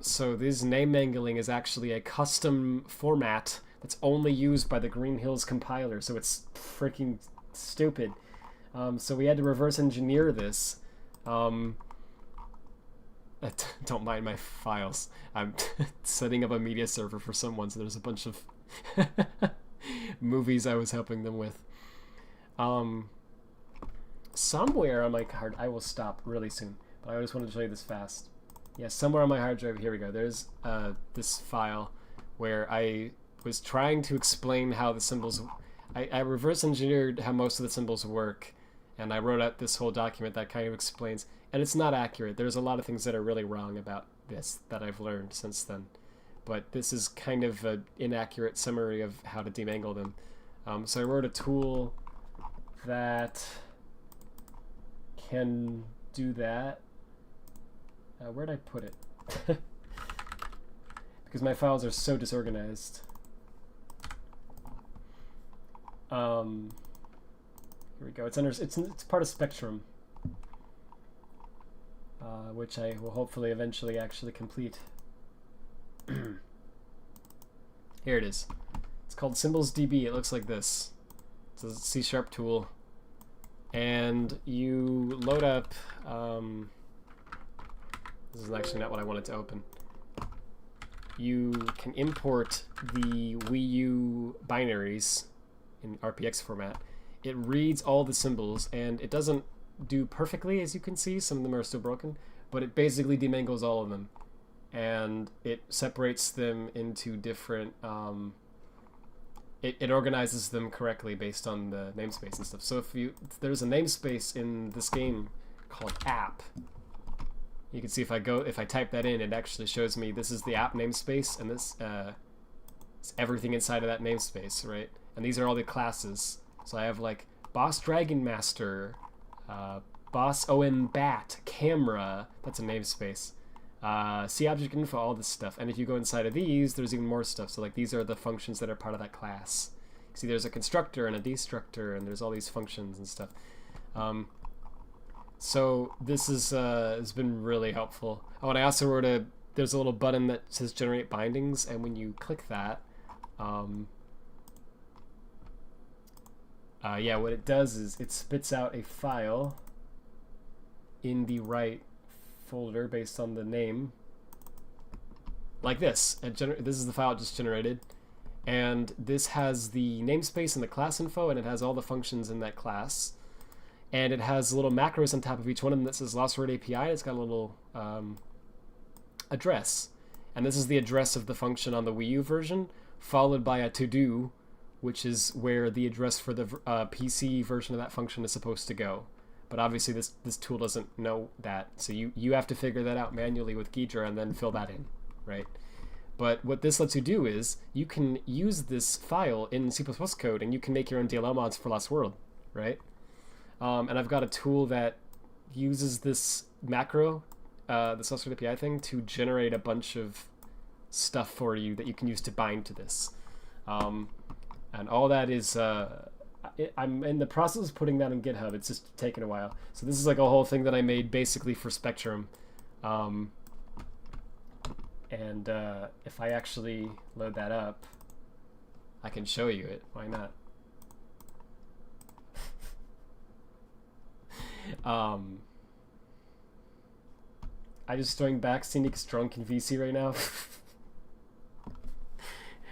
So this name mangling is actually a custom format that's only used by the Green Hills compiler, so it's freaking stupid. So we had to reverse engineer this. Don't mind my files. I'm setting up a media server for someone, so there's a bunch of movies I was helping them with. Somewhere on my card, I will stop really soon, but I just wanted to show you this fast. Yeah, somewhere on my hard drive, here we go. There's this file where I was trying to explain how the symbols... I reverse engineered how most of the symbols work, and I wrote out this whole document that kind of explains, and it's not accurate. There's a lot of things that are really wrong about this that I've learned since then, but this is kind of an inaccurate summary of how to demangle them. So I wrote a tool that can do that. Where'd I put it? Because my files are so disorganized. Here we go. It's under. It's part of Spectrum, which I will hopefully eventually actually complete. Here it is. It's called Symbols DB. It looks like this. It's a C# tool, and you load up. This is actually not what I wanted to open. You can import the Wii U binaries in RPX format. It reads all the symbols, and it doesn't do perfectly, as you can see. Some of them are still broken, but it basically demangles all of them, and it separates them into different... It organizes them correctly based on the namespace and stuff. So if there's a namespace in this game called app, you can see if I type that in, it actually shows me this is the app namespace, and this is everything inside of that namespace, right? And these are all the classes. So I have like Boss Dragon Master, Boss OM Bat, Camera, that's a namespace, C Object Info, all this stuff. And if you go inside of these, there's even more stuff. So like these are the functions that are part of that class. See, there's a constructor and a destructor, and there's all these functions and stuff. So this is has been really helpful. Oh, and I also wrote there's a little button that says generate bindings, and when you click that, Yeah, what it does is it spits out a file in the right folder based on the name, like this. This is the file it just generated, and this has the namespace and the class info, and it has all the functions in that class, and it has little macros on top of each one of them that says Lost Word API. It's got a little address, and this is the address of the function on the Wii U version, followed by a to-do, which is where the address for the PC version of that function is supposed to go. But obviously this tool doesn't know that, so you have to figure that out manually with Ghidra and then fill that in, right? But what this lets you do is you can use this file in C++ code, and you can make your own DLL mods for Lost World, right? And I've got a tool that uses this macro, this Lost Word API thing, to generate a bunch of stuff for you that you can use to bind to this. And all that is, I'm in the process of putting that on GitHub. It's just taken a while. So this is like a whole thing that I made basically for Spectrum. And if I actually load that up, I can show you it. Why not? I just throwing back Scenic's drunk in VC right now.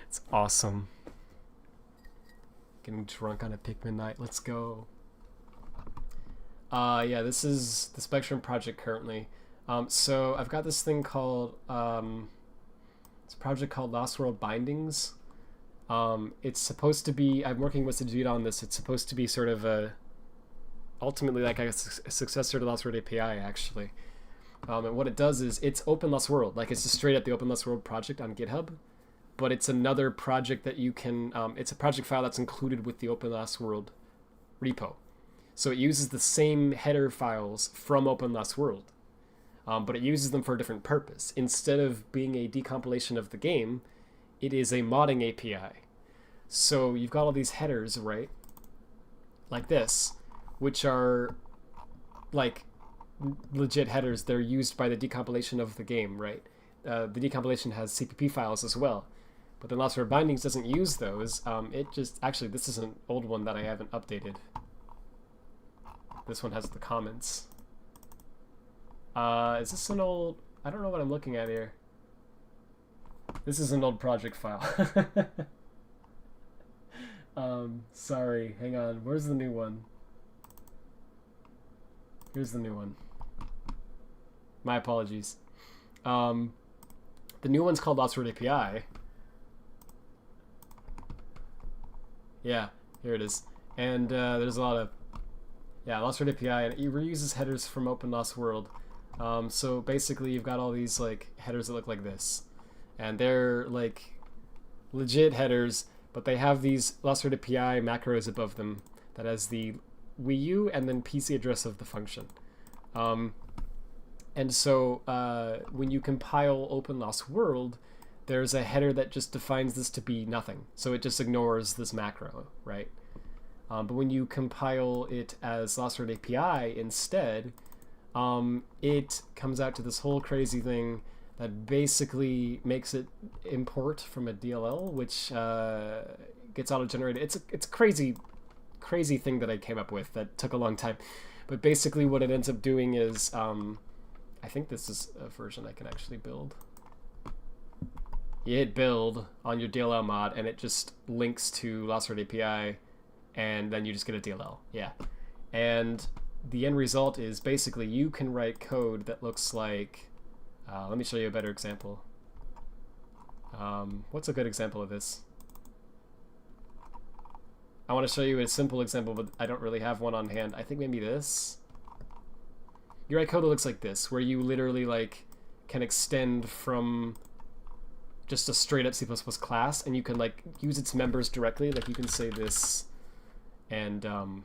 It's awesome. Getting drunk on a Pikmin night. Let's go. Yeah, this is the Spectrum project currently. So I've got this thing called it's a project called Lost World Bindings. It's supposed to be, I'm working with Sajid on this. It's supposed to be sort of a ultimately like a successor to Lost Word API actually. And what it does is it's Open Lost World. Like it's just straight up the Open Lost World project on GitHub. But it's another project that you can, it's a project file that's included with the Open Lost World repo. So it uses the same header files from Open Lost World, but it uses them for a different purpose. Instead of being a decompilation of the game, it is a modding API. So you've got all these headers, right? Like this, which are like legit headers. They're used by the decompilation of the game, right? The decompilation has CPP files as well. But then Lost Word Bindings doesn't use those. It just, actually, this is an old one that I haven't updated. This one has the comments. Is this an old, I don't know what I'm looking at here. This is an old project file. Sorry, hang on. Where's the new one? Here's the new one. My apologies. The new one's called Lost Word API. Yeah, here it is. And there's a lot of, yeah, Lost Word API, and it reuses headers from Open Lost World. So basically you've got all these like headers that look like this. And they're like legit headers, but they have these Lost Word API macros above them that has the Wii U and then PC address of the function. And so when you compile Open Lost World, there's a header that just defines this to be nothing. So it just ignores this macro, right? But when you compile it as Lost Word API instead, it comes out to this whole crazy thing that basically makes it import from a DLL, which gets auto-generated. It's a crazy thing that I came up with that took a long time. But basically what it ends up doing is, I think this is a version I can actually build. You hit build on your DLL mod and it just links to Lost Word API, and then you just get a DLL. Yeah. And the end result is basically you can write code that looks like, let me show you a better example. What's a good example of this? I want to show you a simple example, but I don't really have one on hand. I think maybe this. You write code that looks like this, where you literally like can extend from just a straight up C++ class, and you can like use its members directly. Like you can say this, and you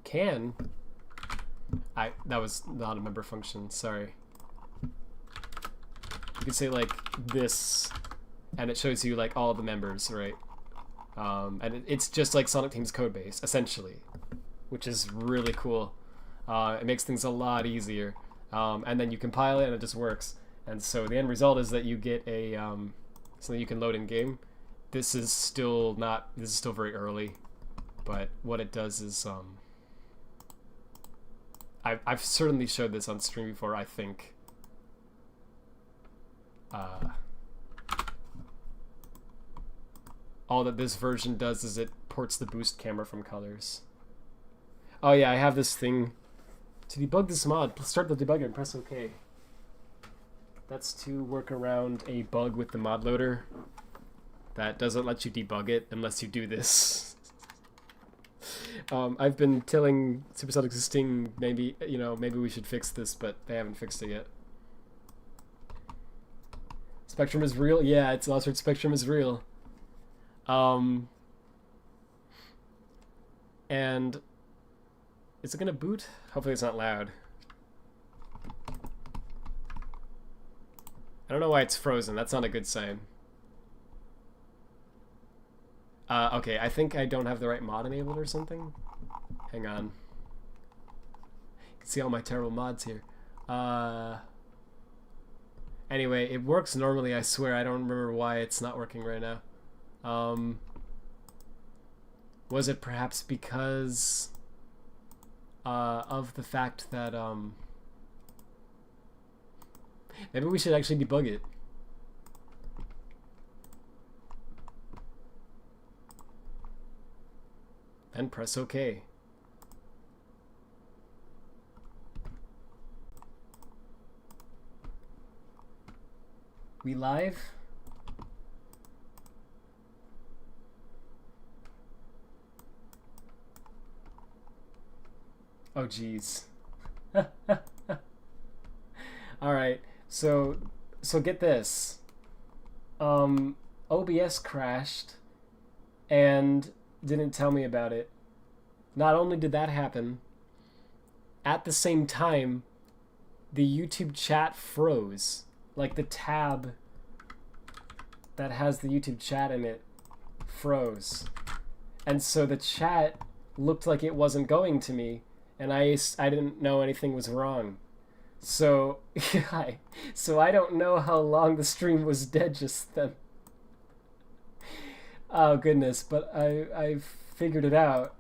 can. That was not a member function. Sorry. You can say like this, and it shows you like all the members, right? And it's just like Sonic Team's codebase essentially, which is really cool. It makes things a lot easier, and then you compile it and it just works. And so the end result is that you get a something you can load in game. This is still very early. But what it does is, I've certainly showed this on stream before, I think. All that this version does is it ports the boost camera from colors. Oh yeah, I have this thing to debug this mod. Start the debugger and press OK. That's to work around a bug with the mod loader that doesn't let you debug it unless you do this. I've been telling Supersonic Sting maybe we should fix this, but they haven't fixed it yet. Spectrum is real? Yeah, it's Lost Word Spectrum is real. And is it gonna boot? Hopefully it's not loud. I don't know why it's frozen. That's not a good sign. Okay, I think I don't have the right mod enabled or something. Hang on. You can see all my terrible mods here. Anyway, it works normally, I swear. I don't remember why it's not working right now. Was it perhaps because of the fact that maybe we should actually debug it. And press OK. We live? Oh geez. Alright, so get this. OBS crashed and didn't tell me about it. Not only did that happen, at the same time, the YouTube chat froze. Like the tab that has the YouTube chat in it froze. And so the chat looked like it wasn't going to me, and I didn't know anything was wrong. So, so I don't know how long the stream was dead just then. Oh goodness, but I figured it out.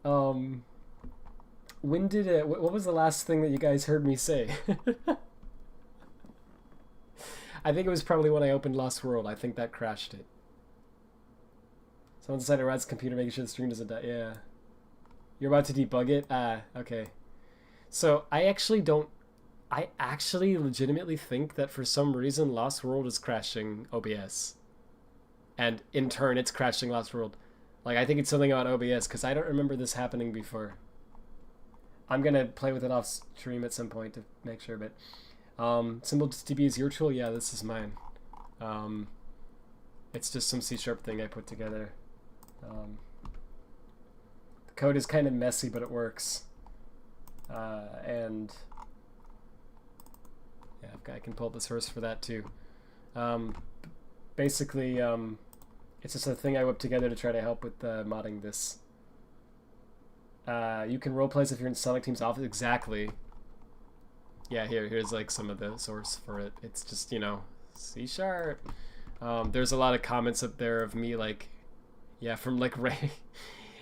When did it? What was the last thing that you guys heard me say? I think it was probably when I opened Lost World. I think that crashed it. Someone decided Rad's computer, making sure the stream doesn't die. Yeah. You're about to debug it? Ah, okay. So I actually legitimately think that for some reason Lost World is crashing OBS. And in turn, it's crashing Lost World. Like, I think it's something about OBS, because I don't remember this happening before. I'm going to play with it off stream at some point to make sure, but... SymbolDB is your tool? Yeah, this is mine. It's just some C# thing I put together. The code is kind of messy, but it works. And... yeah, I can pull up the source for that too. Basically, it's just a thing I whipped together to try to help with modding this. You can roleplays if you're in Sonic Team's office. Exactly. Yeah, here's like some of the source for it. It's just, C#. There's a lot of comments up there of me like, yeah, from like Ray.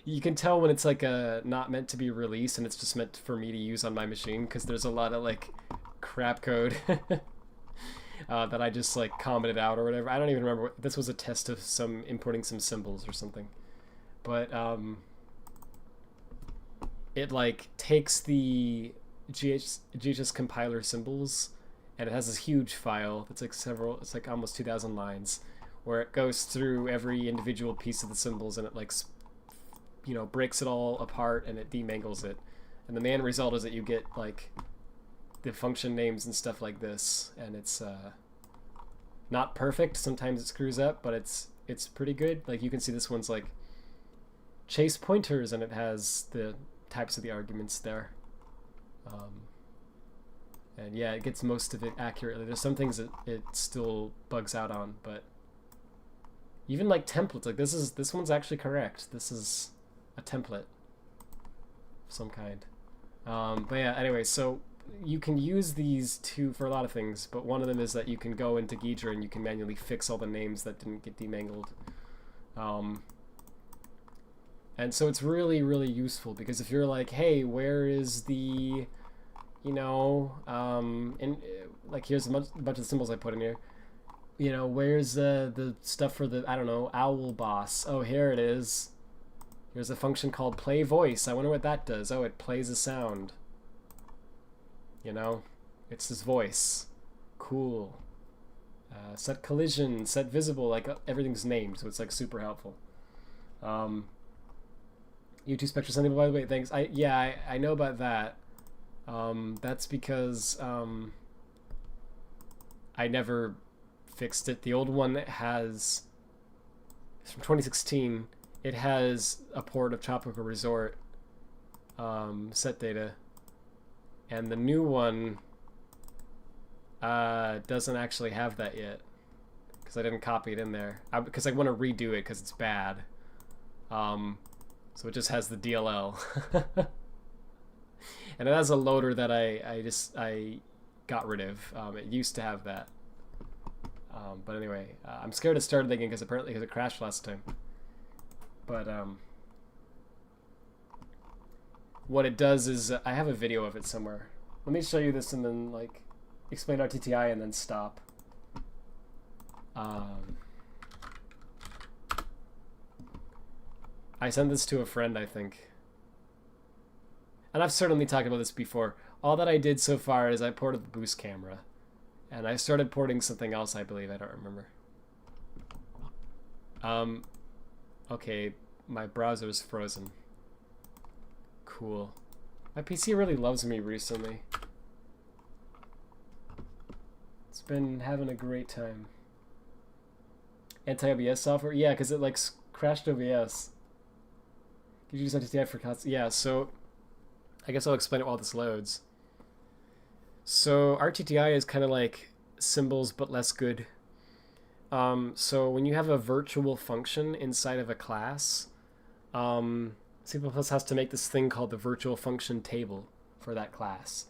You can tell when it's like not meant to be released and it's just meant for me to use on my machine, because there's a lot of like crap code that I just like commented out or whatever. I don't even remember. This was a test of importing some symbols or something. But it like takes the GHS compiler symbols, and it has this huge file that's like it's like almost 2,000 lines, where it goes through every individual piece of the symbols and it like breaks it all apart and it demangles it, and the main result is that you get like the function names and stuff like this, and it's not perfect. Sometimes it screws up, but it's pretty good. Like you can see this one's like chase pointers, and it has the types of the arguments there. And yeah, it gets most of it accurately. There's some things that it still bugs out on, but even like templates, like this one's actually correct. This is a template of some kind. But yeah, anyway, so you can use these for a lot of things, but one of them is that you can go into Ghidra and you can manually fix all the names that didn't get demangled. And so it's really, really useful because if you're like, hey, where is the, you know, and like here's a bunch of symbols I put in here. You know, where's the stuff for the, I don't know, owl boss? Oh, here it is. Here's a function called play voice. I wonder what that does. Oh, it plays a sound. You know, it's his voice. Cool. Set collision, set visible, like everything's named, so it's like super helpful. YouTube Spectra something, by the way, thanks. I know about that. That's because I never fixed it. The old one has, it's from 2016. It has a port of Tropical Resort set data, and the new one doesn't actually have that yet because I didn't copy it in there because I want to redo it because it's bad. So it just has the DLL. And it has a loader that I got rid of. It used to have that. But anyway, I'm scared to start it again because apparently it crashed last time. But what it does is I have a video of it somewhere. Let me show you this and then like explain RTTI and then stop. I sent this to a friend, I think. And I've certainly talked about this before. All that I did so far is I ported the boost camera. And I started porting something else, I believe. I don't remember. Okay, my browser's frozen. Cool. My PC really loves me recently. It's been having a great time. Anti-OBS software? Yeah, because it like crashed OBS. Could you use RTTI for cuts? Yeah, so I guess I'll explain it while this loads. So RTTI is kind of like symbols but less good. So when you have a virtual function inside of a class, C++ has to make this thing called the virtual function table for that class.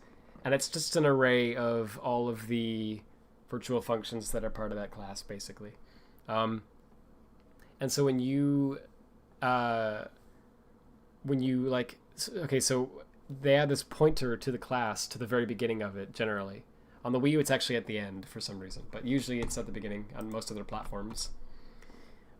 And it's just an array of all of the virtual functions that are part of that class, basically. And so when you like, okay, so they add this pointer to the class to the very beginning of it, generally. On the Wii U, it's actually at the end for some reason, but usually it's at the beginning on most other platforms.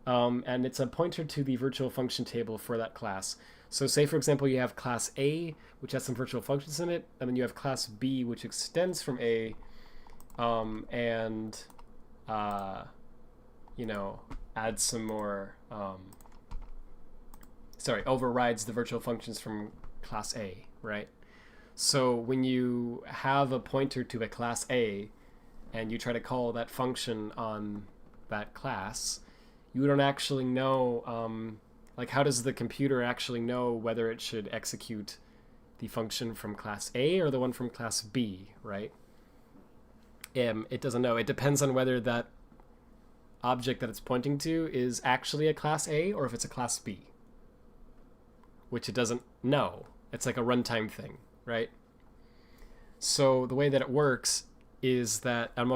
And it's a pointer to the virtual function table for that class. So say, for example, you have class A, which has some virtual functions in it, and then you have class B, which extends from A, and, you know, adds some more, overrides the virtual functions from class A, right? So when you have a pointer to a class A and you try to call that function on that class, you don't actually know, like how does the computer actually know whether it should execute the function from class A or the one from class B, right? It doesn't know. It depends on whether that object that it's pointing to is actually a class A or if it's a class B, which it doesn't know. It's like a runtime thing, right? So the way that it works is that on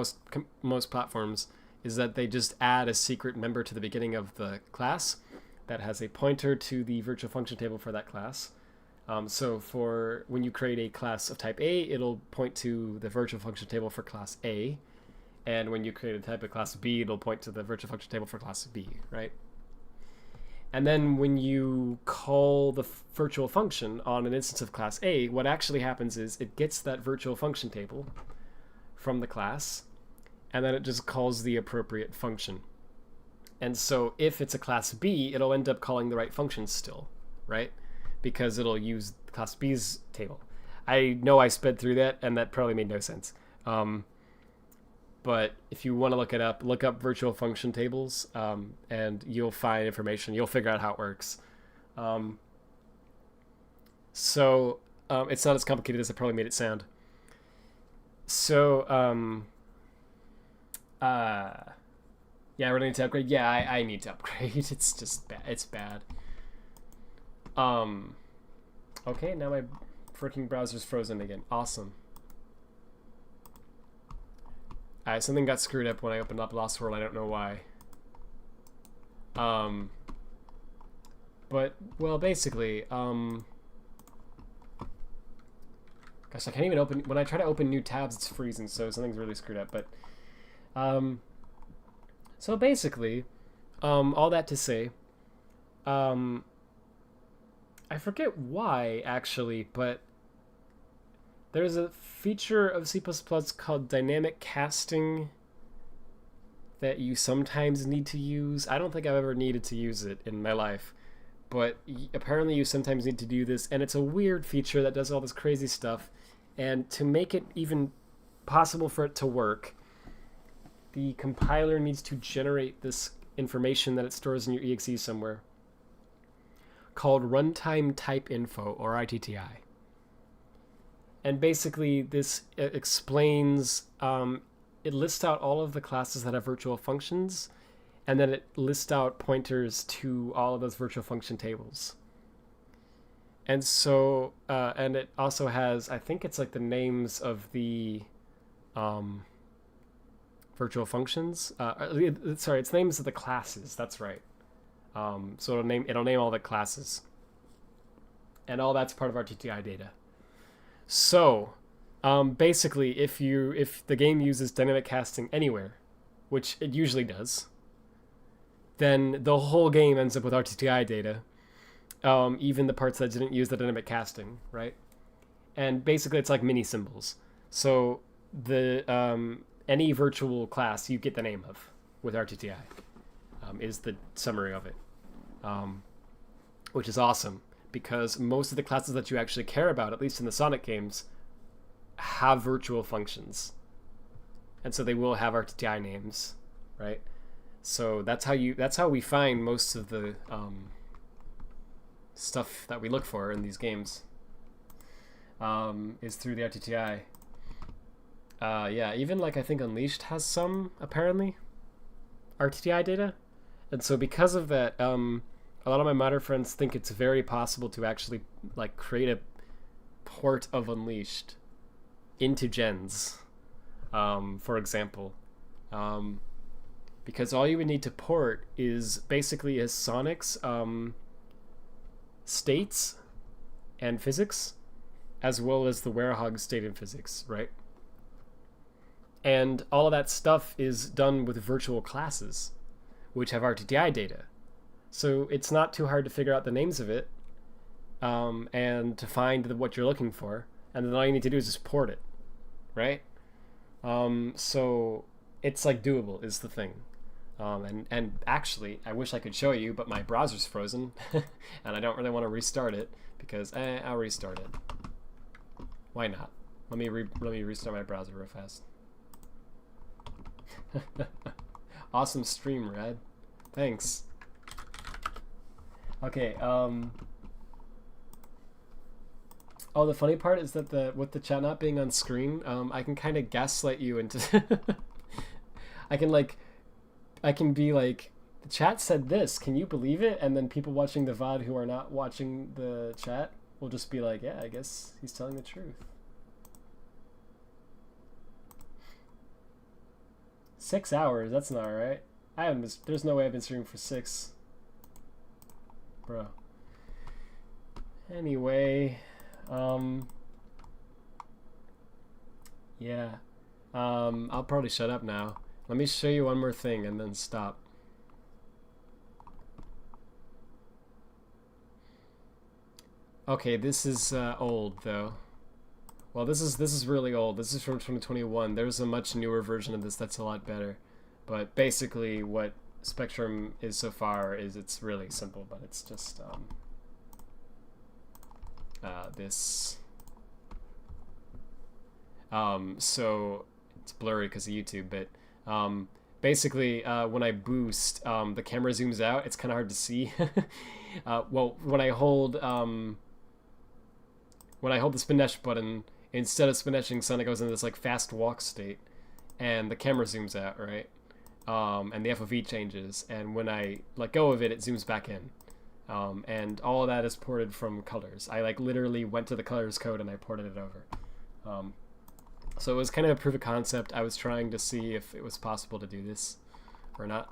most platforms is that they just add a secret member to the beginning of the class that has a pointer to the virtual function table for that class. So for when you create a class of type A, it'll point to the virtual function table for class A. And when you create a type of class B, it'll point to the virtual function table for class B, right? And then when you call the virtual function on an instance of class A, what actually happens is it gets that virtual function table from the class, and then it just calls the appropriate function. And so if it's a class B, it'll end up calling the right function still, right? Because it'll use class B's table. I know I sped through that, and that probably made no sense. But if you want to look it up, look up virtual function tables, and you'll find information. You'll figure out how it works. So it's not as complicated as I probably made it sound. So, yeah, we're going to upgrade. Yeah, I need to upgrade. It's just bad. It's bad. Okay, now my freaking browser's frozen again. Awesome. Something got screwed up when I opened up Lost World. I don't know why. But, well, basically, gosh, I can't even open, when I try to open new tabs, it's freezing, so something's really screwed up, but, um, so basically, all that to say, um, I forget why, actually, but there's a feature of C++ called dynamic casting that you sometimes need to use. I don't think I've ever needed to use it in my life, but apparently you sometimes need to do this, and it's a weird feature that does all this crazy stuff. And to make it even possible for it to work, the compiler needs to generate this information that it stores in your exe somewhere called runtime type info, or ITTI. And basically this explains, it lists out all of the classes that have virtual functions, and then it lists out pointers to all of those virtual function tables. And so, and it also has, I think it's like the names of the virtual functions. Sorry, it's names of the classes. That's right. So it'll name all the classes, and all that's part of our TTI data. So, basically, if the game uses dynamic casting anywhere, which it usually does, then the whole game ends up with RTTI data, even the parts that didn't use the dynamic casting, right? And basically, it's like mini symbols. So the any virtual class you get the name of with RTTI is the summary of it, which is awesome because most of the classes that you actually care about, at least in the Sonic games, have virtual functions, and so they will have RTTI names, right? So that's how we find most of the stuff that we look for in these games, is through the RTTI. Yeah, even like I think Unleashed has some apparently RTTI data, and so because of that, a lot of my modder friends think it's very possible to actually like create a port of Unleashed into gens, for example, because all you would need to port is basically Sonic's states and physics, as well as the Werehog state and physics, right? And all of that stuff is done with virtual classes, which have RTTI data. So it's not too hard to figure out the names of it, and to find what you're looking for, and then all you need to do is just port it, right? So it's like doable is the thing. And actually, I wish I could show you, but my browser's frozen, and I don't really want to restart it because I'll restart it. Why not? Let me restart my browser real fast. Awesome stream, Rad. Thanks. Okay. Oh, the funny part is that with the chat not being on screen, I can kind of gaslight you into. I can be like, the chat said this, can you believe it? And then people watching the VOD who are not watching the chat will just be like, yeah, I guess he's telling the truth. 6 hours, that's not right. There's no way I've been streaming for 6. Bro. Anyway, yeah. I'll probably shut up now. Let me show you one more thing and then stop. Okay, this is old though. Well, this is really old. This is from 2021. There's a much newer version of this that's a lot better. But basically what Spectrum is so far is it's really simple, but it's just this. So it's blurry because of YouTube, but basically when I boost, the camera zooms out. It's kind of hard to see. Well, when I hold the spin dash button, instead of spin dashing, Sonic goes into this like fast walk state, and the camera zooms out, right? And the FOV changes, and when I let go of it, it zooms back in. And all of that is ported from colors. I like literally went to the colors code and I ported it over. So it was kind of a proof of concept. I was trying to see if it was possible to do this or not.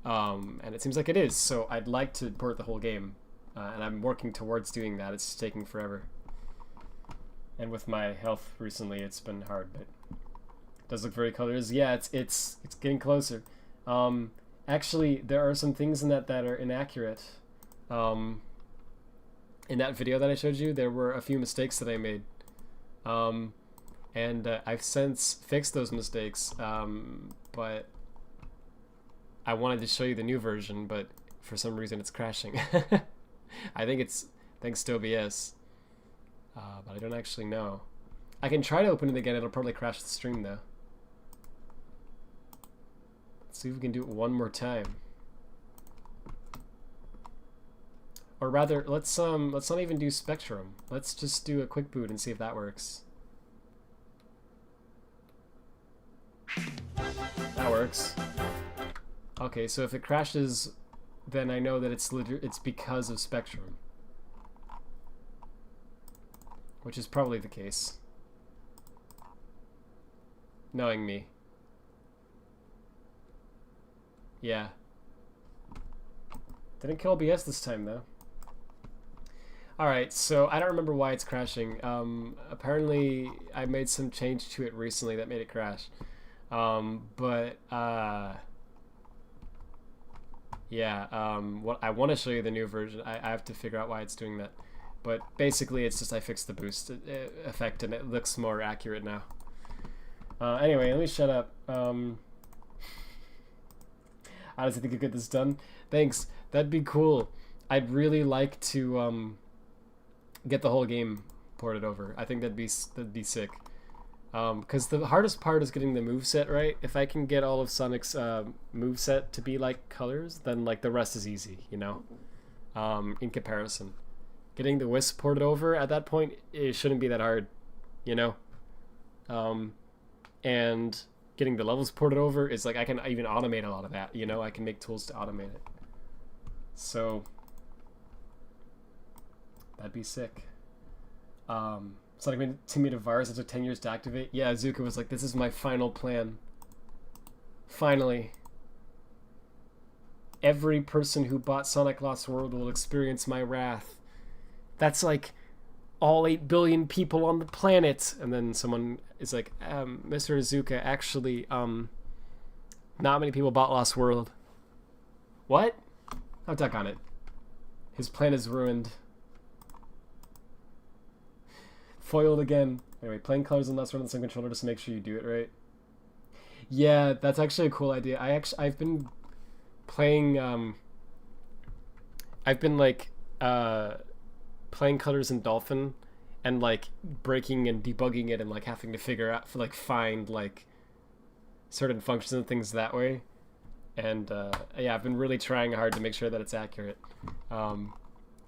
And it seems like it is, so I'd like to port the whole game and I'm working towards doing that. It's taking forever. And with my health recently, it's been hard, but it does look very colors. Yeah, it's getting closer. Actually, there are some things in that are inaccurate. In that video that I showed you, there were a few mistakes that I made. And I've since fixed those mistakes, but I wanted to show you the new version, but for some reason it's crashing. I think it's thanks to OBS, but I don't actually know. I can try to open it again. It'll probably crash the stream though. Let's see if we can do it one more time. Or rather, let's not even do Spectrum. Let's just do a quick boot and see if that works. That works. Okay, so if it crashes, then I know that it's because of Spectrum, which is probably the case, knowing me. Yeah. Didn't kill OBS this time though. Alright, so I don't remember why it's crashing. Apparently I made some change to it recently that made it crash. Yeah, what I want to show you the new version. I have to figure out why it's doing that. But basically it's just I fixed the boost effect and it looks more accurate now. Anyway, let me shut up. How does it think you get this done? Thanks. That'd be cool. I'd really like to get the whole game ported over. I think that'd be sick. Because the hardest part is getting the moveset right. If I can get all of Sonic's moveset to be like colors, then like the rest is easy, you know? In comparison. Getting the Wisp ported over at that point, it shouldn't be that hard, you know? And getting the levels ported over is like, I can even automate a lot of that, you know? I can make tools to automate it. So, that'd be sick. Sonic Teammate of Virus, it took 10 years to activate. Yeah, Zuka was like, this is my final plan. Finally. Every person who bought Sonic Lost World will experience my wrath. That's like all 8 billion people on the planet. And then someone is like, Mr. Azuka, actually, not many people bought Lost World. What? Oh, duck on it. His plan is ruined. Foiled again. Anyway, playing colors on Lost World on the same controller just to make sure you do it right. Yeah, that's actually a cool idea. I've been playing I've been like playing colors in Dolphin and like breaking and debugging it and like having to figure out find like certain functions and things that way. And yeah, I've been really trying hard to make sure that it's accurate. A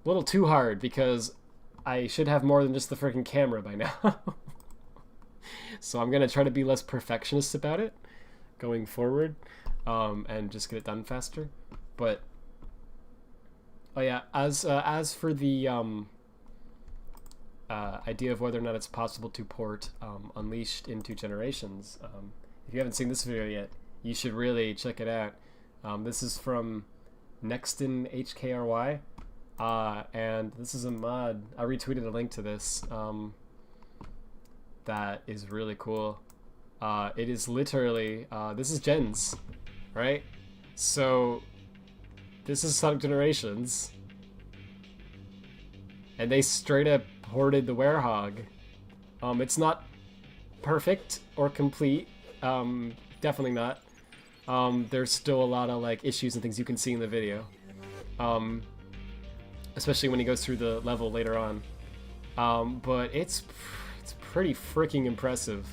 little too hard because I should have more than just the freaking camera by now. So I'm gonna try to be less perfectionist about it going forward, and just get it done faster. But oh yeah, as for the idea of whether or not it's possible to port Unleashed into Generations, if you haven't seen this video yet, you should really check it out. This is from Nexton HKRY. And this is a mod. I retweeted a link to this. That is really cool. It is literally this is Gens, right? So this is Sonic Generations, and they straight up ported the Werehog. It's not perfect or complete. Definitely not. There's still a lot of like issues and things you can see in the video. Especially when he goes through the level later on. But it's pretty freaking impressive.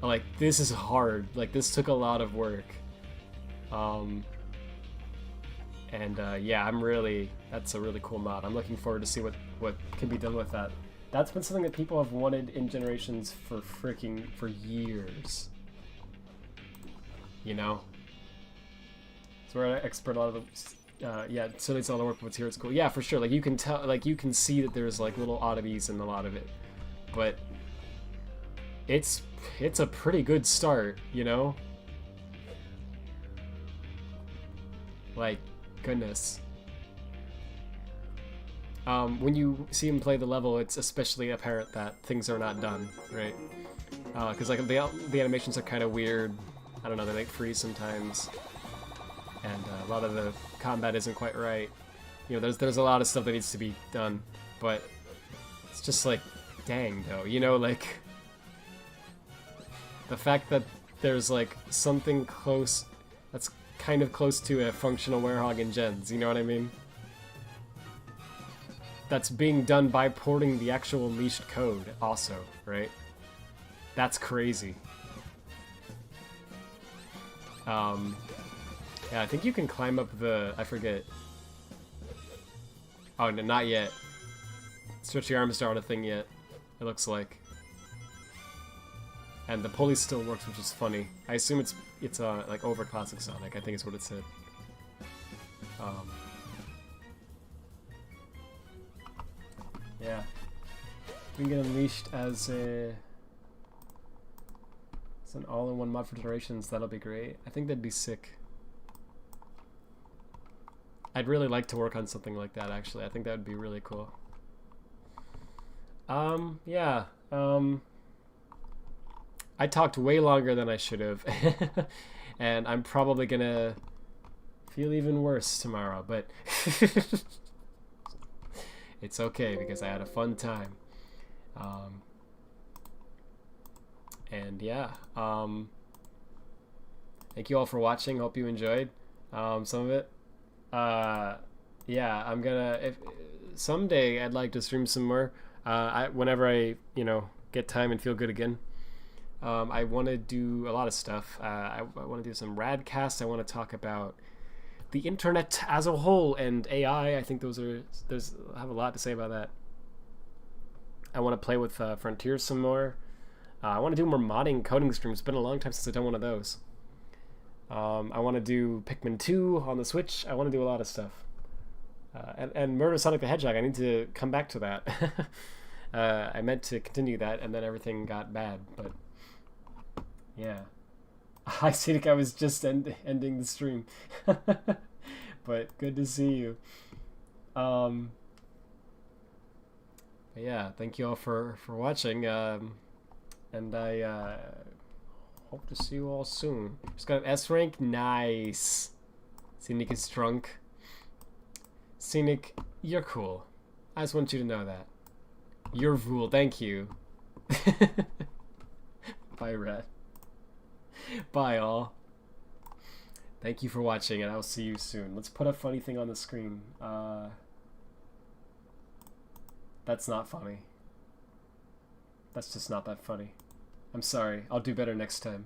Like, this is hard. Like, this took a lot of work. Yeah, that's a really cool mod. I'm looking forward to see what can be done with that. That's been something that people have wanted in Generations for years. You know? So we're an expert on a lot of the... yeah, so it's all the work what's here. It's cool. Yeah, for sure. Like you can tell, like you can see that there's like little oddities in a lot of it, but it's a pretty good start, you know. Like, goodness. When you see him play the level, it's especially apparent that things are not done, right? Because like the animations are kind of weird. I don't know, they like freeze sometimes, and a lot of the combat isn't quite right. You know, there's a lot of stuff that needs to be done, but it's just like, dang though, you know, like the fact that there's like something close that's kind of close to a functional werehog in gens, you know what I mean? That's being done by porting the actual leashed code also, right? That's crazy. Yeah, I think you can climb up the, I forget. Oh, no, not yet. Stretchy arms aren't a thing yet, it looks like. And the pulley still works, which is funny. I assume it's like over Classic Sonic, I think is what it said. Yeah. We can get Unleashed as an all-in-one mod for Generations, that'll be great. I think that'd be sick. I'd really like to work on something like that, actually. I think that would be really cool. Yeah. I talked way longer than I should have. And I'm probably gonna feel even worse tomorrow, but it's okay because I had a fun time. And yeah, thank you all for watching. Hope you enjoyed some of it. Yeah, I'm gonna, if someday I'd like to stream some more. Whenever I, you know, get time and feel good again. I want to do a lot of stuff. I want to do some radcasts. I want to talk about the internet as a whole and AI. I think I have a lot to say about that. I want to play with Frontiers some more. I want to do more modding coding streams. It's been a long time since I've done one of those. I want to do Pikmin 2 on the Switch. I want to do a lot of stuff. And Murder Sonic the Hedgehog, I need to come back to that. I meant to continue that, and then everything got bad, but yeah. I think I was just ending the stream. But good to see you. But yeah, thank you all for watching. And I hope to see you all soon. Just got an S rank. Nice. Scenic is drunk. Scenic, you're cool. I just want you to know that. You're cool. Thank you. Bye, Red. Bye, all. Thank you for watching, and I'll see you soon. Let's put a funny thing on the screen. That's not funny. That's just not that funny. I'm sorry. I'll do better next time.